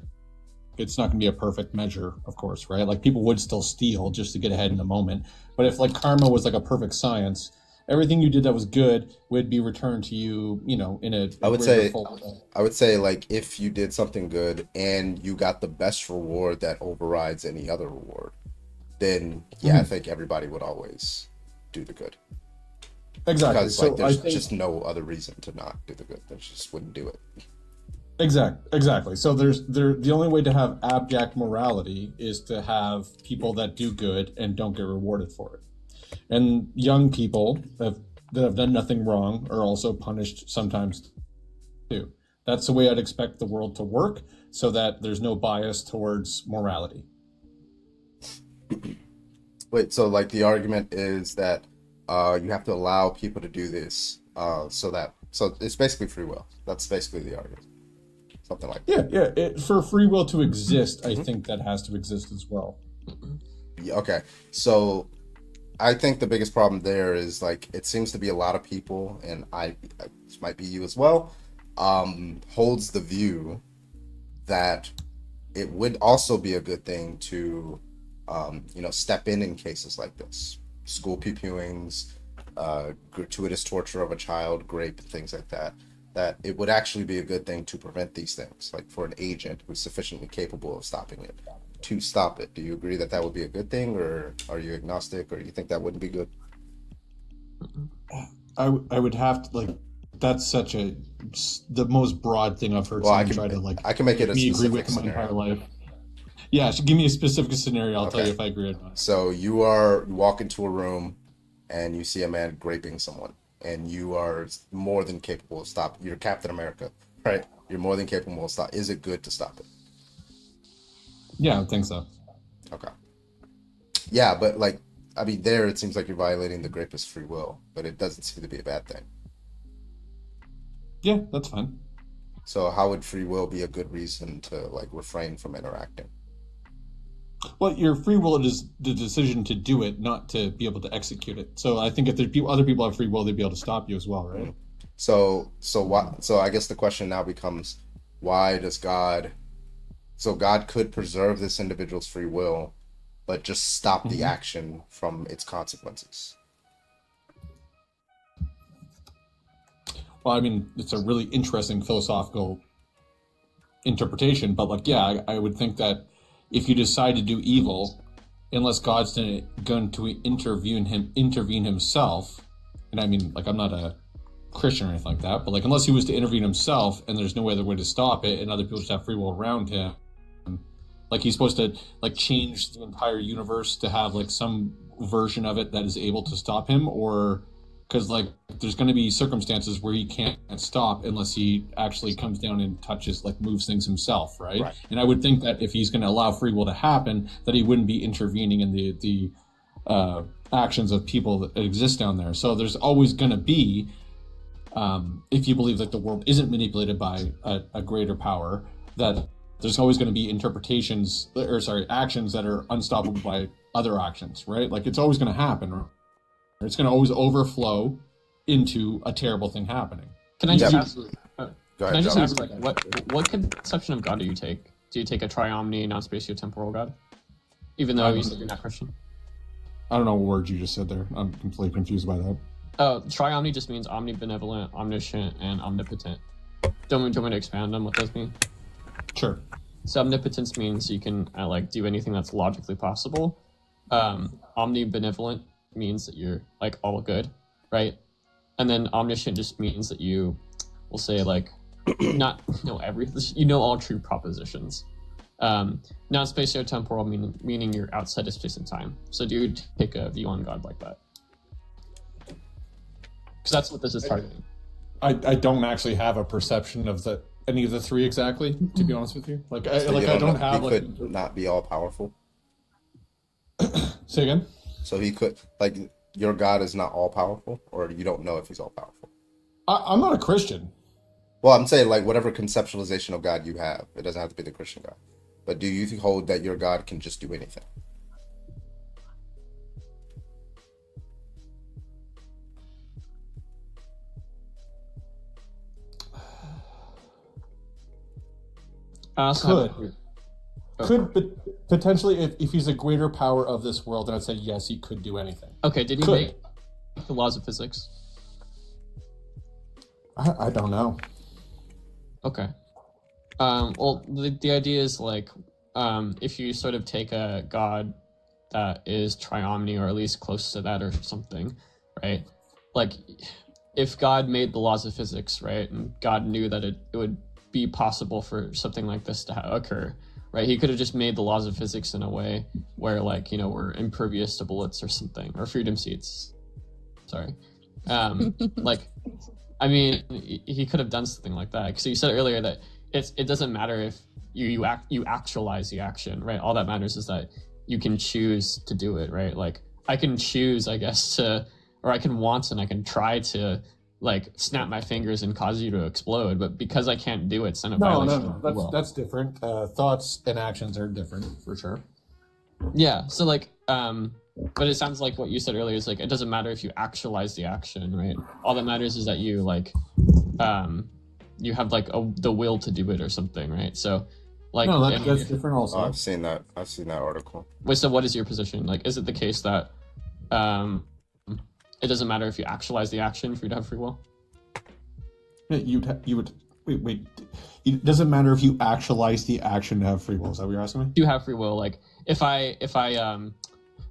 it's not gonna be a perfect measure, of course, right? Like people would still steal just to get ahead in the moment. But if like karma was like a perfect science, everything you did that was good would be returned to you, you know, in a I would greater say, full. like if you did something good and you got the best reward that overrides any other reward, then yeah, I think everybody would always do the good. Exactly. Because So like there's I think just no other reason to not do the good. They just wouldn't do it. exactly. So the only way to have abject morality is to have people that do good and don't get rewarded for it. And young people that have done nothing wrong are also punished sometimes too. That's the way I'd expect the world to work, so that there's no bias towards morality. Wait, so like the argument is that you have to allow people to do this so it's basically free will. That's basically the argument. Something like that. Yeah. For free will to exist, I think that has to exist as well. Yeah, okay, so I think the biggest problem there is like it seems to be a lot of people, and this might be you as well, holds the view that it would also be a good thing to step in cases like this, school pupillings, gratuitous torture of a child, rape, things like that. That it would actually be a good thing to prevent these things, like for an agent who's sufficiently capable of stopping it, to stop it. Do you agree that would be a good thing, or are you agnostic, or you think that wouldn't be good? I would have to, like, that's such the most broad thing I've heard someone try to, like, I can make it a me agree specific with my scenario. entire life. Yeah, so give me a specific scenario. I'll tell Okay. you if I agree or not. So you walk into a room and you see a man raping someone, and you are more than capable of stopping. You're Captain America, right? You're more than capable of stop. Is it good to stop it? Yeah, I think so. Okay. Yeah, but like, I mean, there it seems like you're violating the rapist's free will, but it doesn't seem to be a bad thing. Yeah, that's fine. So how would free will be a good reason to like refrain from interacting? Well, your free will is the decision to do it, not to be able to execute it. So I think if other people have free will, they'd be able to stop you as well, right? So I guess the question now becomes, why does God? So God could preserve this individual's free will, but just stop the action from its consequences. Well, I mean, it's a really interesting philosophical interpretation, but like, yeah, I would think that if you decide to do evil, unless God's going to intervene himself, and I mean, like, I'm not a Christian or anything like that, but like, unless he was to intervene himself and there's no other way to stop it, and other people just have free will around him, like, he's supposed to like change the entire universe to have like some version of it that is able to stop him, or because like there's going to be circumstances where he can't stop unless he actually comes down and moves things himself, right? And I would think that if he's going to allow free will to happen, that he wouldn't be intervening in the actions of people that exist down there. So there's always going to be, if you believe that the world isn't manipulated by a greater power, that there's always going to be actions that are unstoppable by other actions, right? Like, it's always going to happen, right? It's going to always overflow into a terrible thing happening. Can I just ask? Go Can ahead, I just John. ask, like, what conception of God do you take? Do you take a triomni, non-spatiotemporal God, even though you said you're not Christian? I don't know what word you just said there. I'm completely confused by that. Triomni just means omnibenevolent, omniscient, and omnipotent. Do you want me to expand on what those mean? Sure. So omnipotence means you can do anything that's logically possible. Omnibenevolent means that you're like all good, right? And then omniscient just means that you will say like not know everything, you know all true propositions. Non-spatiotemporal meaning you're outside of space and time. So do you take a view on God like that? Because that's what this is targeting. I don't actually have a perception of any of the three exactly, to be honest with you. Like, I don't have he could not be all powerful. Say again? So he could, like, your God is not all powerful, or you don't know if he's all powerful? I'm not a Christian. Well, I'm saying, like, whatever conceptualization of God you have, it doesn't have to be the Christian God. But do you hold that your God can just do anything? Could potentially, if he's a greater power of this world, then I'd say yes, he could do anything. Okay, did he Could. make? the laws of physics? I don't know. Okay. Well, the idea is like, if you sort of take a god that is triomny or at least close to that or something, right? Like, if God made the laws of physics, right, and God knew that it would be possible for something like this to occur, right? He could have just made the laws of physics in a way where, like, you know, we're impervious to bullets or something, or freedom seats. Sorry. Like, I mean, he could have done something like that. Because you said earlier that it doesn't matter if you actualize the action, right? All that matters is that you can choose to do it, right? Like, I can choose, I guess, or I can want and I can try to, like, snap my fingers and cause you to explode, but because I can't do it, it's not a violation. No. That's different. Thoughts and actions are different for sure. Yeah. So, like, but it sounds like what you said earlier is like, it doesn't matter if you actualize the action, right? All that matters is that you, like, you have, like, the will to do it or something, right? So, like, no, that's different also. I've seen that article. Wait, so what is your position? Like, is it the case that it doesn't matter if you actualize the action for you to have free will? You would wait. It doesn't matter if you actualize the action to have free will. Is that what you're asking me? Do you have free will? Like, if I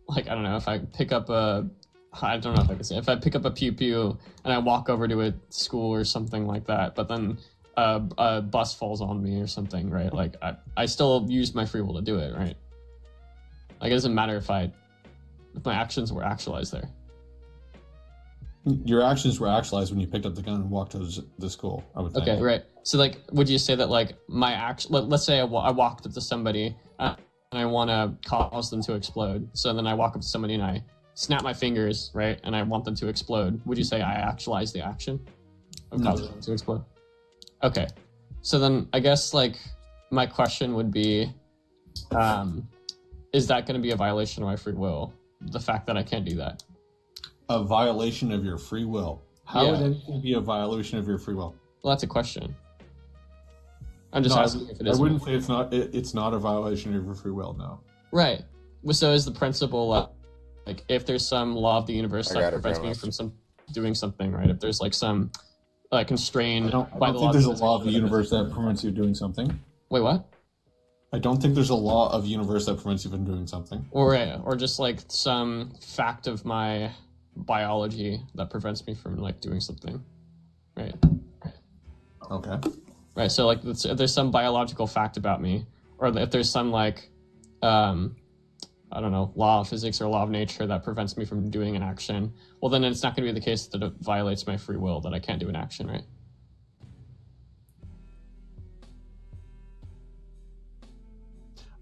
like, I don't know, if I pick up I don't know if I can say, if I pick up a pew pew and I walk over to a school or something like that, but then a bus falls on me or something, right? Like, I still use my free will to do it, right? Like, it doesn't matter if my actions were actualized there. Your actions were actualized when you picked up the gun and walked to the school, I would think. Okay, right. So, like, would you say that, like, my action, let's say I walked up to somebody and I want to cause them to explode. So then I walk up to somebody and I snap my fingers, right? And I want them to explode. Would you say I actualized the action of causing them to explode? Okay. So then I guess, like, my question would be, is that going to be a violation of my free will? The fact that I can't do that? A violation of your free will. How would anything be a violation of your free will? Well, that's a question. I'm just asking if it is. I wouldn't say it's not. It's not a violation of your free will. No. Right. So is the principle like, if there's some law of the universe that prevents me from doing something, right? If there's, like, some constrained by the law. I don't think there's a law of the universe that prevents you doing something. Wait, what? I don't think there's a law of the universe that prevents you from doing something. Or just, like, some fact of my biology that prevents me from, like, doing something, right? Okay. Right. So, like, if there's some biological fact about me, or if there's some, like, I don't know, law of physics or law of nature that prevents me from doing an action, well, then it's not going to be the case that it violates my free will, that I can't do an action, right?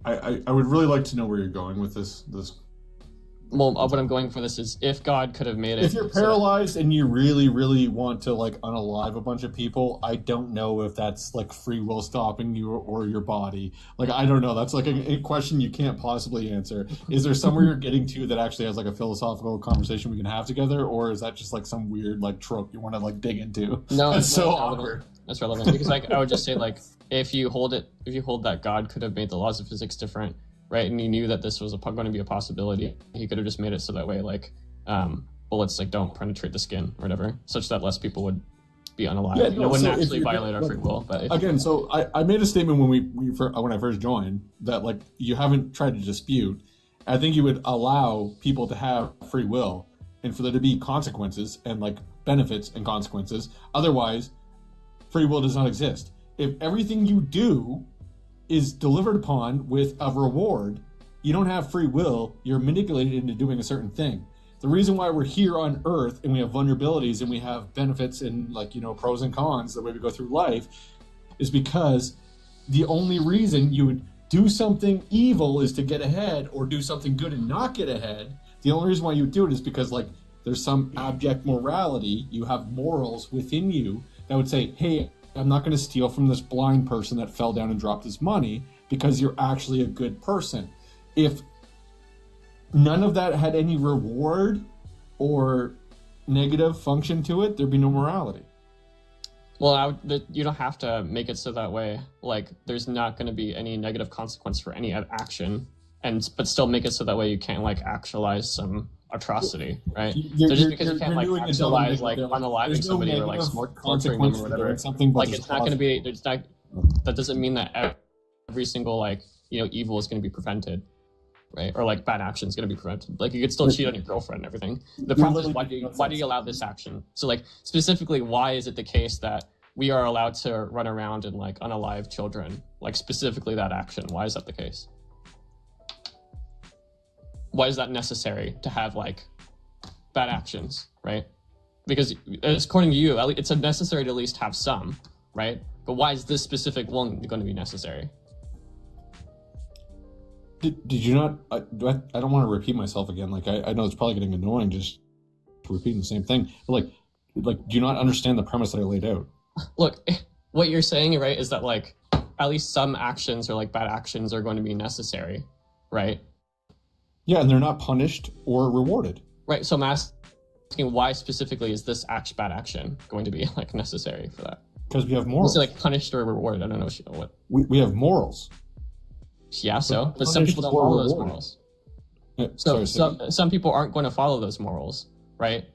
I would really like to know where you're going with this. Well, what I'm going for this is, if God could have made it... If you're paralyzed and you really, really want to, like, unalive a bunch of people, I don't know if that's, like, free will stopping you or your body. Like, I don't know. That's, like, a question you can't possibly answer. Is there somewhere you're getting to that actually has, like, a philosophical conversation we can have together? Or is that just, like, some weird, like, trope you want to, like, dig into? No, it's so awkward. That's relevant. Because, like, I would just say, like, if you hold that God could have made the laws of physics different, right, and he knew that this was going to be a possibility, he could have just made it so that way, like, bullets, like, don't penetrate the skin or whatever, such that less people would be unalive. Yeah, it wouldn't actually violate our free will. But again, so I made a statement when I first joined that, like, you haven't tried to dispute. I think you would allow people to have free will and for there to be consequences and, like, benefits and consequences. Otherwise, free will does not exist. If everything you do is delivered upon with a reward, you don't have free will. You're manipulated into doing a certain thing. The reason why we're here on Earth and we have vulnerabilities and we have benefits and, like, you know, pros and cons the way we go through life is because the only reason you would do something evil is to get ahead, or do something good and not get ahead. The only reason why you would do it is because, like, there's some abject morality. You have morals within you that would say, hey, I'm not going to steal from this blind person that fell down and dropped his money because you're actually a good person. If none of that had any reward or negative function to it, there'd be no morality. Well, you don't have to make it so that way. Like, there's not going to be any negative consequence for any action, but still make it so that way you can't, like, actualize some atrocity, right? You're- So just you're- because you you're- can't you're like doing a double actualize like negative. unaliving There's no somebody or like negative torturing them consequence or for whatever, doing something, but like there's it's not going to be. There's not. That doesn't mean that every single like evil is going to be prevented, right? Or like bad action is going to be prevented. Like you could still cheat on your girlfriend and everything. The problem is why do you allow this action? So like specifically, why is it the case that we are allowed to run around and like unalive children? Like specifically that action. Why is that the case? Why is that necessary to have like bad actions, right? Because according to you, it's necessary to at least have some, right? But why is this specific one going to be necessary? Did you not? I don't want to repeat myself again. Like I know it's probably getting annoying just repeating the same thing. But like, do you not understand the premise that I laid out? Look, what you're saying, right, is that like at least some actions or like bad actions are going to be necessary, right? Yeah, and they're not punished or rewarded. Right. So I'm asking why specifically is this bad action going to be like necessary for that? Because we have morals. Is it like punished or rewarded? I don't know what. We have morals. Yeah, so but some people don't follow those morals. So some people aren't going to follow those morals, right?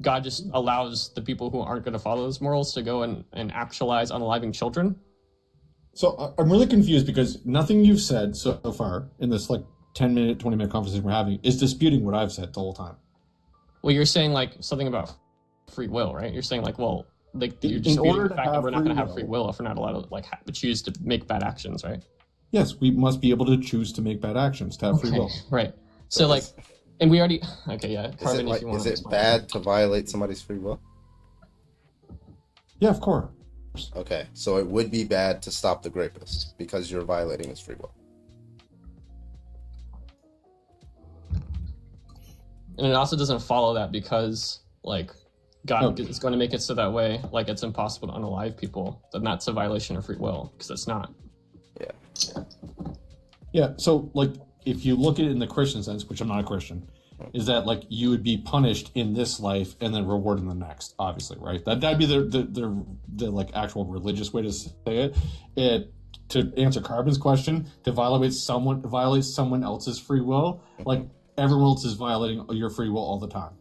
God just allows the people who aren't going to follow those morals to go and actualize unaliving children. So I'm really confused because nothing you've said so far in this like 10-minute, 20-minute conversation we're having is disputing what I've said the whole time. Well, you're saying like something about free will, right? You're saying like, well, like you're disputing the fact that we're not going to have free will if we're not allowed to like choose to make bad actions, right? Yes, we must be able to choose to make bad actions to have free will. Right. So like, and we already okay, yeah. Carbon, is it bad to violate somebody's free will? Yeah, of course. Okay, so it would be bad to stop the rapist because you're violating his free will. And it also doesn't follow that because like God is going to make it so that way, like it's impossible to unalive people, then that's a violation of free will because it's not. Yeah, so like if you look at it in the Christian sense, which I'm not a Christian, is that like you would be punished in this life and then rewarded in the next, obviously, right? That'd be the like actual religious way to say it. To answer Carbon's question, to violate someone else's free will, like everyone else is violating your free will all the time.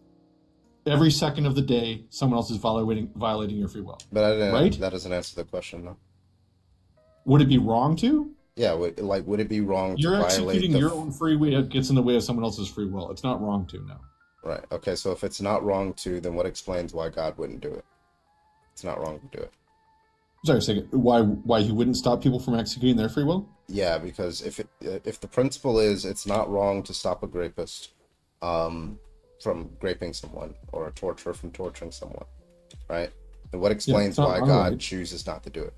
Every second of the day, someone else is violating your free will. But right? That doesn't answer the question, though. Would it be wrong to? Yeah, would it be wrong You're to violate executing your own free will gets in the way of someone else's free will. It's not wrong to, no. Right. Okay, so if it's not wrong to, then what explains why God wouldn't do it? It's not wrong to do it. Sorry a second. Why he wouldn't stop people from executing their free will? Yeah, because if the principle is it's not wrong to stop a rapist from raping someone or a torturer from torturing someone, right? Then what explains why God chooses not to do it?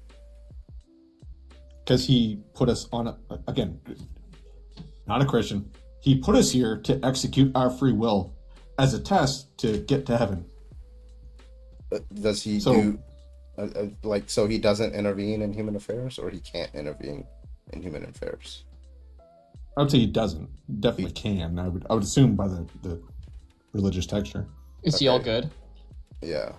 Because he put us on again, not a Christian. He put us here to execute our free will as a test to get to heaven. Does he do so he doesn't intervene in human affairs, or he can't intervene in human affairs? I would say he doesn't. He definitely can. I would assume by the religious texture. Is he all good? Yeah.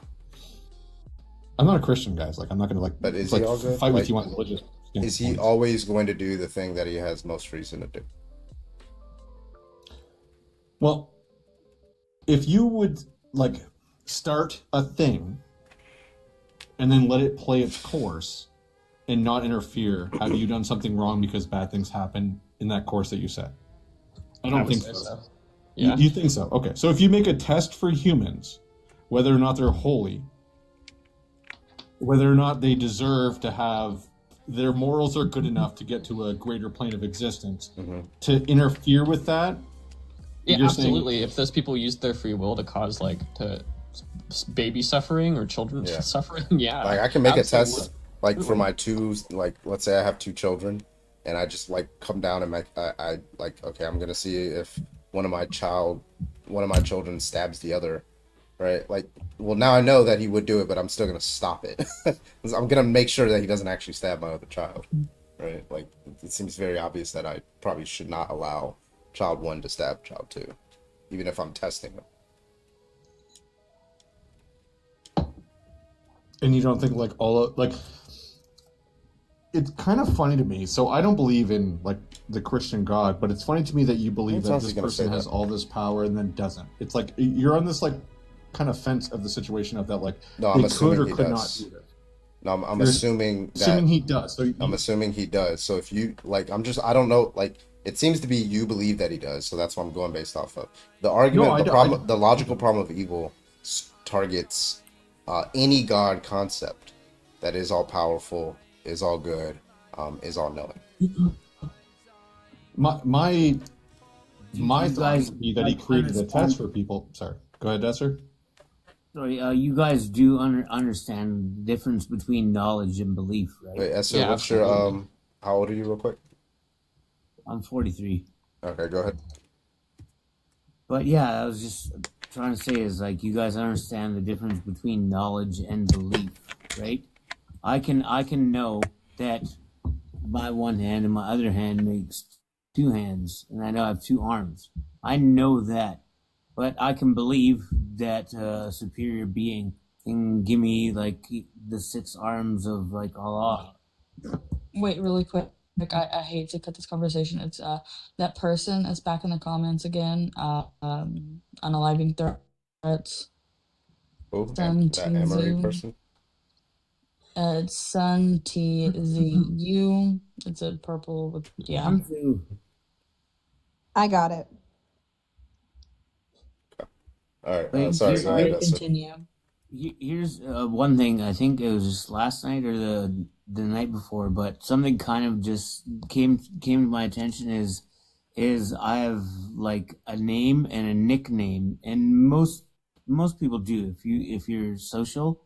I'm not a Christian, guys. Like I'm not gonna like. But is he all good? Fight with you on religious. Is he always going to do the thing that he has most reason to do? Well, if you would like start a thing and then let it play its course and not interfere, have you done something wrong because bad things happen in that course that you set? I don't think so. Yeah. You think so? Okay. So if you make a test for humans, whether or not they're holy, whether or not they deserve to have their morals are good enough to get to a greater plane of existence, to interfere with that. Yeah, absolutely. If those people use their free will to cause baby suffering or children suffering, yeah. Like I can make a test like for my two, like let's say I have two children, and I just like come down and I like, okay, I'm gonna see if one of my children stabs the other. Right, like, well, now I know that he would do it, but I'm still gonna stop it. I'm gonna make sure that he doesn't actually stab my other child. Right, like it seems very obvious that I probably should not allow child 1 to stab child 2, even if I'm testing them. And you don't think like it's kind of funny to me. So I don't believe in like the Christian God, but it's funny to me that you believe that this person has all this power and then doesn't. It's like you're on this like kind of fence of the situation of that like No, they I'm could or assuming he could not does. do this. No, I'm You're assuming assuming that he does. So I'm assuming he does. So if you like, I don't know. Like, it seems to be you believe that he does. So that's what I'm going based off of. The argument, the problem, the logical problem of evil targets any God concept that is all powerful, is all good, is all knowing. My thought guys would be that he created a test for people. Sorry, go ahead, Desser. Sorry, you guys do understand the difference between knowledge and belief, right? Wait, Esther, what's your how old are you, real quick? I'm 43. Okay, go ahead. But yeah, I was just trying to say is like you guys understand the difference between knowledge and belief, right? I can know that my one hand and my other hand makes two hands, and I know I have two arms. I know that. But I can believe that a superior being can give me like the 6 arms of like Allah. Wait, really quick. Like, I hate to cut this conversation. It's that person is back in the comments again. Unaliving threats. Who? Sun That Emery person? It's Sun TZU. It's a purple with I got it. All right. Wait, Sorry. Go ahead. Continue. Here's one thing. I think it was just last night or the night before, but something kind of just came to my attention is I have like a name and a nickname, and most people do if you're social,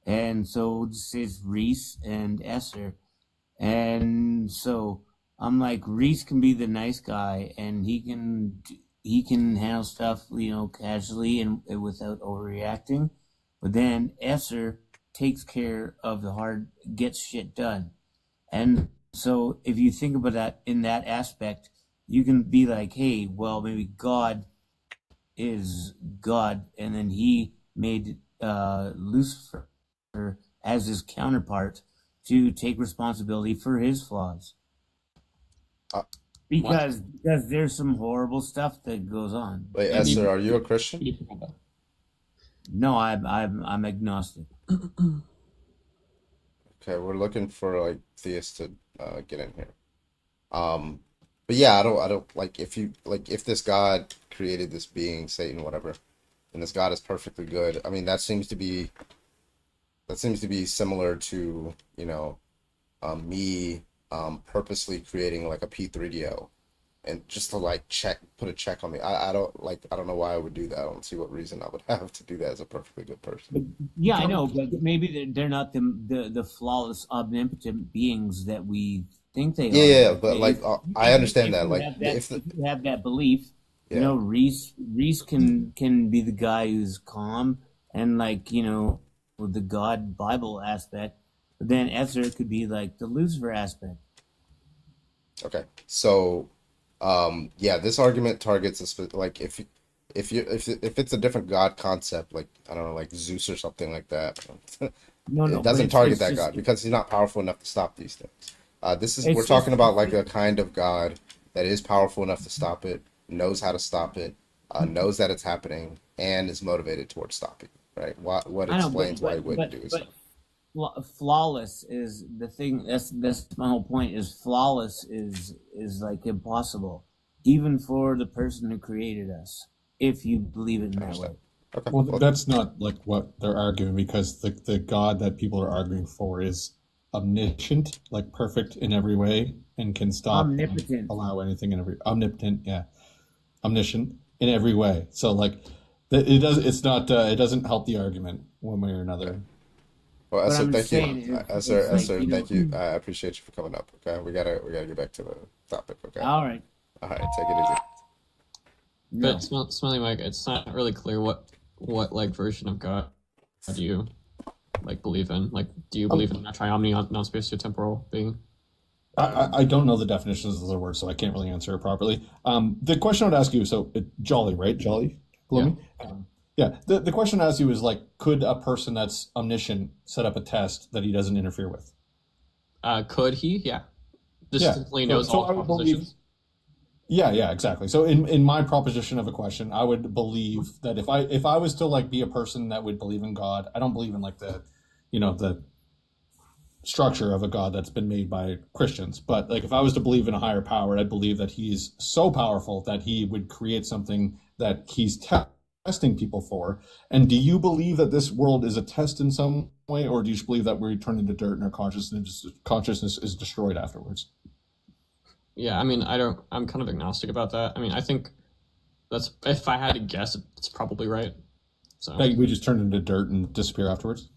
and so we'll just say it's Reese and Esser, and so I'm like Reese can be the nice guy, and he can handle stuff, casually and without overreacting. But then Esser takes care of the hard, gets shit done. And so if you think about that in that aspect, you can be like, hey, well, maybe God is God, and then he made Lucifer as his counterpart to take responsibility for his flaws. Because there's some horrible stuff that goes on. Wait, Esther, are you a Christian? No, I'm agnostic. Okay, we're looking for like theists to get in here. But yeah, I don't like if this God created this being, Satan, whatever, and this God is perfectly good. I mean, that seems to be similar to me purposely creating like a P3DO and just to like put a check on me. I don't know why I would do that. I don't see what reason I would have to do that as a perfectly good person. Yeah, I know, but maybe they're not the flawless, omnipotent beings that we think they are. Yeah, but like I understand that. Like if you have that belief, Reese can be the guy who's calm and like with the God Bible aspect, but then Esther could be like the Lucifer aspect. Okay, so this argument targets like if it's a different God concept, like I don't know, like Zeus or something like that. It doesn't target that God because he's not powerful enough to stop these things. We're talking about like a kind of God that is powerful enough to stop it, knows how to stop it, knows that it's happening, and is motivated towards stopping. Right? What explains why he wouldn't do it? Flawless is the thing. That's my whole point. Is flawless is like impossible, even for the person who created us. If you believe it in that way. Okay. Well, that's not like what they're arguing, because the God that people are arguing for is omniscient, like perfect in every way, and can stop and allow anything in every omnipotent, omniscient in every way. So like it doesn't help the argument one way or another. Well, Esther, thank you. Esther, thank you. I appreciate you for coming up. Okay, we gotta get back to the topic. Okay. All right, take it easy. But Smelly Mike, it's not really clear what like version of God do you like believe in? Like, do you believe in a triomni, non-spatiotemporal being? I don't know the definitions of the word, so I can't really answer it properly. The question I would ask you, so Jolly, right? Jolly? Yeah. The question I asked you is like, could a person that's omniscient set up a test that he doesn't interfere with? Could he? Yeah. Just Yeah. simply knows So all I would propositions. Yeah, exactly. So in my proposition of a question, I would believe that if I was to like be a person that would believe in God, I don't believe in like the structure of a God that's been made by Christians. But like if I was to believe in a higher power, I'd believe that he's so powerful that he would create something that he's testing people for. And do you believe that this world is a test in some way, or do you just believe that we turn into dirt and our consciousness is destroyed afterwards? Yeah, I mean, I'm kind of agnostic about that. I mean, I think that's, if I had to guess, it's probably right. So Like we just turn into dirt and disappear afterwards?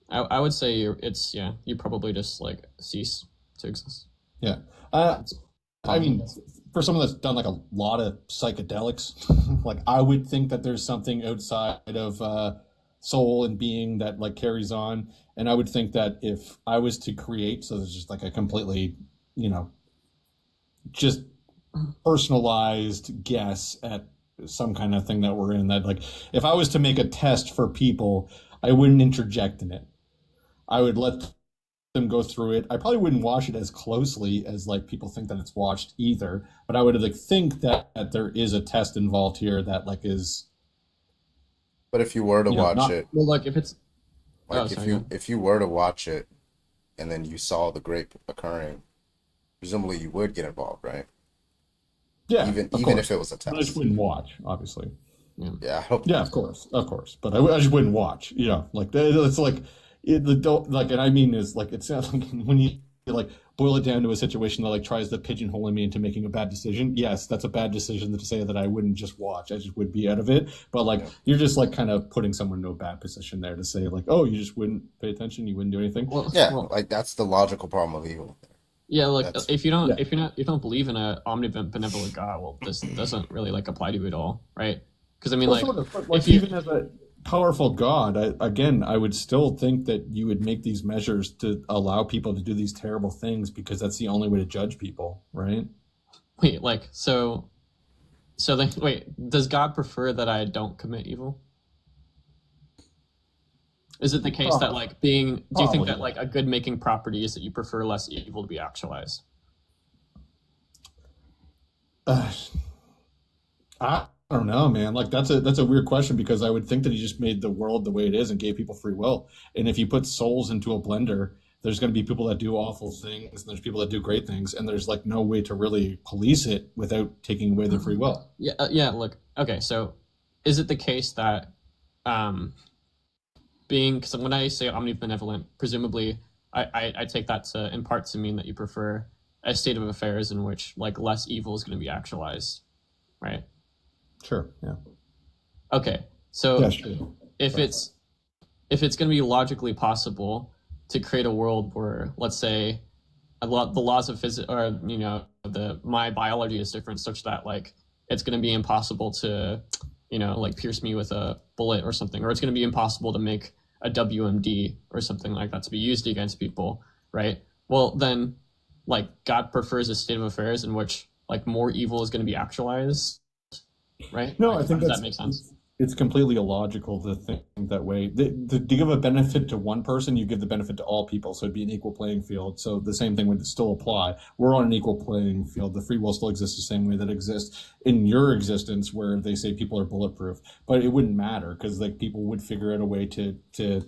I would say you probably just like cease to exist. Yeah. I mean, for someone that's done like a lot of psychedelics, like I would think that there's something outside of soul and being that like carries on. And I would think that if I was to create, so there's just like a completely, just personalized guess at some kind of thing that we're in, that like if I was to make a test for people, I wouldn't interject in it. I would let them go through it. I probably wouldn't watch it as closely as like people think that it's watched either, but I would like think that there is a test involved here that like is. But if you were to watch it, well, like if it's like if you were to watch it, and then you saw the grape occurring, presumably you would get involved, right? Yeah, even course. if it was a test. I just wouldn't watch, obviously. Yeah, I hope. Yeah, of course. But I just wouldn't watch. Like it's like and I mean is like it's not like when you like boil it down to a situation that like tries to pigeonhole me into making a bad decision. Yes, that's a bad decision to say that I wouldn't just watch. I just would be out of it. But like you're just like kind of putting someone into a bad position there to say like, oh, you just wouldn't pay attention, you wouldn't do anything. Like that's the logical problem of evil. Yeah, like if you don't believe in a omnipotent benevolent God, well, this doesn't really like apply to you at all, right? Because I mean, if even as a powerful God, I would still think that you would make these measures to allow people to do these terrible things because that's the only way to judge people, right? Wait, like so then wait, does God prefer that I don't commit evil? Is it the case that like do you think that like a good making property is that you prefer less evil to be actualized? I don't know, man. Like that's a weird question because I would think that he just made the world the way it is and gave people free will. And if you put souls into a blender, there's going to be people that do awful things and there's people that do great things, and there's like no way to really police it without taking away their free will. Yeah. Look, okay. So, is it the case that because when I say omnibenevolent, presumably I take that in part to mean that you prefer a state of affairs in which like less evil is going to be actualized, right? Sure. Yeah. Okay. So yeah, sure. if it's going to be logically possible to create a world where, let's say, the laws of physics, or my biology is different, such that like it's going to be impossible to, like pierce me with a bullet or something, or it's going to be impossible to make a WMD or something like that to be used against people, right? Well, then, like God prefers a state of affairs in which like more evil is going to be actualized. Right? No, like, I think does that make sense? It's completely illogical to think that way. To give a benefit to one person, you give the benefit to all people, so it'd be an equal playing field. So the same thing would still apply. We're on an equal playing field. The free will still exists the same way that exists in your existence, where they say people are bulletproof. But it wouldn't matter because like people would figure out a way to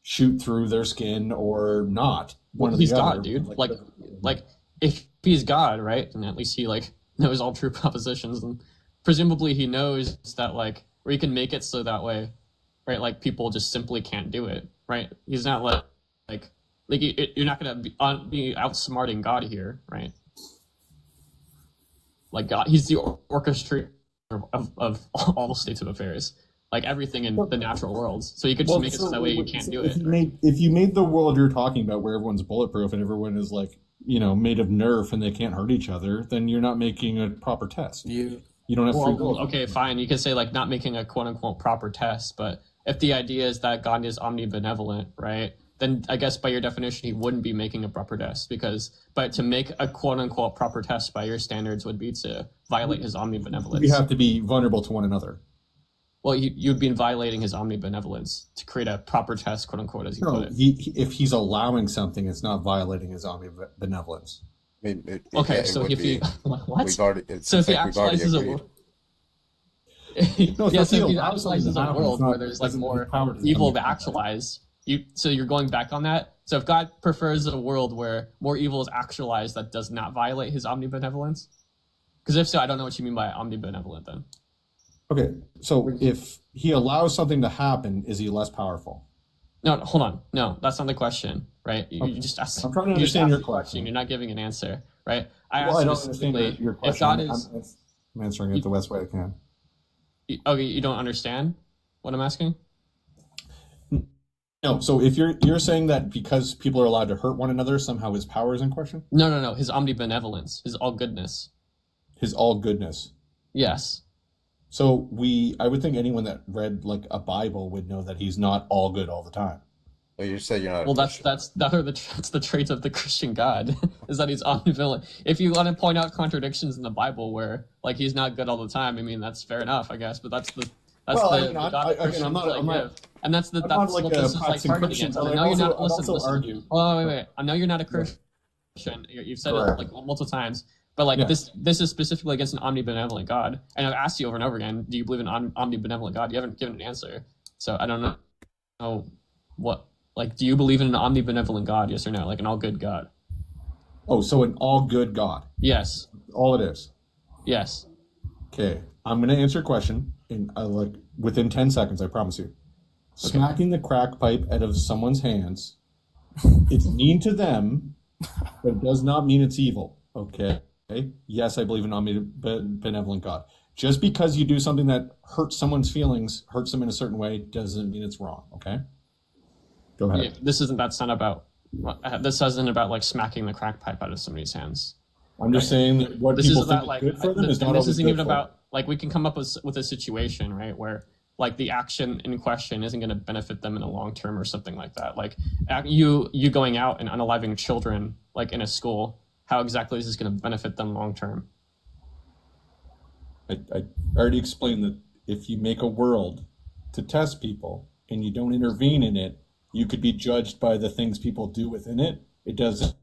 shoot through their skin or not. He's God, dude. Like if he's God, right? And at least he like knows all true propositions, and presumably he knows that like, or he can make it so that way, right? Like people just simply can't do it, right? He's not like you're not gonna be outsmarting God here, right? Like God, he's the orchestrator of all the states of affairs, like everything in the natural worlds. So you could just make it so that way you can't do it. If you made the world you're talking about where everyone's bulletproof and everyone is like, made of Nerf and they can't hurt each other, then you're not making a proper test. You don't have free will. Okay, fine. You can say like not making a quote unquote proper test, but if the idea is that God is omnibenevolent, right? Then I guess by your definition he wouldn't be making a proper test but to make a quote unquote proper test by your standards would be to violate his omnibenevolence. We have to be vulnerable to one another. Well, you'd be violating his omnibenevolence to create a proper test, quote unquote, as you No, put it. if he's allowing something, it's not violating his omnibenevolence. Okay, so if he what? So if he actualizes a world, No, yeah, if so if he he allows something actualizes to a happen, world it's not- where there's like doesn't more empower the evil to omnibenevolence. actualize, so you're going back on that. So if God prefers a world where more evil is actualized, that does not violate his omnibenevolence. Because if so, I don't know what you mean by omnibenevolent then. Okay, so if he allows something to happen, is he less powerful? No, hold on. No, that's not the question, right? You just asked. I'm trying to you just understand asked your the question. You're not giving an answer, right? Well, I don't understand specifically, your if question. God is, I'm answering it the best way I can. okay, you don't understand what I'm asking? No, so if you're saying that because people are allowed to hurt one another, somehow his power is in question? No. His omnibenevolence, his all goodness. His all goodness. Yes. So I would think anyone that read like a Bible would know that he's not all good all the time. Well, you say you're not. Well, that's the traits of the Christian God, is that he's omnibenevolent. If you want to point out contradictions in the Bible where like he's not good all the time, I mean that's fair enough, I guess. But that's the God Christians give. And that's what this is like targeted against. I know you're not. Listen. Oh, wait. I know you're not a Christian. You've said it like multiple times. But like this is specifically against an omnibenevolent God. And I've asked you over and over again, do you believe in omnibenevolent God? You haven't given an answer. So I don't know what, like, do you believe in an omnibenevolent God? Yes or no? Like an all good God? Oh, so an all good God? Yes. All it is? Yes. Okay, I'm going to answer your question in like within 10 seconds, I promise you. Smacking the crack pipe out of someone's hands, it's mean to them, but it does not mean it's evil. Okay? Yes, I believe in omnibenevolent God. Just because you do something that hurts someone's feelings, hurts them in a certain way, doesn't mean it's wrong. Okay? Go ahead. Yeah, this isn't about like smacking the crack pipe out of somebody's hands. I'm just saying that what this people is about, think like, is good for them is not this always isn't good even for about them. like we can come up with a situation, right, where like the action in question isn't going to benefit them in the long term or something like that. Like you going out and unaliving children like in a school, how exactly is this going to benefit them long term? I already explained that if you make a world to test people and you don't intervene in it, you could be judged by the things people do within it. It doesn't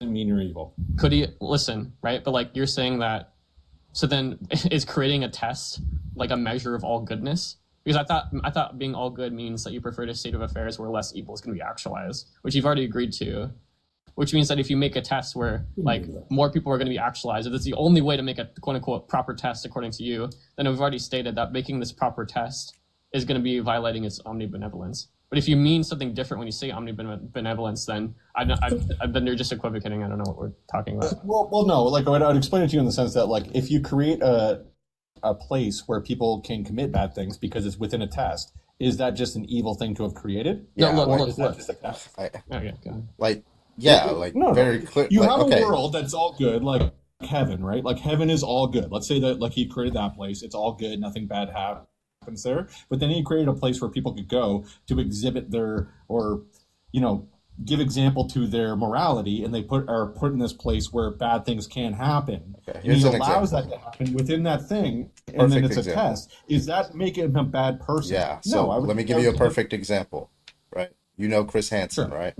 mean you're evil. Could he listen, right? But like you're saying that, so then is creating a test like a measure of all goodness? Because I thought being all good means that you prefer a state of affairs where less evil is going to be actualized, which you've already agreed to. Which means that if you make a test where like more people are going to be actualized, if it's the only way to make a quote unquote proper test according to you, then we've already stated that making this proper test is going to be violating its omnibenevolence. But if you mean something different when you say omnibenevolence, then then you're just equivocating. I don't know what we're talking about. Well, no. Like I'd explain it to you in the sense that like if you create a place where people can commit bad things because it's within a test, is that just an evil thing to have created? Yeah, or look. is that just a test? Very clear. You like, have okay. a world that's all good, like heaven, right? Like heaven is all good. Let's say that like he created that place, it's all good, nothing bad happens there. But then he created a place where people could go to exhibit their, or give example to their morality, and they are put in this place where bad things can happen. Okay, and he allows that to happen within that thing, and then it's a test. Is that making him a bad person? Yeah. So no, let me give you a perfect example, right? You know Chris Hansen, right?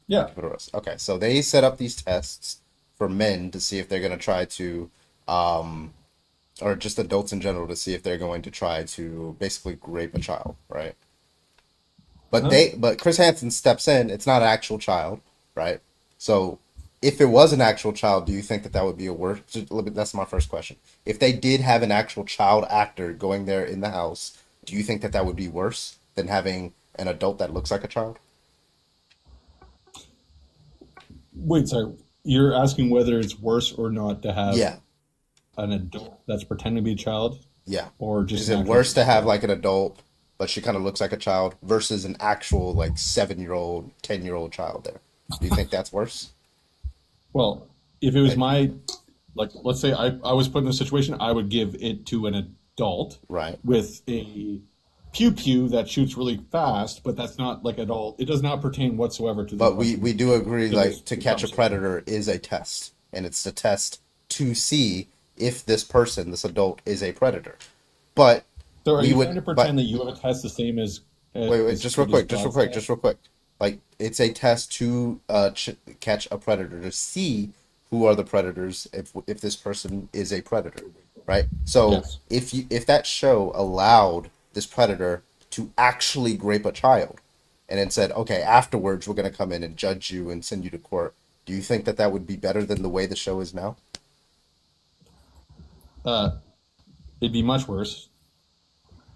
Yeah. Okay, so they set up these tests for men to see if they're going to try to, or just adults in general to see if they're going to try to basically rape a child, right? But Chris Hansen steps in. It's not an actual child, right? So if it was an actual child, do you think that would be a worse? That's my first question. If they did have an actual child actor going there in the house, do you think that would be worse than having an adult that looks like a child? Wait, sorry. You're asking whether it's worse or not to have an adult that's pretending to be a child? Yeah. Or just is it worse to have like an adult, but she kind of looks like a child, versus an actual like 7-year-old, 10-year-old child there? Do you think that's worse? Well, if it was let's say I was put in a situation, I would give it to an adult, right, with a pew that shoots really fast, but that's not like at all. It does not pertain whatsoever to. But we do agree, like, to catch a predator is a test, and it's the test to see if this adult is a predator. but So are we you would trying to but pretend that you have a test the same as wait, as just real good as quick, just real God's quick, test? just real quick. Like it's a test to catch a predator to see who are the predators if this person is a predator, right? So Yes. if that show allowed this predator to actually grape a child, and it said, okay, afterwards we're gonna come in and judge you and send you to court, do you think that that would be better than the way the show is now? It'd be much worse.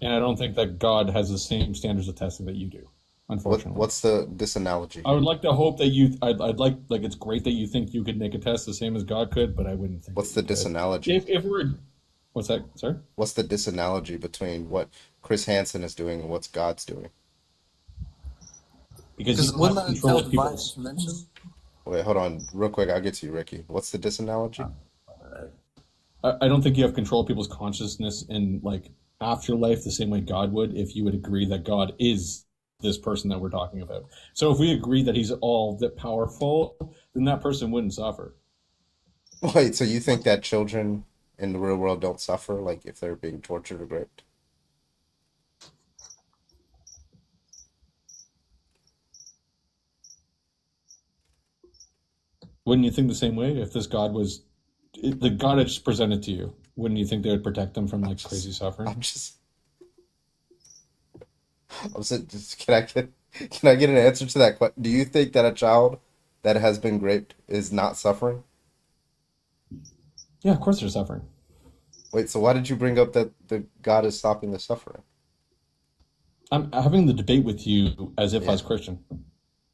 And I don't think that God has the same standards of testing that you do, unfortunately. What's this analogy? I would like to hope that I'd like it's great that you think you could make a test the same as God could, but I wouldn't think. What's the disanalogy? If we're, what's that? Sorry. What's the disanalogy between what Chris Hansen is doing and what's God's doing? Because wouldn't that entail divine intervention? Wait, hold on, real quick. I'll get to you, Ricky. What's the disanalogy? I don't think you have control of people's consciousness in like afterlife the same way God would if you would agree that God is this person that we're talking about. So if we agree that he's all that powerful, then that person wouldn't suffer. Wait, so you think that children in the real world don't suffer, like if they're being tortured or raped? Wouldn't you think the same way if this God was the God I just presented to you? Wouldn't you think they would protect them from like crazy suffering? I'm just can I get an answer to that question? Do you think that a child that has been raped is not suffering? Yeah, of course they're suffering. Wait, so why did you bring up that the God is stopping the suffering? I'm having the debate with you as if I was Christian.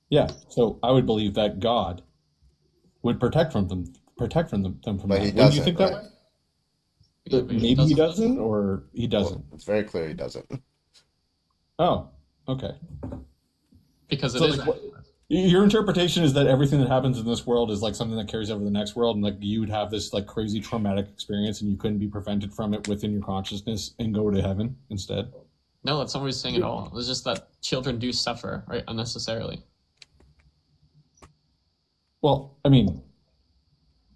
Yeah, so I would believe that God would protect them from But that. he Wouldn't doesn't, you think right? that way? Maybe he doesn't, or he doesn't. Well, it's very clear he doesn't. Oh, okay. Because it So, is. like, your interpretation is that everything that happens in this world is like something that carries over the next world, and like you would have this like crazy traumatic experience, and you couldn't be prevented from it within your consciousness and go to heaven instead. No, that's not what he's saying at all. It's just that children do suffer, right, unnecessarily. Well, I mean,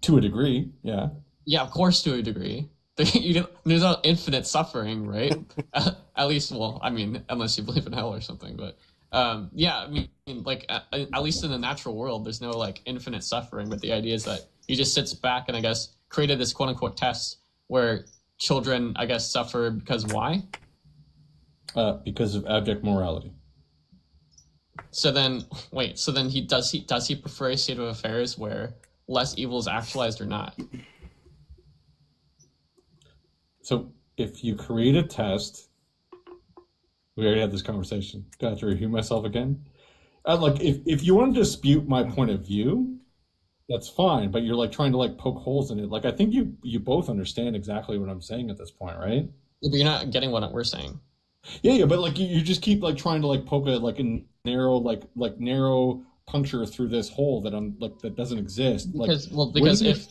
to a degree, yeah. Yeah, of course, to a degree. There's not infinite suffering, right? At least, well, I mean, unless you believe in hell or something. But yeah, I mean, like at least in the natural world, there's no like infinite suffering. But the idea is that he just sits back and I guess created this quote unquote test where children, I guess, suffer because why? Because of abject morality. So then, wait. So then does he prefer a state of affairs where less evil is actualized or not? So if you create a test, we already had this conversation. Do I have to review myself again? Like if you want to dispute my point of view, that's fine. But you're like trying to like poke holes in it. Like I think you both understand exactly what I'm saying at this point, right? But you're not getting what we're saying. Yeah, but like you just keep like trying to like poke a narrow narrow puncture through this hole that I'm like that doesn't exist. Because if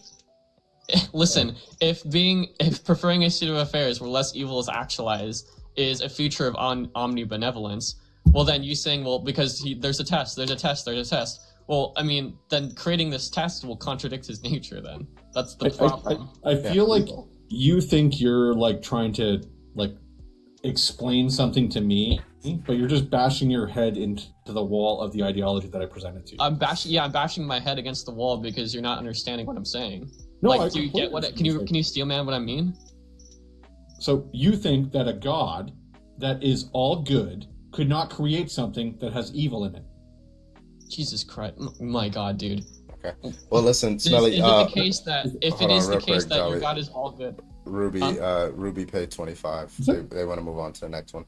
listen, if preferring a state of affairs where less evil is actualized is a feature of omnibenevolence, well then you saying, well, because there's a test. Well, I mean, then creating this test will contradict his nature then. That's the problem. I feel like you think you're like trying to like explain something to me, but you're just bashing your head into the wall of the ideology that I presented to you. I'm bashing my head against the wall because you're not understanding what I'm saying. No, like, do you get what? Can you steel man what I mean? So you think that a god that is all good could not create something that has evil in it? Jesus Christ! My God, dude. Okay. Well, listen, Smelly. Is it the case that your God is all good? Ruby paid 25. They want to move on to the next one.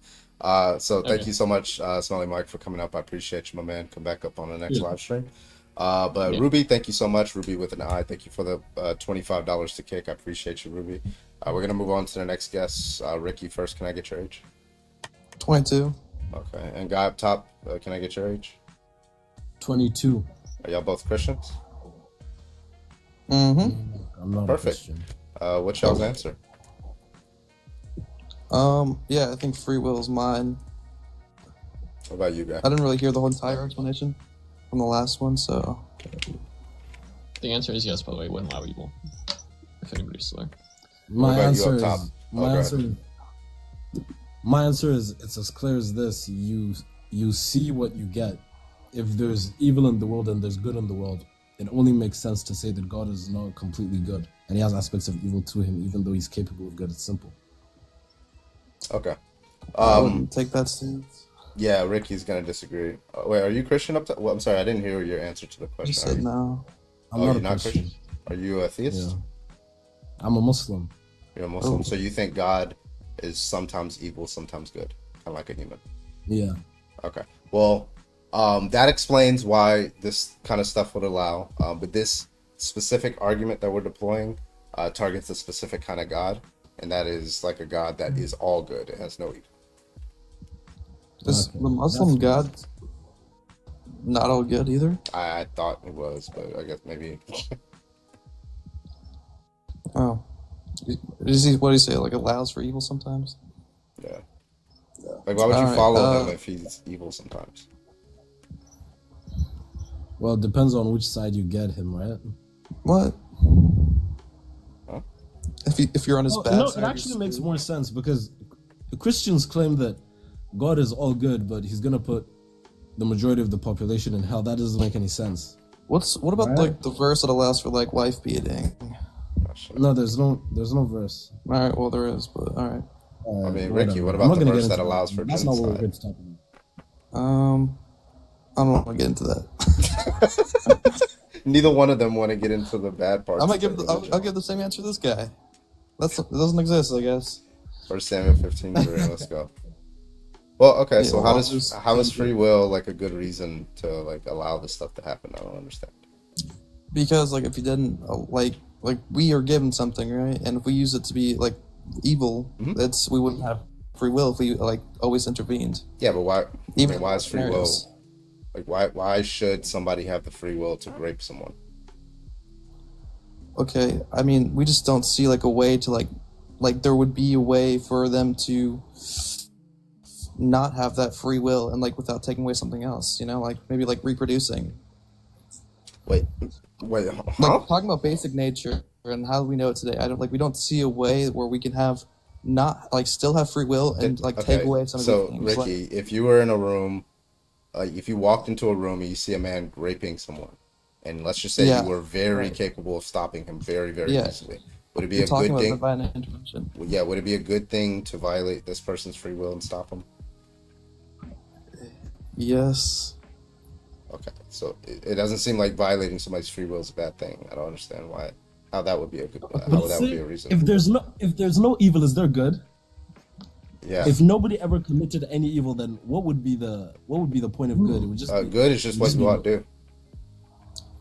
So thank you so much, Smelly Mike, for coming up. I appreciate you, my man. Come back up on the next live stream. But Ruby, thank you so much. Ruby with an I. Thank you for the $25 to kick. I appreciate you, Ruby. We're gonna move on to the next guest. Ricky, first, can I get your age? 22. Okay. And guy up top, can I get your age? 22. Are y'all both Christians? Mm-hmm. I'm not Perfect. a Christian. What's y'all's answer? Yeah, I think free will is mine. What about you, guy? I didn't really hear the whole entire explanation from the last one, so. The answer is yes, by the way, wouldn't allow evil. If anybody's still there. My answer is My answer is it's as clear as this. You see what you get. If there's evil in the world and there's good in the world, it only makes sense to say that God is not completely good and he has aspects of evil to him, even though he's capable of good. It's simple. Okay. I wouldn't take that stance. Yeah, Ricky's gonna disagree. Wait, are you Christian up to? Well, I'm sorry, I didn't hear your answer to the You question. said no. I'm Oh, not you're a not Christian. Christian? Are you a theist? Yeah. I'm a Muslim. You're a Muslim, Oh. so you think God is sometimes evil, sometimes good, kind of like a human. Yeah. Okay. Well, that explains why this kind of stuff would allow. But this specific argument that we're deploying targets a specific kind of God, and that is like a God that is all good and has no evil. Is Okay. the Muslim God not all good either? I thought it was, but I guess maybe. Oh. Is he, what do you say? Like allows for evil sometimes? Yeah. Like, why would you Alright, follow him if he's evil sometimes? Well, it depends on which side you get him, right? What? Huh? If you're on his bad No, side, it you're actually makes screwed. more sense because the Christians claim that God is all good, but he's gonna put the majority of the population in hell. That doesn't make any sense. What about Right. like the verse that allows for like wife beating? No, there's no verse. All right, well there is, but all right. I mean, Whatever. Ricky, what I'm about not the gonna get verse into that allows for That's not what we're genocide? going to talk about. I don't want to get into that. Neither one of them want to get into the bad parts. I might of give. their I'll religion. give the same answer to this guy. It doesn't exist, I guess. 1 Samuel 15:3. Let's go. Well, okay. Yeah, So well, how I'll does just how is take free it. will like a good reason to like allow this stuff to happen? I don't understand. Because like if you didn't like we are given something, right? And if we use it to be like evil, it's we wouldn't have free will if we like always intervened. Yeah, but why? Even Why is free scenarios. will? Like, why should somebody have the free will to rape someone? Okay, I mean we just don't see like a way to like there would be a way for them to not have that free will and like without taking away something else, you know, like maybe like reproducing. Wait, huh? Like talking about basic nature and how we know it today. We don't see a way where we can have not like still have free will and like take away some of So these things. Ricky, Like, if you were in a room, if you walked into a room and you see a man raping someone, and let's just say Yeah, you were very right. capable of stopping him very, very Yeah. easily, would it be You're a talking good about thing? divine intervention. Yeah, would it be a good thing to violate this person's free will and stop him? Yes. Okay, so it doesn't seem like violating somebody's free will is a bad thing. I don't understand how that would be a good, how that would be a reason. If there's no evil, is there good? Yeah. If nobody ever committed any evil, then what would be the point of good? It would just be, Good is just what you ought to do.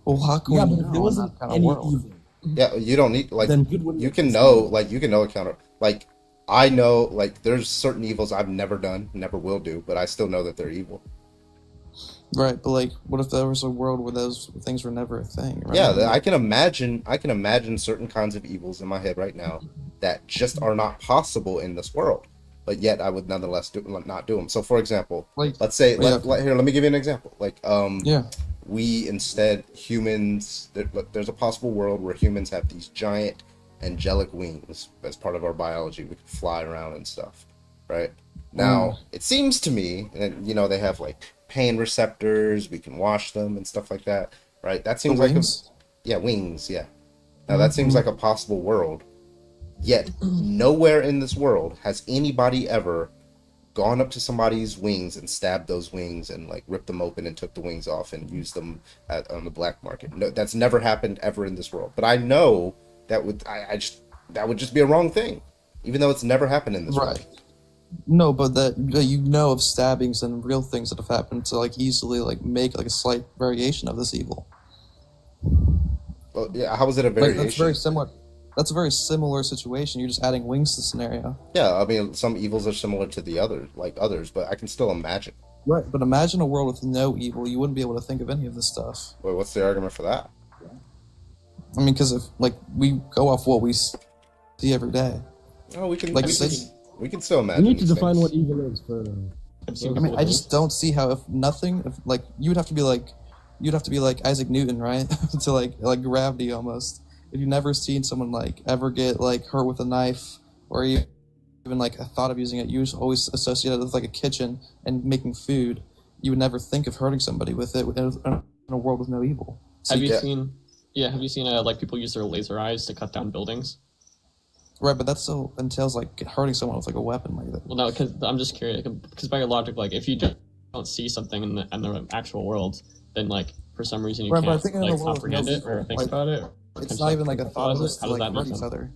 Well, how can yeah, we but if know there in wasn't that kind of any world? evil, Yeah, you don't need like then good wouldn't you can exist. know like you can know a counter like I know like there's certain evils I've never done, never will do, but I still know that they're evil. Right, but like, what if there was a world where those things were never a thing? Right? Yeah, I can imagine certain kinds of evils in my head right now that just are not possible in this world, but yet I would nonetheless not do them. So, for example, Like, let's say yeah. let me give you an example. Like, Yeah. we instead humans there's a possible world where humans have these giant angelic wings as part of our biology. We can fly around and stuff, right? Now, it seems to me, and you know, they have like pain receptors, we can wash them and stuff like that, right? That seems like wings? wings, yeah. Now that seems like a possible world, yet nowhere in this world has anybody ever gone up to somebody's wings and stabbed those wings and like ripped them open and took the wings off and used them on the black market. No, that's never happened ever in this world. But I know that that would just be a wrong thing, even though it's never happened in this world. Right. No, but that you know of stabbings and real things that have happened to like easily like make like a slight variation of this evil. Well, yeah, how is it a Like variation? that's very similar. That's a very similar situation. You're just adding wings to the scenario. Yeah, I mean, some evils are similar to the others, but I can still imagine. Right, but imagine a world with no evil. You wouldn't be able to think of any of this stuff. Wait, what's the argument for that? I mean, because if like we go off what we see every day. Oh, we can like we can still We imagine. need to these define things. what evil is for. I mean, I just don't see how if nothing, if like you'd have to be like Isaac Newton, right? To like gravity almost. If you've never seen someone like ever get like hurt with a knife, or even like thought of using it, you always associate it with like a kitchen and making food. You would never think of hurting somebody with it in a world with no evil. So, Have you seen like people use their laser eyes to cut down buildings? Right, but that still entails like hurting someone with like a weapon like that. Well, no, because I'm just curious. Because by your logic, like if you don't see something in the actual world, then like for some reason you Right, but I can't think in a like world with no comprehend it evil, or think like, about it. it's not even like a thought of us to How does like that hurt make each sense? other.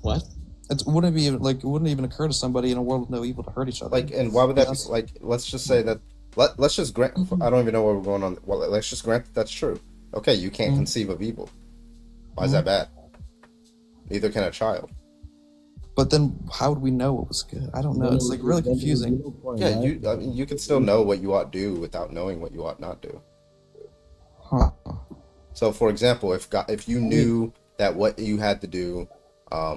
What? It wouldn't even occur to somebody in a world with no evil to hurt each other. Like, and why would that be? Like, let's just say that. Let's just grant. I don't even know where we're going on. Well, let's just grant that that's true. Okay, you can't conceive of evil. Why is that bad? Neither can a child. But then, how would we know what was good? I don't know. It's like really confusing. Yeah, I mean, you can still know what you ought do without knowing what you ought not do. Huh. So, for example, if you knew that what you had to do, I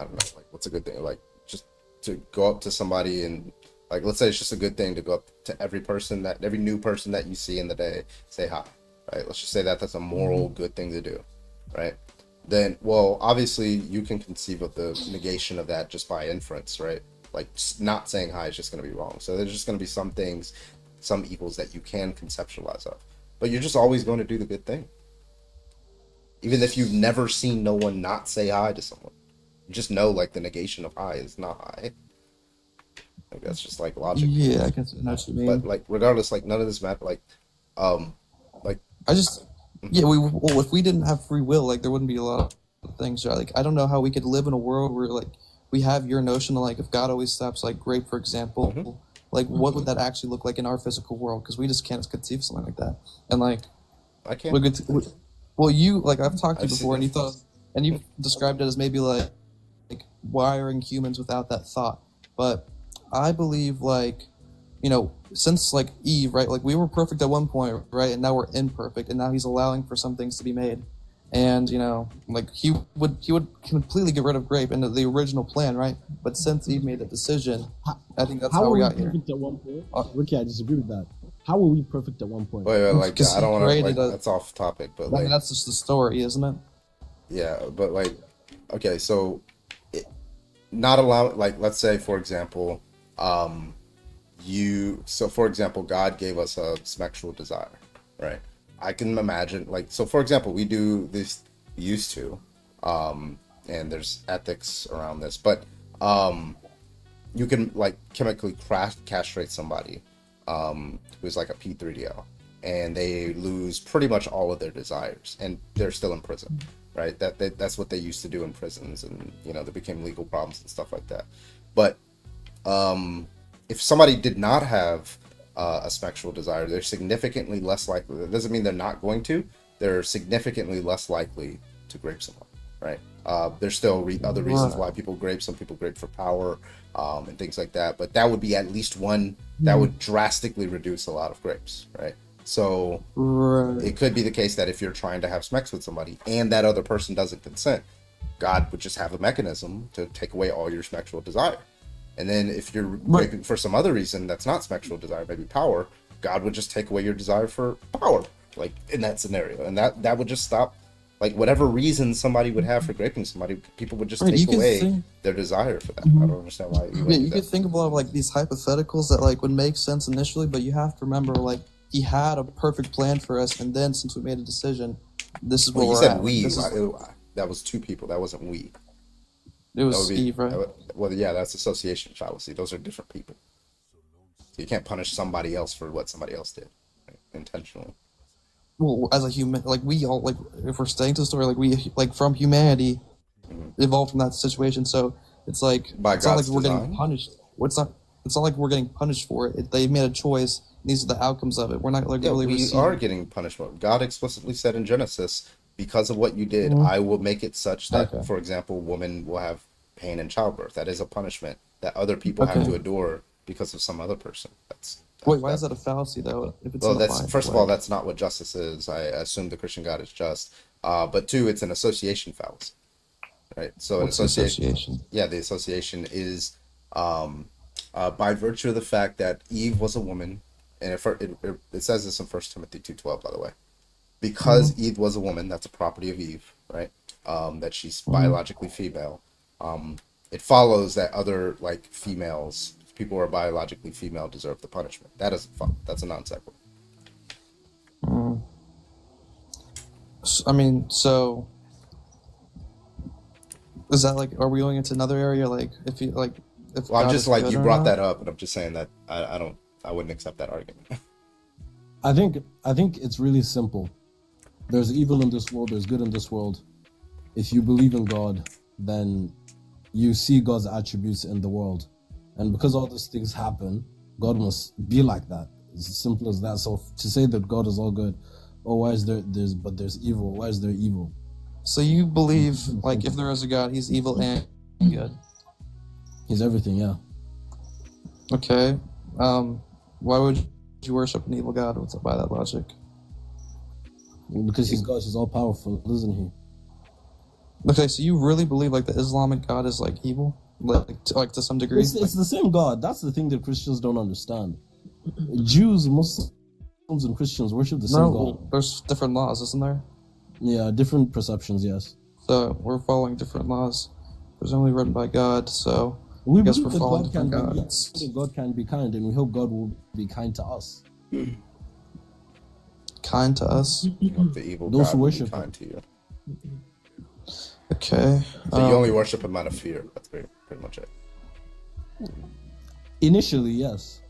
don't know, like what's a good thing? Like just to go up to somebody and like, let's say it's just a good thing to go up to every new person that you see in the day, say hi, right? Let's just say that that's a moral good thing to do, right? Then, well, obviously you can conceive of the negation of that just by inference, right? Like just not saying hi is just going to be wrong. So there's just going to be some things, some evils that you can conceptualize of, but you're just always going to do the good thing. Even if you've never seen no one not say hi to someone, you just know like the negation of hi is not hi. Like that's just like logic. Yeah, I guess I know what you mean. But like regardless, like none of this matter. Like I just well, if we didn't have free will, like there wouldn't be a lot of things. Right? Like I don't know how we could live in a world where like we have your notion of like if God always stops like grape, for example, like what would that actually look like in our physical world? Because we just can't conceive something like that. And like I can't. Well, you like I've talked to you before, and you thought, and you described it as maybe like wiring humans without that thought. But I believe like, you know, since like Eve, right? Like we were perfect at one point, right? And now we're imperfect, and now he's allowing for some things to be made. And you know, like he would completely get rid of grape in the original plan, right? But since Eve made the decision, I think that's how we got here. Perfect at one point? Ricky, I disagree with that. How were we perfect at one point? Wait, like I don't want to. Like, that's off topic, but like that's just the story, isn't it? Yeah, but like, okay, so not allow like let's say for example, for example, God gave us a sexual desire, right? I can imagine like so. For example, we do this used to, and there's ethics around this, but you can like chemically castrate somebody who's like a P3DL, and they lose pretty much all of their desires, and they're still in prison, right? That's what they used to do in prisons, and you know, there became legal problems and stuff like that. But if somebody did not have a sexual desire, they're significantly less likely. That doesn't mean they're not going to. They're significantly less likely to grape someone, right? There's still other reasons why people grape. Some people grape for power and things like that. But that would be at least one that would drastically reduce a lot of grapes, right? So it could be the case that if you're trying to have sex with somebody and that other person doesn't consent, God would just have a mechanism to take away all your sexual desire. And then if you're raping for some other reason that's not sexual desire, maybe power, God would just take away your desire for power, like in that scenario. And that would just stop, like whatever reason somebody would have for raping somebody, people would just take away their desire for that. I don't understand why you would do you could think of a lot of like these hypotheticals that like would make sense initially, but you have to remember like he had a perfect plan for us, and then since we made a decision, this is what we're at. We. That was two people. That wasn't we. It was Eve, right? Well, yeah, that's association fallacy. Those are different people. So you can't punish somebody else for what somebody else did, right? Intentionally. Well, as a human, like we all, like if we're staying to the story, like we, like from humanity, evolved from that situation. So it's like it's not like we're getting punished. It's not like we're getting punished for it. They made a choice. These are the outcomes of it. We're not like really. We are getting punishment. God explicitly said in Genesis, because of what you did, I will make it such that, for example, women will have pain in childbirth. That is a punishment that other people have to endure because of some other person. Wait, why is that a fallacy though? If it's first of all, that's not what justice is. I assume the Christian God is just. But two, it's an association fallacy, right? So an association. Yeah, the association is by virtue of the fact that Eve was a woman, and it says this in 1 Timothy 2:12, by the way. Because Eve was a woman, that's a property of Eve, right? That she's biologically female. it follows that other like females, people who are biologically female, deserve the punishment. That is that's a non sequitur. I mean, so is that like, are we going into another area? Like, if you like, if Well, I'm God just is like good you or brought not? that up, and I'm just saying that I wouldn't accept that argument. I think it's really simple. There's evil in this world, there's good in this world. If you believe in God, then you see God's attributes in the world. And because all these things happen, God must be like that. It's as simple as that. So to say that God is all good, oh, why is there's evil? Why is there evil? So you believe, like, if there is a God, he's evil and good. He's everything, yeah. Okay. Why would you worship an evil God by that logic? Because he's God, he's all powerful, isn't he? Okay, so you really believe like the Islamic God is like evil, like to some degree? It's the same God. That's the thing that Christians don't understand. Jews, Muslims, and Christians worship the same God. There's different laws, isn't there? Yeah, different perceptions, yes. So we're following different laws, presumably written by God. So We I guess believe we're that following God can different be, gods. that God can be kind, and we hope God will be kind to us. Kind to us. The evil Those God who will worship be kind to you. Okay. So you only worship him out of fear. That's pretty much it. Initially, yes.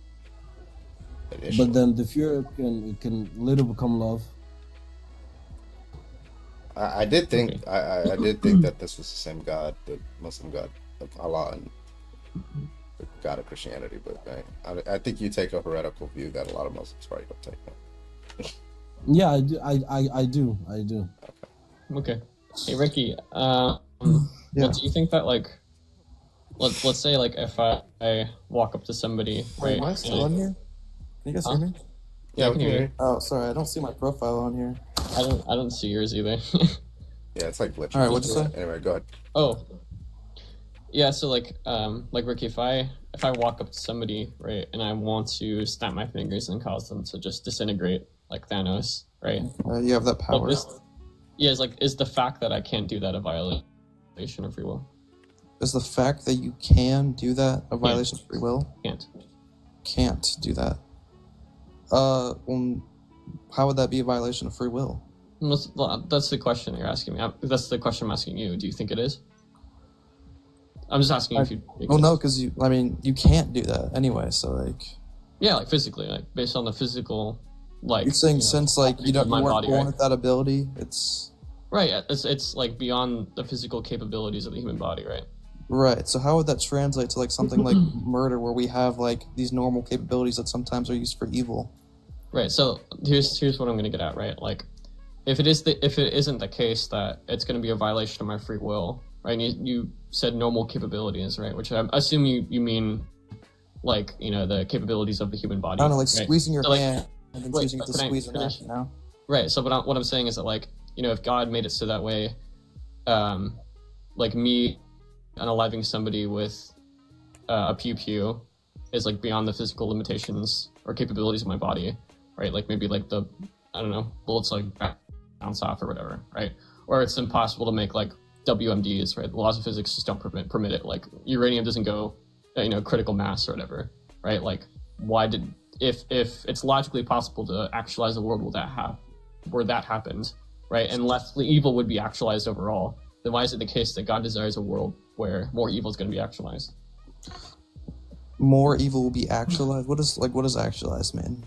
Initially. But then the fear can later become love. I did think I did think that this was the same God, the Muslim God of Allah, and the God of Christianity. But I think you take a heretical view that a lot of Muslims probably don't take. Yeah, I do. Okay. Hey, Ricky, what do you think that, like, let's say, like, if I walk up to somebody, Wait, right? am I still on here? Can you guys hear me? Yeah, I can hear you. Oh, sorry, I don't see my profile on here. I don't see yours either. Yeah, it's like glitchy. All right, what'd you say? Anyway, go ahead. Oh. Yeah, so like Ricky, if I walk up to somebody, right, and I want to snap my fingers and cause them to just disintegrate like Thanos, right? You have that power. Is the fact that I can't do that a violation of free will? Is the fact that you can do that a violation of free will? Can't do that. Well, how would that be a violation of free will? That's the question you're asking me. That's the question I'm asking you. Do you think it is? I'm just asking if you. Well, no, because you can't do that anyway. So like. Yeah, like physically, like based on the physical, like. You're saying since like you weren't body, born right? with that ability, it's. Right. It's like beyond the physical capabilities of the human body, right? Right. So how would that translate to like something like murder, where we have like these normal capabilities that sometimes are used for evil? Right. So here's what I'm gonna get at, right? Like, if it isn't the case that it's gonna be a violation of my free will, right? And you said normal capabilities, right? Which I assume you mean, like, you know, the capabilities of the human body. I don't know, like right? squeezing your So, like, hand and then choosing to can I squeeze a finish? neck, you know? Right. So, what I'm saying is that, like, you know, if God made it so that way, like me unaliving somebody with a pew is like beyond the physical limitations or capabilities of my body, right? Like maybe like the, I don't know, bullets like bounce off or whatever, right? Or it's impossible to make like WMDs, right? The laws of physics just don't permit it. Like uranium doesn't go, you know, critical mass or whatever, right? Like if it's logically possible to actualize a world where that happened, right? And less evil would be actualized overall, then why is it the case that God desires a world where more evil is going to be actualized? More evil will be actualized? What does actualized mean?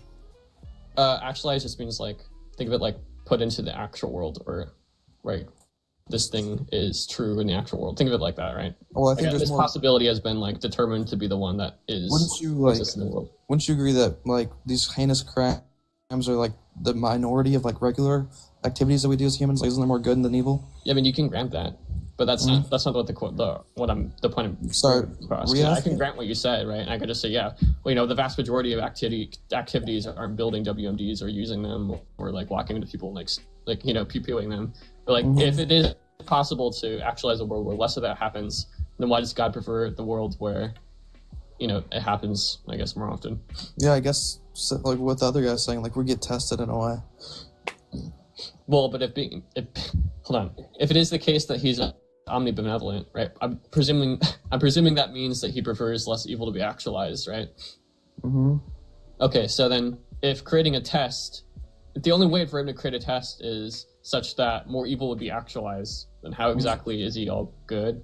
Actualized just means like, think of it like put into the actual world, or right, this thing is true in the actual world. Think of it like that, right? Well, I think like, there's this more... possibility has been like determined to be the one that is exists in the world. Wouldn't you agree that like these heinous crimes are like the minority of like regular activities that we do as humans? Like, isn't there more good than evil? Yeah, I mean, you can grant that, but that's not what the point I'm sorry. I can grant what you said, right? And I could just say, yeah, well, you know, the vast majority of activities aren't building WMDs or using them or like walking into people and like you know, pew-pewing them. But like, if it is possible to actualize a world where less of that happens, then why does God prefer the world where, you know, it happens, I guess, more often? Yeah, I guess like what the other guy's saying, like we get tested in a way. Well, but if it is the case that he's omnibenevolent, right? I'm presuming that means that he prefers less evil to be actualized, right? Mm-hmm. Okay, so then if creating a test, if the only way for him to create a test is such that more evil would be actualized, then how exactly is he all good?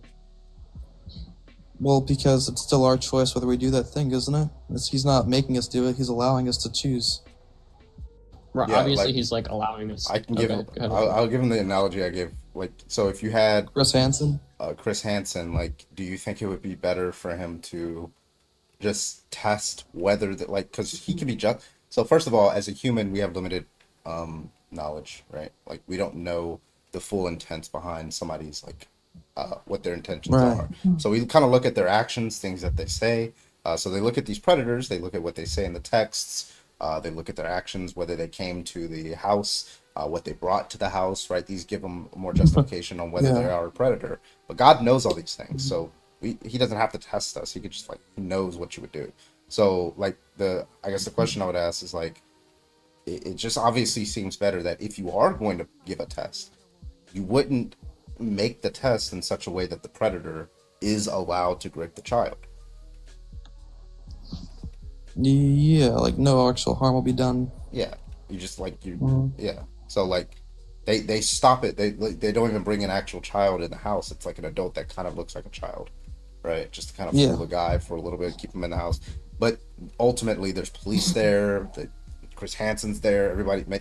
Well, because it's still our choice whether we do that thing, isn't it? He's not making us do it, he's allowing us to choose. Right, Yeah, obviously like, he's like allowing us. I can give him. Go ahead. I'll give him the analogy I gave. Like, so if you had Chris Hansen, like, do you think it would be better for him to just test whether that, like, because he can be just. So first of all, as a human, we have limited knowledge, right? Like, we don't know the full intents behind somebody's like what their intentions Right. are. So we kind of look at their actions, things that they say. So they look at these predators. They look at what they say in the texts. They look at their actions, whether they came to the house, what they brought to the house, right? These give them more justification on whether Yeah. they are a predator. But God knows all these things, so he doesn't have to test us. He could just like, he knows what you would do. So like I guess the question I would ask is like, it just obviously seems better that if you are going to give a test, you wouldn't make the test in such a way that the predator is allowed to grip the child. yeah, like no actual harm will be done. Yeah, you just like you. Mhm. Yeah, so like they stop it. They don't even bring an actual child in the house. It's like an adult that kind of looks like a child, right? Just to kind of Yeah. fool the guy for a little bit, keep him in the house. But ultimately, there's police there. Chris Hansen's there.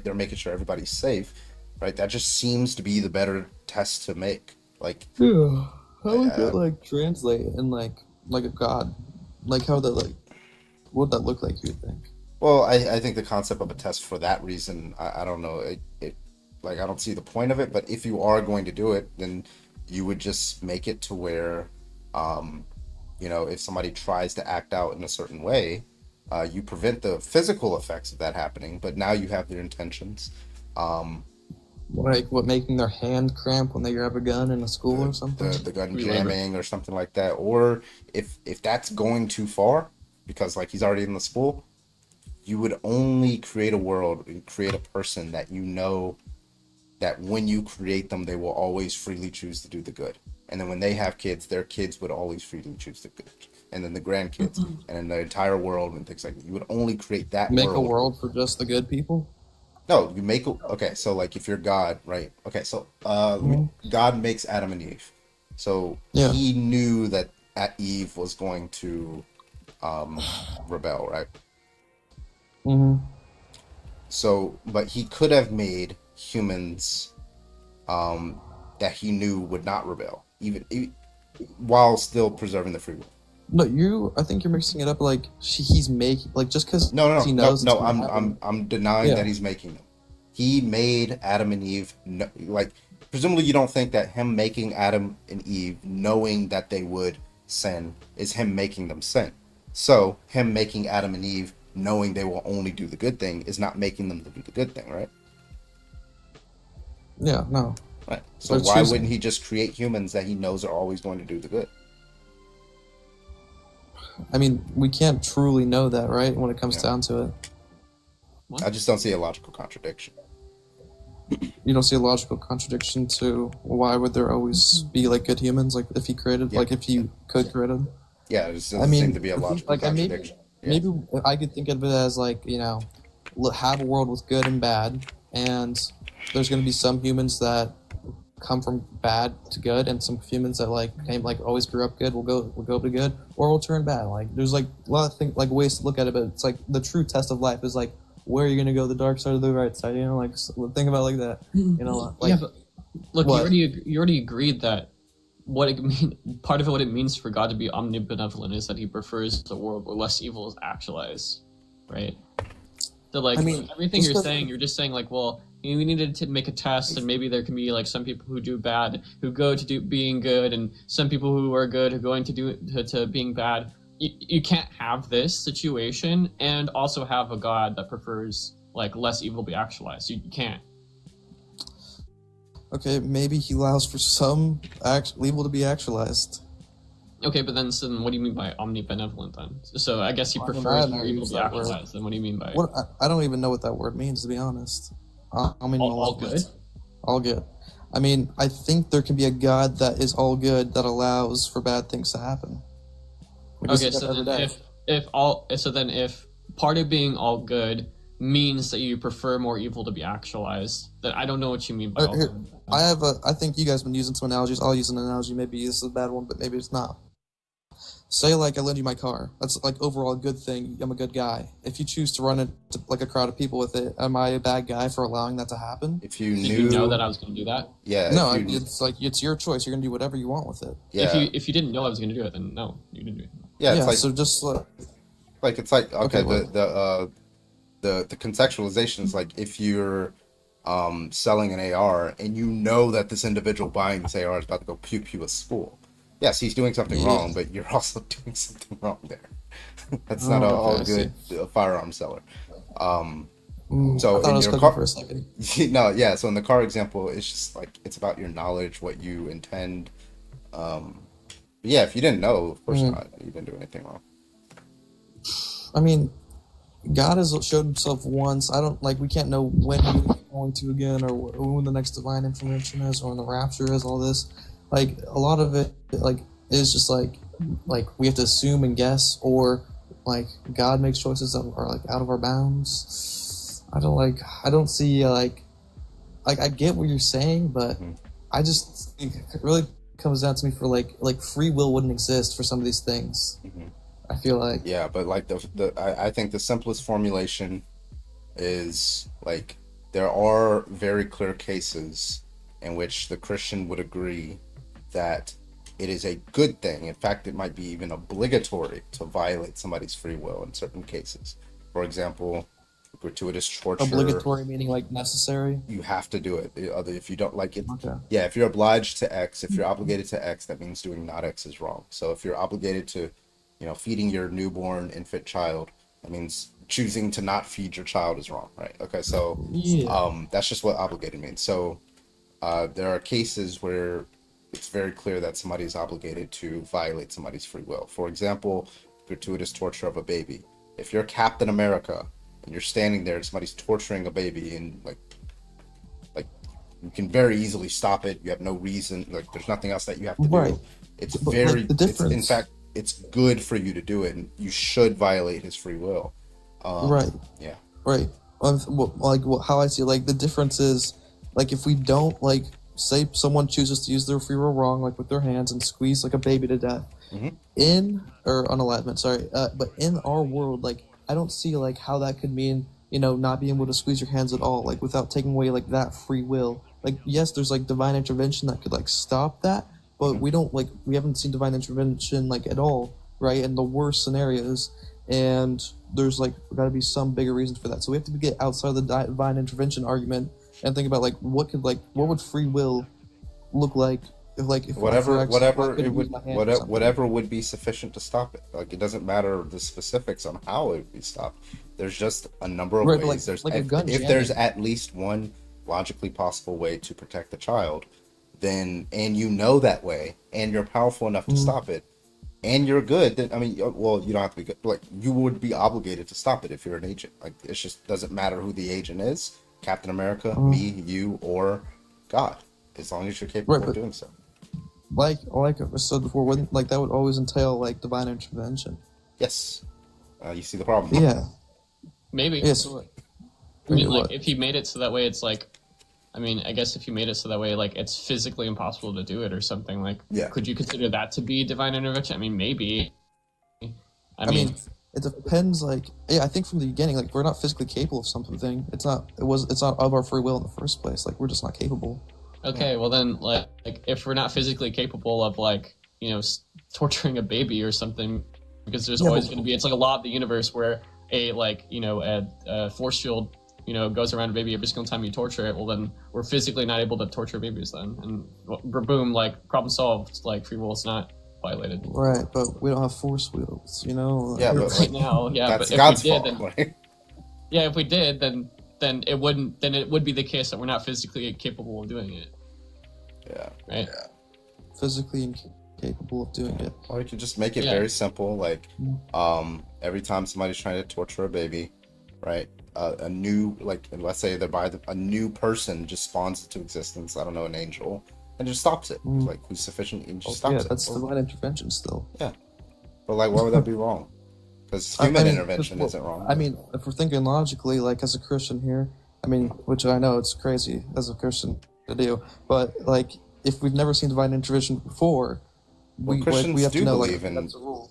They're making sure everybody's safe, right? That just seems to be the better test to make. Like, Yeah, how would that like translate in like a god? Like how would that like? What would that look like? You would think? well, I think the concept of a test for that reason, I don't know. It like, I don't see the point of it. But if you are going to do it, then you would just make it to where, if somebody tries to act out in a certain way, you prevent the physical effects of that happening. But now you have their intentions. Like what, making their hand cramp when they grab a gun in a school or something? The gun jamming or something like that. Or if that's going too far, because like he's already in the school, you would only create a world and create a person that you know that when you create them, they will always freely choose to do the good. And then when they have kids, their kids would always freely choose the good. And then the grandkids, and then the entire world and things like that. You would only create that Make world. a world for just the good people? No, you make okay. So like, if you're God, right? Okay, so God makes Adam and Eve. So Yeah. he knew that Eve was going to rebel, right? Mm-hmm. So, but he could have made humans that he knew would not rebel, even while still preserving the free will. No, I think you're mixing it up. Like he's making, like just because No. he knows. it's gonna I'm happen. I'm denying Yeah. that he's making them. He made Adam and Eve. Like, presumably, you don't think that him making Adam and Eve, knowing that they would sin, is him making them sin. So him making Adam and Eve, knowing they will only do the good thing, is not making them to do the good thing, right? Yeah, no. Right. So They're why choosing. wouldn't he just create humans that he knows are always going to do the good? I mean, we can't truly know that, right? When it comes down to it, I just don't see a logical contradiction. you don't see a logical contradiction to why would there always be like good humans? Like if he created, like if you could create them. Yeah, it just doesn't seem to be a logical contradiction. Maybe I could think of it as like, have a world with good and bad, and there's going to be some humans that come from bad to good, and some humans that always grew up good will go to good, or will turn bad. Like there's like a lot of things, like ways to look at it, but it's like the true test of life is like, where are you going to go, the dark side or the right side? Like think about it like that. Like, Yeah, but look, what? you already agreed that part of what it means for God to be omnibenevolent is that he prefers the world where less evil is actualized, right? So like, everything you're saying, you're just saying like, well, we needed to make a test, and maybe there can be like some people who do bad who go to do being good, and some people who are good who are going to do to being bad. You can't have this situation and also have a God that prefers like less evil be actualized. You can't. Okay, maybe he allows for some evil to be actualized. Okay, but then what do you mean by omnibenevolent then? So I guess he Well, I prefers don't more use evil to be that word. actualized. Then what do you mean by I don't even know what that word means, to be honest. I mean, all good? All good. I mean, I think there can be a God that is all good that allows for bad things to happen. We just Okay, see that so every then day. if part of being all good means that you prefer more evil to be actualized, then I don't know what you mean by all Here, good. I think you guys have been using some analogies. I'll use an analogy. Maybe this is a bad one, but maybe it's not. Say like I lend you my car. That's like overall a good thing. I'm a good guy. If you choose to run into like a crowd of people with it, am I a bad guy for allowing that to happen? If you Did you know that I was going to do that? Yeah. No, it's like it's your choice. You're gonna do whatever you want with it. Yeah. If you didn't know I was going to do it, then no, you didn't do it. Yeah, it's like so just it's like okay, what? the contextualization is like if you're selling an AR and you know that this individual buying this AR is about to go pew pew a school. Yes, he's doing something wrong, but you're also doing something wrong there. That's not all good firearm seller. So in your car, for a second. no, yeah. So in the car example, it's just like it's about your knowledge, what you intend. But yeah, if you didn't know, of course not. You didn't do anything wrong. I mean, God has showed himself once. I don't like. We can't know when he's going to again, or when the next divine intervention is, or when the rapture is. All this, like a lot of it, like is just like we have to assume and guess, or like God makes choices that are like out of our bounds. I don't see like I get what you're saying, but I just think it really comes down to me for like free will wouldn't exist for some of these things. I feel like but like I think the simplest formulation is like there are very clear cases in which the Christian would agree that it is a good thing. In fact, it might be even obligatory to violate somebody's free will in certain cases. For example, gratuitous torture. Obligatory meaning like necessary? You have to do it. If you don't like it, okay. Yeah, if you're obliged to X, if you're obligated to X, that means doing not X is wrong. So if you're obligated to, feeding your newborn infant child, that means choosing to not feed your child is wrong, right? Okay, so that's just what obligated means. So there are cases where it's very clear that somebody is obligated to violate somebody's free will. For example, gratuitous torture of a baby. If you're Captain America and you're standing there and somebody's torturing a baby and like you can very easily stop it. You have no reason, like there's nothing else that you have to do. It's very, in fact, it's good for you to do it, and you should violate his free will. Right. Yeah. Right. How I see it, like the difference is, like if we don't like say someone chooses to use their free will wrong, like with their hands and squeeze like a baby to death, or unalignment, sorry, but in our world, like I don't see like how that could mean not being able to squeeze your hands at all, like without taking away like that free will. Like yes, there's like divine intervention that could like stop that, but we haven't seen divine intervention like at all, right? In the worst scenarios, and there's like got to be some bigger reason for that. So we have to get outside the divine intervention argument and think about like what would free will look like if whatever would be sufficient to stop it. Like it doesn't matter the specifics on how it would be stopped. There's just a number of ways. There's there's at least one logically possible way to protect the child, then and that way, and you're powerful enough to stop it, and you're good, then you don't have to be good. Like you would be obligated to stop it if you're an agent. Like it just doesn't matter who the agent is, Captain America, me, you, or God, as long as you're capable of doing so. Like I said before, wouldn't like that would always entail like divine intervention? Yes. You see the problem? Yeah. Maybe. Yeah. So, if he made it so that way, it's like, I guess if you made it so that way, like it's physically impossible to do it or something, like, could you consider that to be divine intervention? Maybe. I mean, it depends. Like, yeah, I think from the beginning, like, we're not physically capable of something. It's not of our free will in the first place. Like, we're just not capable. Okay, well then, like if we're not physically capable of torturing a baby or something, because there's always going to be, it's like a law of the universe where a force field goes around a baby every single time you torture it. Well, then we're physically not able to torture babies then, and boom, like problem solved. Like free will is not violated. Right, but we don't have force wheels, Yeah, but right now, that's but if God's we did, fault. if we did, then it wouldn't. Then it would be the case that we're not physically capable of doing it. Yeah. Right. Yeah. Physically incapable of doing it. Or you could just make it very simple. Like, every time somebody's trying to torture a baby, right? a new, like, let's say they're a new person just spawns into existence. I don't know, an angel, and just stops it. Like, who's sufficient and just Yeah, stops it. that's divine intervention still. Yeah, but like, why would that be wrong? Because human intervention isn't wrong. I mean, if we're thinking logically, like as a Christian here, I mean, which I know it's crazy as a Christian to do, but like if we've never seen divine intervention before, Well, we Christians have do to know believe like in. that's a rule.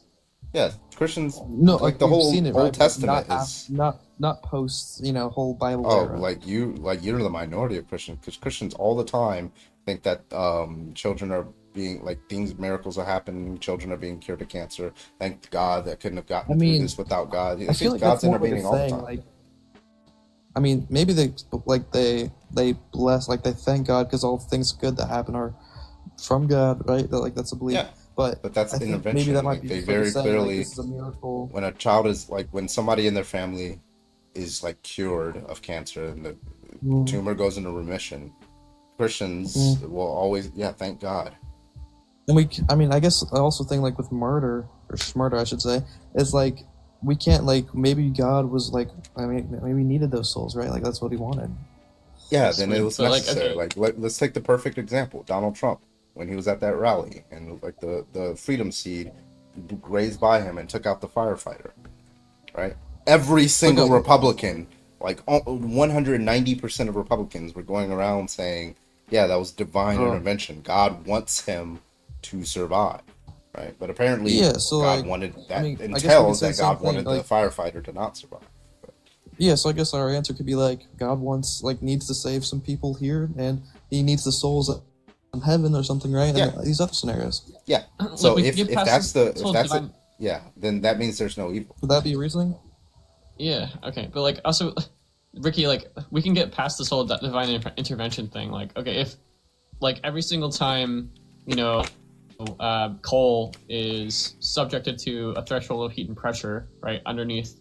Yeah, Christians. No, like the we've whole seen it, Old right? But Testament not is. not post, whole Bible Oh, era. like you're the minority of Christians, because Christians all the time think that children are being, like, things, miracles are happening, children are being cured of cancer. Thank God, that couldn't have gotten I through mean, this without God. I feel like God's that's more like a intervening all the thing. time. Like, I mean, maybe they bless, like they thank God because all things good that happen are from God, right? That, like that's a belief. Yeah, But that's I think intervention. maybe that might Like, be they for very saying, clearly, like, this is a miracle. when a child is, like, when somebody in their family is, like, cured of cancer and the tumor goes into remission, Christians will always, thank God. And I mean, I guess I also think like with murder I should say, is like we can't, like, maybe God was like, I mean, maybe he needed those souls, right? Like that's what he wanted. Yeah, then it Sweet. was But like, necessary. okay, Let's take the perfect example, Donald Trump, when he was at that rally, and like the Freedom Seed grazed by him and took out the firefighter, right? Every single Republican, like 190% of Republicans, were going around saying, "Yeah, that was divine intervention. God wants him to survive." Right? But apparently, Yeah, so God like, wanted I that mean, I guess we could entails say that the God same wanted thing, the like, firefighter to not survive. yeah, so I guess our answer could be like God wants, like, needs to save some people here, and he needs the souls in heaven or something, right? And Yeah. these other scenarios. Yeah. like So we can if get past that's this whole it, divine. yeah, then that means there's no evil. Would that be reasoning? Yeah, okay, but like also, Ricky, like we can get past this whole divine intervention thing. Like, okay, if like every single time, coal is subjected to a threshold of heat and pressure, right, underneath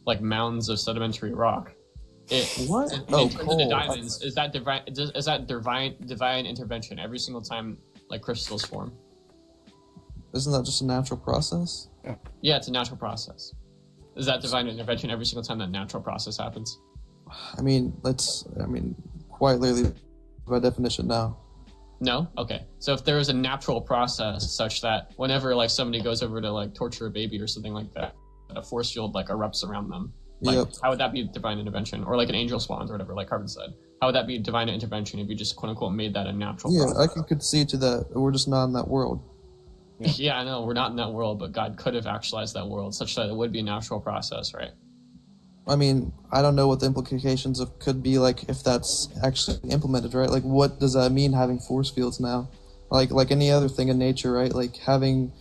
like mounds of sedimentary rock, it What? it Oh, turns into coal. diamonds. Is that divine? Is that divine intervention every single time like crystals form? Isn't that just a natural process? Yeah, it's a natural process. Is that divine intervention every single time that natural process happens? I mean, quite literally, by definition, now. No? Okay. So if there is a natural process such that whenever like somebody goes over to like torture a baby or something like that, a force field like erupts around them, like how would that be divine intervention? Or like an angel spawns or whatever, like Carbon said. How would that be divine intervention if you just quote unquote made that a natural Yeah, process? I can concede to that. We're just not in that world. Yeah, I know, we're not in that world, but God could have actualized that world such that it would be a natural process, right? I mean, I don't know what the implications of could be, like, if that's actually implemented, right? Like, what does that mean, having force fields now? Like any other thing in nature, right? Like having,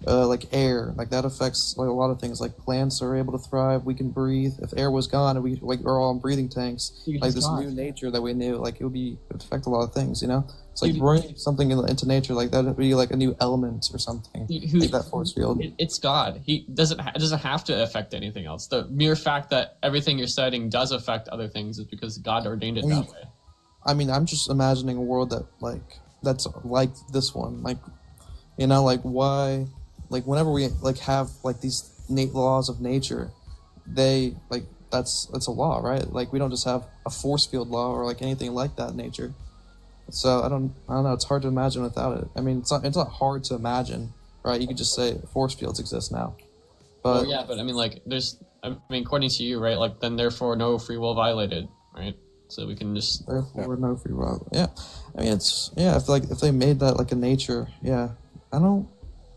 like air, like that affects like a lot of things. Like plants are able to thrive, we can breathe. If air was gone and we're all in breathing tanks, like this new nature that we knew, like it would affect a lot of things, It's like bringing something into nature, like that would be like a new element or something, like that force field. It's God. He doesn't have to affect anything else. The mere fact that everything you're studying does affect other things is because God ordained it that way. I mean, I'm just imagining a world that's like this one, like why, like whenever we like have like these laws of nature, they like that's a law, right? Like we don't just have a force field law or like anything like that in nature. So I don't know. It's hard to imagine without it. I mean, it's not hard to imagine, right? You could just say force fields exist now. But Well, yeah, but I mean, like, according to you, right? Like, then therefore, no free will violated, right? So we can just therefore no free will. Yeah, I mean if they made that like a nature, I don't.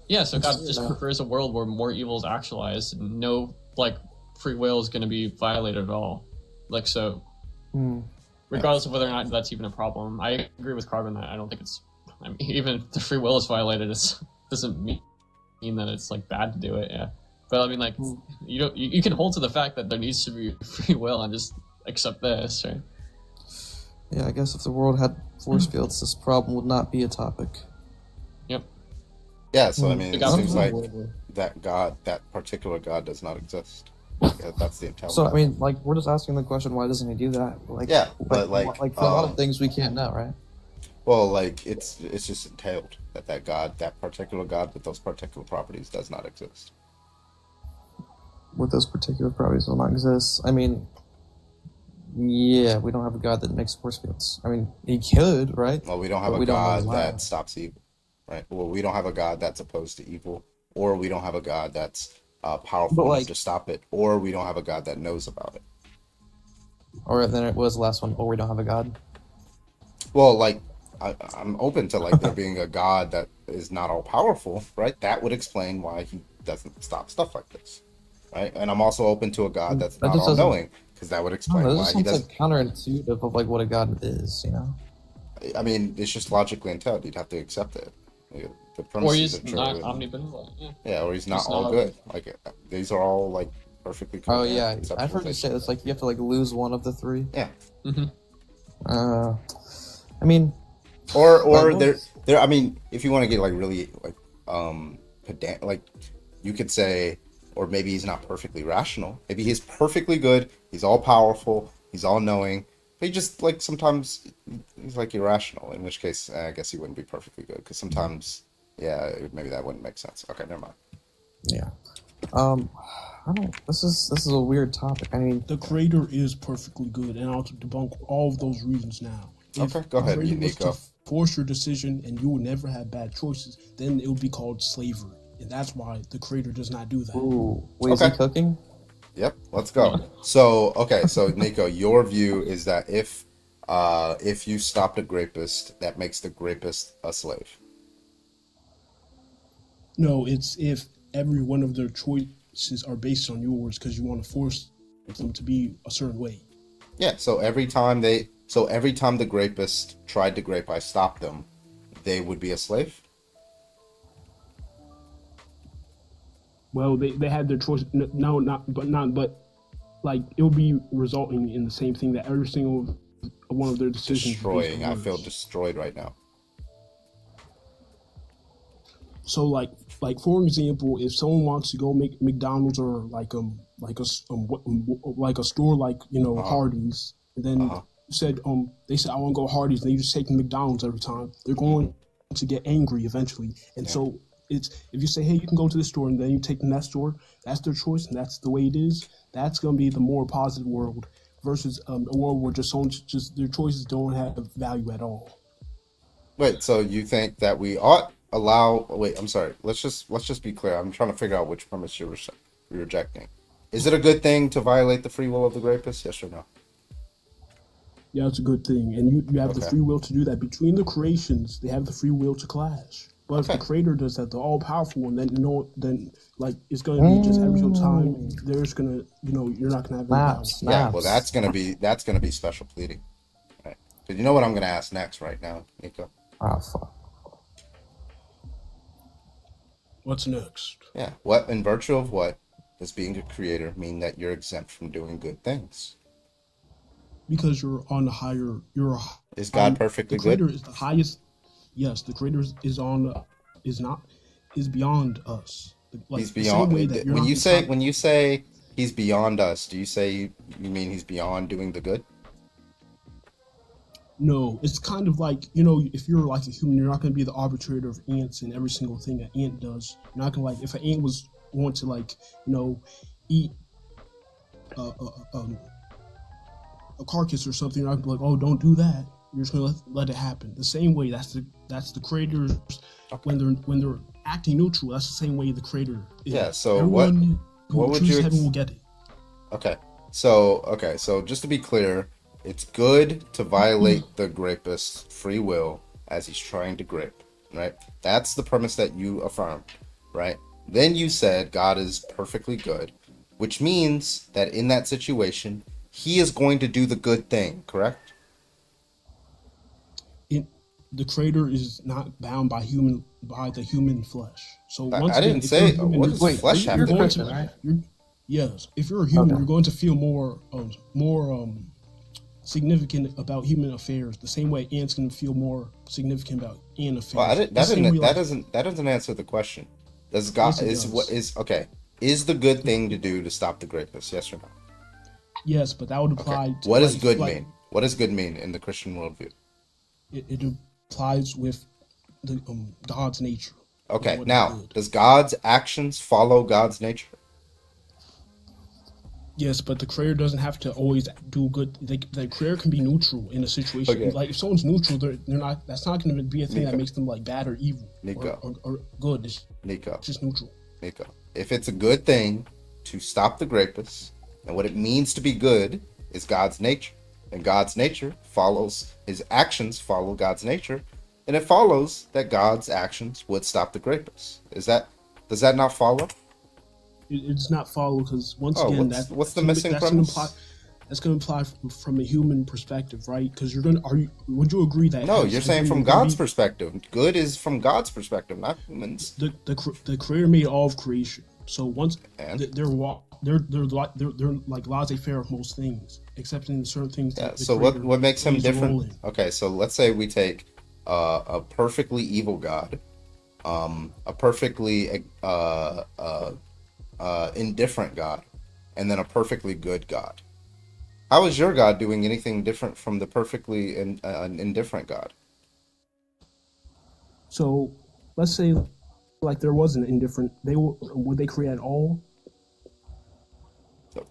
Yeah, so God just prefers a world where more evil is actualized and no like free will is going to be violated at all. Like so. Regardless of whether or not that's even a problem, I agree with Carbon that I don't think it's. I mean, even if the free will is violated, it doesn't mean that it's like bad to do it. Yeah, but I mean, like you can hold to the fact that there needs to be free will and just accept this, right? Yeah, I guess if the world had force fields, this problem would not be a topic. Yep. Yeah, so I mean, it seems like that particular God does not exist. Yeah, that's the intelligence. So I mean, like, we're just asking the question, why doesn't he do that? Like, yeah, but for a lot of things we can't know, right? Well, like it's just entailed that God, that particular God with those particular properties, does not exist. With those particular properties will not exist. I mean, Yeah, we don't have a God that makes force fields. I mean, he could, right? Well, we don't have But a we don't know God why. that stops evil, right? Well, we don't have a God that's opposed to evil, or we don't have a God that's But powerful enough like, to stop it, or we don't have a God that knows about it. or then it was the last one. Or we don't have a God. Well, like I'm open to like there being a God that is not all powerful, right? That would explain why he doesn't stop stuff like this, right? And I'm also open to a God that's That not just all doesn't. knowing, because that would I don't explain know. This why just he sounds doesn't. like counterintuitive of like what a God is. I mean, it's just logically entailed. You'd have to accept it. The Or premises are he's not true. omnibenevolent. Yeah. Yeah, or he's not He's all not. good. Like these are all like perfectly Oh coherent, yeah, I've conceptual heard you things. say it's like you have to like lose one of the three. Yeah. I mean, Or like, there. I mean, if you want to get like really like pedant, like you could say, or maybe he's not perfectly rational. Maybe he's perfectly good. He's all powerful. He's all knowing. But he just like sometimes he's like irrational. In which case, I guess he wouldn't be perfectly good because sometimes, yeah, maybe that wouldn't make sense. Okay, never mind. yeah. I don't. This is a weird topic. I mean, The creator is perfectly good, and I'll debunk all of those reasons now. If Okay, go the ahead, creator was Nico. to force your decision and you would never have bad choices, then it would be called slavery. And that's why the creator does not do that. ooh, wait, is he Okay. cooking? Yep, let's go. So, okay, so Nico, your view is that if you stopped a rapist, that makes the rapist a slave. No, it's if every one of their choices are based on yours because you want to force them to be a certain way. Yeah, so every time the rapist tried to rape, I stopped them, they would be a slave? Well, they had their choice. No, but like it would be resulting in the same thing that every single one of their decisions. is based on Destroying. I yours. feel destroyed right now. So like for example, if someone wants to go make McDonald's or like a store like Hardee's, and then said they said I want to go Hardee's, and you just take McDonald's every time, they're going to get angry eventually. And so it's if you say, hey, you can go to this store, and then you take them to that store, that's their choice, and that's the way it is. That's going to be the more positive world versus a world where just their choices don't have value at all. Wait, so you think that we ought allow? Wait, I'm sorry. Let's just be clear. I'm trying to figure out which premise you're rejecting. Is it a good thing to violate the free will of the rapist? Yes or no? Yeah, it's a good thing, and you have the Okay. free will to do that. Between the creations, they have the free will to clash. But if the creator does that, the all powerful one, then like it's gonna be just every single time. There's gonna you're not gonna have any power. Yeah, well, that's gonna be special pleading, right? Because you know what I'm gonna ask next, right now, Nico? Oh fuck. What's next? Yeah. What, in virtue of what, does being a creator mean that you're exempt from doing good things? Because you're on the higher. Is God perfectly the creator good? is the highest. Yes, the creator is beyond us. Like, He's the same beyond. way that you're When not you the say top- he's beyond us, do you say you mean he's beyond doing the good? No, it's kind of like, if you're like a human, you're not going to be the arbitrator of ants and every single thing an ant does. You're not going to, like, if an ant was want to, like, eat a carcass or something, you're not going to be like, oh, don't do that. You're just going to let it happen. The same way, that's the creators, when they're acting neutral, that's the same way the creator is. Yeah, so Everyone what who would chooses you heaven will get it. Okay. So just to be clear, it's good to violate the rapist's free will as he's trying to rape, right? That's the premise that you affirmed, right? Then you said God is perfectly good, which means that in that situation, he is going to do the good thing, correct? The creator is not bound by the human flesh. So I once didn't again, if say- you're a human, what does flesh have to do with it? Yes, if you're a human, you're going to feel more significant about human affairs. The same way ants can feel more significant about ant affairs. Well, that doesn't answer the question. Does God Yes, it does. Is the good thing to do to stop the rapist? Yes or no? Yes, but that would apply. Okay. To, What does good mean? What does good mean in the Christian worldview? It applies with the God's nature. Okay, What is now good. does God's actions follow God's nature? Yes, but the creator doesn't have to always do good. The creator can be neutral in a situation. Okay. Like if someone's neutral, they're not. That's not going to be a thing that Nico. makes them like bad or evil or good. It's just neutral. Nico, if it's a good thing to stop the rapists, and what it means to be good is God's nature, and God's nature follows his actions follow God's nature, and it follows that God's actions would stop the rapists. Does that not follow? It's not follow because once again, what's the missing premise? That's going to imply from a human perspective, right? Because would you agree that? No, you're saying from God's perspective. Good is from God's perspective, not humans. The creator made all of creation. So once they're like laissez-faire of most things, except in certain things. Yeah. So what makes him different? Okay, so let's say we take a perfectly evil God, a perfectly indifferent God, and then a perfectly good God. How is your God doing anything different from the perfectly indifferent God? So let's say like there was an indifferent, would they create all?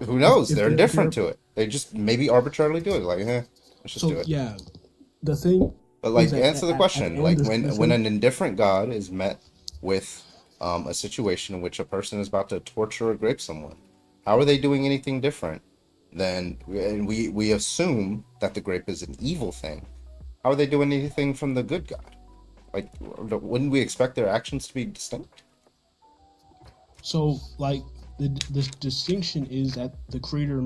Who knows? They're indifferent to it. They just maybe arbitrarily do it. Like, let's just do it. Yeah, the thing. But like, answer the question. Like, when an indifferent God is met with a situation in which a person is about to torture or rape someone, how are they doing anything different than? And we assume that the rape is an evil thing. How are they doing anything from the good God? Like, wouldn't we expect their actions to be distinct? So, like, the distinction is that the creator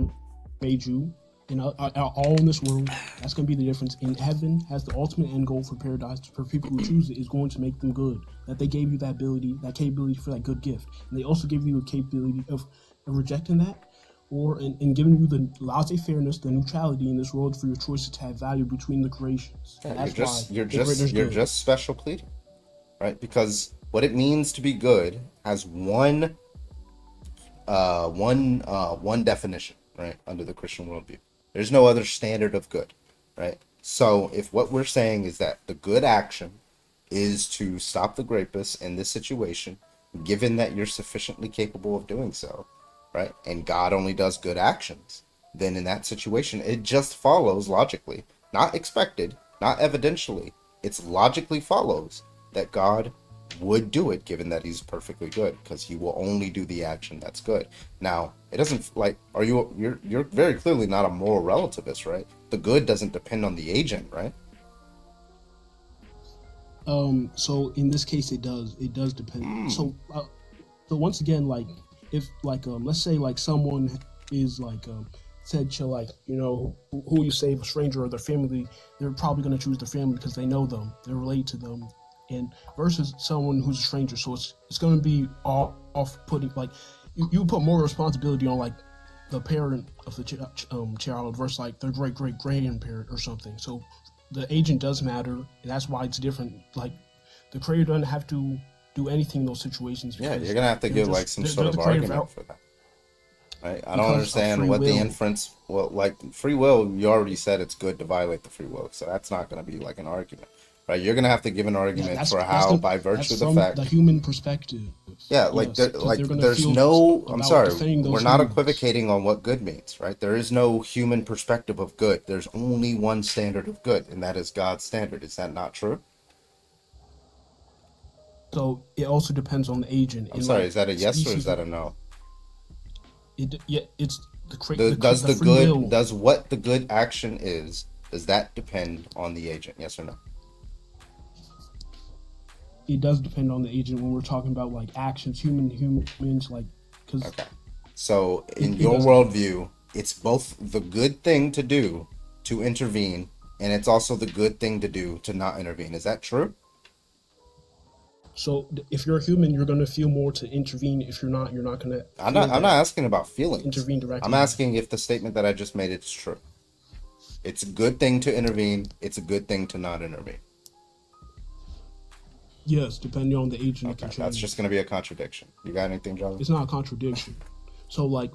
made you, and all in this world. That's going to be the difference. In heaven has the ultimate end goal for paradise for people who choose it is going to make them good. That they gave you that capability for that good gift, and they also give you a capability of rejecting that, or in giving you the laissez-fairness, the neutrality in this world for your choices to have value between the creations. Yeah, you're just special pleading, right? Because what it means to be good has one definition, right? Under the Christian worldview, there's no other standard of good, right? So if what we're saying is that the good action is to stop the rapist in this situation, given that you're sufficiently capable of doing so, right? And God only does good actions, then in that situation, it just follows logically, not expected, not evidentially. It's logically follows that God would do it, given that he's perfectly good, because he will only do the action that's good. Now, it doesn't like, you're very clearly not a moral relativist, right? The good doesn't depend on the agent, right? So in this case, it does depend. So once again, like, if like let's say like someone is like said to, like, you know, who you save, a stranger or their family, they're probably going to choose their family because they know them, they're related to them, and versus someone who's a stranger. So it's going to be off-putting. Like you put more responsibility on like the parent of the child versus like their great-great-grandparent or something. So the agent does matter, and that's why it's different. Like the creator doesn't have to do anything in those situations. Yeah, you're gonna have to give like some sort of argument for that. Right? I don't understand what the inference. Well, like free will, you already said it's good to violate the free will, so that's not gonna be like an argument, right? You're gonna have to give an argument for how, by virtue of the fact, the human perspective. Yeah, like there's no. I'm sorry, we're not equivocating on what good means, right? There is no human perspective of good. There's only one standard of good, and that is God's standard. Is that not true? So it also depends on the agent. I'm sorry, is that a yes or is that a no? It's does what the good action is, does that depend on the agent? Yes or no? It does depend on the agent when we're talking about like actions, humans, like, because. Okay. So in your worldview, it's both the good thing to do to intervene, and it's also the good thing to do to not intervene. Is that true? So if you're a human, you're going to feel more to intervene. If you're not going to. I'm not asking about feelings. Intervene directly. I'm asking if the statement that I just made is true. It's a good thing to intervene. It's a good thing to not intervene. Yes, depending on the agent. Okay, that's just going to be a contradiction. You got anything, Charlie? It's not a contradiction. So like,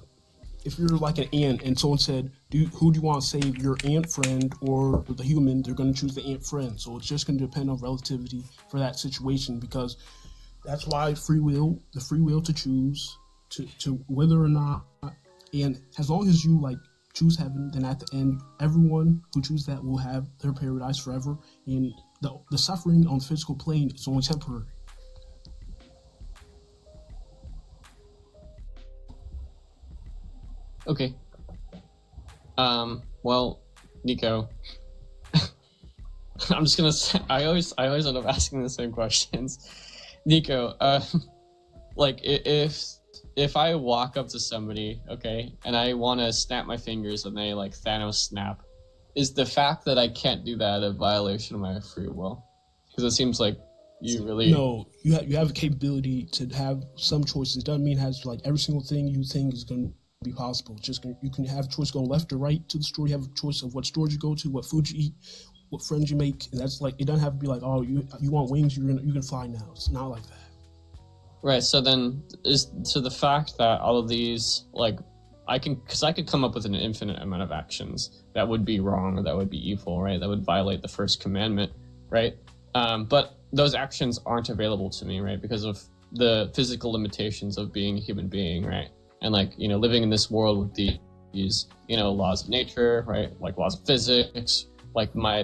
if you're like an ant and someone said, who do you want to save, your ant friend or the human? They're going to choose the ant friend. So it's just going to depend on relativity for that situation, because that's why the free will to choose to whether or not And as long as you like choose heaven, then at the end, everyone who chooses that will have their paradise forever. And the suffering on the physical plane is only temporary. Okay. Well, Nico, I'm just gonna say, I always end up asking the same questions. Nico, like if I walk up to somebody, okay, and I want to snap my fingers and they like Thanos snap, is the fact that I can't do that a violation of my free will? Because it seems like you really you have a capability to have some choices. It doesn't mean it has like every single thing you think is going to be possible. You can have a choice going left or right to the store. You have a choice of what stores you go to, what food you eat, what friends you make, and that's like it doesn't have to be like, oh, you want wings, you can fly now. It's not like that. Right. So then the fact that all of these like I could come up with an infinite amount of actions that would be wrong or that would be evil, right? That would violate the first commandment, right? But those actions aren't available to me, right? Because of the physical limitations of being a human being, right? And like, living in this world with these, laws of nature, right? Like laws of physics, like my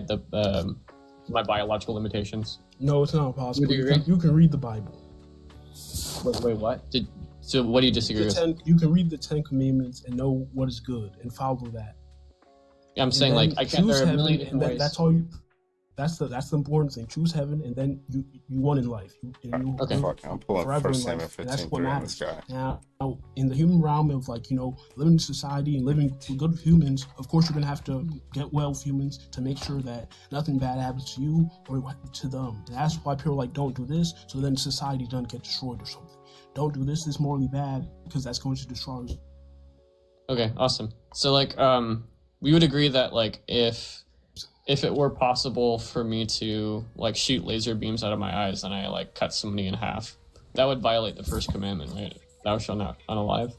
biological limitations. No, it's not possible. Would you agree? You can read the Bible. Wait, what? So what do you disagree with? You can read the 10 Commandments and know what is good and follow that. Yeah, I'm saying like I can't. There are a million different ways. That's all you. That's the important thing. Choose heaven, and then you won in life. Okay. I'm pulling First Samuel 15 on this guy. Now, in the human realm of like living in society and living with good humans, of course you're gonna have to get well with humans to make sure that nothing bad happens to you or to them. And that's why people are like, don't do this, so then society doesn't get destroyed or something. Don't do this. It's morally bad because that's going to destroy us. Okay, awesome. So like, we would agree that like if it were possible for me to like shoot laser beams out of my eyes and I like cut somebody in half, that would violate the first commandment, right? Thou shalt not unalive.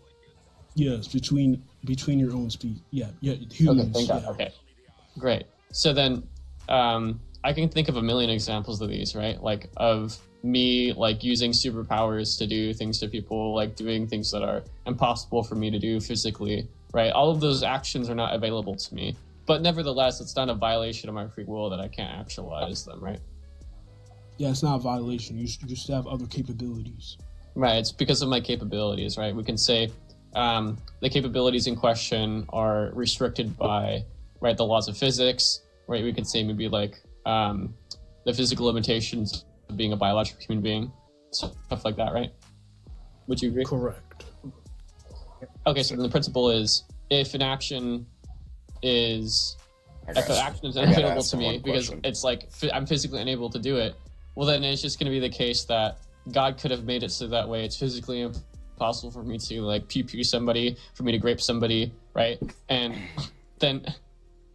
Yes, between your own species. Yeah, humans. Okay, thank God. Yeah. Okay, great. So then, I can think of a million examples of these, right? Like of me like using superpowers to do things to people, like doing things that are impossible for me to do physically, right? All of those actions are not available to me. But nevertheless, it's not a violation of my free will that I can't actualize them, right? Yeah, it's not a violation. You just have other capabilities. Right, it's because of my capabilities, right? We can say the capabilities in question are restricted by, right, the laws of physics, right? We could say maybe like the physical limitations of being a biological human being, stuff like that, right? Would you agree? Correct. Okay, so then the principle is if an action is unavailable to me because it's like I'm physically unable to do it, well then it's just going to be the case that God could have made it so that way it's physically impossible for me to like pew somebody, for me to grape somebody, right? And then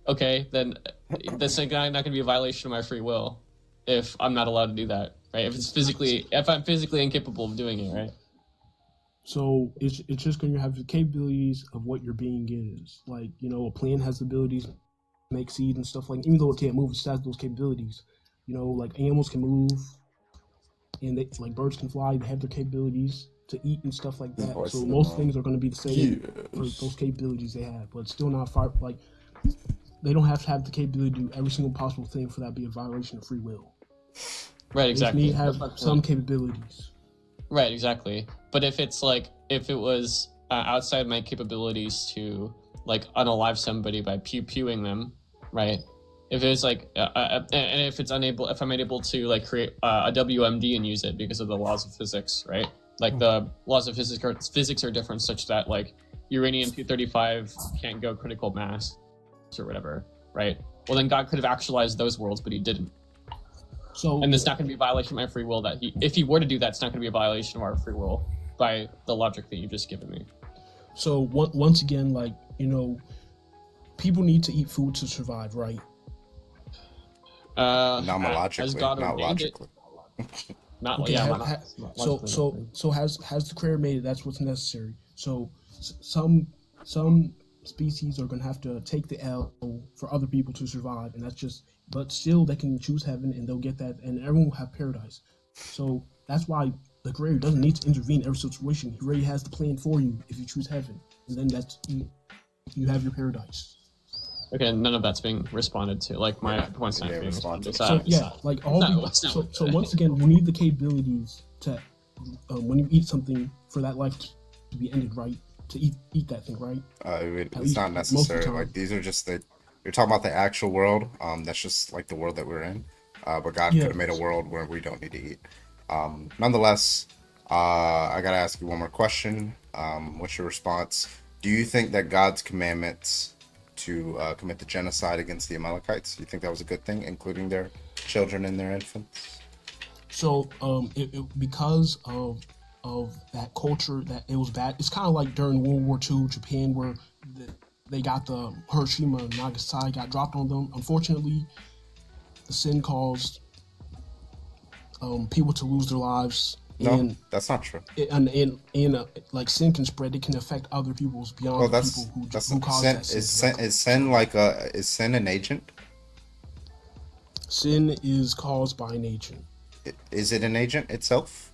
that's not going to be a violation of my free will if I'm not allowed to do that, right? If I'm physically incapable of doing it, right? So it's just going to have the capabilities of what your being is. Like, a plant has the abilities to make seeds and stuff like, even though it can't move, it still has those capabilities. Like animals can move and like birds can fly, they have their capabilities to eat and stuff like that. So most things are going to be the same for those capabilities they have, but it's still not like they don't have to have the capability to do every single possible thing for that to be a violation of free will. Right, exactly. They need to have some capabilities. Right, exactly. But if it was outside my capabilities to like unalive somebody by pewing them, right? If it's like, and if I'm unable to like create a WMD and use it because of the laws of physics, right? Like the laws of physics are different, such that like uranium-235 can't go critical mass or whatever, right? Well, then God could have actualized those worlds, but he didn't. And it's not going to be a violation of my free will that if he were to do that, it's not going to be a violation of our free will by the logic that you've just given me. So once again, like, people need to eat food to survive, right? Not logically. So has the creator made it? That's what's necessary. So some species are going to have to take the L for other people to survive, and but still they can choose heaven and they'll get that, and everyone will have paradise. So that's why the Creator doesn't need to intervene in every situation. He already has the plan for you if you choose heaven, and then that's you have your paradise. Okay, none of that's being responded to. Like my point's not being responded to. So yeah, like all so once again, you need the capabilities to when you eat something for that life to be ended, right? To eat that thing, right? It's not necessary. Like these are just you're talking about the actual world. That's just like the world that we're in. But God could have made a world where we don't need to eat. Nonetheless, I gotta ask you one more question. What's your response? Do you think that God's commandments to commit the genocide against the Amalekites, do you think that was a good thing, including their children and their infants? So because of that culture, that it was bad. It's kind of like during World War II, Japan, where they got the Hiroshima and Nagasaki got dropped on them. Unfortunately, the sin caused people to lose their lives. No, that's not true. And like sin can spread; it can affect other people's beyond the people who cause sin, that sin. Is sin an agent? Sin is caused by an agent. Is it an agent itself?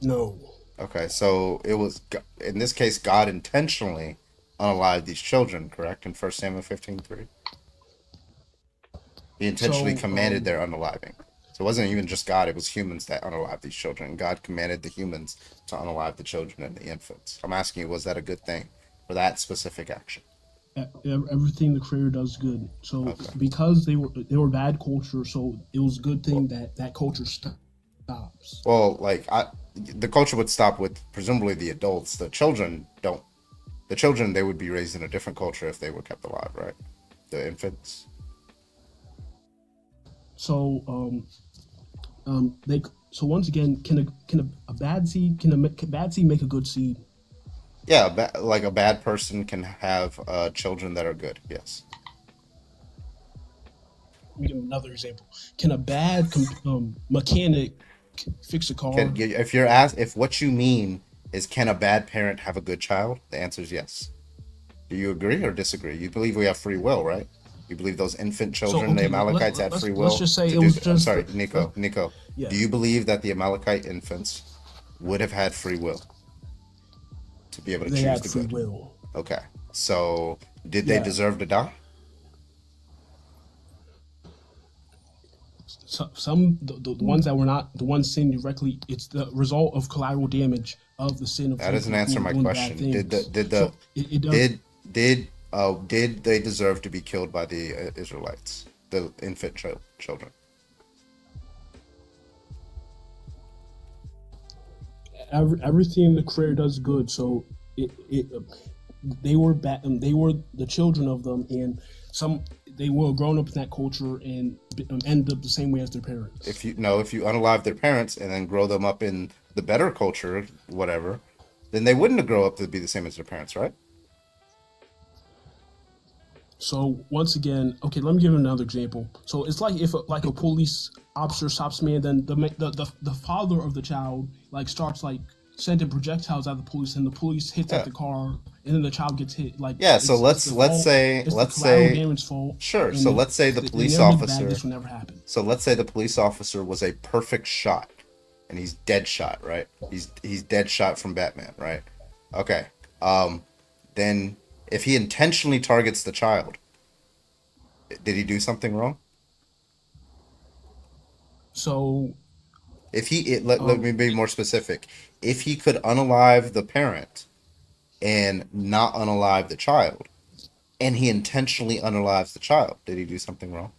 No. Okay, so it was in this case God intentionally unalived these children, correct? In 1 Samuel 15:3, He intentionally commanded their unaliving. So it wasn't even just God; it was humans that unalived these children. God commanded the humans to unalive the children and the infants. I'm asking you, was that a good thing for that specific action? Everything the Creator does good. So because they were bad culture, so it was a good thing that culture stops. Well, like the culture would stop with presumably the adults. The children don't. The children, they would be raised in a different culture if they were kept alive, right? The infants. So so once again, can a bad seed make a good seed? Yeah, like a bad person can have children that are good. Yes. Let me give another example. Can a bad mechanic fix a car? If what you mean is can a bad parent have a good child, the answer is yes. Do you agree or disagree? You believe we have free will, right? You believe those infant children, the Amalekites, had free will? Let's just say it was just. I'm sorry, Nico. Yeah. Do you believe that the Amalekite infants would have had free will to be able to choose the good? Will. Okay. So did they deserve to die? So, the ones that were not the ones sinned directly, it's the result of collateral damage of the sin of. That doesn't answer my question. Did they deserve to be killed by the Israelites, the infant children? Everything the Creator does good, so they were bad. They were the children of them, and they were grown up in that culture and ended up the same way as their parents. If you unalive their parents and then grow them up in the better culture, whatever, then they wouldn't grow up to be the same as their parents, right? So once again, okay, let me give another example. So it's like if a police officer stops me, and then the father of the child starts sending projectiles at the police, and the police hits at the car, and then the child gets hit. So let's say sure. So let's say the police officer. This will never happen. So let's say the police officer was a perfect shot, and he's dead shot, right? He's dead shot from Batman, right? Okay. Then if he intentionally targets the child, did he do something wrong? So if let me be more specific. If he could unalive the parent and not unalive the child, and he intentionally unalives the child, did he do something wrong?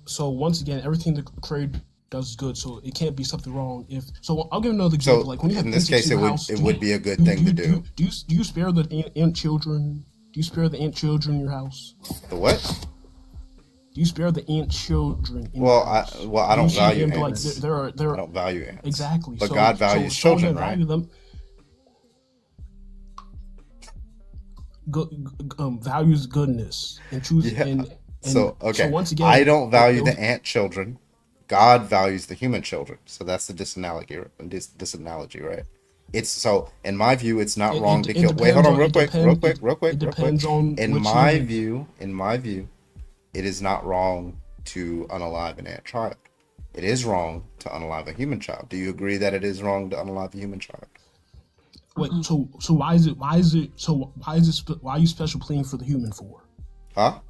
So once again, everything the Creator does is good, so it can't be something wrong. So I'll give another example. So when you have in this case, it would be a good thing to do. Do you spare the ant children? Do you spare the ant children in your house? The what? Do you spare the ant children? I don't value ants. I don't value ants. Exactly. But God values children, right? Value them. Values goodness and choose. Yeah. So once again, I don't value the ant children. God values the human children. So that's the disanalogy, right? It's so in my view, it's not wrong to kill. Wait, hold on, real quick. In my view, it is not wrong to unalive an ant child. it is wrong to unalive a human child. Do you agree that it is wrong to unalive a human child? Wait, so why are you special pleading for the human for? Huh?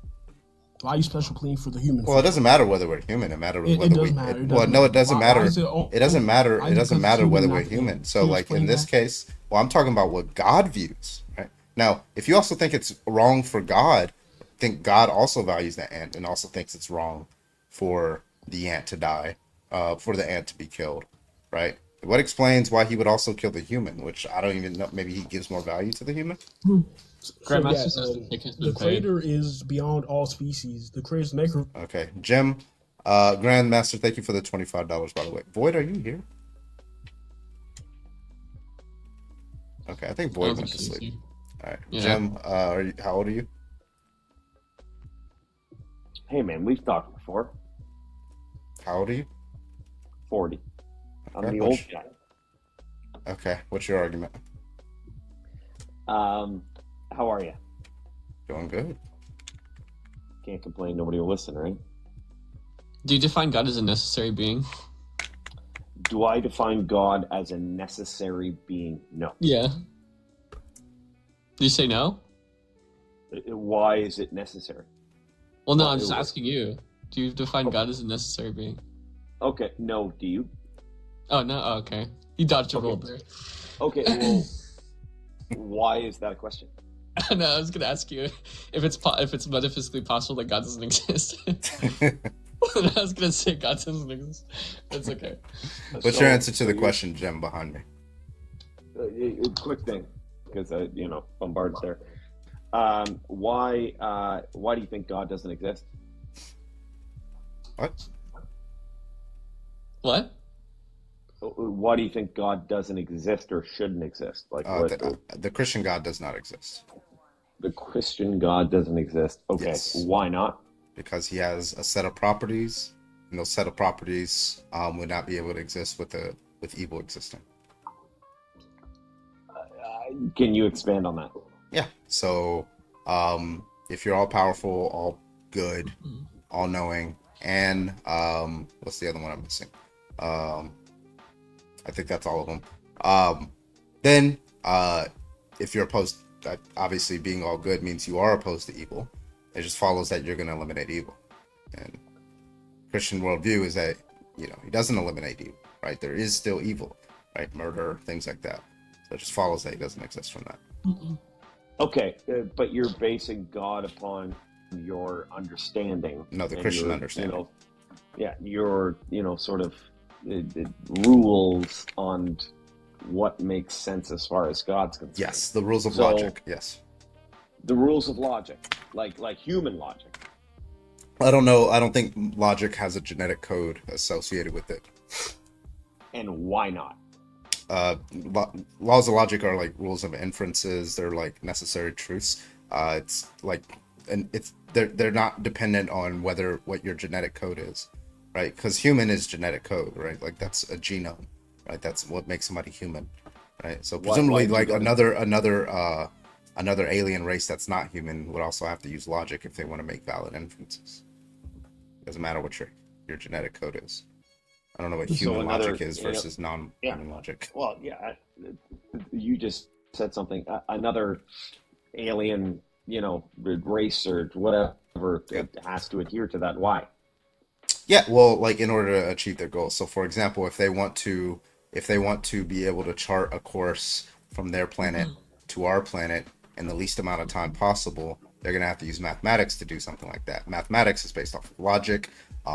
Why are you special pleading for the human? Well, it doesn't matter whether we're human. It matters whether It does matter. it doesn't matter. It doesn't matter. Why It is it doesn't because matter human whether not we're human? human. So, Can you like in explain this that? case, well, I'm talking about what God views. Right now, if you also think it's wrong for God, I think God also values the ant and also thinks it's wrong for the ant to die, for the ant to be killed. Right? What explains why he would also kill the human? Which I don't even know. Maybe he gives more value to the human. So Grandmaster yeah, says the pick has the been paid. creator is beyond all species. The creator's maker. Okay, Jim, Grandmaster, thank you for the $25. By the way, Void, are you here? Okay, I think I Void don't went think to she's sleep. here. All right, Yeah. Jim, how old are you? Hey man, we've talked before. How old are you? 40. I'm Okay, the old guy. Okay, what's your argument? How are you? Doing good. Can't complain. Nobody will listen, right? Do you define God as a necessary being? Do I define God as a necessary being? No. Yeah. Do you say no? Why is it necessary? Well, no, Well, I'm just it- asking you. Do you define God as a necessary being? Okay, no. Do you? Oh, no? Oh, okay. You dodged a Okay. roll there. Okay, well, why is that a question? No, I was going to ask you if it's metaphysically possible that God doesn't exist. I was going to say God doesn't exist. That's okay. What's your answer to the question, Jim, behind me? Quick thing, because bombard's there. Why do you think God doesn't exist? What? What? Why do you think God doesn't exist or shouldn't exist? Like The Christian God does not exist. The Christian God doesn't exist. Okay, Yes. why not? Because he has a set of properties, and those set of properties would not be able to exist with evil existing. Can you expand on that? Yeah. So, if you're all powerful, all good, all knowing, and what's the other one I'm missing? I think that's all of them. Then, if you're opposed, obviously being all good means you are opposed to evil. It just follows that you're going to eliminate evil. And Christian worldview is that he doesn't eliminate evil, right? There is still evil, right? Murder, things like that. So it just follows that he doesn't exist from that. Okay, but you're basing God upon your understanding. No, the and Christian your, understanding. Your sort of rules on what makes sense as far as God's concerned. Yes, the rules of logic. Yes. The rules of logic, like human logic. I don't know. I don't think logic has a genetic code associated with it. And why not? Laws of logic are like rules of inferences. They're like necessary truths. It's like, and they're not dependent on what your genetic code is, right? Because human is genetic code, right? Like that's a genome, right? That's what makes somebody human, right? So presumably, like another alien race that's not human would also have to use logic if they want to make valid inferences. Doesn't matter what your genetic code is. I don't know what human logic is versus non-human logic. Well, you just said something. Another alien, race or whatever has to adhere to that. Why? Yeah, well, like in order to achieve their goals. So, for example, if they want to be able to chart a course from their planet to our planet in the least amount of time possible, they're going to have to use mathematics to do something like that. Mathematics is based off of logic.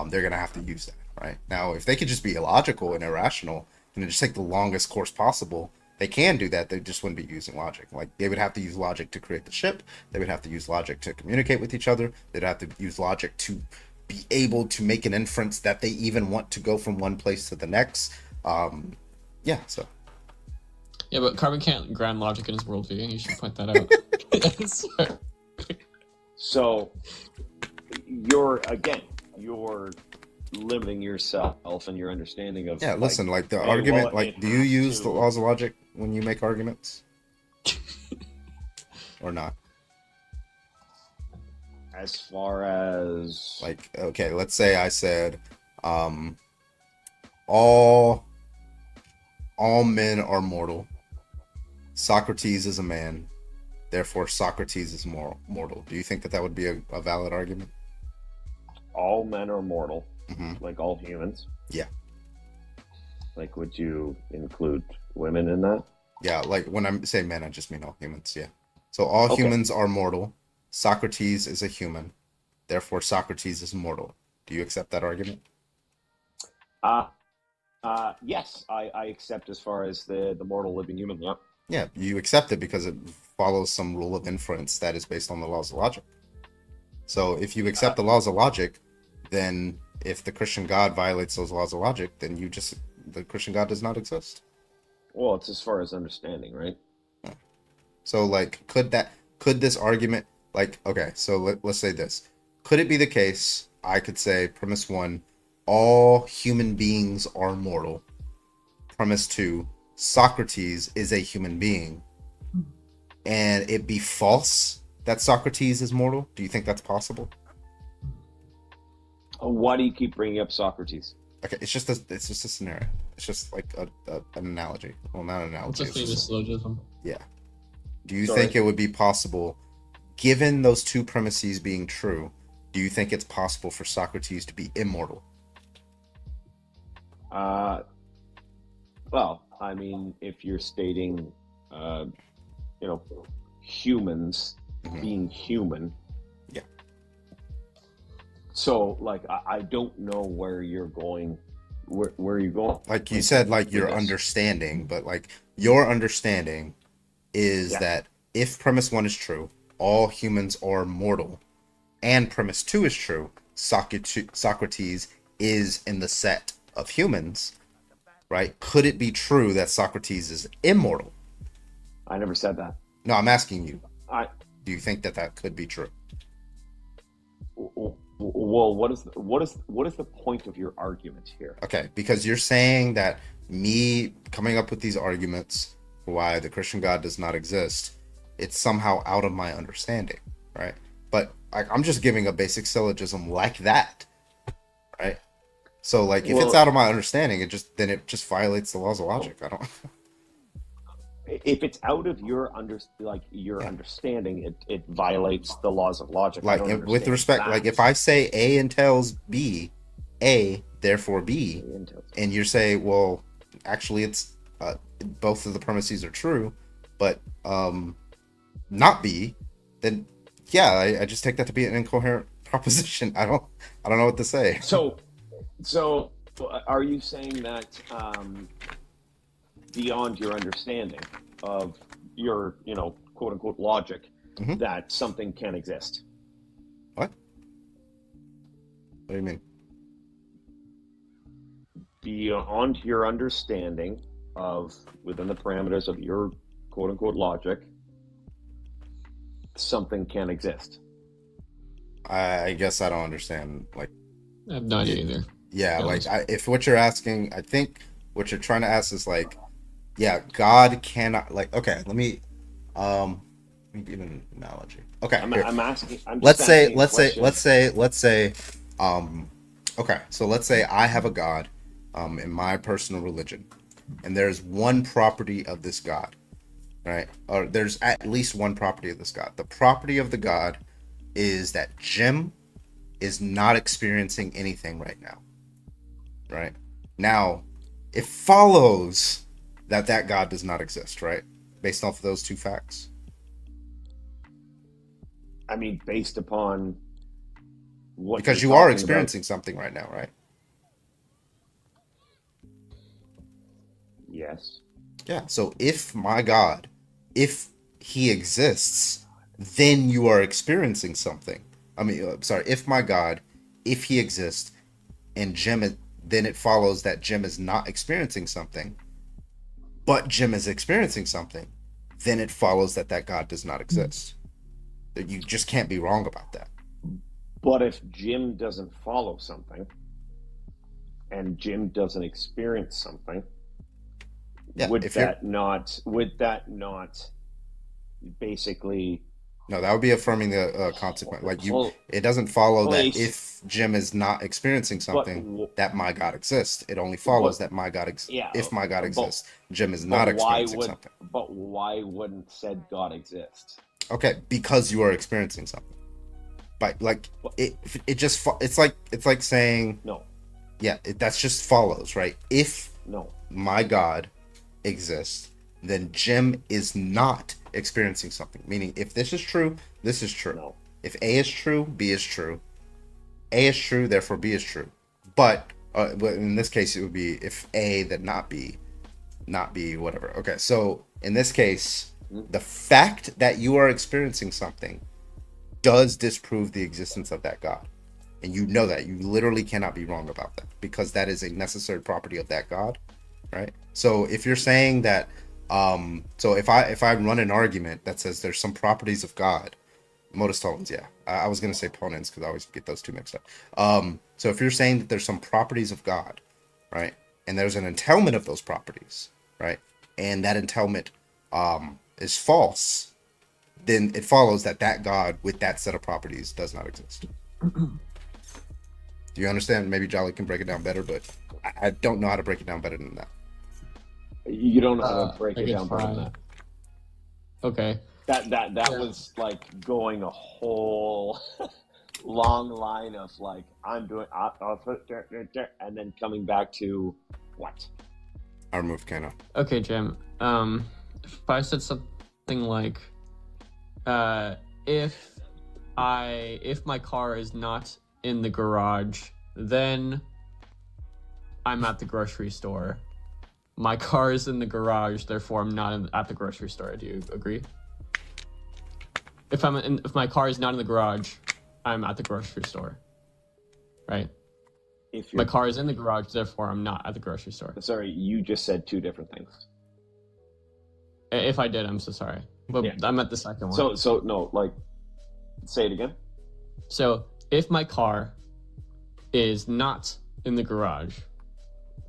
They're going to have to use that, right? Now, if they could just be illogical and irrational and just take the longest course possible, they can do that. They just wouldn't be using logic. Like, they would have to use logic to create the ship. They would have to use logic to communicate with each other. They'd have to use logic to be able to make an inference that they even want to go from one place to the next. Yeah, but Carbon can't ground logic in his worldview. You should point that out. So you're limiting yourself and your understanding of. Yeah, listen, like the argument, like, do you use the laws of logic when you make arguments? Or not? As far as like, okay, let's say I said, all men are mortal. Socrates is a man, therefore Socrates is mortal. Do you think that would be a valid argument? All men are mortal, Mm-hmm. like all humans. Yeah. Like, would you include women in that? Yeah, like when I say men, I just mean all humans. Yeah. So all humans are mortal. Socrates is a human, therefore Socrates is mortal. Do you accept that argument? Yes, I accept as far as the mortal living human. Yeah. Yeah, you accept it because it follows some rule of inference that is based on the laws of logic. So if you accept the laws of logic, then if the Christian God violates those laws of logic, then the Christian God does not exist. Well, it's as far as understanding, right? Yeah. So like, could this argument, like, okay, so let's say this. Could it be the case, I could say, premise 1, all human beings are mortal. Premise 2, Socrates is a human being. And it be false that Socrates is mortal? Do you think that's possible? Why do you keep bringing up Socrates? Okay, it's just a scenario. It's just like an analogy. Well, not an analogy. It's a famous syllogism. Yeah. Do you think it would be possible, given those two premises being true, do you think it's possible for Socrates to be immortal? Well, I mean, if you're stating, humans being human. Yeah. So, like, I don't know where you're going. Where are you going? Like you said, like your understanding, but like your understanding is that if premise 1 is true, all humans are mortal, and premise 2 is true, Socrates is in the set of humans, right? Could it be true that Socrates is immortal? I never said that. No, I'm asking you. Do you think that could be true? Well, what is the point of your argument here? Okay, because you're saying that me coming up with these arguments for why the Christian God does not exist, it's somehow out of my understanding, right? But I'm just giving a basic syllogism like that, right? So like if it's out of my understanding, it just violates the laws of logic. I don't. If it's out of your understanding, it violates the laws of logic. Like with respect, like if I say A entails B, A therefore B, and you say, well, actually it's both of the premises are true, but not B, then yeah, I just take that to be an incoherent proposition. I don't know what to say. So are you saying that beyond your understanding of your, quote unquote logic, that something can exist? What? What do you mean? Beyond your understanding of, within the parameters of your quote unquote logic, something can exist. I guess I don't understand. Like, I have no idea either. Yeah, like if what you're asking, I think what you're trying to ask is like, yeah, God cannot, like, okay, let me give an analogy. Okay, I'm asking. Let's say, okay, so let's say I have a God, in my personal religion, and there's one property of this God, right? Or there's at least one property of this God. The property of the God is that Jim is not experiencing anything right now. Right? Now, it follows that God does not exist, right? Based off of those two facts. I mean, based upon what? Because you are experiencing something right now, right? Yes. Yeah. So if my God, if he exists, then you are experiencing something. I mean, sorry, if my God, if he exists, and then it follows that Jim is not experiencing something, but Jim is experiencing something, then it follows that God does not exist. You just can't be wrong about that. But if Jim doesn't follow something, and Jim doesn't experience something, would that not basically No, that would be affirming the consequence. Like Well, it doesn't follow that place, if Jim is not experiencing but something, that my God exists. It only follows that yeah, if my God but exists, Jim is not experiencing something. But why wouldn't said God exist? Okay, because you are experiencing something. But like it's like saying no. Yeah, that's just follows, right? If no, my God exists, then Jim is not experiencing something. Meaning, if this is true, this is true. No. If A is true, B is true. A is true, therefore B is true. But in this case, it would be if A, then not B, whatever. Okay, so in this case, the fact that you are experiencing something does disprove the existence of that God. And you know that. You literally cannot be wrong about that because that is a necessary property of that God, right? So if you're saying that, so if I run an argument that says there's some properties of God, modus tollens, yeah. I was going to say ponens because I always get those two mixed up. So if you're saying that there's some properties of God, right, and there's an entailment of those properties, right, and that entailment is false, then it follows that that God with that set of properties does not exist. Do you understand? Maybe Jolly can break it down better, but I don't know how to break it down better than that. You don't know how to break it down better than that. Okay. That was like going a whole long line of like I'm doing and then coming back to what? I removed Kano. Okay, Jim. If I said something like, if my car is not in the garage, then I'm at the grocery store. My car is in the garage, therefore I'm not at the grocery store. Do you agree? If my car is not in the garage, I'm at the grocery store. Right? If my car is in the garage, therefore I'm not at the grocery store. Sorry, you just said two different things. If I did, I'm so sorry. But yeah. I meant the second one. So no, like, say it again. So if my car is not in the garage,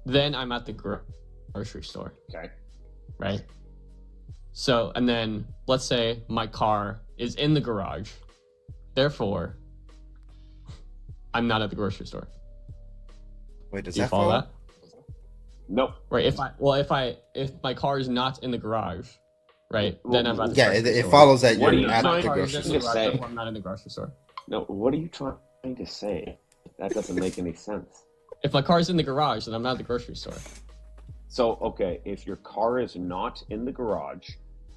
then I'm at the grocery store. Okay. Right? So, and then let's say my car is in the garage. Therefore, I'm not at the grocery store. Wait, does Do you that follow follow? that? Nope. Right. If my car is not in the garage, right, then I'm at the grocery it store. follows that you're at the grocery store. Therefore, I'm not in the grocery store. No, what are you trying to say? That doesn't make any sense. If my car is in the garage, then I'm not at the grocery store. So, okay, if your car is not in the garage...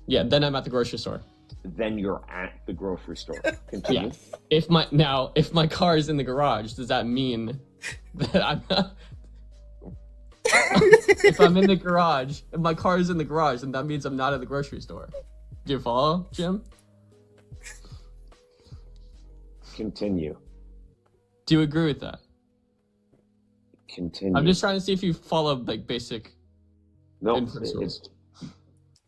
Yeah, then I'm at the grocery store. Then you're at the grocery store. Continue. Yeah. If my car is in the garage, does that mean that I'm not... If I'm in the garage, if my car is in the garage, then that means I'm not at the grocery store. Do you follow, Jim? Continue. Do you agree with that? Continue. I'm just trying to see if you follow like basic inference rules.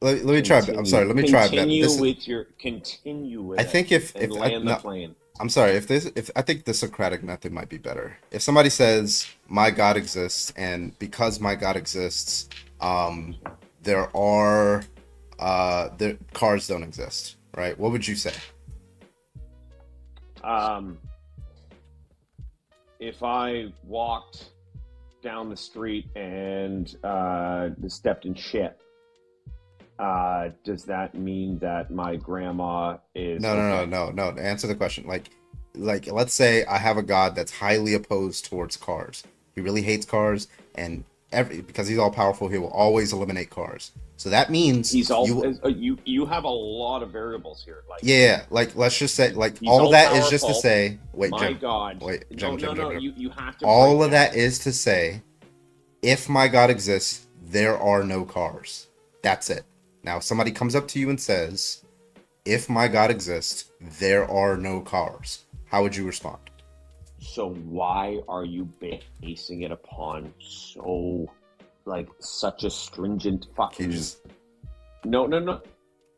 Let me try. I'm sorry. Let me try. Continue with. I think if land the plane. I'm sorry. If I think the Socratic method might be better. If somebody says my God exists, and because my God exists, there are the cars don't exist, right? What would you say? If I walked down the street and stepped in shit, does that mean that my grandma is... No. Answer the question. Like let's say I have a God that's highly opposed towards cars. He really hates cars, and because he's all powerful, he will always eliminate cars. So that means you have a lot of variables here. Like, yeah, like let's just say like all of that is just to say you have to. All of that is to say, if my God exists, there are no cars. That's it. Now, if somebody comes up to you and says, if my God exists, there are no cars, how would you respond? So why are you basing it upon such a stringent fucking... No.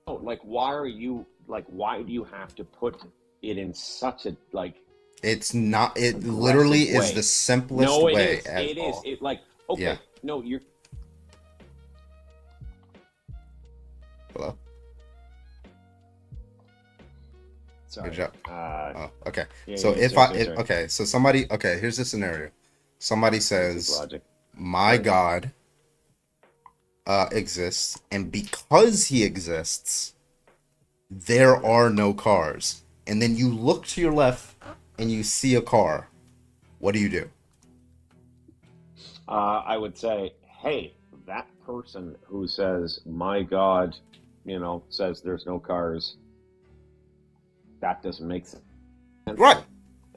Like, why do you have to put it in such a, like... It's not, it literally is the simplest way. It is. It like, okay, yeah. No, you're... Hello? Sorry. Good job. Okay. Yeah, So yeah, if sorry, sorry. okay, so somebody, okay, here's the scenario. Somebody says, logic. "My God exists, and because he exists, there are no cars." And then you look to your left and you see a car. What do you do? I would say, hey, that person who says, my God, says there's no cars, that doesn't make sense. Right.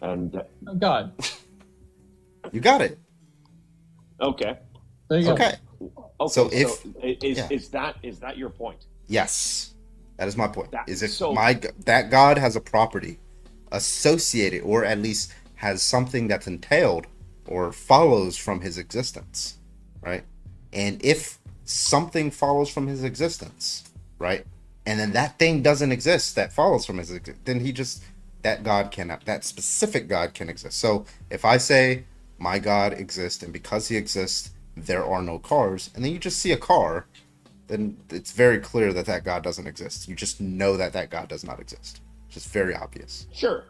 And Oh God. You got it. okay. There you go. Okay. Okay. So if is that your point? yes, that is my point. That- Is if so- that God has a property associated, or at least has something that's entailed or follows from his existence, right? And if something follows from his existence, right, and then that thing doesn't exist that follows from his existence, then that specific God can exist. So if I say my God exists, and because he exists, there are no cars, and then you just see a car, then it's very clear that God doesn't exist. You just know that God does not exist. It's just very obvious. Sure.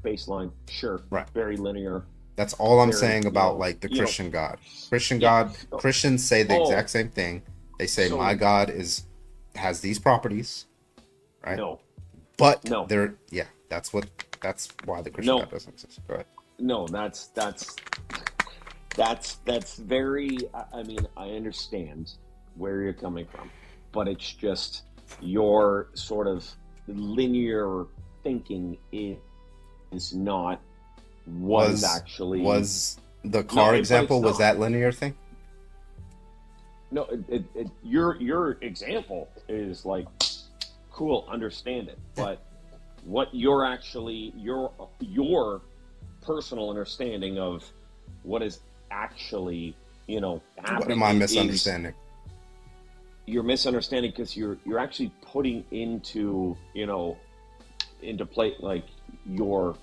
Baseline. Sure. Right. Very linear. That's all I'm Very, saying about like the Christian God. Christians say the exact same thing. They say So- my God has these properties, right? No. But No. that's why the Christian No. God doesn't exist. Go ahead. No, that's very. I mean, I understand where you're coming from, but it's just your sort of linear thinking is not what is actually was the car but example, it's was not. that linear thing? No, your example is like cool, understand it, but what you're actually your personal understanding of what is actually happening. What am I misunderstanding? You're misunderstanding because you're actually putting into play like your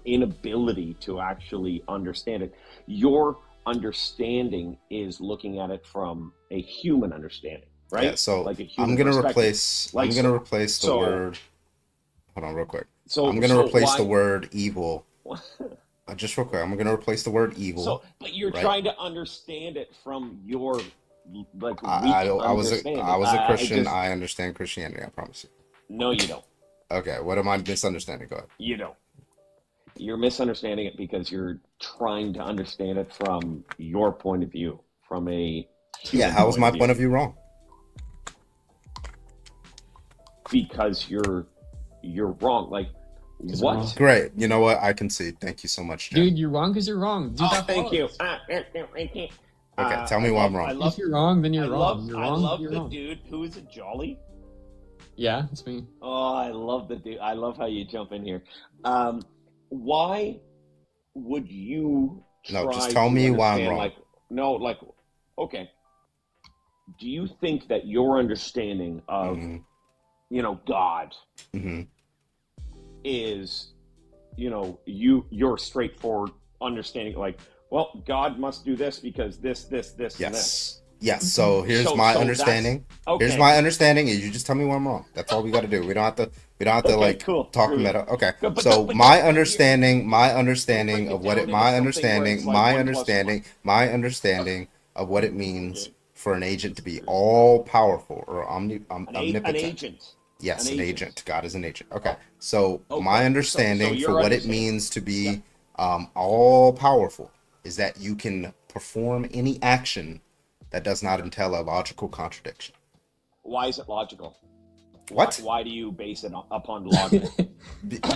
inability to actually understand it. Your understanding is looking at it from a human understanding, right? Yeah, so like a human I'm gonna perspective. replace the word. Hold on, real quick. So I'm gonna replace why- the word evil. Just real quick, I'm gonna replace the word evil. But you're right? trying to understand it from your like weak I was understanding. a Christian. I I understand Christianity. I promise you. no, you don't. Okay, what am I misunderstanding? Go ahead. You don't. You're misunderstanding it because you're trying to understand it from your point of view, from a Yeah, how is my point of view wrong? Because you're wrong. Like what? wrong. Great. You know what? I concede. Thank you so much, Jim. Dude, you're wrong because you're wrong. Dude, Oh, that thank you. follows. Okay, tell me why I'm wrong. If you're wrong, then you're wrong. You're I wrong. love You're the wrong. dude who is it, Jolly. Yeah, it's me. Oh, I love the dude. I love how you jump in here. Why would you No, just try tell to me why I'm understand, wrong. Okay. Do you think that your understanding of, God is, your straightforward understanding, like, well, God must do this because this, and this. Yes. So here's my that's- understanding. okay. Here's my understanding, and you just tell me why I'm wrong. That's all we got to do. We don't have to Okay, like cool. talk Screw meta. it. Okay. But So don't- my understanding of what it, my into understanding, something where it's like my understanding of what it means for an agent to be all powerful or omnipotent. An agent. Yes, An an agent. agent. God is an agent. Okay. So Okay. my So understanding your for what it understanding- means to be all powerful is that you can perform any action that does not entail a logical contradiction. Why is it logical? What? Why do you base it upon logic?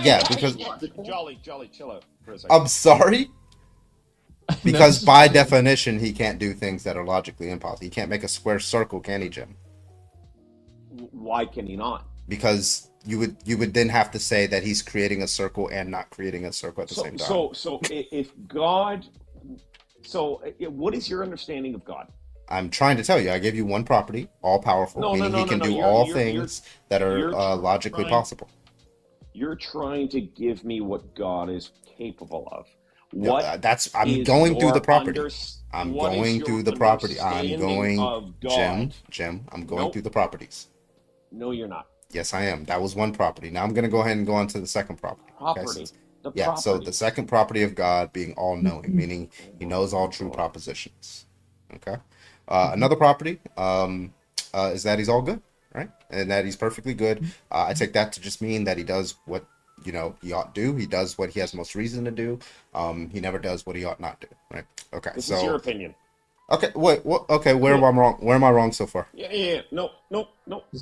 Yeah, because Jolly, chill out for a second. I'm sorry. Because by definition, he can't do things that are logically impossible. He can't make a square circle, can he, Jim? Why can he not? Because you would then have to say that he's creating a circle and not creating a circle at the same time. So if God, what is your understanding of God? I'm trying to tell you. I gave you one property, all powerful, meaning he can do all things that are logically possible. You're trying to give me what God is capable of. No, What I'm is going through your the property. I'm going through the property. I'm understanding going, of God? Jim. I'm going Nope. through the properties. No, you're not. Yes, I am. That was one property. Now I'm going to go ahead and go on to the second property. Okay, Property. The yeah, so property. the second property of God being all-knowing, meaning he knows all true propositions. Okay. Another property is that he's all good, right? And that he's perfectly good. I take that to just mean that he does what, he ought to do. He does what he has most reason to do. He never does what he ought not to, right? Okay, This is your opinion. Okay, wait, what? Okay, where am I wrong? Where am I wrong so far? Yeah. No.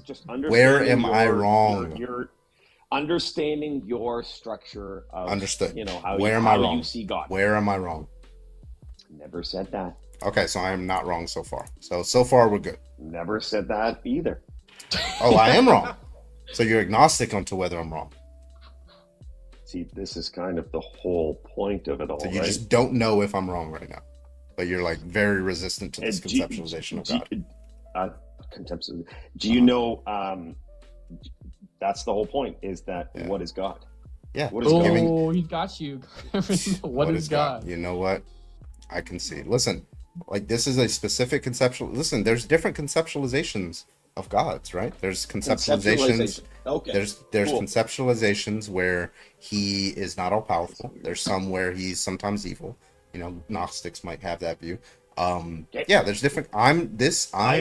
Just understanding. Where am I wrong? You're understanding your structure of. Understood. How Where you, am how I wrong? you see God. Where am I wrong? Never said that. Okay, so I am not wrong so far. So far we're good. Never said that either. Oh, I am wrong. So you're agnostic onto whether I'm wrong. See, this is kind of the whole point of it all. So you right? just don't know if I'm wrong right now, but you're like very resistant to this conceptualization of God. Do you know? That's the whole point. Is that what is God? Yeah. What is God? He got you. what is God? You know what? I can see. Listen, like this is a specific conceptual. Listen, there's different conceptualizations of gods, right? There's conceptualizations. Okay. There's Cool. conceptualizations where he is not all powerful. There's some where he's sometimes evil. Gnostics might have that view. Yeah, there's different. I'm I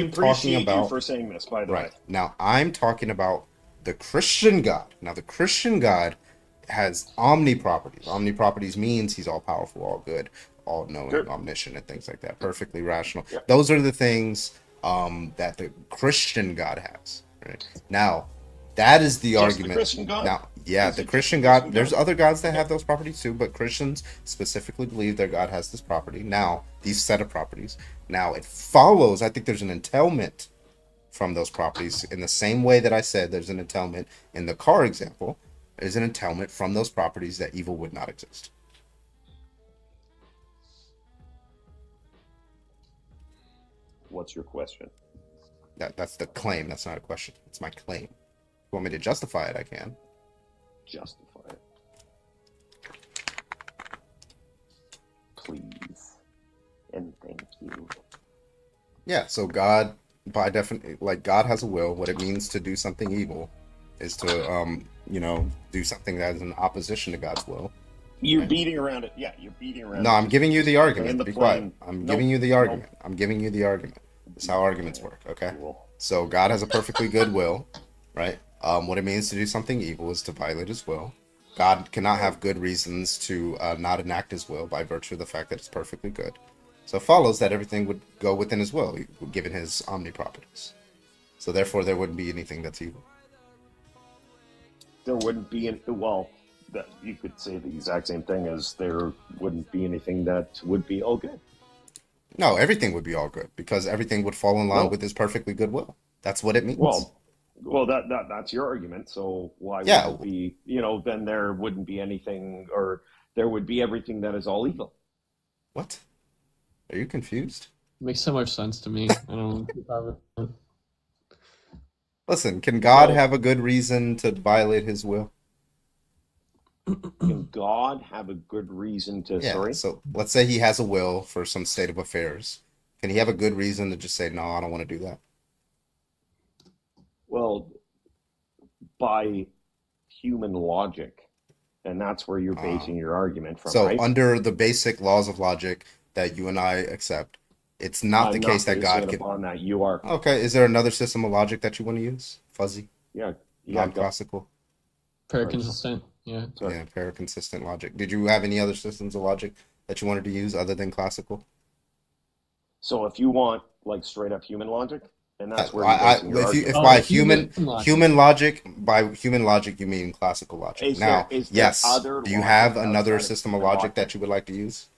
talking appreciate about you for saying this, by the way. right now. I'm talking about the Christian God. Now, the Christian God has omni properties. Omni properties means he's all powerful, all good, all knowing, omniscient, and things like that. Perfectly rational. Those are the things that the Christian God has. Right now, that is the Just the argument. Christian God? Now, yeah, the Christian God. There's other gods that have those properties too, but Christians specifically believe their God has this property. Now, these set of properties. Now, it follows. I think there's an entailment from those properties in the same way that I said there's an entailment in the car example. There's an entailment from those properties that evil would not exist. What's your question? That's the claim. That's not a question. It's my claim. If you want me to justify it, I can. Justify it. Please. And thank you. Yeah, so God, by definition, like God has a will. What it means to do something evil is to, do something that is in opposition to God's will. You're beating around it. Yeah, you're beating around it. No, I'm giving you the argument. Be quiet. plane. I'm Nope. giving you the argument. I'm giving you the argument. That's how arguments work, okay? So God has a perfectly good will, right? What it means to do something evil is to violate his will. God cannot have good reasons to not enact his will by virtue of the fact that it's perfectly good. So it follows that everything would go within his will, given his omni properties. So therefore, there wouldn't be anything that's evil. There wouldn't be that you could say the exact same thing as there wouldn't be anything that would be all good. No, everything would be all good because everything would fall in line Well- with his perfectly good will. That's what it means. Well, that's your argument. So why would Yeah. it be? Then there wouldn't be anything, or there would be everything that is all evil. What? Are you confused? Makes so much sense to me. I don't know. Listen, can God have a good reason to violate his will? Can God have a good reason to? Yeah, Sorry. so let's say he has a will for some state of affairs. Can he have a good reason to just say, no, I don't want to do that? Well, by human logic, and that's where you're basing your argument from, So right? under the basic laws of logic that you and I accept, it's not the case that God basing it can... upon that. You are. Okay, is there another system of logic that you want to use? Fuzzy? Yeah. Non-classical? Paraconsistent. Yeah. Yeah, paraconsistent logic. Did you have any other systems of logic that you wanted to use other than classical? So if you want like straight up human logic, and that's where If by human logic, by human logic you mean classical logic. Is there yes. other Do you logic have another outside of system of human logic logic? that you would like to use?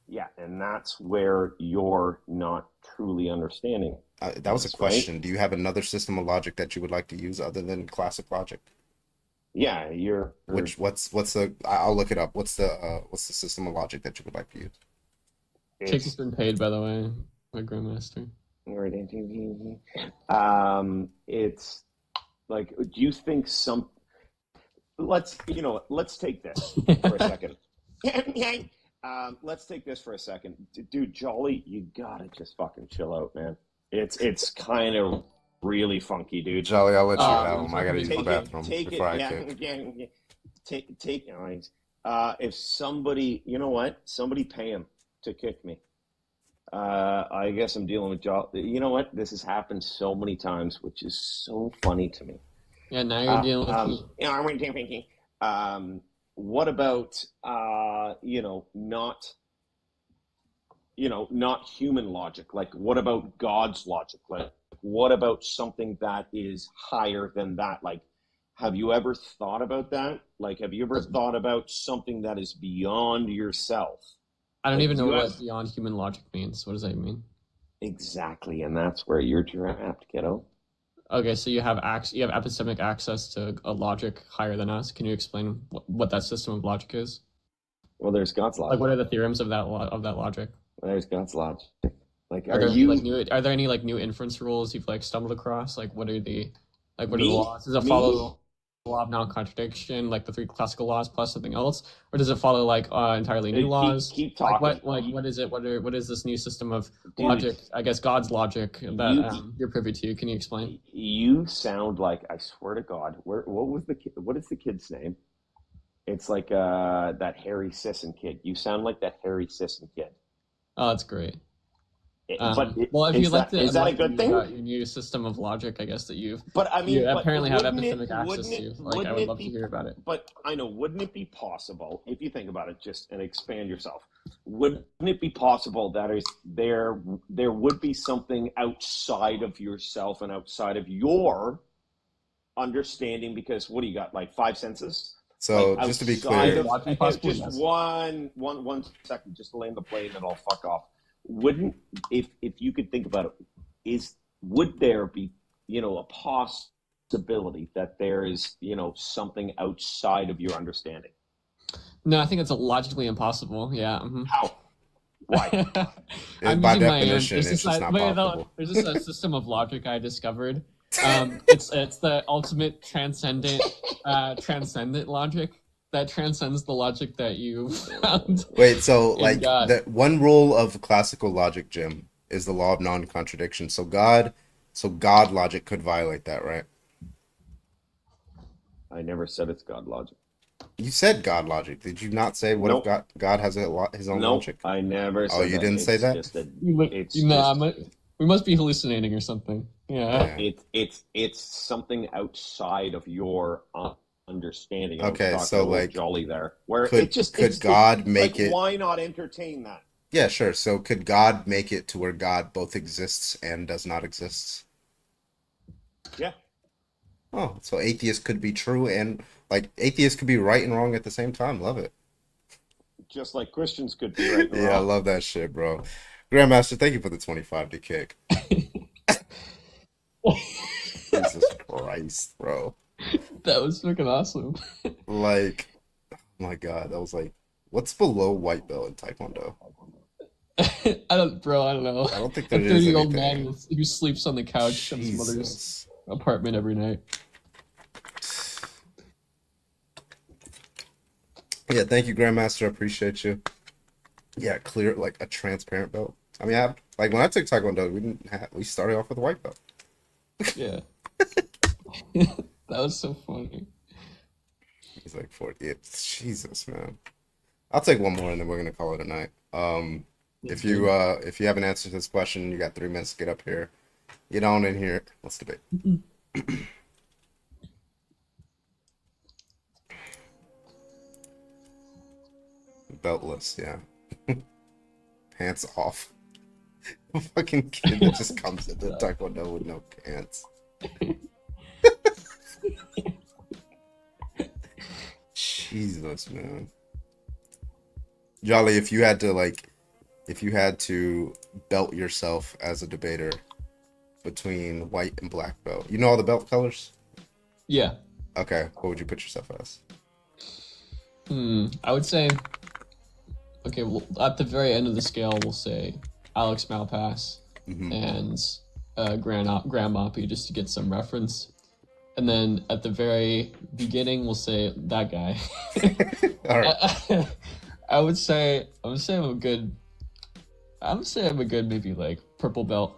Yeah, and that's where you're not truly understanding. That was a this, question. right? Do you have another system of logic that you would like to use other than classic logic? Yeah, you're. What's the? I'll look it up. What's the system of logic that you would like to use? Chicks has been paid, by the way, by Grandmaster. It's like, do you think let's take this for a second. Let's take this for a second. Dude, Jolly, you gotta just fucking chill out, man. It's kind of really funky, dude. Jolly, I'll let you have them. I gotta use the Take bathroom it, before I yeah, kick. yeah. Take all right. If somebody, you know what? Somebody pay him to kick me. I guess I'm dealing with Jolly. You know what? This has happened so many times, which is so funny to me. Yeah, now you're dealing with me. You know, I'm thinking. What about not human logic? Like, what about God's logic? Like, what about something that is higher than that? Like, have you ever thought about that? Like, have you ever thought about something that is beyond yourself? I don't Like, even know you what have- beyond human logic means. What does that mean? Exactly, and that's where you're trapped, kiddo. Okay, so you have epistemic access to a logic higher than us. Can you explain what that system of logic is? Well, there's God's logic. Like, what are the theorems of that logic? There's God's logic. Like, Are there any new inference rules you've like stumbled across? Like, what are the laws? Does it follow the law of non-contradiction, like the three classical laws plus something else, or does it follow like entirely new laws? Keep talking. What is it? What is this new system of logic? I guess God's logic that you're privy to. Can you explain? You sound like, I swear to God, what is the kid's name? It's like that Harry Sisson kid. You sound like that Harry Sisson kid. Oh, that's great. Well, if you like to, is that a good thing? Your new system of logic, I guess that you but apparently have wouldn't epistemic it- access wouldn't it- to. Like, I wouldn't would it love be- to hear about it. But I know, wouldn't it be possible, if you think about it, just and expand yourself, wouldn't it be possible that there would be something outside of yourself and outside of your understanding? Because what do you got, like 5 senses? So Like, just to be outside clear, of- just one second, just to land the plane and I'll fuck off. Wouldn't, if you could think about it, would there be, a possibility that there is, something outside of your understanding? No, I think it's logically impossible. Yeah. How? Why? By definition, There's it's this, just not wait, no, possible. there's just a system of logic I discovered. It's the ultimate transcendent logic that transcends the logic that you found. Wait, so in like God. the one rule of classical logic, Jim, is the law of non-contradiction. So God logic could violate that, right? I never said it's God logic. You said God logic. Did you not say what Nope. if God has his own Nope, logic? I never said Oh, you that. didn't say It's that? just We must be hallucinating or something. Yeah. It's something outside of your understanding. I was Okay, talking so, a little like, Jolly there, where could it just could God make like, it? why not entertain that? Yeah, sure. So could God make it to where God both exists and does not exist? Yeah. Oh, so atheist could be true and like atheist could be right and wrong at the same time. Love it. Just like Christians could be right and Yeah, I wrong. love that shit, bro. Grandmaster, thank you for the 25 to kick. Jesus Christ, bro. That was freaking awesome. Like, oh my God, that was like, what's below white belt in Taekwondo? I don't know. I don't think A there is 30-year-old anything. man who sleeps on the couch of his mother's Jesus. apartment every night. Yeah, thank you, Grandmaster. I appreciate you. Yeah, clear like a transparent belt. I mean, like when I took Taekwondo, we started off with a white belt. Yeah. That was so funny. He's like 40. Yeah, Jesus, man. I'll take one more and then we're gonna call it a night. If you haven't answered this question, you got 3 minutes to get up here. Get on in here. Let's debate. Beltless, yeah. Pants off. A fucking kid that just comes into Taekwondo with no pants. Jesus, man. Jolly, if you had to belt yourself as a debater between white and black belt, you know all the belt colors? Yeah. Okay, what would you put yourself as? I would say, okay, well, at the very end of the scale, we'll say Alex Malpass and Grand Moppy, just to get some reference. And then at the very beginning, we'll say that guy. All right. I would say I'm a good maybe like purple belt.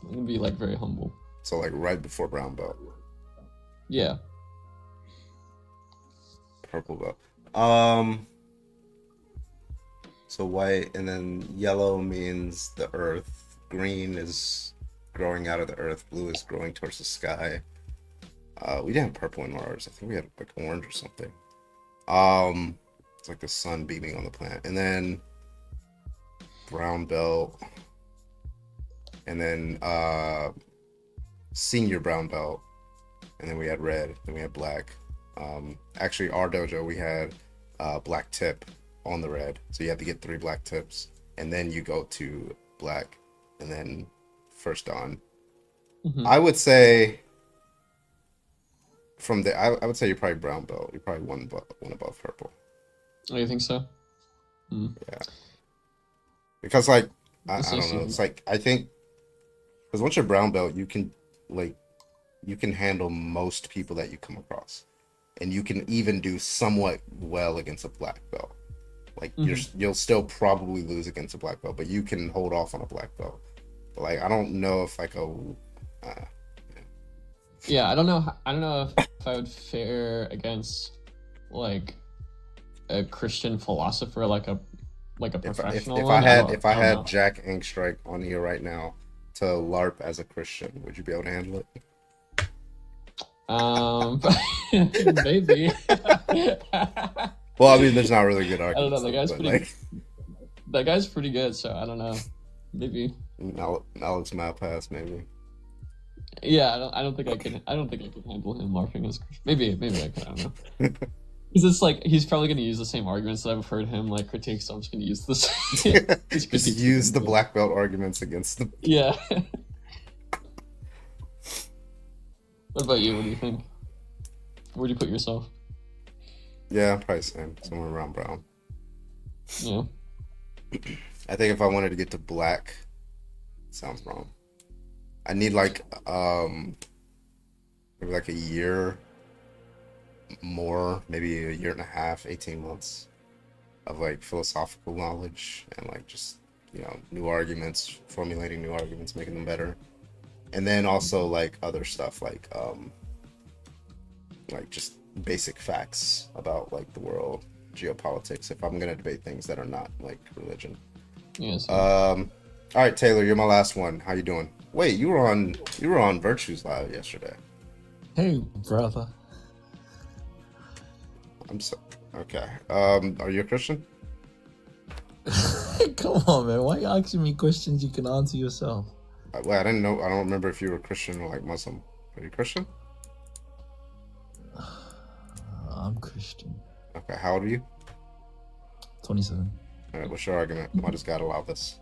I'm gonna be like very humble. So like right before brown belt. Yeah. Purple belt. So white, and then yellow means the earth. Green is growing out of the earth. Blue is growing towards the sky. We didn't have purple in ours. I think we had like orange or something. It's like the sun beaming on the planet. And then brown belt. And then senior brown belt. And then we had red. Then we had black. Actually, our dojo, we had black tip on the red. So you have to get 3 black tips. And then you go to black. And then first on. I would say from the, I would say you're probably brown belt. You're probably one above purple. Oh, you think so? Yeah. Because like, I don't know. It's like, I think, because once you're brown belt, you can handle most people that you come across. And you can even do somewhat well against a black belt. Like you'll still probably lose against a black belt, but you can hold off on a black belt. But like, I don't know if like yeah, I don't know if I would fare against like a Christian philosopher, like a professional. If I had Jack Angstrike on here right now to LARP as a Christian, would you be able to handle it? Maybe. Well, I mean, there's not really good arguments. I don't know. That guy's pretty good. So I don't know. Maybe. Alex Malpass, maybe. Yeah, I don't think I can handle him LARPing as Christian. Maybe I could. I don't know. Because it's like he's probably going to use the same arguments that I've heard him like critique. So I'm just going to use this. Just use the black belt arguments against them. Yeah. What about you? What do you think? Where do you put yourself? Yeah, probably same. Somewhere around brown. Yeah. I think if I wanted to get to black, sounds wrong. I need like maybe like a year more, maybe a year and a half, 18 months of like philosophical knowledge and like just, new arguments, formulating new arguments, making them better. And then also like other stuff like just basic facts about like the world, geopolitics, if I'm gonna debate things that are not like religion. Yes. All right, Taylor, you're my last one. How you doing? Wait, you were on Virtues Live yesterday. Hey, brother. Okay. Are you a Christian? Come on, man. Why are you asking me questions you can answer yourself? Well, I didn't know. I don't remember if you were Christian or like Muslim. Are you Christian? I'm Christian. Okay, how old are you? 27. All right, what's your argument? Why does God allow this?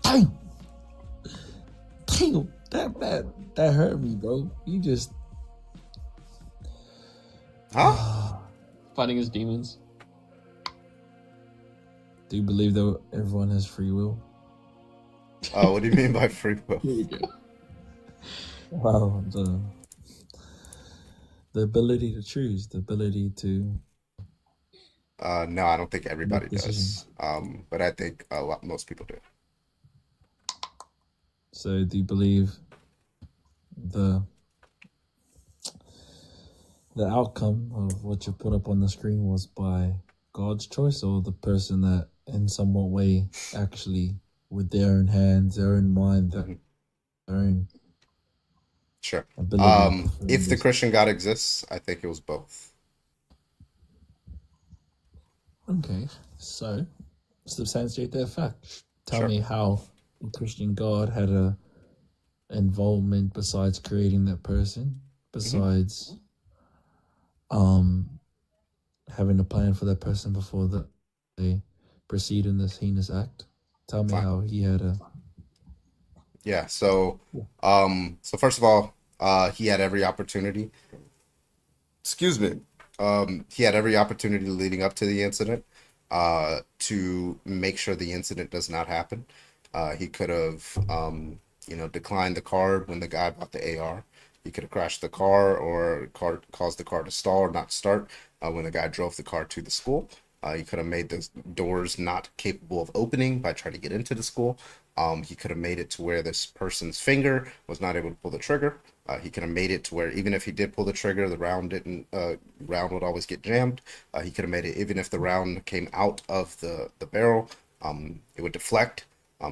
Damn, that hurt me, bro. You just fighting his demons. Do you believe that everyone has free will? Oh, what do you mean by free will? Well, the ability to choose, the ability to. No, I don't think everybody does. But I think most people do. So, do you believe the outcome of what you put up on the screen was by God's choice, or the person that in somewhat way actually with their own hands, their own mind, their own sure ability if the Christian God exists, I think it was both. Okay, so substantiate that fact. Tell me how a Christian God had a involvement besides creating that person, besides having a plan for that person before they proceed in this heinous act. Tell me how he had a. Yeah. So first of all, he had every opportunity. Excuse me. He had every opportunity leading up to the incident to make sure the incident does not happen. He could have, declined the card when the guy bought the AR. He could have crashed the car or caused the car to stall or not start when the guy drove the car to the school. He could have made the doors not capable of opening by trying to get into the school. He could have made it to where this person's finger was not able to pull the trigger. He could have made it to where even if he did pull the trigger, the round didn't. Round would always get jammed. He could have made it even if the round came out of the barrel, it would deflect.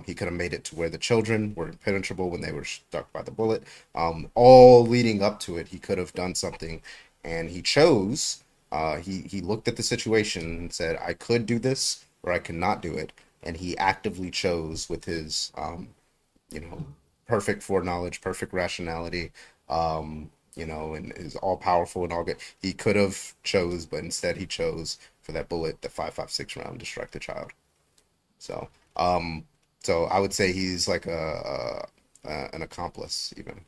He could have made it to where the children were impenetrable when they were struck by the bullet. All leading up to it, he could have done something, and he chose. He looked at the situation and said, "I could do this, or I could not do it," and he actively chose with his, perfect foreknowledge, perfect rationality, and is all powerful and all good. He could have chose, but instead he chose for that bullet, the 5.56 round, to strike the child. So, so I would say he's like an accomplice, even.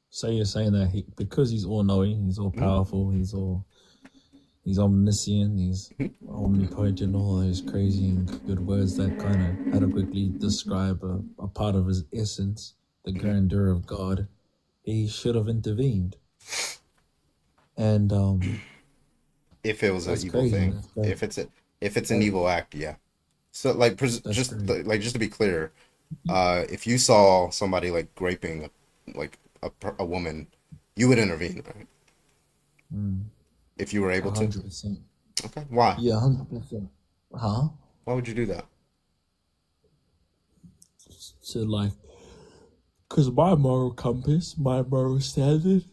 So you're saying that because he's all knowing, he's all powerful, he's omniscient, he's omnipotent, all those crazy and good words that kind of adequately describe a part of his essence, the grandeur of God. He should have intervened. And if it was an evil thing, if it's an evil act, yeah. So just to be clear, if you saw somebody like raping a woman, you would intervene, right? If you were able 100%. to. Okay. Why? Yeah, 100%. Huh? Why would you do that? So because my moral compass, my moral standard.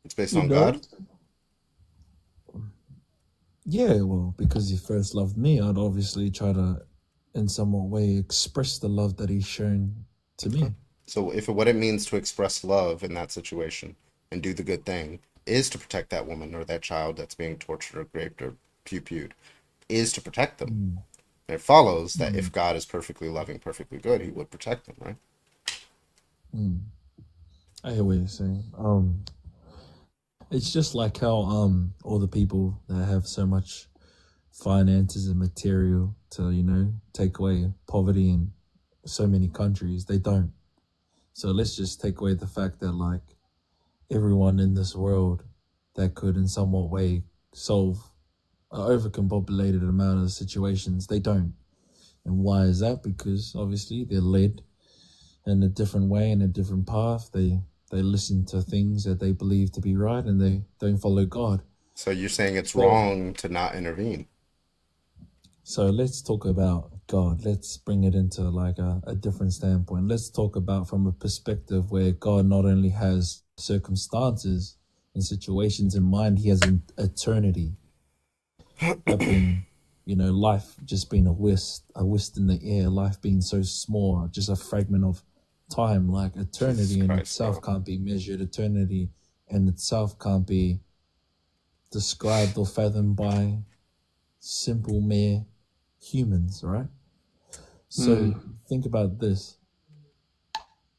It's based on God? Yeah, well, because he first loved me, I'd obviously try to, in some way, express the love that he's shown to me. So what it means to express love in that situation and do the good thing is to protect that woman or that child that's being tortured or raped or pew-pewed, is to protect them. And it follows that if God is perfectly loving, perfectly good, he would protect them, right? I hear what you're saying. It's just like how all the people that have so much finances and material to, take away poverty in so many countries, they don't. So let's just take away the fact that everyone in this world that could in somewhat way solve an overcompopulated amount of situations, they don't. And why is that? Because obviously they're led in a different way, in a different path. They listen to things that they believe to be right, and they don't follow God. So you're saying it's wrong to not intervene? So let's talk about God. Let's bring it into a different standpoint. Let's talk about from a perspective where God not only has circumstances and situations in mind, he has an eternity. Life just being a wisp in the air, life being so small, just a fragment of time. Eternity in itself can't be measured. Eternity in itself can't be described or fathomed by simple mere humans, right? So think about this.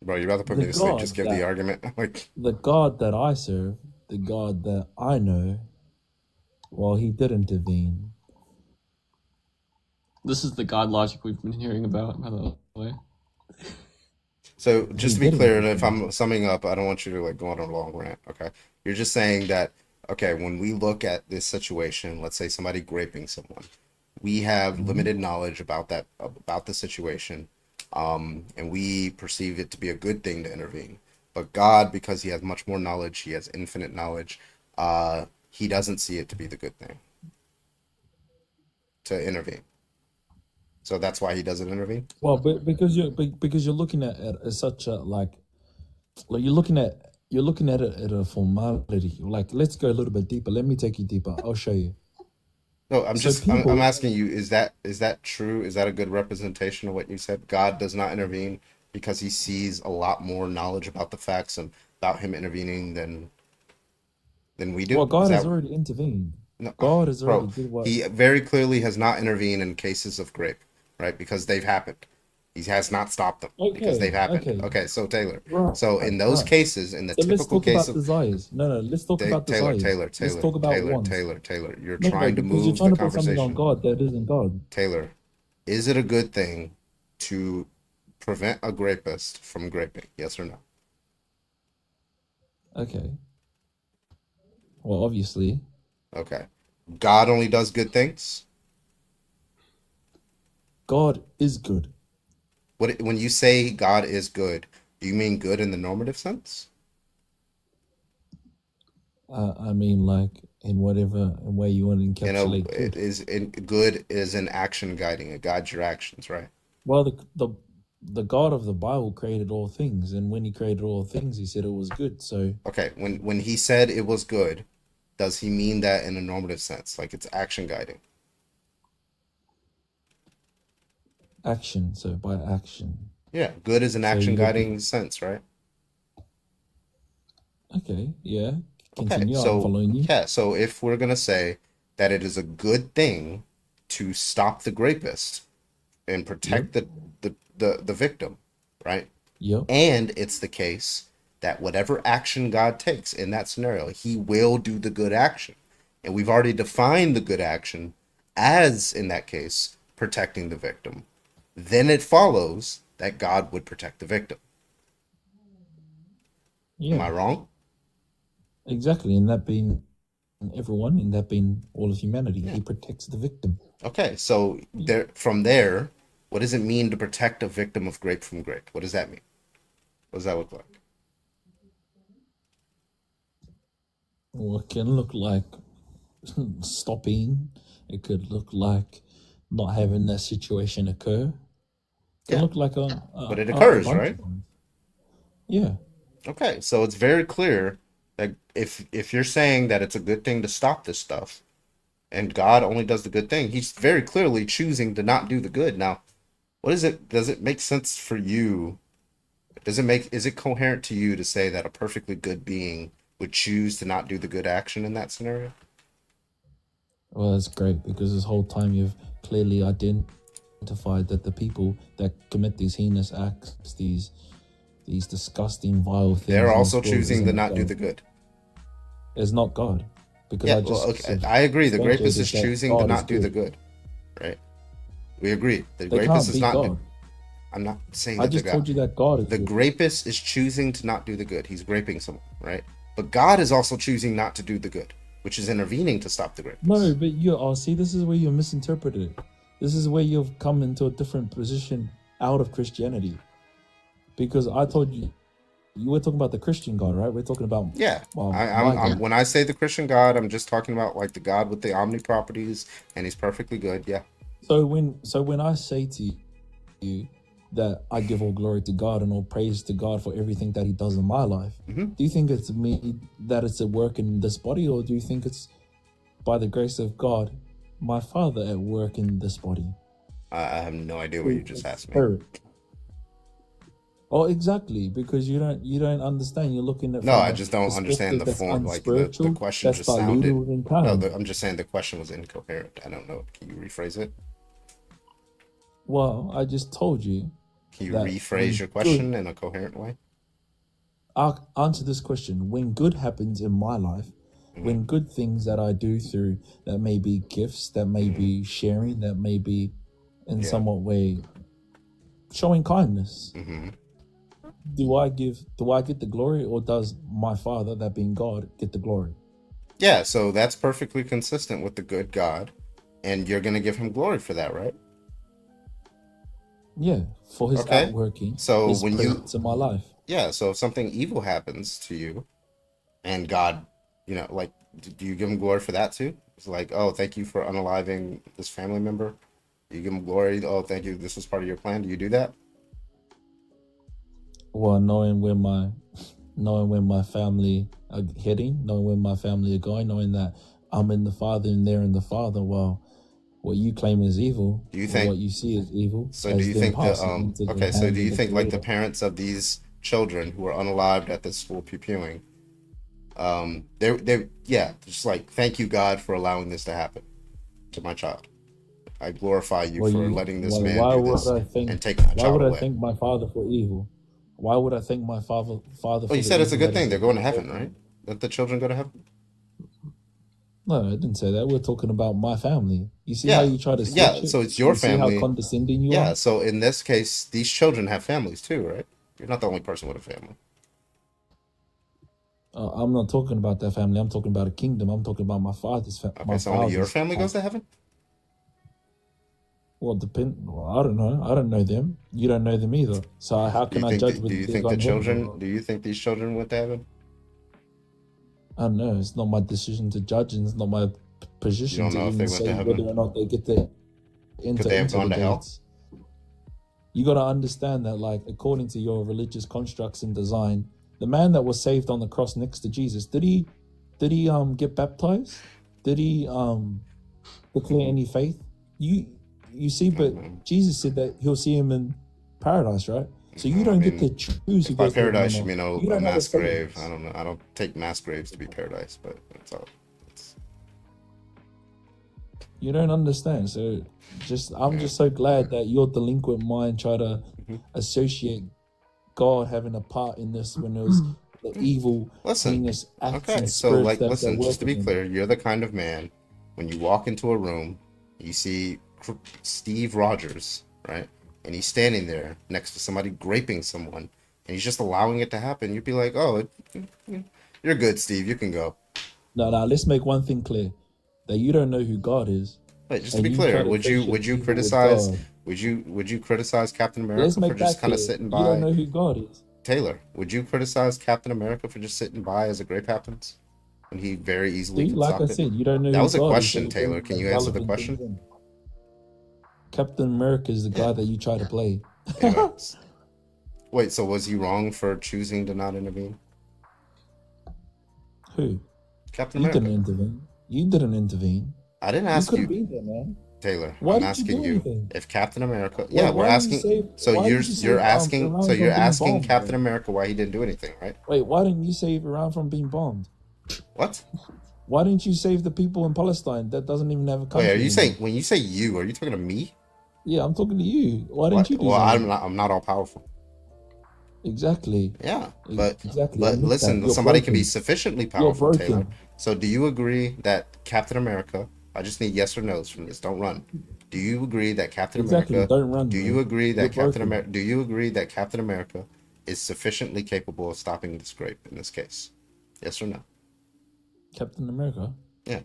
Bro, you're about to put me to sleep. Just give the argument. The God that I serve, the God that I know, well, he did intervene. This is the God logic we've been hearing about, by the way. So just to be clear, if I'm summing up, I don't want you to go on a long rant, okay? You're just saying that, okay, when we look at this situation, let's say somebody raping someone, we have limited knowledge about the situation, and we perceive it to be a good thing to intervene. But God, because he has much more knowledge, he has infinite knowledge, he doesn't see it to be the good thing to intervene. So that's why he doesn't intervene. Well, because you're looking at it as such a you're looking at it at a formality. Let's go a little bit deeper. Let me take you deeper. I'll show you. No, I'm asking you, is that true? Is that a good representation of what you said? God does not intervene because he sees a lot more knowledge about the facts and about him intervening than we do. Well, God has already intervened. No, God has already bro, did what he very clearly has not intervened in cases of rape, right? Because they've happened. He has not stopped them because they've happened. Okay, so Taylor. Right, so in those cases, in the typical case of desires. No, let's talk about desires. Let's talk about Taylor. You're trying to move the conversation. Put something on God that isn't God. Taylor, is it a good thing to prevent a rapist from raping? Yes or no? Okay. Well, obviously. Okay. God only does good things? God is good. When you say God is good, do you mean good in the normative sense? I mean, like in whatever way you want to You know, encapsulate it good. is in good is an action guiding. It guides your actions, right? Well, the God of the Bible created all things, and when He created all things, He said it was good. So Okay, when he said it was good, does he mean that in a normative sense, like it's action guiding? action. So by action. Yeah, good is an So action you look at guiding sense, right? okay, yeah. Okay, Continue. I'm so following you. yeah, so if we're gonna say that it is a good thing to stop the rapist and Yep. protect the victim, right? Yep. And it's the case that whatever action God takes in that scenario, he will do the good action. And we've already defined the good action as, in that case, protecting the victim. Then it follows that God would protect the victim. Am I Yeah. wrong? Exactly. And that being everyone, and that being all of humanity, Yeah. He protects the victim. Okay, so from there, what does it mean to protect a victim of grape from grape? What does that mean? What does that look like? Or it can look like stopping. It could look like not having that situation occur. It can Yeah, look like but it a occurs, bunch right? of things. Yeah. Okay, so it's very clear that if you're saying that it's a good thing to stop this stuff, and God only does the good thing, he's very clearly choosing to not do the good. Now, what is it? Does it make sense for you? Is it coherent to you to say that a perfectly good being would choose to not do the good action in that scenario? Well, that's great because this whole time you've clearly identified that the people that commit these heinous acts, these disgusting, vile things, They're in also this world choosing to isn't not do God. the good. It's not God, because Yeah, I well, just okay, I agree. The rapist substantiated is that choosing to God is not do the good. good, right? We agree. The They rapist can't is be not. God. I'm not saying I that the just told God. you that God is The good. grapist is choosing to not do the good. He's raping someone, right? But God is also choosing not to do the good, which is intervening to stop the rapist. No, but see, this is where you're misinterpreted it. This is where you've come into a different position out of Christianity. Because I told you, you were talking about the Christian God, right? We're talking about Yeah, my I'm God. when I say the Christian God, I'm just talking about like the God with the omni properties, and he's perfectly good. Yeah. So when I say to you that I give all glory to God and all praise to God for everything that He does in my life, do you think it's me that it's at work in this body, or do you think it's by the grace of God, my Father at work in this body? I have no idea what you just asked me. Spirit. Oh, exactly, because you don't understand. You're looking at No, from I just don't understand perspective the that's form. Like the unspiritual, question that's just diluted sounded. within No, time. I'm just saying the question was incoherent. I don't know. Can you rephrase it? Well, I just told you Can you that rephrase your question in a coherent way? I'll answer this question. When good happens in my life, when good things that I do through, that may be gifts, that may be sharing, that may be in somewhat way showing kindness, do I get the glory, or does my Father, that being God, get the glory? Yeah, so that's perfectly consistent with the good God, and you're going to give him glory for that, right? Yeah, for his Okay. outworking, So his when presence in my life. Yeah, so if something evil happens to you and God, like, do you give him glory for that too? It's like, oh, thank you for unaliving this family member. You give him glory. Oh, thank you. This was part of your plan. Do you do that? Well, knowing where my family are heading, knowing where my family are going, knowing that I'm in the Father and they're in the Father, well, what you claim is evil, Do you or think? what you see as evil, So do as you them think passing into the okay, so hands do of you the think like the Creator. parents of these children who are unalived at this school pupewing, yeah, just like, thank you God for allowing this to happen to my child. I glorify you for letting this man Why do would this I think? and take my Why child would I away. thank my Father for evil? Why would I thank my Father Well, for you the said it's a evil good that is thing. They're taking going to place? heaven, right? Let the children go to heaven. No, I didn't say that. We're talking about my family. You see how Yeah, you try to yeah. switch it? So it's your You see how family. condescending you Yeah. are? So in this case, these children have families too, right? You're not the only person with a family. I'm not talking about that family. I'm talking about a kingdom. I'm talking about my father's family. Okay, so only your family goes to heaven? Well, I don't know. I don't know them. You don't know them either. So how Do you can I think judge that, whether do you they think go the in heaven or children? not? Do you think these children went to heaven? I don't know. It's not my decision to judge, and it's not my You position don't to know if they even went to say whether heaven. or not they get to Could enter they have into the gone to hell? gates. You got to understand that, like, according to your religious constructs and design, the man that was saved on the cross next to Jesus, did he get baptized? Did he declare any faith? You see, but Jesus said that he'll see him in paradise, right? So you I don't get to mean, choose who if by goes to heaven or paradise you not. mean You a don't have a mass say in grave, this. I don't know. I don't take mass graves to be paradise, but that's all. You don't understand. So I'm just so glad that your delinquent mind try to associate God having a part in this when it was the evil, heinous acts Okay, and so spirits like, that listen, just to working be in. clear, you're the kind of man when you walk into a room, you see Steve Rogers, right, and he's standing there next to somebody graping someone, and he's just allowing it to happen. You'd be like, oh, you're good, Steve. You can go. No, let's make one thing clear: that you don't know who God is. Wait, just to And be you try clear, to would you associate evil with criticize God. would you criticize Captain Let's America for make just that kind of clear. sitting You don't by? know who God is. Taylor, would you criticize Captain America for just sitting by as a grape happens when he very easily See, can like I stop it? said, you don't know That who was a God is, so question, you're Taylor. bringing Can like you answer the relevant things question? in. Captain America is the guy that you try to play. Anyways. Wait, so was he wrong for choosing to not intervene? Who? Captain You America. didn't intervene. You didn't intervene. I didn't You ask could you. have been there, man. Taylor, Why I'm didn't you asking do you anything? if Captain America. Why, Yeah, we're why didn't you asking. save? So Why didn't you you're save asking. So Iran you're from being asking bombed? Captain Bro? America why he didn't do anything, right? Wait, why didn't you save Iran from being bombed? What? Why didn't you save the people in Palestine that doesn't even have a country Wait, are you anymore? saying when you say you? Are you talking to me? Yeah, I'm talking to you. Why didn't What? you do Well, something? I'm not all powerful. Exactly. Yeah, but Exactly. but Admit that. listen, You're somebody can be broken. sufficiently You're powerful, Taylor. broken. So do you agree that Captain America? I just need yes or no's from this. Don't run. Do you agree that Captain Exactly. America? Don't run, Do bro. you agree You're that Captain broken. America? Do you agree that Captain America is sufficiently capable of stopping this grape in this case? Yes or no? Captain America. Yeah.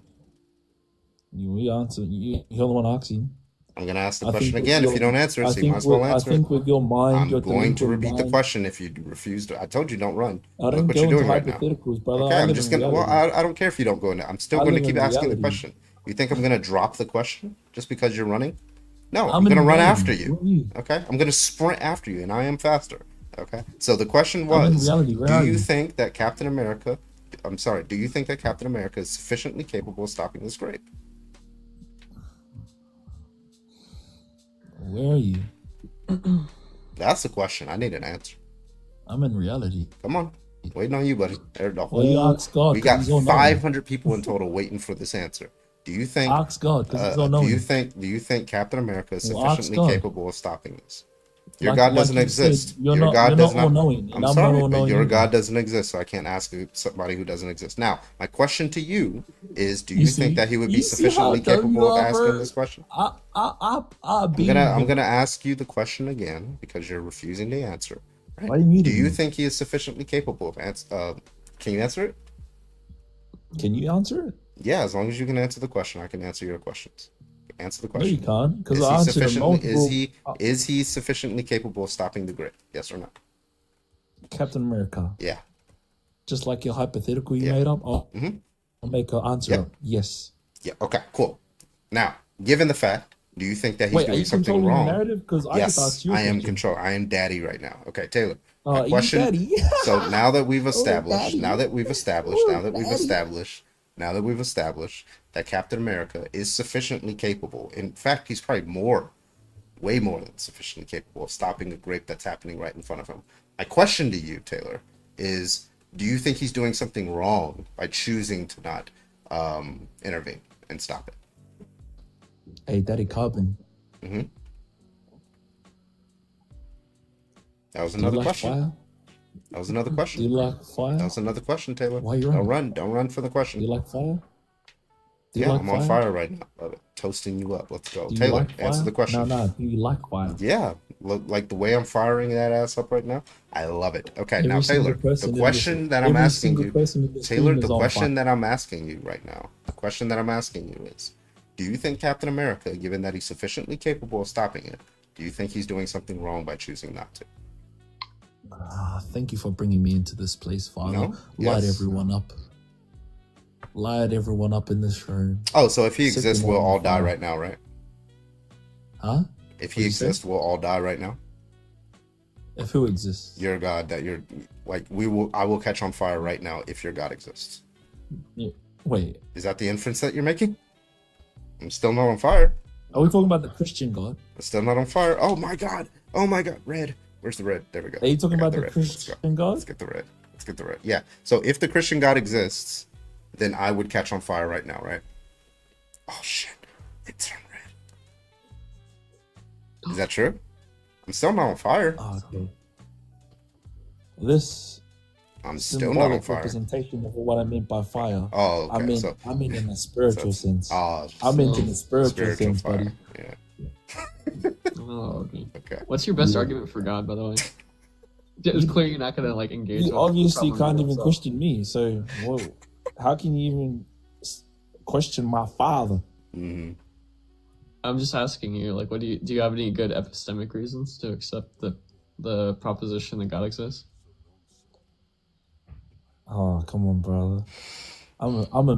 You answer. You're the one asking. I'm gonna ask the I question think with again. If your, you don't answer it, I so you might as well I answer it. think with your mind, your I'm going to delinquent repeat the mind. question if you refuse to. I told you don't run. I Look don't what go you're into doing right now. hypotheticals, brother. Okay, I I'm live just in gonna. Well, reality. I don't care if you don't go in there. I'm still I going to live keep in asking the reality. question. You think I'm gonna drop the question just because you're running? No, I'm I'm in gonna run reality. after you. Where are you? Okay, I'm gonna sprint after you, and I am faster. Okay, so the question I'm in was, reality. Where do are you you? think that Captain America? I'm sorry. Do you think that Captain America is sufficiently capable of stopping this grape? Where are you? That's the question. I need an answer. I'm in reality. Come on. Waiting on you, buddy. Well, you ask God We because got He's all knowing. 500 people in total waiting for this answer. Do you think? Ask God because He's all Do you knowing. think Captain America is Well, ask sufficiently God. capable of stopping this? Your Like God doesn't you said, exist. you're Your not God does all not. knowing, and I'm I'm not sorry, all but knowing your either. God doesn't exist, so I can't ask somebody who doesn't exist. Now, my question to you is: do You you think see, that he would be you see how sufficiently dumb you capable of are, asking bro. this question? I I'm beam him. gonna ask you the question again because you're refusing to answer. Right? Why are you Do muting you me? think he is sufficiently capable of can you answer it? Can you answer it? Yeah, as long as you can answer the question, I can answer your questions. Answer the No, you question. can't because Is I he answered it sufficiently multiple. is he sufficiently capable of stopping the grape? Yes or no? Captain America. Yeah. Just like your hypothetical you Yeah. made up, I'll Mm-hmm. make an answer Yeah. up. Yes. Yeah. Okay. Cool. Now, given the fact, do you think that he's Wait, are doing you something controlling the wrong? narrative? Because I just Yes, asked you a I am question. control. I am daddy right now. Okay, Taylor. My You question. daddy. So now that we've Oh, established, daddy. Oh, daddy. that Captain America is sufficiently capable. In fact, he's probably way more than sufficiently capable of stopping a grape that's happening right in front of him. My question to you, Taylor, is: do you think he's doing something wrong by choosing to not intervene and stop it? Hey, Daddy Carbon. Mm-hmm. That was Do you another like question. fire? That was another question. Do you like fire? That was another question, Taylor. Why you Don't running? run. Don't run for the question. Do you like fire? Do you Yeah, like I'm fire? on fire right now. Love it. Toasting you up. Let's go. Do you Taylor, like answer fire? the question. No. Do you like fire? Yeah, like the way I'm firing that ass up right now, I love it. Okay, now Every single Taylor, the person in this, question that I'm every asking single you, person in this Taylor, room the is on fire. question that I'm asking you right now, the question that I'm asking you is, do you think Captain America, given that he's sufficiently capable of stopping it, do you think he's doing something wrong by choosing not to? Thank you for bringing me into this place, Father. No? Light Yes? everyone up. Light everyone up in this room. Oh, so if he Set exists, them we'll on all die fire. right now, right? Huh? If What'd he you say? exists, we'll all die right now. If who exists? Your God, that you're like I will catch on fire right now if your God exists. Yeah. Wait, Is that the inference that you're making? I'm still not on fire. are we talking about the Christian God? I'm still not on fire. Oh my God. Oh my God. Red. Where's the red? There we go. Are you talking I got about the red. Let's go. Christian God? Let's get the red. Let's get the red. Yeah. So if the Christian God exists, then I would catch on fire right now, right? Oh shit. It's turned red. Is that true? I'm still not on fire. Oh, okay. I'm This still not on symbolic fire. representation of what I mean by fire. Oh, okay. I mean in a spiritual sense. Oh, I meant in the spiritual sense, fire. buddy. Yeah. Oh, okay. Okay. What's your best Yeah. argument for God, by the way? It's clear you're not gonna like engage. You with obviously the problem can't even yourself. question me, so how can you even question my father? Mm-hmm. I'm just asking you, like, what do you have any good epistemic reasons to accept the proposition that God exists? Oh, come on, brother. I'm a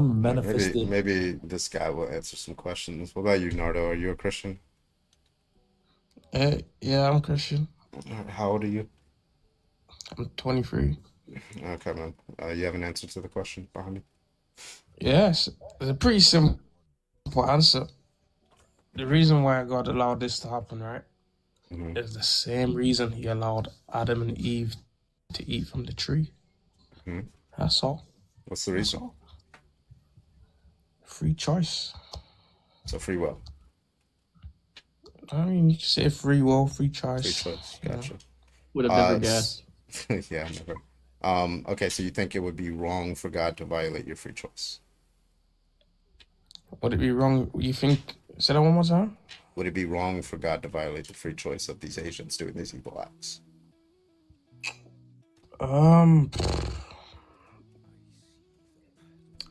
manifested. Maybe this guy will answer some questions. What about you, Nardo? Are you a Christian? Yeah, I'm Christian. How old are you? I'm 23. Okay, man. You have an answer to the question behind me? Yes, it's a pretty simple answer. The reason why God allowed this to happen, right, is the same reason He allowed Adam and Eve to eat from the tree. Mm-hmm. That's all. What's the reason? Free choice. So free will. I mean, you can say free will, free choice. Free choice. you know. Gotcha. Would have never guessed. Yeah, never. Okay, so you think it would be wrong for God to violate your free choice? Would it be wrong? You think? Say that one more time. Would it be wrong for God to violate the free choice of these Asians doing these evil acts?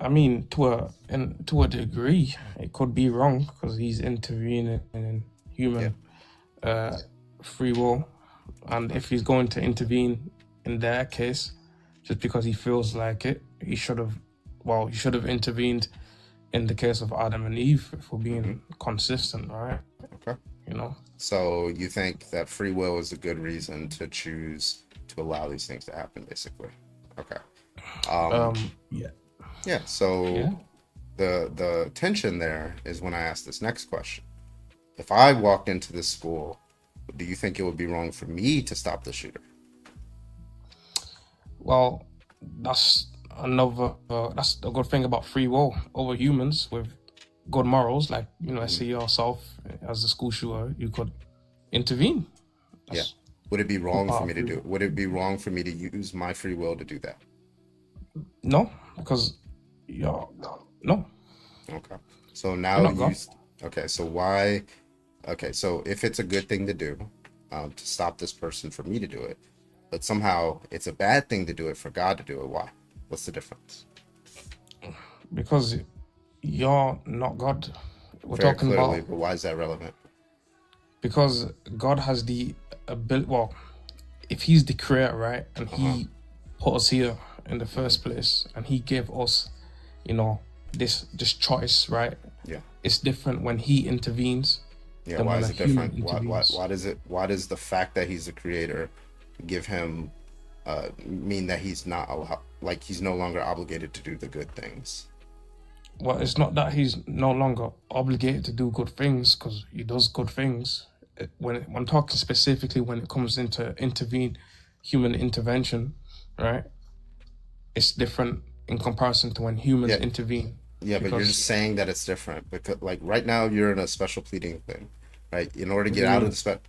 I mean, to a degree, it could be wrong because he's intervening in human free will, and if he's going to intervene in their case, just because he feels like it, he should have intervened in the case of Adam and Eve if we're being consistent, right? Okay. You know. So you think that free will is a good reason to choose to allow these things to happen, basically? Okay. Yeah. Yeah. So Yeah. the tension there is when I ask this next question. If I walked into this school, do you think it would be wrong for me to stop the shooter? Well, that's that's a good thing about free will over humans with good morals. Like, let's say yourself as the school shooter, you could intervene. Yeah. Would it be wrong for me to free do it? Would it be wrong for me to use my free will to do that? No, because no. Okay. So now You're not God. so why? Okay, so if it's a good thing to do, to stop this person for me to do it, but somehow it's a bad thing to do it for God to do it, why? What's the difference? Because you're not God. We're Very talking clearly, about but why is that relevant? because God has the ability. Well, if He's the creator, right, and He put us here in the first place, and He gave us, this choice, right? Yeah. It's different when He intervenes. Yeah, than why when is a it human different? intervenes. Why does the fact that he's a creator give him mean that he's not like he's no longer obligated to do the good things? Well, it's not that he's no longer obligated to do good things, because he does good things. When I'm talking specifically when it comes into human intervention, right? It's different in comparison to when humans intervene. Yeah, but you're just saying that it's different because, like, right now you're in a special pleading thing, right? In order to get out of the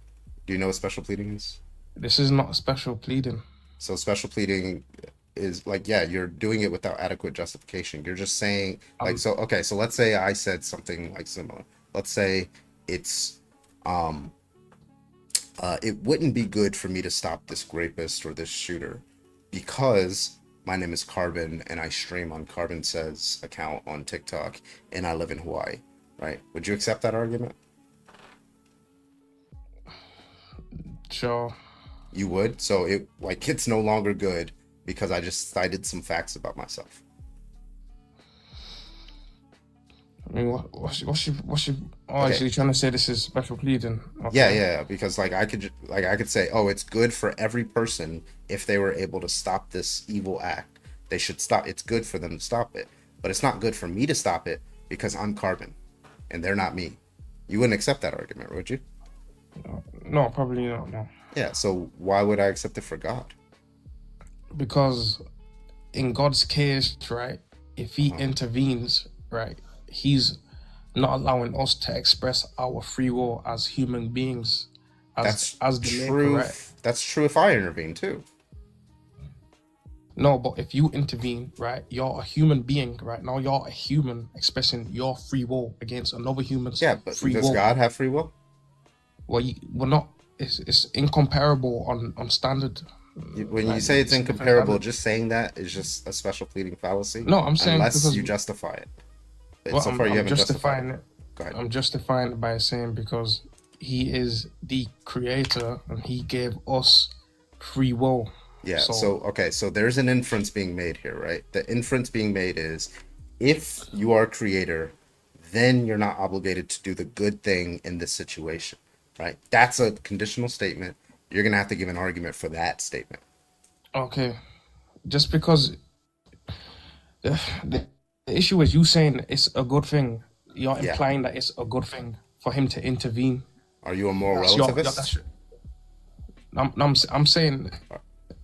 do you know what special pleading is? This is not special pleading. So special pleading is like, yeah, you're doing it without adequate justification. You're just saying, like, so let's say I said something like similar. Let's say it's It wouldn't be good for me to stop this rapist or this shooter because my name is Carbon and I stream on Carbon Says account on TikTok and I live in Hawaii, right? Would you accept that argument? Sure. You would? So it's no longer good because I just cited some facts about myself. I mean, what's she? Oh, Okay. so you're trying to say this is special pleading? Okay. Yeah, because like I could say, oh, it's good for every person if they were able to stop this evil act. They should stop. It's good for them to stop it, but it's not good for me to stop it because I'm Carbon, and they're not me. You wouldn't accept that argument, would you? No, probably not. No. Yeah. So why would I accept it for God? Because in God's case, right, if He intervenes, right, He's not allowing us to express our free will as human beings, as the true. maker, right? That's true if I intervene too. No, but if you intervene, right, you're a human being, right? Now you're a human expressing your free will against another human's free will. Does God have free will? Well, we're not. It's incomparable on standard. When you say it's incomparable, just saying that is just a special pleading fallacy. No, I'm saying unless because you justify it. But well, so far, you haven't justified it. Go ahead. I'm justifying it by saying because He is the creator and He gave us free will. Yeah. So there's an inference being made here, right? The inference being made is, if you are a creator, then you're not obligated to do the good thing in this situation, right? That's a conditional statement. You're gonna have to give an argument for that statement. Okay, just because the issue is you saying it's a good thing, you're implying that it's a good thing for Him to intervene. Are you a moral relativist? I'm saying.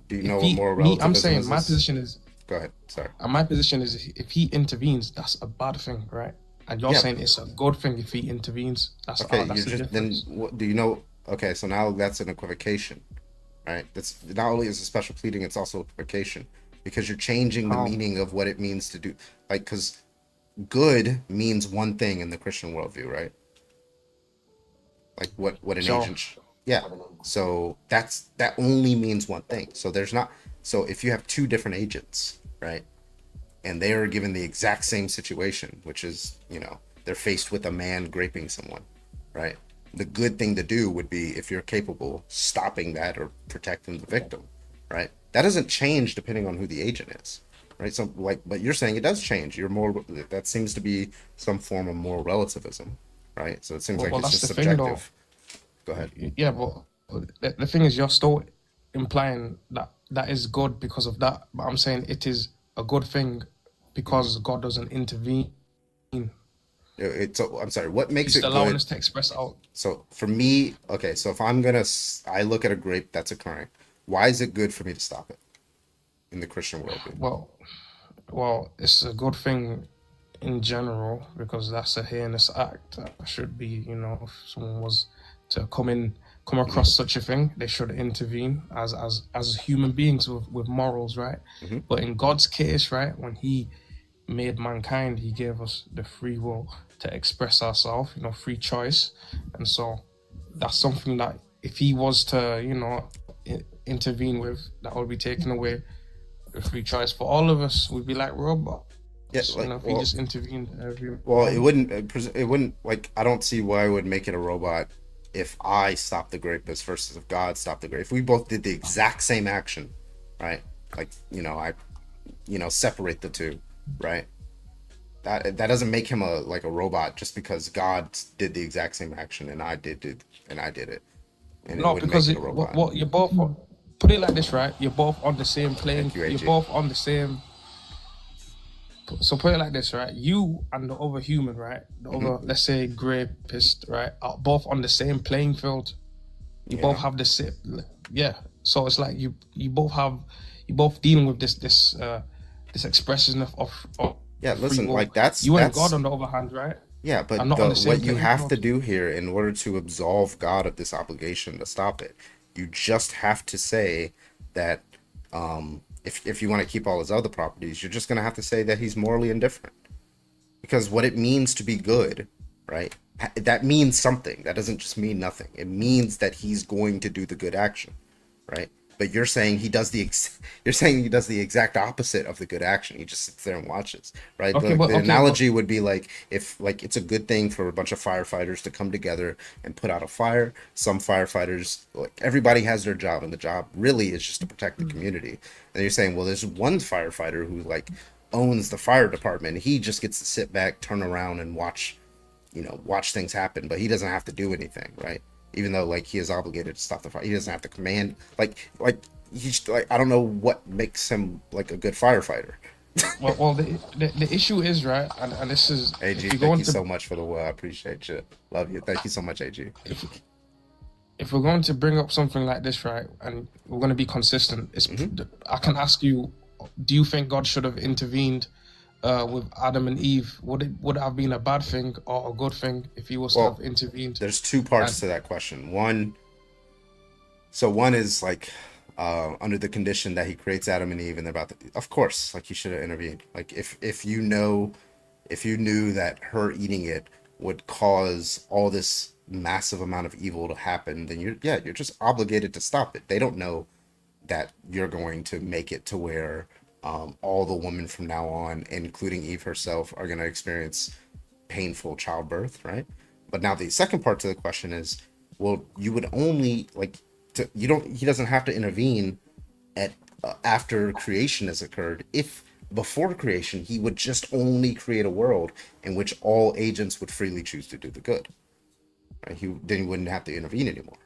Do you know what moral relativism I'm saying is? my position is. Go ahead. Sorry. My position is if He intervenes, that's a bad thing, right? And you're saying it's a good thing if He intervenes. That's okay. That's the difference. Then what do you know? Okay, so now that's an equivocation, right? That's not only is a special pleading, it's also equivocation because you're changing the meaning of what it means to do. Like, because good means one thing in the Christian worldview, right? Like what an agent. Yeah. So that only means one thing. So if you have two different agents, right, and they are given the exact same situation, which is, they're faced with a man raping someone, right? The good thing to do would be, if you're capable, stopping that or protecting the victim, right? That doesn't change depending on who the agent is, right? So but you're saying it does change. That seems to be some form of moral relativism, right? So it seems like it's just subjective. Go ahead. Yeah, but the thing is, you're still implying that is good because of that. But I'm saying it is a good thing because God doesn't intervene. I'm sorry. What makes He's it allowing good? us to express out. So for me, okay. So if I look at a grape that's occurring, why is it good for me to stop it in the Christian worldview? Well, it's a good thing in general because that's a heinous act. That should be, if someone was to come across such a thing, they should intervene as human beings with morals, right? Mm-hmm. But in God's case, right, when He made mankind, He gave us the free will to express ourselves, free choice. And so that's something that if He was to, intervene with, that would be taking away the free choice for all of us. We'd be like robots. Yeah, if He just intervened every. Well, it wouldn't like, I don't see why it would make it a robot if I stopped the rapist versus if God stopped the rapist. If we both did the exact same action, right? Like, I separate the two, right? That doesn't make him a robot just because God did the exact same action and I did it. And no, because what you're both, put it like this, right? You're both on the same plane. You're both on the same. So put it like this, right? You and the other human, right? The other, let's say, rapist, right? Are both on the same playing field. You both have the same, So it's like you both dealing with this expression of listen, like that's and God on the other hand, right? Yeah, but what you have to do here in order to absolve God of this obligation to stop it, you just have to say that if you want to keep all his other properties, you're just going to have to say that he's morally indifferent. Because what it means to be good, right, that means something. That doesn't just mean nothing. It means that he's going to do the good action, right? But you're saying he does you're saying he does the exact opposite of the good action. He just sits there and watches, right? Okay, Like but the analogy would be like if like it's a good thing for a bunch of firefighters to come together and put out a fire. Some firefighters, like everybody has their job, and the job really is just to protect the community. And you're saying, well, there's one firefighter who like owns the fire department. He just gets to sit back, turn around, and watch, watch things happen, but he doesn't have to do anything, right? Even though like he is obligated to stop the fire, he doesn't have to command. Like he's like, I don't know what makes him like a good firefighter. well, the issue is, right, and this is AG, if you thank you so much for the word. I appreciate you. Love you. Thank you so much, AG. If we're going to bring up something like this, right, and we're going to be consistent, I can ask you, do you think God should have intervened with Adam and Eve? Would it have been a bad thing or a good thing if he was to have intervened? There's two parts to that question. One is like under the condition that he creates Adam and Eve, and they're about to, of course, like he should have intervened. Like if you knew that her eating it would cause all this massive amount of evil to happen, then you're just obligated to stop it. They don't know that you're going to make it to where all the women from now on, including Eve herself, are going to experience painful childbirth, right? But now the second part to the question is, well, you would only he doesn't have to intervene at after creation has occurred. If before creation, he would just only create a world in which all agents would freely choose to do the good. Right? Then he wouldn't have to intervene anymore.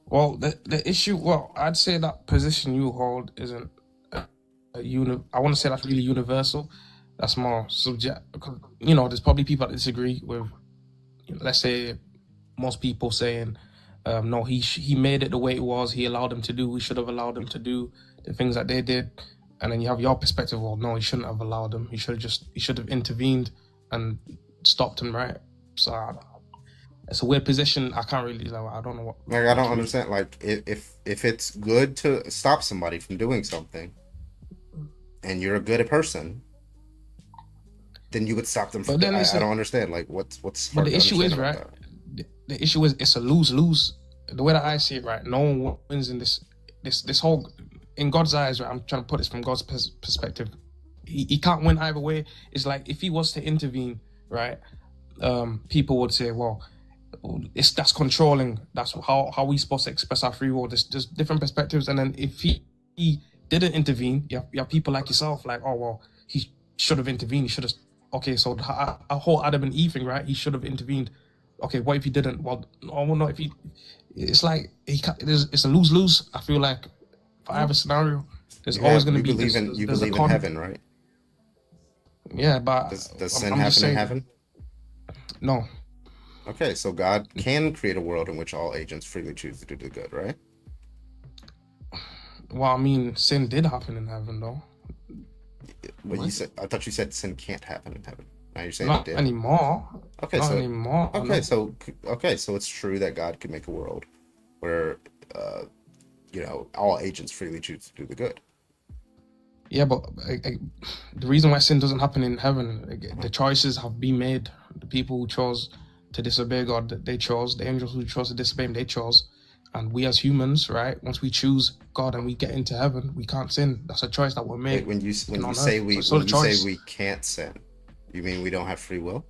Well, the issue, I'd say that position you hold isn't I want to say that's really universal. That's more subject, because, there's probably people that disagree with, let's say, most people saying, no, he made it the way it was. He allowed them to do. We should have allowed them to do the things that they did. And then you have your perspective. Well, no, he shouldn't have allowed them. He should have intervened and stopped him, right? So it's a weird position. I can't really. I don't know what. Like I don't understand. Like if it's good to stop somebody from doing something, and you're a good person, then you would stop them from. I don't understand. Like what's. But the issue is, right. The issue is it's a lose-lose. The way that I see it, right, no one wins in this whole, in God's eyes, right, I'm trying to put this from God's perspective. He can't win either way. It's like if he was to intervene, right, people would say, well, that's controlling. That's how we supposed to express our free will. There's different perspectives. And then if he didn't intervene, you have people like yourself, like, oh, well, he should have intervened. He should have, okay, so our whole Adam and Eve thing, right, he should have intervened. Okay, what if he didn't? Well, no, if he, it's like it's a lose-lose. I feel like for either scenario, there's always going to be. You believe in heaven, right? Yeah, but does sin happen in heaven? No. Okay, so God can create a world in which all agents freely choose to do the good, right? Well, I mean, sin did happen in heaven, though. But I thought you said sin can't happen in heaven. Now you're saying not it did. Anymore. Okay, not so anymore. So it's true that God could make a world where all agents freely choose to do the good. Yeah, but the reason why sin doesn't happen in heaven, the choices have been made. The people who chose to disobey God, they chose. The angels who chose to disobey him, they chose. And we as humans, right, once we choose God and we get into heaven, we can't sin. That's a choice that we're made. When you say we can't sin, you mean we don't have free will?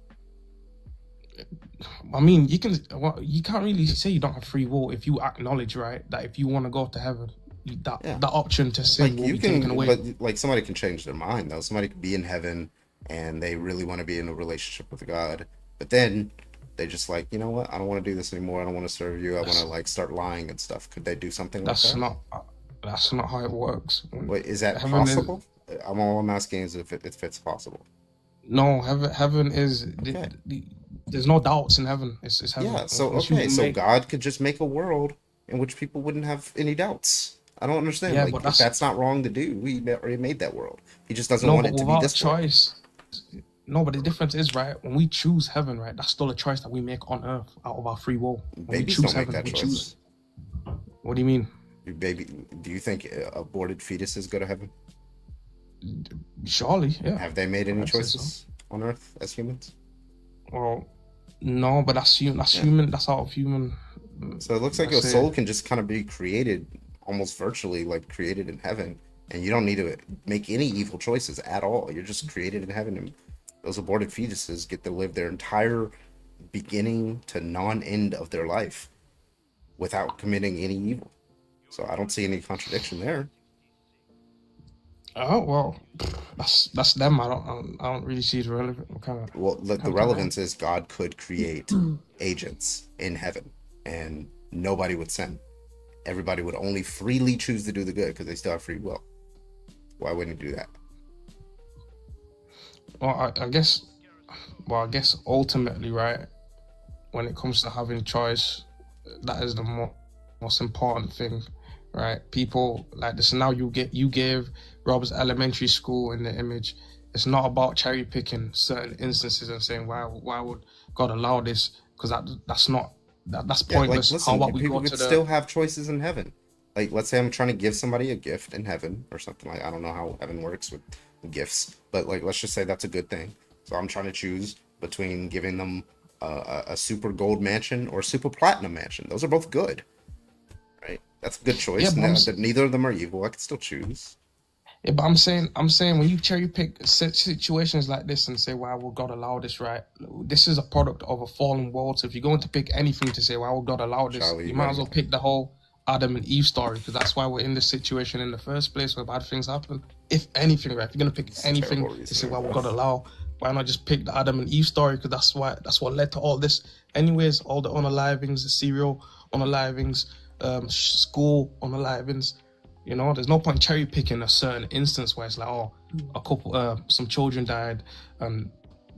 I mean, you can't really say you don't have free will if you acknowledge, right, that if you want to go to heaven, that option to sin will be taken away. But like somebody can change their mind though. Somebody could be in heaven and they really want to be in a relationship with God, but then they just like, you know what? I don't want to do this anymore. I don't want to serve you. I want to like start lying and stuff. Could they do something like that? That's not how it works. Wait, is that possible? All I'm asking is if it's possible. No, heaven is. Okay. There's no doubts in heaven. It's heaven. Yeah. So God could just make a world in which people wouldn't have any doubts. I don't understand. Yeah, but that's not wrong to do. We already made that world. He just doesn't want it to be this choice. No, but the difference is, right, when we choose heaven, right, that's still a choice that we make on earth out of our free will. When we choose heaven, we choose. What do you mean? Do you think aborted fetuses go to heaven? Surely, yeah. Have they made any choices on earth as humans? Well, No, but that's human. That's human. That's out of human. So it looks like your soul can just kind of be created almost virtually, like created in heaven, and you don't need to make any evil choices at all. You're just created in heaven, and those aborted fetuses get to live their entire beginning to non-end of their life without committing any evil. So I don't see any contradiction there. Oh well, that's them. I don't really see it relevant. What kind of? Well, the relevance is God could create agents in heaven, and nobody would sin. Everybody would only freely choose to do the good because they still have free will. Why wouldn't he do that? Well, I guess ultimately, right, when it comes to having choice, that is the most important thing, right? People like this. Now you gave Rob's elementary school in the image. It's not about cherry picking certain instances and saying why would God allow this, because that's pointless. Listen, How about we people go to could the still have choices in heaven. Like, let's say I'm trying to give somebody a gift in heaven or something. Like, I don't know how heaven works with gifts, but like, let's just say that's a good thing. So I'm trying to choose between giving them a super gold mansion or a super platinum mansion. Those are both good, right? That's a good choice. Yeah, Neither of them are evil. I can still choose. Yeah, but I'm saying when you cherry pick situations like this and say, why would God allow this, right? This is a product of a fallen world. So if you're going to pick anything to say, why would God allow this, Charlie, you might as well pick the whole Adam and Eve story, because that's why we're in this situation in the first place where bad things happen. If anything, right? If you're going to pick anything to say, why would God allow, why not just pick the Adam and Eve story? Because that's what led to all this. Anyways, all the unalivings, the serial unalivings, school unalivings. You know, there's no point cherry picking a certain instance where it's like, oh, a couple, some children died, and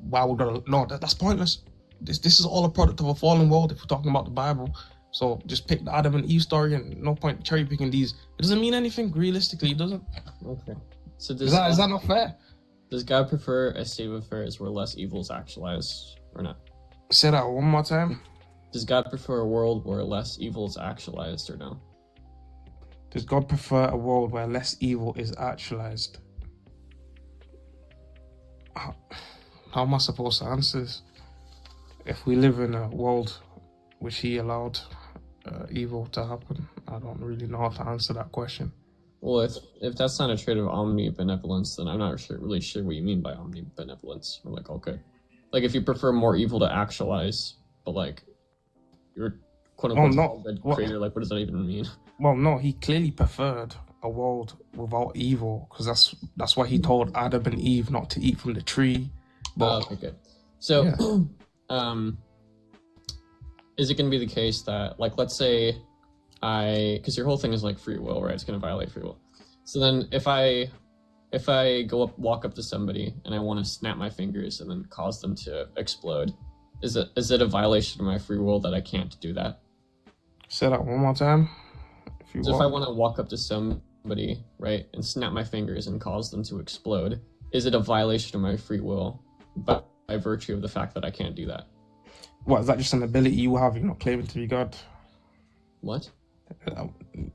why would God? No, that's pointless. This is all a product of a fallen world. If we're talking about the Bible, so just pick the Adam and Eve story, and no point cherry picking these. It doesn't mean anything realistically. It doesn't. Okay. So is that not fair? Does God prefer a state of affairs where less evil is actualized, or not? Say that one more time. Does God prefer a world where less evil is actualized, or no? Does God prefer a world where less evil is actualized? How am I supposed to answer this? If we live in a world which he allowed evil to happen, I don't really know how to answer that question. Well, if that's not a trait of omnibenevolence, then I'm not really sure what you mean by omnibenevolence. Or like, okay, like if you prefer more evil to actualize, but like you're quote unquote the creator, like what does that even mean? Well, no, he clearly preferred a world without evil, because that's why he told Adam and Eve not to eat from the tree. But okay, good. So, is it going to be the case that, like, let's say because your whole thing is like free will, right? It's going to violate free will. So then if I walk up to somebody and I want to snap my fingers and then cause them to explode, is it a violation of my free will that I can't do that? Say that one more time. If I want to walk up to somebody, right, and snap my fingers and cause them to explode, is it a violation of my free will by virtue of the fact that I can't do that? What, is that just an ability you have? You're not claiming to be God? What?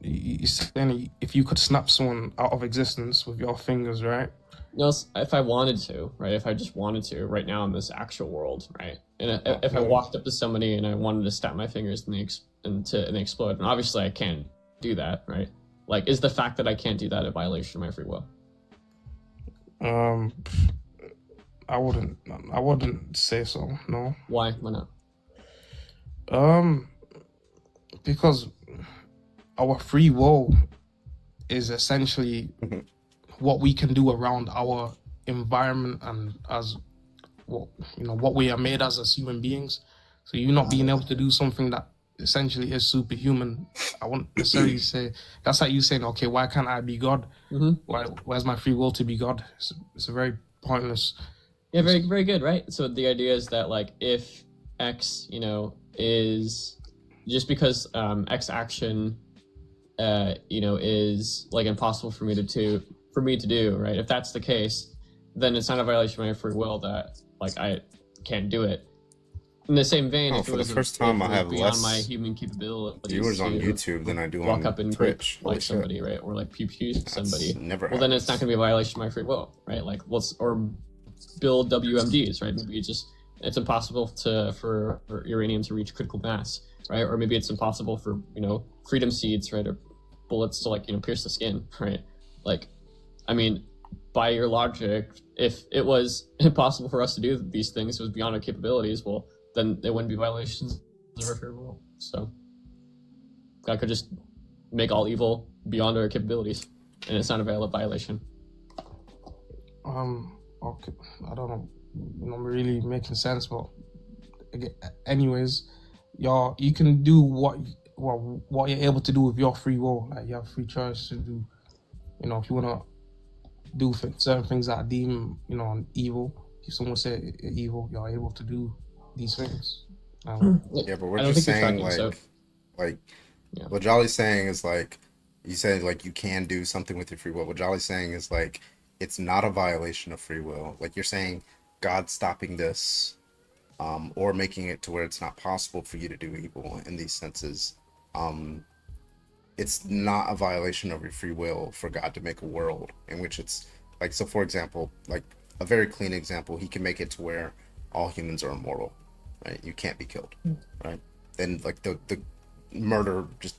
You're saying if you could snap someone out of existence with your fingers, right? No, if I wanted to, right? If I just wanted to, right now in this actual world, right? And if I walked up to somebody and I wanted to snap my fingers and they explode, and obviously I can't do that, right? Like, is the fact that I can't do that a violation of my free will? I wouldn't say so. No. Why? Why not? Because our free will is essentially what we can do around our environment and as what we are made as human beings. So you not being able to do something that essentially is superhuman, I wouldn't necessarily say that's like you saying, okay, why can't I be God? Where's my free will to be God? It's a very pointless. Yeah, very, very good, right? So the idea is that, like, if X, is just because X action, is like impossible for me to do, right? If that's the case, then it's not a violation of my free will that, like, I can't do it. In the same vein, if it was the first time I have beyond less my human capabilities viewers on YouTube than I do walk on up and Twitch. like somebody, right, or like pew somebody, never then it's not going to be a violation of my free will, right? Like, or build WMDs, right? Maybe you just it's impossible for uranium to reach critical mass, right? Or maybe it's impossible for, freedom seeds, right, or bullets to pierce the skin, right? Like, I mean, by your logic, if it was impossible for us to do these things, it was beyond our capabilities, well, then there wouldn't be violations of our free will. So God could just make all evil beyond our capabilities, and it's not a valid violation. Okay, I don't know, not really making sense, but anyways, you can do what you're able to do with your free will. Like, you have free choice to do, if you want to do certain things that are deemed, evil. If someone say evil, you're able to do these things. Yeah, but we're just saying what Jolly's saying is like, you say like you can do something with your free will. What Jolly's saying is like, it's not a violation of free will. Like, you're saying God stopping this, or making it to where it's not possible for you to do evil in these senses. It's not a violation of your free will for God to make a world in which it's like, so for example, like a very clean example, he can make it to where all humans are immortal, right? You can't be killed, right? Then like the murder just,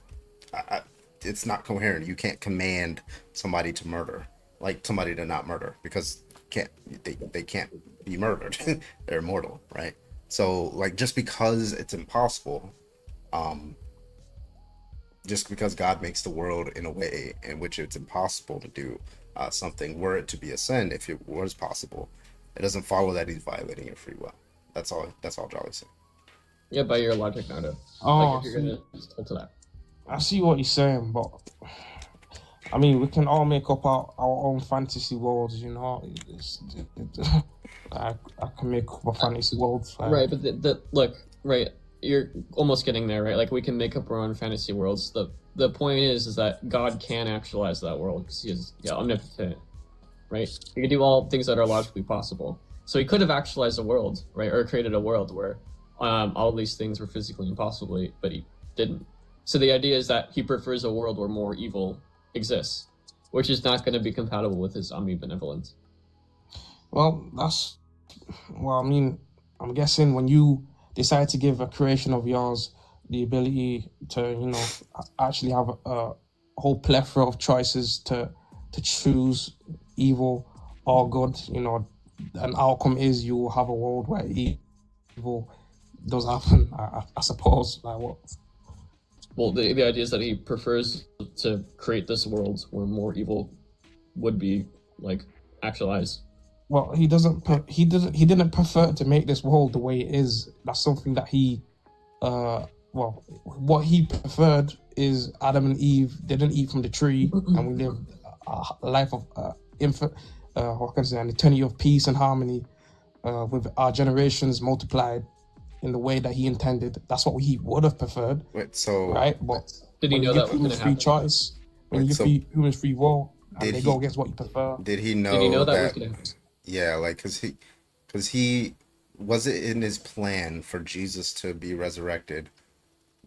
it's not coherent. You can't command somebody to murder, like somebody to not murder, because they can't be murdered. They're immortal, right? So like, just because it's impossible, just because God makes the world in a way in which it's impossible to do something, were it to be a sin, if it was possible, it doesn't follow that he's violating your free will. That's all Jolly's saying. Yeah, by your logic, not a. Oh, if you're gonna hold to that. I see what you're saying, but I mean, we can all make up our own fantasy worlds, I can make up a fantasy world. Right, but look, right, you're almost getting there, right? Like, we can make up our own fantasy worlds. The point is that God can actualize that world because he is omnipotent, right? He can do all things that are logically possible. So he could have actualized a world, right, or created a world where all these things were physically impossible, but he didn't. So the idea is that he prefers a world where more evil exists, which is not going to be compatible with his omnibenevolence. Well, I mean, I'm guessing when you decide to give a creation of yours the ability to, actually have a whole plethora of choices to choose evil or good, an outcome is you will have a world where evil does happen, I suppose. Like, what? Well, the idea is that he prefers to create this world where more evil would be actualized. Well, he didn't prefer to make this world the way it is. That's something that he what he preferred is Adam and Eve didn't eat from the tree, and we lived a life of an eternity of peace and harmony with our generations multiplied in the way that he intended. That's what he would have preferred. Right? But did he know that was going to happen? Free choice, when you give humans free will, and they go against what you prefer. Did he know that was going to happen? Yeah, like, because he was it in his plan for Jesus to be resurrected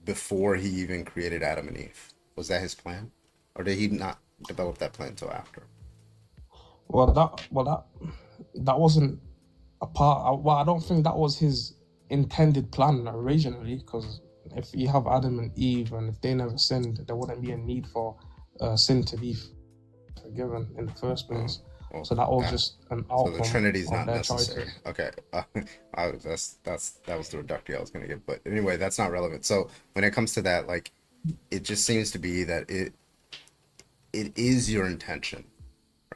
before he even created Adam and Eve? Was that his plan, or did he not develop that plan until after? Well, that wasn't a part. Well, I don't think that was his intended plan originally, because if you have Adam and Eve and if they never sinned, there wouldn't be a need for sin to be forgiven in the first place. So that was just an outcome. So the Trinity's of not their necessary. choices. Okay, that was the reductio I was going to give. But anyway, that's not relevant. So when it comes to that, like, it just seems to be that it is your intention,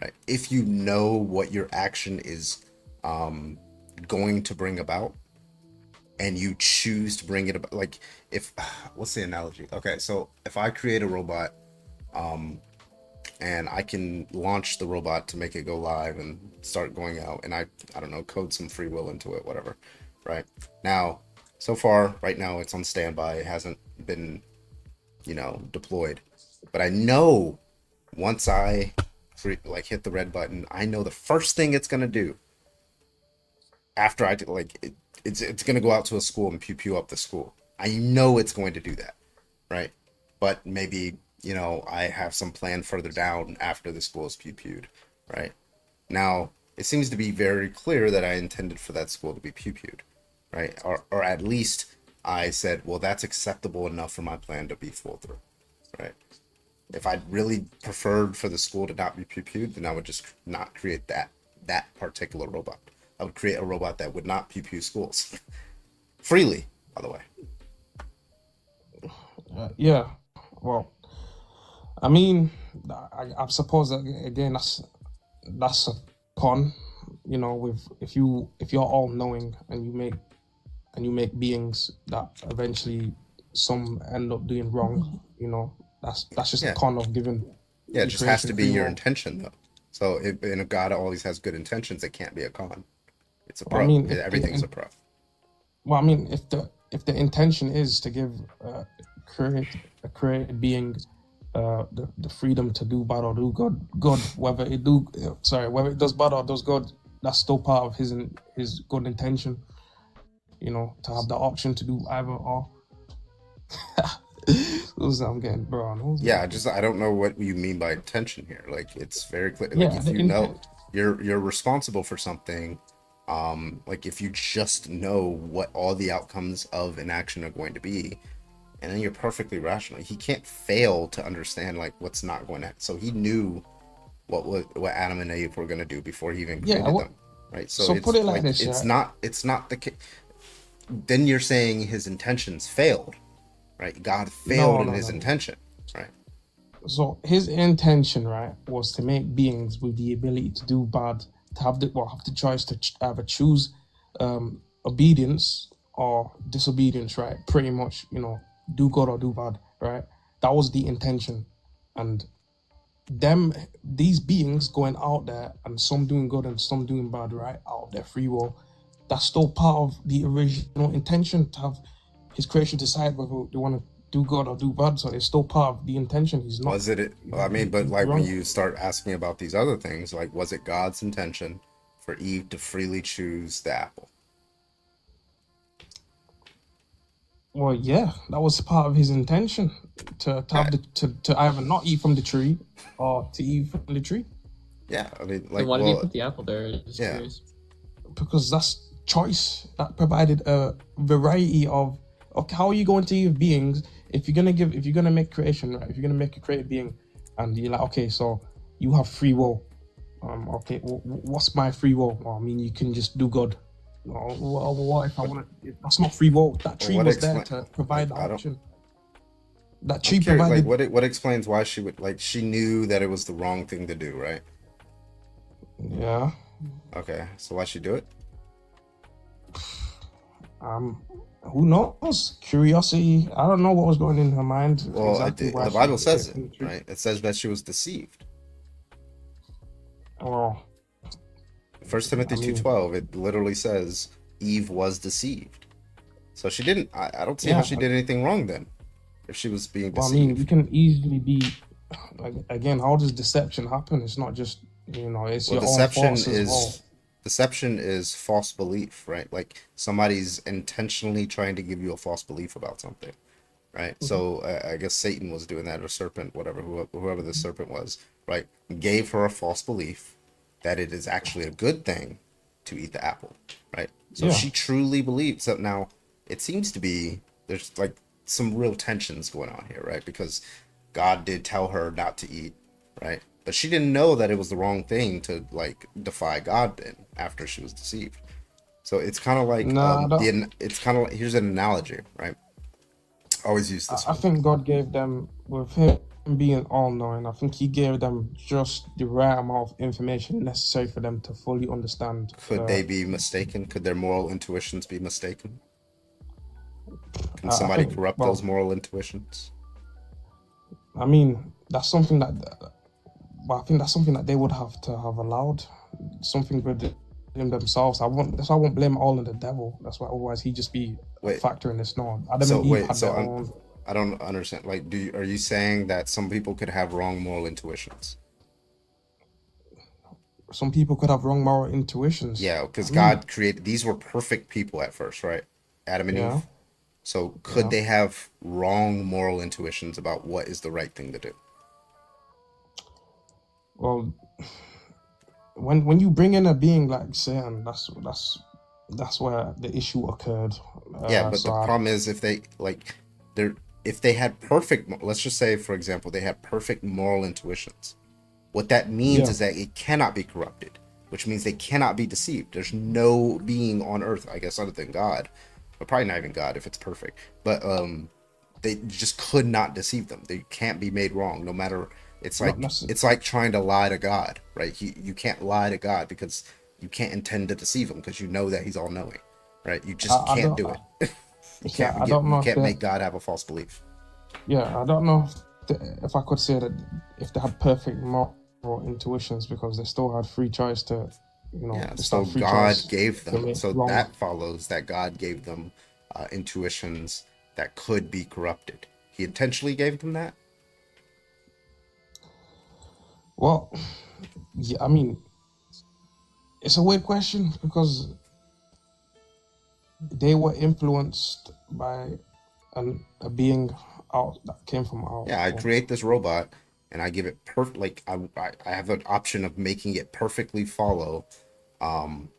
right? If you know what your action is going to bring about, and you choose to bring it about, like, if what's the analogy? Okay, so if I create a robot, and I can launch the robot to make it go live and start going out, and I don't know, code some free will into it, whatever, right? Now, so far, right now, it's on standby. It hasn't been, deployed. But I know once I hit the red button, I know the first thing it's gonna do after it's gonna go out to a school and pew up the school. I know it's going to do that, right? But maybe, I have some plan further down after the school is pew-pewed, right? Now, it seems to be very clear that I intended for that school to be pew-pewed. right? Or at least I said, well, that's acceptable enough for my plan to be full through, right? If I really preferred for the school to not be pew-pewed, then I would just not create that particular robot. I would create a robot that would not pew-pew schools freely, by the way. Yeah. Well, I mean, I suppose that, again, that's a con. You know, with if you're all knowing and you make beings that eventually some end up doing wrong. You know, that's just a con of giving. Yeah, it just has to be free your will. intention, though. So if God always has good intentions, it can't be a con. It's a Well, pro. I mean, if Everything's a pro. Well, I mean, if the intention is to give a created being the freedom to do bad or do good, whether it does bad or does good, that's still part of his good intention. You know, to have the option to do either or. I'm getting bro. Yeah, I don't know what you mean by intention here. Like, it's very clear. Like, Yeah, if the you know intent. you're responsible for something, like if you just know what all the outcomes of an action are going to be, and then you're perfectly rational. He can't fail to understand like what's not going to. So he knew what Adam and Eve were going to do before he even created them, right? So it's put it like this, it's right? not the case. Then you're saying his intentions failed, right? God failed No, in no, his no. intention, right? So his intention, right, was to make beings with the ability to do bad, to have the choice to either choose obedience or disobedience, right? Pretty much, you know, do good or do bad, right? That was the intention, and these beings going out there and some doing good and some doing bad, right, out of their free will. That's still part of the original intention to have his creation decide whether they want to do good or do bad. So it's still part of the intention. He's not. Was it? I mean, but like when wrong. you start asking about these other things, like was it God's intention for Eve to freely choose the apple? Well, yeah, that was part of his intention to have to either not eat from the tree or to eat from the tree. Yeah, I mean, Then why did he put the apple there? Just curious. Because that's choice. That provided a variety of. Okay, how are you going to give beings if you're gonna make creation, right? If you're gonna make a created being, and you're like, okay, so you have free will. Okay, what's my free will? Well, I mean, you can just do good. What if I want to? That's not free will. That tree was there to provide the option. That tree provided. Like, what explains why she would like? She knew that it was the wrong thing to do, right? Yeah. Okay, so why she do it? Who knows? Curiosity. I don't know what was going in her mind. Well, exactly the Bible says it, right? It says that she was deceived. Oh. 1 Timothy 2:12, it literally says Eve was deceived. So she didn't. I don't see how she did anything wrong then, if she was being deceived. Well, I mean, you can easily be. Again, how does deception happen? It's not just it's your own thoughts as well. Deception is false belief, right? Like somebody's intentionally trying to give you a false belief about something, right? Mm-hmm. So I guess Satan was doing that, or serpent, whoever the serpent was, right? Gave her a false belief that it is actually a good thing to eat the apple, right? So she truly believes. So now it seems to be there's like some real tensions going on here, right? Because God did tell her not to eat, right? But she didn't know that it was the wrong thing to like defy God then after she was deceived. So it's kind of like it's kind of like, here's an analogy, right? I always use this. I think God gave them, with him being all-knowing, I think he gave them just the right amount of information necessary for them to fully understand. Could they be mistaken? Could their moral intuitions be mistaken? Can somebody corrupt those moral intuitions? I mean, that's something that. But I think that's something that they would have to have allowed, something within themselves. That's why I won't blame all on the devil. That's why otherwise he'd just be a factor in this. No, I don't understand. Like, are you saying that some people could have wrong moral intuitions? Some people could have wrong moral intuitions. Yeah, because God created these were perfect people at first, right? Adam and Eve. So could they have wrong moral intuitions about what is the right thing to do? Well, when you bring in a being like Satan, that's that's where the issue occurred. Yeah, but So the problem is if they like they're if they had perfect, let's just say for example they had perfect moral intuitions. What that means yeah, is that it cannot be corrupted, which means they cannot be deceived. There's no being on earth, I guess, other than God, but probably not even God if it's perfect. But they just could not deceive them. They can't be made wrong, no matter. not necessarily. It's like trying to lie to God, right? You can't lie to God because you can't intend to deceive him because you know that he's all knowing, right? You just I can't don't. do it. I don't You know if can't they. make God have a false belief. Yeah, I don't know if I could say that if they had perfect moral intuitions because they still had free choice to, Yeah, they still so had free God choice gave to them. make So wrong. that follows that God gave them intuitions that could be corrupted. He intentionally gave them that. Well, yeah, I mean, it's a weird question because they were influenced by a being out that came from out. Yeah, I create this robot and I give it perfect. Like I have an option of making it perfectly follow. Um,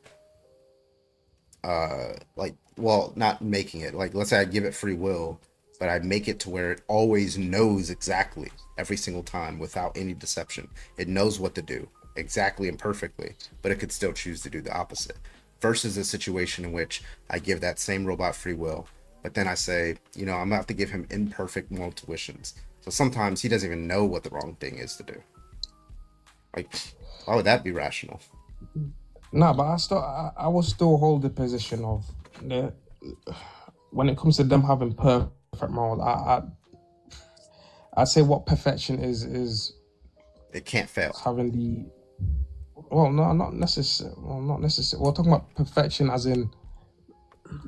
like, well, not making it, like, let's say I give it free will, but I make it to where it always knows exactly every single time without any deception. It knows what to do exactly and perfectly, but it could still choose to do the opposite, versus a situation in which I give that same robot free will, but then I say, I'm gonna have to give him imperfect moral tuitions, so sometimes he doesn't even know what the wrong thing is to do. Like, why would that be rational? No, but I will still hold the position of when it comes to them having perfect morals. I'd say what perfection is It can't fail. having the not necessarily. Well, not necessarily. We're talking about perfection as in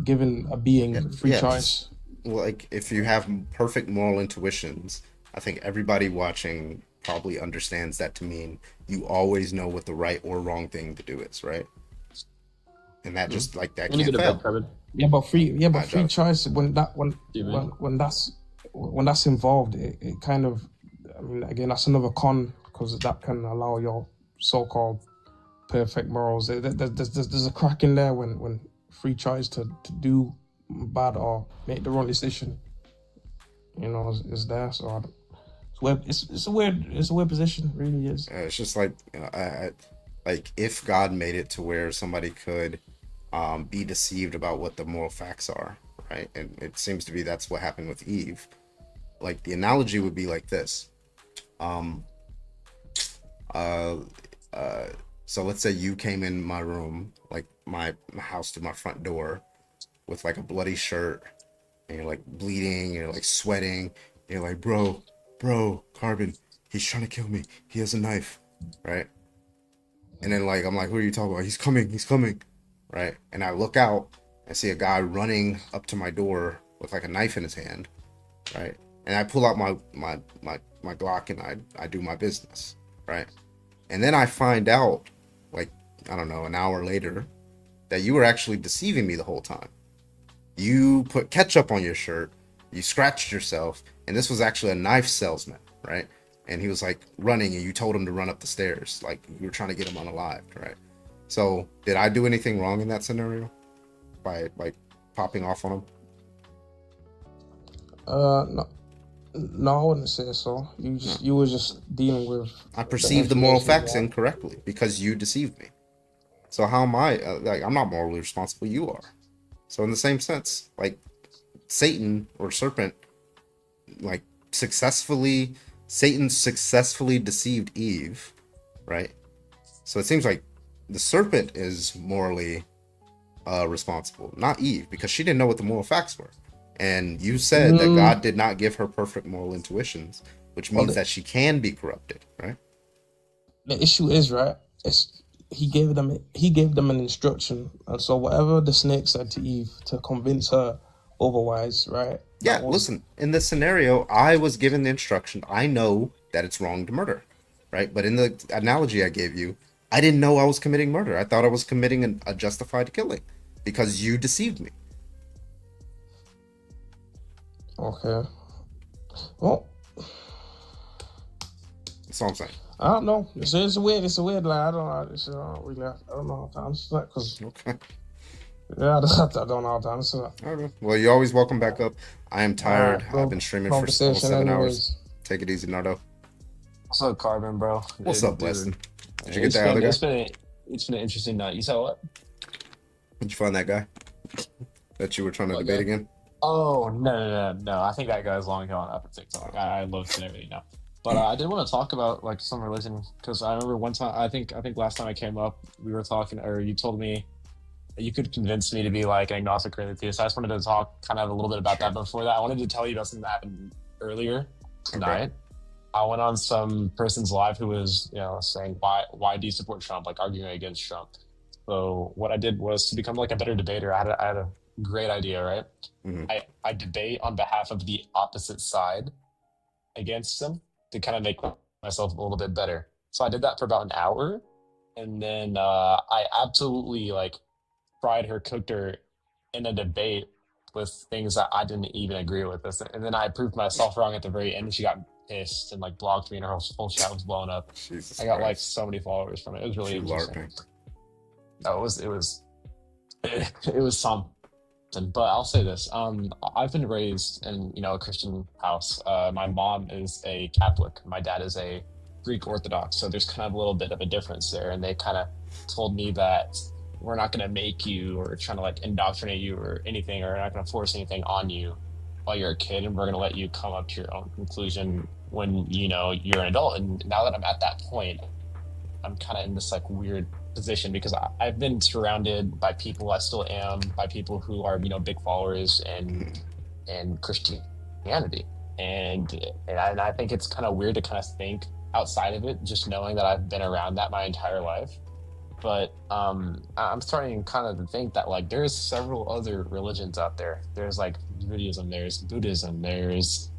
giving a being free choice. Like, if you have perfect moral intuitions, I think everybody watching probably understands that to mean you always know what the right or wrong thing to do is, right? And that just like that can't fail. Yeah, but free choice when that's involved, it kind of, I mean, again, that's another con because that can allow your so-called perfect morals. There's a crack in there when free choice to do bad or make the wrong decision, is there. So it's a weird position, it really is. It's just like, like if God made it to where somebody could be deceived about what the moral facts are, right? And it seems to be that's what happened with Eve. Like, the analogy would be like this. So let's say you came in my room, like my house, to my front door with like a bloody shirt, and you're like bleeding, you're like sweating, and you're like, bro, Carbon, he's trying to kill me, he has a knife, right? And then like I'm like, who are you talking about? He's coming, right? And I look out and see a guy running up to my door with like a knife in his hand, right? And I pull out my Glock and I do my business, right? And then I find out, like, I don't know, an hour later, that you were actually deceiving me the whole time. You put ketchup on your shirt, you scratched yourself, and this was actually a knife salesman, right? And he was like running, and you told him to run up the stairs, like you were trying to get him unalived, right? So did I do anything wrong in that scenario by like popping off on him? No, I wouldn't say so. You were just dealing with. I perceived the moral facts incorrectly because you deceived me. So how am I? Like, I'm not morally responsible. You are. So in the same sense, like Satan or serpent, like Satan successfully deceived Eve, right? So it seems like the serpent is morally responsible, not Eve, because she didn't know what the moral facts were. And you said that God did not give her perfect moral intuitions, which means that she can be corrupted, right? The issue is, right, he gave them an instruction, and so whatever the snake said to Eve to convince her otherwise, right? Yeah, listen, in this scenario, I was given the instruction. I know that it's wrong to murder, right? But in the analogy I gave you, I didn't know I was committing murder. I thought I was committing a justified killing because you deceived me. Okay. Well, that's all I'm saying. I don't know. It's weird. Like, I don't know how to answer that because Ja, dat gaat dan altijd. So. Okay. Well, you're always welcome back up. I am tired. Bro, I've been streaming for almost conversation 7 hours. anyways. Take it easy, Nardo. What's up, Carbon, bro? What's up, Weston? Did you get It's that other been, guy? it's been an interesting night. You saw what? Did you find that guy that you were trying to What debate guy? again? Oh, no. I think that guy's long gone up on TikTok. I love it and everything now. But I did want to talk about like some religion because I remember one time I think last time I came up we were talking or you told me that you could convince me to be like an agnostic or an atheist. I just wanted to talk kind of a little bit about that. Before that, I wanted to tell you about something that happened earlier tonight. I went on some person's live who was saying why do you support Trump, like arguing against Trump. So what I did was to become like a better debater. I had a great idea, right? Mm-hmm. I debate on behalf of the opposite side against them to kind of make myself a little bit better. So I did that for about an hour, and then I absolutely like fried her, cooked her in a debate with things that I didn't even agree with. And then I proved myself wrong at the very end. And she got pissed and like blocked me, and her whole chat was blown up. Jesus I got like Christ. so many followers from it. It was really She interesting. LARPing. No, it was something. But I'll say this: I've been raised in a Christian house. My mom is a Catholic. My dad is a Greek Orthodox. So there's kind of a little bit of a difference there. And they kind of told me that we're not going to make you or trying to like indoctrinate you or anything, or we're not going to force anything on you while you're a kid, and we're going to let you come up to your own conclusion when you're an adult. And now that I'm at that point, I'm kind of in this like weird position because I've been surrounded by people, I still am, by people who are big followers and Christianity, and I think it's kind of weird to kind of think outside of it, just knowing that I've been around that my entire life. But I'm starting kind of to think that like there's several other religions out there. There's like Judaism, there's Buddhism, there's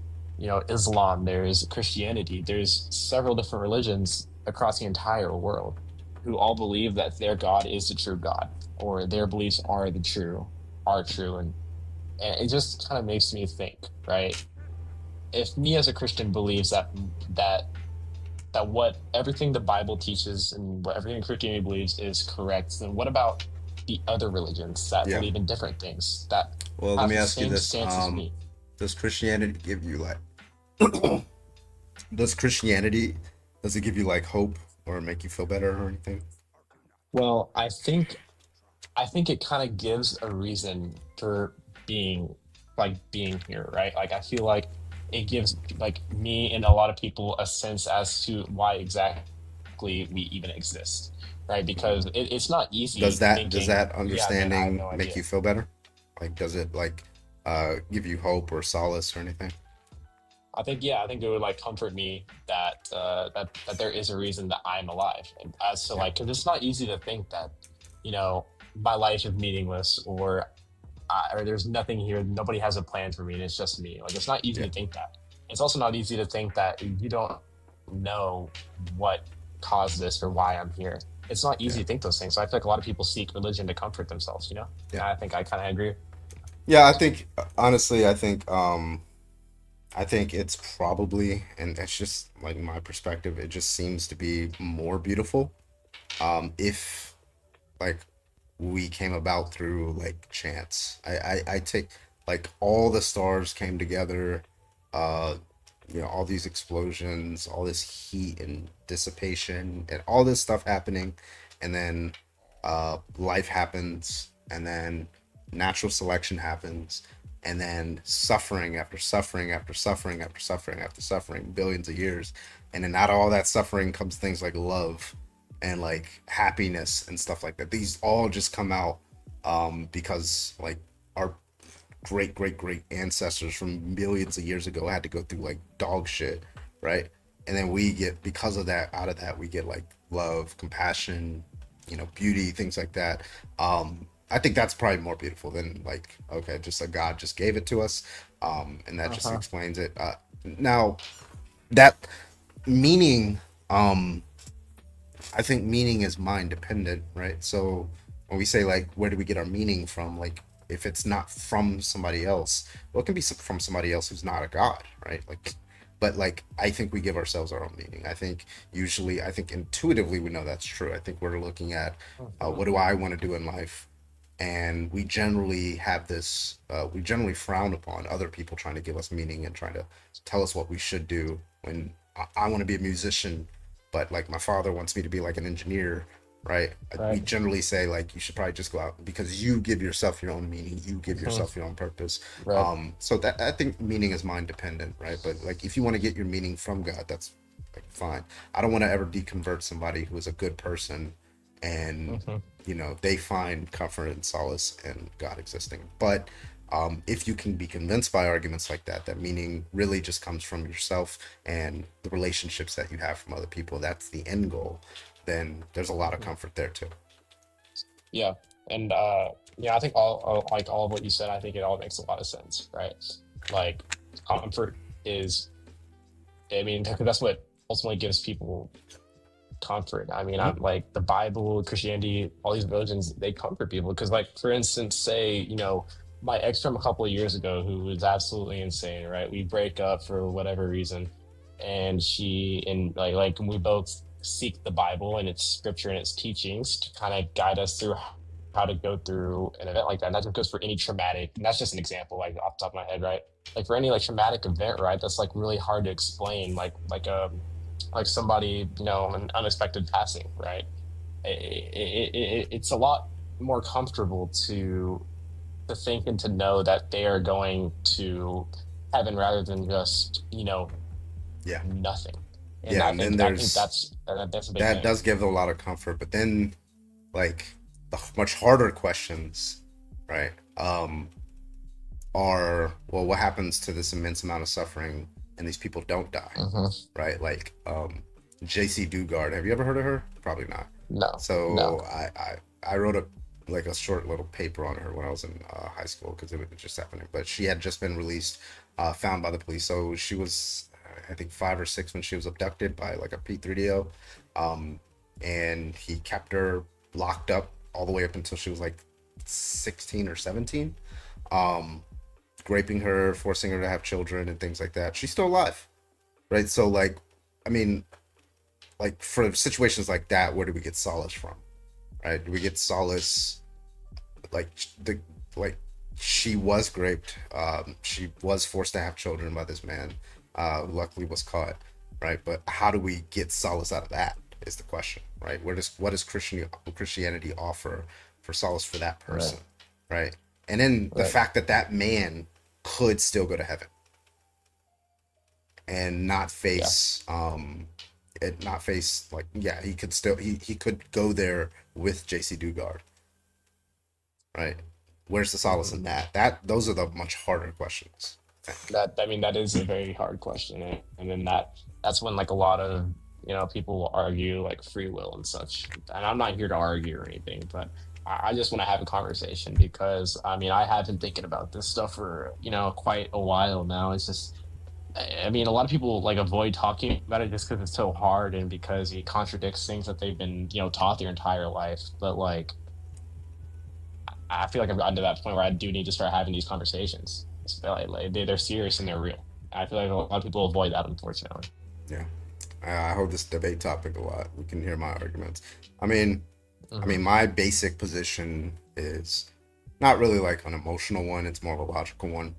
Islam, there's Christianity, there's several different religions across the entire world who all believe that their God is the true God, or their beliefs are true, and it just kind of makes me think, right? If me as a Christian believes that what everything the Bible teaches and what everything Christianity believes is correct, then what about the other religions that believe in different things that Well, have let me the ask you same this: stance as me? does Christianity give you like? Does it give you like hope or make you feel better or anything? Well, I think it kind of gives a reason for being here, right? Like I feel like it gives like me and a lot of people a sense as to why exactly we even exist, right? Because it's not easy. Does that man, I understanding have no make idea. you feel better? Like, does it like give you hope or solace or anything? I think it would like comfort me that that there is a reason that I'm alive, and as to like, because it's not easy to think that my life is meaningless, or there's nothing here, nobody has a plan for me, and it's just me. Like it's not easy to think that. It's also not easy to think that you don't know what caused this or why I'm here. It's not easy to think those things. So I feel like a lot of people seek religion to comfort themselves. And I think I kind of agree. Yeah, I think honestly, I think it's probably, and it's just like my perspective, it just seems to be more beautiful if like we came about through like chance. I take like all the stars came together, all these explosions, all this heat and dissipation and all this stuff happening, and then life happens, and then natural selection happens, and then suffering after suffering after suffering after suffering after suffering, billions of years, and then out of all that suffering comes things like love and like happiness and stuff like that. These all just come out because like our great ancestors from millions of years ago had to go through like dog shit, right? And then we get, because of that, out of that we get like love, compassion, beauty, things like that. I think that's probably more beautiful than like, okay, just like God just gave it to us, and that just explains it. Now that meaning, I think meaning is mind dependent, right? So when we say like, where do we get our meaning from? Like, if it's not from somebody else, well, it can be from somebody else who's not a God, right? Like, but like, I think we give ourselves our own meaning. I think intuitively we know that's true. I think we're looking at what do I want to do in life, And we generally have this, we generally frown upon other people trying to give us meaning and trying to tell us what we should do. When I want to be a musician, but like my father wants me to be like an engineer, right? We Right. generally say like you should probably just go out because you give yourself your own meaning, you give yourself your own purpose. Right. So that I think meaning is mind dependent, right? But like if you want to get your meaning from God, that's like fine. I don't want to ever deconvert somebody who is a good person and you know they find comfort and solace in God existing. But if you can be convinced by arguments like that, that meaning really just comes from yourself and the relationships that you have from other people, that's the end goal, then there's a lot of comfort there too. Yeah, and yeah, I think like all of what you said, I think it all makes a lot of sense, right? Like comfort is, I mean, that's what ultimately gives people comfort. I mean, I'm like the Bible, Christianity, all these religions, they comfort people because, like, for instance, say, you know, my ex from a couple of years ago who was absolutely insane, right? We break up for whatever reason, and we both seek the Bible and its scripture and its teachings to kind of guide us through how to go through an event like that. And that just goes for any traumatic, and that's just an example, like off the top of my head, right? Like for any like traumatic event, right? That's like really hard to explain, like somebody, you know, an unexpected passing, right? It's a lot more comfortable to think and to know that they are going to heaven rather than just, you know, nothing. And Yeah, I and then think there's that's a big that thing. does give a lot of comfort, but then like the much harder questions, right, are, well, what happens to this immense amount of suffering and these people don't die, right? Like JC Dugard, have you ever heard of her? Probably not. No. So I wrote a short little paper on her when I was in high school because it was just happening, but she had just been released, found by the police. So she was I think 5 or 6 when she was abducted by like a P3DO, and he kept her locked up all the way up until she was like 16 or 17, raping her, forcing her to have children and things like that. She's still alive, right? So like, I mean, like for situations like that, where do we get solace from, right? Do we get solace like she was raped, she was forced to have children by this man, who luckily was caught, right? But how do we get solace out of that is the question, right? What does Christianity offer for solace for that person, right? And then the fact that that man could still go to heaven and not face like, yeah, he could still he could go there with JC Dugard, right? Where's the solace in that? Those are the much harder questions. That is a very hard question, and then that's when like a lot of, you know, people will argue like free will and such. And I'm not here to argue or anything, but I just want to have a conversation because I mean I have been thinking about this stuff for, you know, quite a while now. It's just, I mean, a lot of people like avoid talking about it just because it's so hard and because it contradicts things that they've been, you know, taught their entire life. But like, I feel like I've gotten to that point where I do need to start having these conversations. They're serious and they're real. I feel like a lot of people avoid that, unfortunately. Yeah, I hold this debate topic a lot. We can hear my arguments. I mean, my basic position is not really like an emotional one. It's more of a logical one,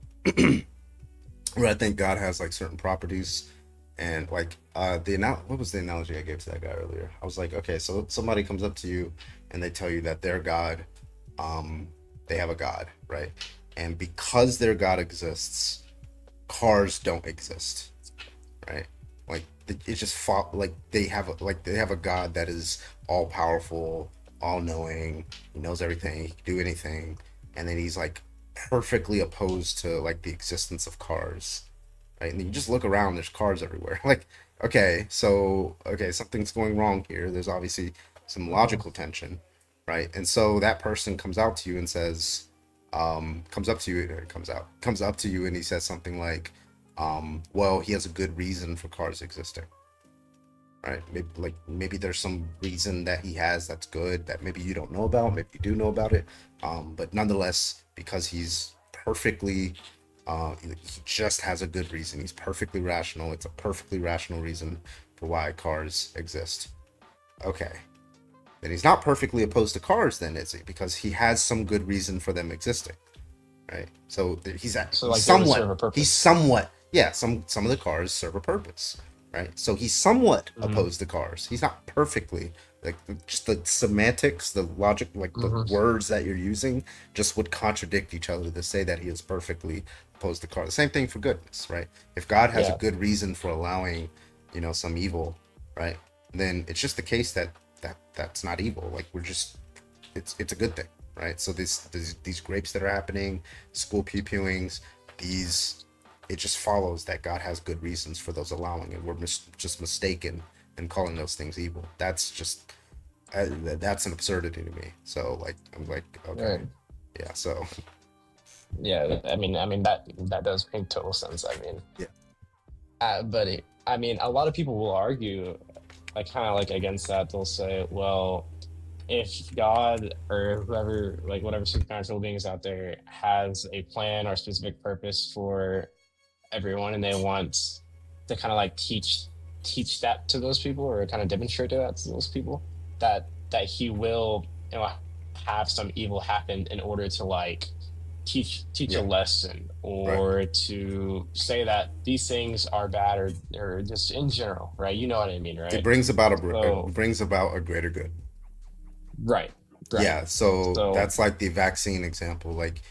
where I think God has like certain properties, and like what was the analogy I gave to that guy earlier? I was like, okay, so somebody comes up to you and they tell you that their God, they have a God, right? And because their God exists, cars don't exist, right? Like it's just like they have a God that is all powerful, all knowing. He knows everything. He can do anything, and then he's like perfectly opposed to like the existence of cars, right? And you just look around, there's cars everywhere. Like, okay, something's going wrong here. There's obviously some logical tension, right? And so that person comes up to you and he says something like, well, he has a good reason for cars existing, right? Maybe there's some reason that he has that's good that maybe you don't know about, maybe you do know about it, but nonetheless, because he's perfectly he just has a good reason, he's perfectly rational, it's a perfectly rational reason for why cars exist. Okay, then he's not perfectly opposed to cars, then is he? Because he has some good reason for them existing, right? So he's So like they would serve a purpose. somewhat, yeah, some of the cars serve a purpose, right? So he's somewhat opposed to cars. He's not perfectly, like, just the semantics, the logic, like the words that you're using just would contradict each other to say that he is perfectly opposed to cars. The same thing for goodness, right? If God has a good reason for allowing, some evil, right, then it's just the case that's not evil. Like, it's a good thing, right? So these grapes that are happening, school pew-pewings, it just follows that God has good reasons for those allowing, and we're just mistaken in calling those things evil. That's just that's an absurdity to me. So, like, I'm like, okay, Right. yeah. So Yeah, I mean that does make total sense. I mean, but I mean, a lot of people will argue, like, kind of like against that. They'll say, well, if God or whoever, like whatever supernatural beings out there, has a plan or specific purpose for everyone, and they want to kind of like teach that to those people, or kind of demonstrate that to those people, that He will, have some evil happen in order to like teach a lesson, or to say that these things are bad, or just in general, right? You know what I mean, right? it brings about So, a greater good. right. Yeah, so that's like the vaccine example. Like,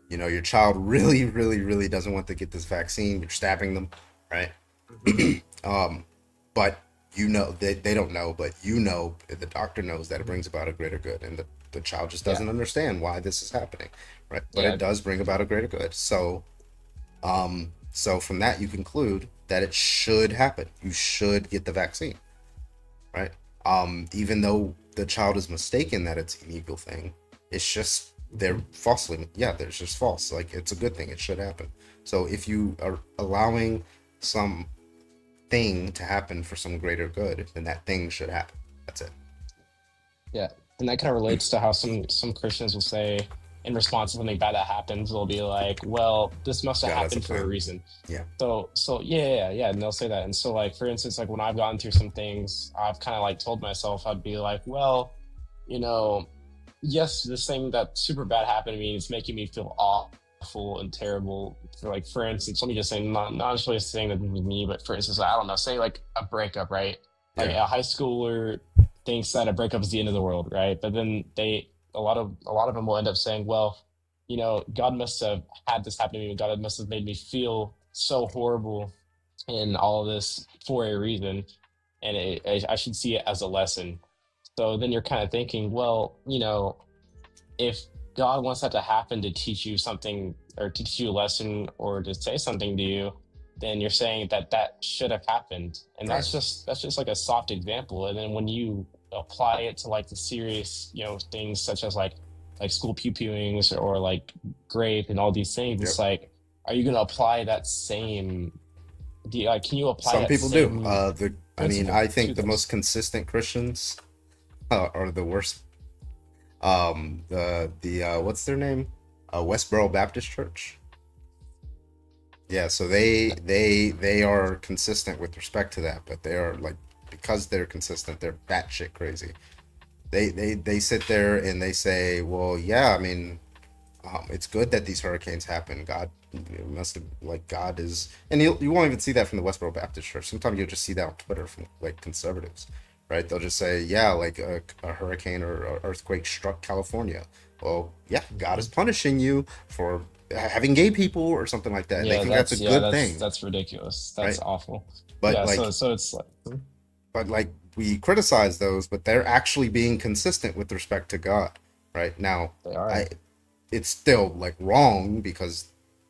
your child really, really, really doesn't want to get this vaccine. You're stabbing them, right? But they don't know, but the doctor knows that it brings about a greater good, and the child just doesn't understand why this is happening, right? But it does bring about a greater good. So from that you conclude that it should happen. You should get the vaccine, right? Even though the child is mistaken that it's an evil thing, it's just they're just false. Like, it's a good thing. It should happen. So if you are allowing some thing to happen for some greater good, then that thing should happen. That's it. Yeah, and that kind of relates to how some Christians will say, in response to something bad that happens, they'll be like, well, this must have God has a happened for a plan. reason. Yeah. So yeah, and they'll say that. And so, like, for instance, like when I've gone through some things, I've kind of like told myself, I'd be like, well, yes, this thing that super bad happened to me is making me feel awful and terrible. For instance, let me just say, not necessarily saying that with me, but for instance, I don't know, say like a breakup, right? Like a high schooler thinks that a breakup is the end of the world, right? But then a lot of them will end up saying, well, God must have had this happen to me. God must have made me feel so horrible in all of this for a reason, and I should see it as a lesson. So then you're kind of thinking, well, if God wants that to happen to teach you something, or teach you a lesson, or to say something to you, then you're saying that should have happened. And that's just like a soft example. And then when you apply it to like the serious, things such as like school pew-pewings, or like grape and all these things, it's like, are you going to apply that same, can you apply Some that people same do. principle I think to the this? most consistent Christians are the worst. What's their name? Westboro Baptist Church. Yeah, so they are consistent with respect to that, but they are, like, because they're consistent, they're batshit crazy. They sit there and they say, well, yeah, I mean, it's good that these hurricanes happen. God must have, like, God is, and you won't even see that from the Westboro Baptist Church. Sometimes you'll just see that on Twitter from, like, conservatives, right? They'll just say, yeah, like a hurricane or a earthquake struck California. Well, yeah, God is punishing you for having gay people or something like that. And they think that's a good thing. That's ridiculous. That's right? awful. But yeah, like, so it's like, but like, we criticize those, but they're actually being consistent with respect to God, right? Now, they are. It's still, like, wrong, because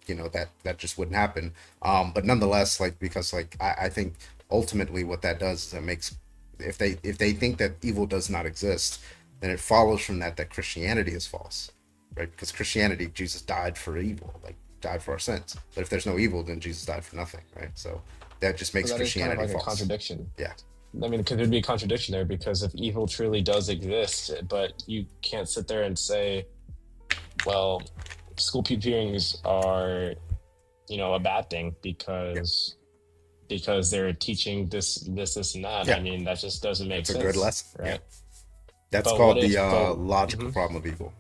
that just wouldn't happen. But nonetheless, like, because, like, I think ultimately what that does is it makes, if they think that evil does not exist, then it follows from that Christianity is false, right? Because Christianity, Jesus died for evil, like, died for our sins. But if there's no evil, then Jesus died for nothing, right? So that just makes Christianity kind of like false. a contradiction. Yeah. I mean, could there be a contradiction there? Because if evil truly does exist, but you can't sit there and say, well, school pew-pewings are, a bad thing because they're teaching this and that. Yeah. I mean, that just doesn't make It's sense. a good lesson, right? That's But what called the if but logical mhm. problem of evil.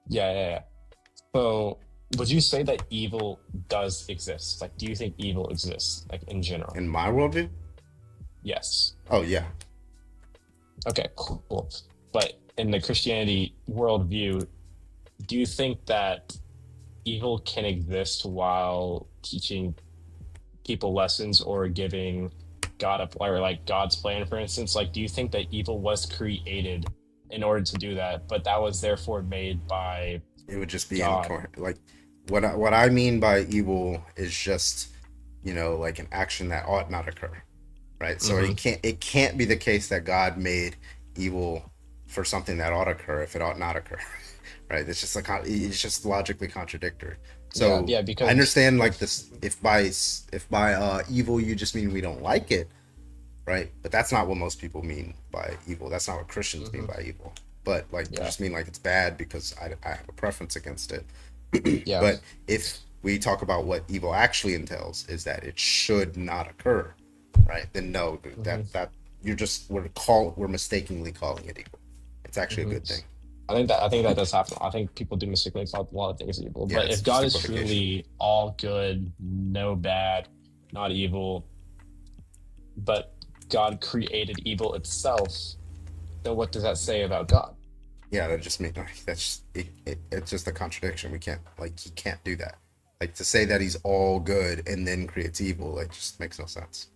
Yeah. So would you say that evil does exist? Like, do you think evil exists, like in general? In my worldview? Yes. Oh yeah. Okay, cool. But in the Christianity worldview, do you think that evil can exist while teaching people lessons or giving God a or like God's plan, for instance? Like, do you think that evil was created in order to do that, but that was therefore made by It would just be God? incoherent. Like what I mean by evil is just, like an action that ought not occur. Right? So Mm-hmm. it can't be the case that God made evil for something that ought to occur if it ought not occur. Right? It's just logically contradictory. So Yeah, I because understand like this if by evil you just mean we don't like it, right? But that's not what most people mean by evil. That's not what Christians mean Mhm. by evil. But like you Yeah. just mean like it's bad because I have a preference against it. Yeah. But if we talk about what evil actually entails is that it should not occur, right? Then no, Mhm. that we're mistakenly calling it evil. It's actually a Mhm. good thing. I think that does happen. I think people do mistakenly call a lot of things evil. Yeah, But it's if God just is equivocation. truly all good, no bad, not evil, but God created evil itself, then what does that say about God? Yeah, that just means like it's just a contradiction. We can't he can't do that. Like to say that he's all good and then creates evil, it just makes no sense.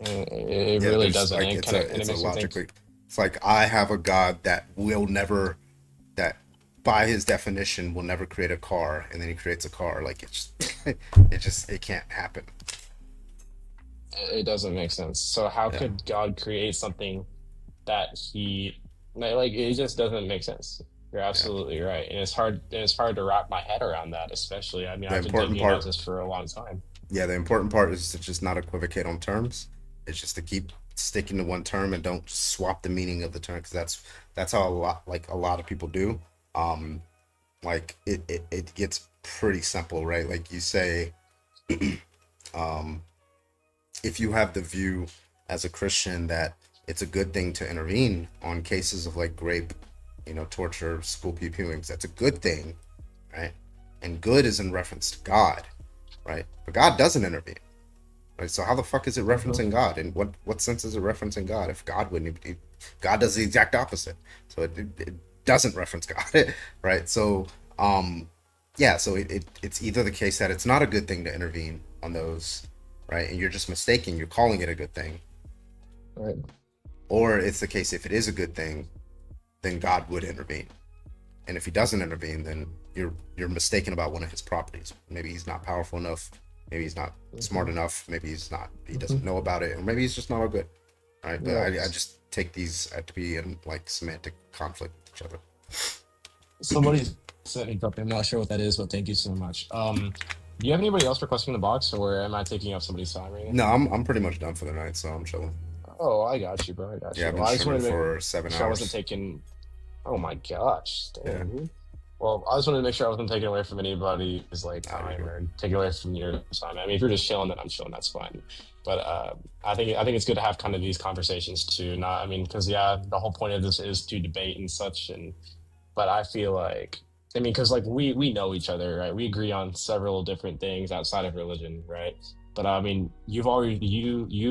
It Yeah, really there's doesn't. like And kind of and it it's a makes me think. logically it's like I have a God that will never that by his definition will never create a car and then he creates a car. Like it can't happen. It doesn't make sense. So how Yeah. could God create something that he like it just doesn't make sense. You're absolutely right. And it's hard to wrap my head around that, especially. I mean, The I've been important thinking about part this for a long time. Yeah, the important part is to just not equivocate on terms. It's just to keep sticking to one term and don't swap the meaning of the term because that's how a lot of people do. Um, like it gets pretty simple, right? Like you say, um, if you have the view as a Christian that it's a good thing to intervene on cases of like rape, torture, school PPUings, that's a good thing, right? And good is in reference to God, right? But God doesn't intervene, right? So how the fuck is it Mhm. referencing God? And what sense is it referencing God if God wouldn't even, God does the exact opposite. So it doesn't reference God, right? So yeah, so it's either the case that it's not a good thing to intervene on those, right? And you're just mistaken, you're calling it a good thing. Right. Or it's the case if it is a good thing, then God would intervene. And if he doesn't intervene, then you're mistaken about one of his properties. Maybe he's not powerful enough, maybe he's not smart enough, maybe he doesn't know about it, or maybe he's just not all good. Right? But Yeah. I just take these to be in like semantic conflict with each other. Somebody said me I'm not sure what that is, but thank you so much. Do you have anybody else requesting the box, or am I taking up somebody's time right now? No, I'm pretty much done for the night, so I'm chilling. Oh, I got you, bro. I got Yeah, you. I've Well, been I just wanted streaming to make for 7 sure I wasn't hours. taking. Oh my gosh, Yeah. damn. Dude. Well, I just wanted to make sure I wasn't taking away from anybody's like Nah, you're time good. or taking away from your time. I mean, if you're just chilling, then I'm chilling. That's fine. But I think it's good to have kind of these conversations too. Not, I mean, because yeah, the whole point of this is to debate and such. But I feel like, I mean, because like we know each other, right? We agree on several different things outside of religion, right? But I mean, you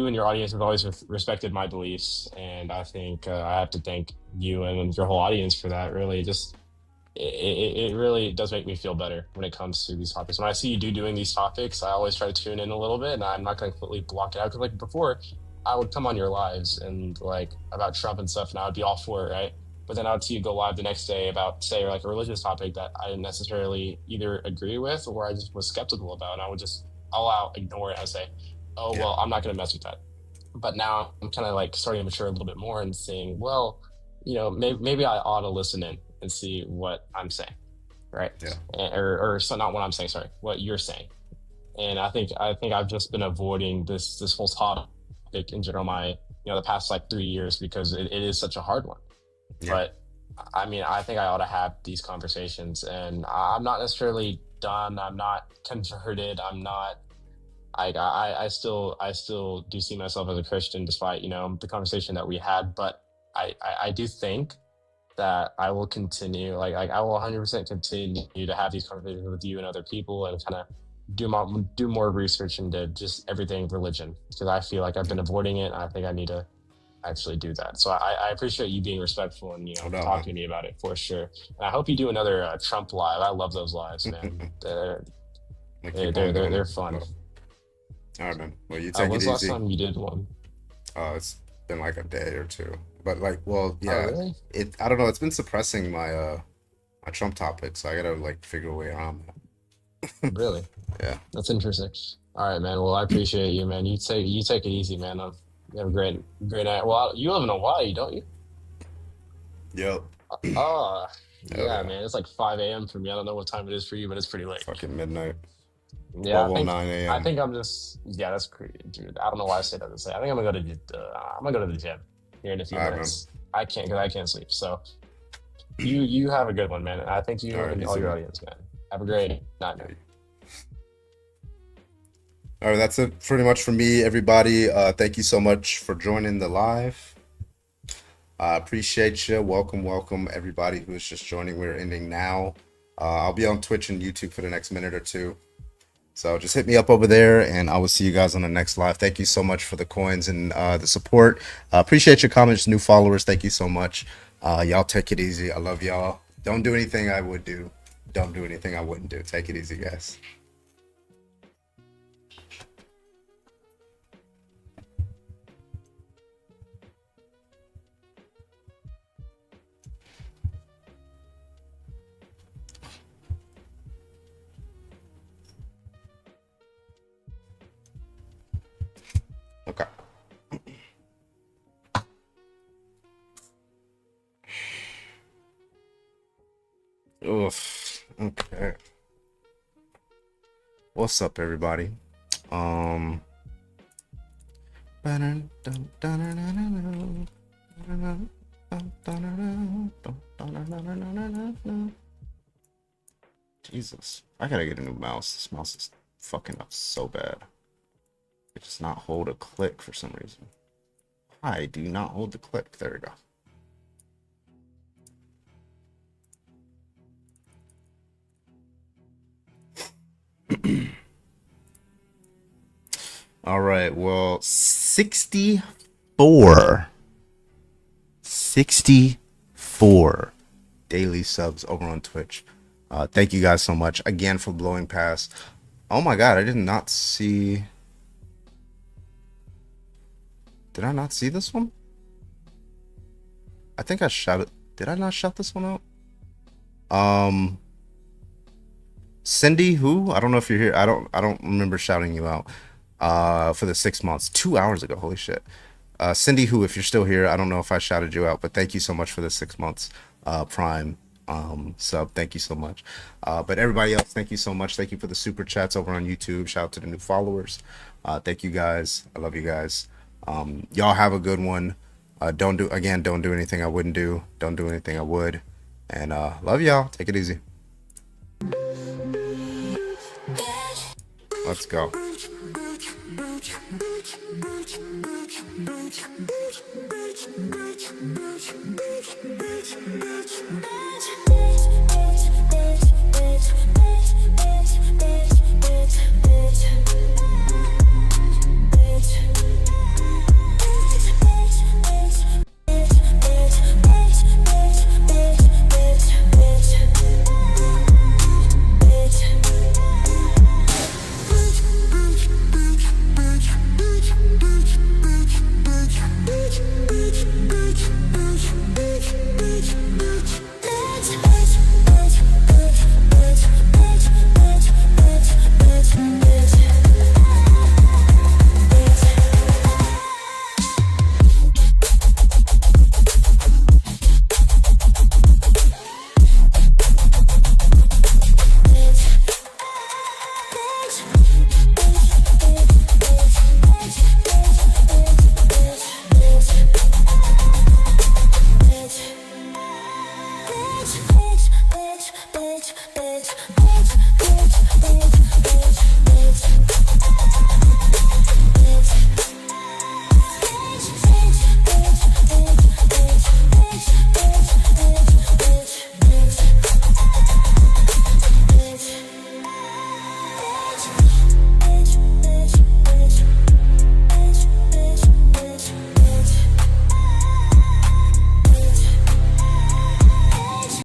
and your audience have always respected my beliefs, and I think I have to thank you and your whole audience for that. Really, just it really does make me feel better when it comes to these topics. When I see you doing these topics, I always try to tune in a little bit, and I'm not going to completely block it out because like before, I would come on your lives and like about Trump and stuff, and I would be all for it, right? But then I would see you go live the next day about, say, like a religious topic that I didn't necessarily either agree with or I just was skeptical about. And I would just all out ignore it and say, oh, Yeah. well, I'm not going to mess with that. But now I'm kind of like starting to mature a little bit more and saying, well, maybe I ought to listen in and see what I'm saying, right? Yeah. Or so not what I'm saying, sorry, what you're saying. And I think I've just been avoiding this whole topic in general the past like 3 years because it is such a hard one. Yeah. But I mean, I think I ought to have these conversations, and I'm not necessarily done. I'm not converted. I'm not. I still do see myself as a Christian, despite the conversation that we had. But I do think that I will continue, like I will 100% continue to have these conversations with you and other people, and kind of do more research into just everything religion, because I feel like I've been avoiding it. And I think I need to actually do that. So I appreciate you being respectful and No doubt, talking man. to me about it for sure. And I hope you do another Trump live. I love those lives, man. They're fun. All right, man. Well, you take it When's the last easy. time you did one? It's been like a day or two, but like, well, Oh, yeah, really? I don't know. It's been suppressing my my Trump topic, so I gotta like figure a way around that. Really? Yeah. That's interesting. All right, man. Well, I appreciate you, man. You take it easy, man. You have a great night. Well, you live in Hawaii, don't you? Yep. Oh, yeah, man. It's like 5 a.m. for me. I don't know what time it is for you, but it's pretty late. Fucking midnight. Yeah, 12:09 a.m. I think I'm just. Yeah, that's crazy, dude. I don't know why I say that to say. I think I'm gonna go to the gym here in a few All right, minutes. I can't because I can't sleep. So you have a good one, man. I think you All right, and you all too, your man. audience, man. Have a great night, man. All right, that's it pretty much for me, everybody. Thank you so much for joining the live. I appreciate you. Welcome, everybody who is just joining. We're ending now. I'll be on Twitch and YouTube for the next minute or two. So just hit me up over there, and I will see you guys on the next live. Thank you so much for the coins and the support. Appreciate your comments, new followers. Thank you so much. Y'all take it easy. I love y'all. Don't do anything I would do. Don't do anything I wouldn't do. Take it easy, guys. Okay. Oof. Okay. What's up, everybody? Jesus, I gotta get a new mouse. This mouse is fucking up so bad. It does not hold a click for some reason. Why do you not hold the click? There we go. All right, well, 64 daily subs over on Twitch. Thank you guys so much again for blowing past. Oh my god, I did not see. Did I not see this one? I think I shouted. Did I not shout this one out? Cindy, who? I don't know if you're here. I don't remember shouting you out for the 6 months. 2 hours ago. Holy shit. Cindy, who, if you're still here, I don't know if I shouted you out, but thank you so much for the 6 months Prime sub. Thank you so much. But everybody else, thank you so much. Thank you for the super chats over on YouTube. Shout out to the new followers. Thank you guys. I love you guys. Y'all have a good one. Don't do anything I wouldn't do. Don't do anything I would. And love y'all. Take it easy. Let's go. Bitch.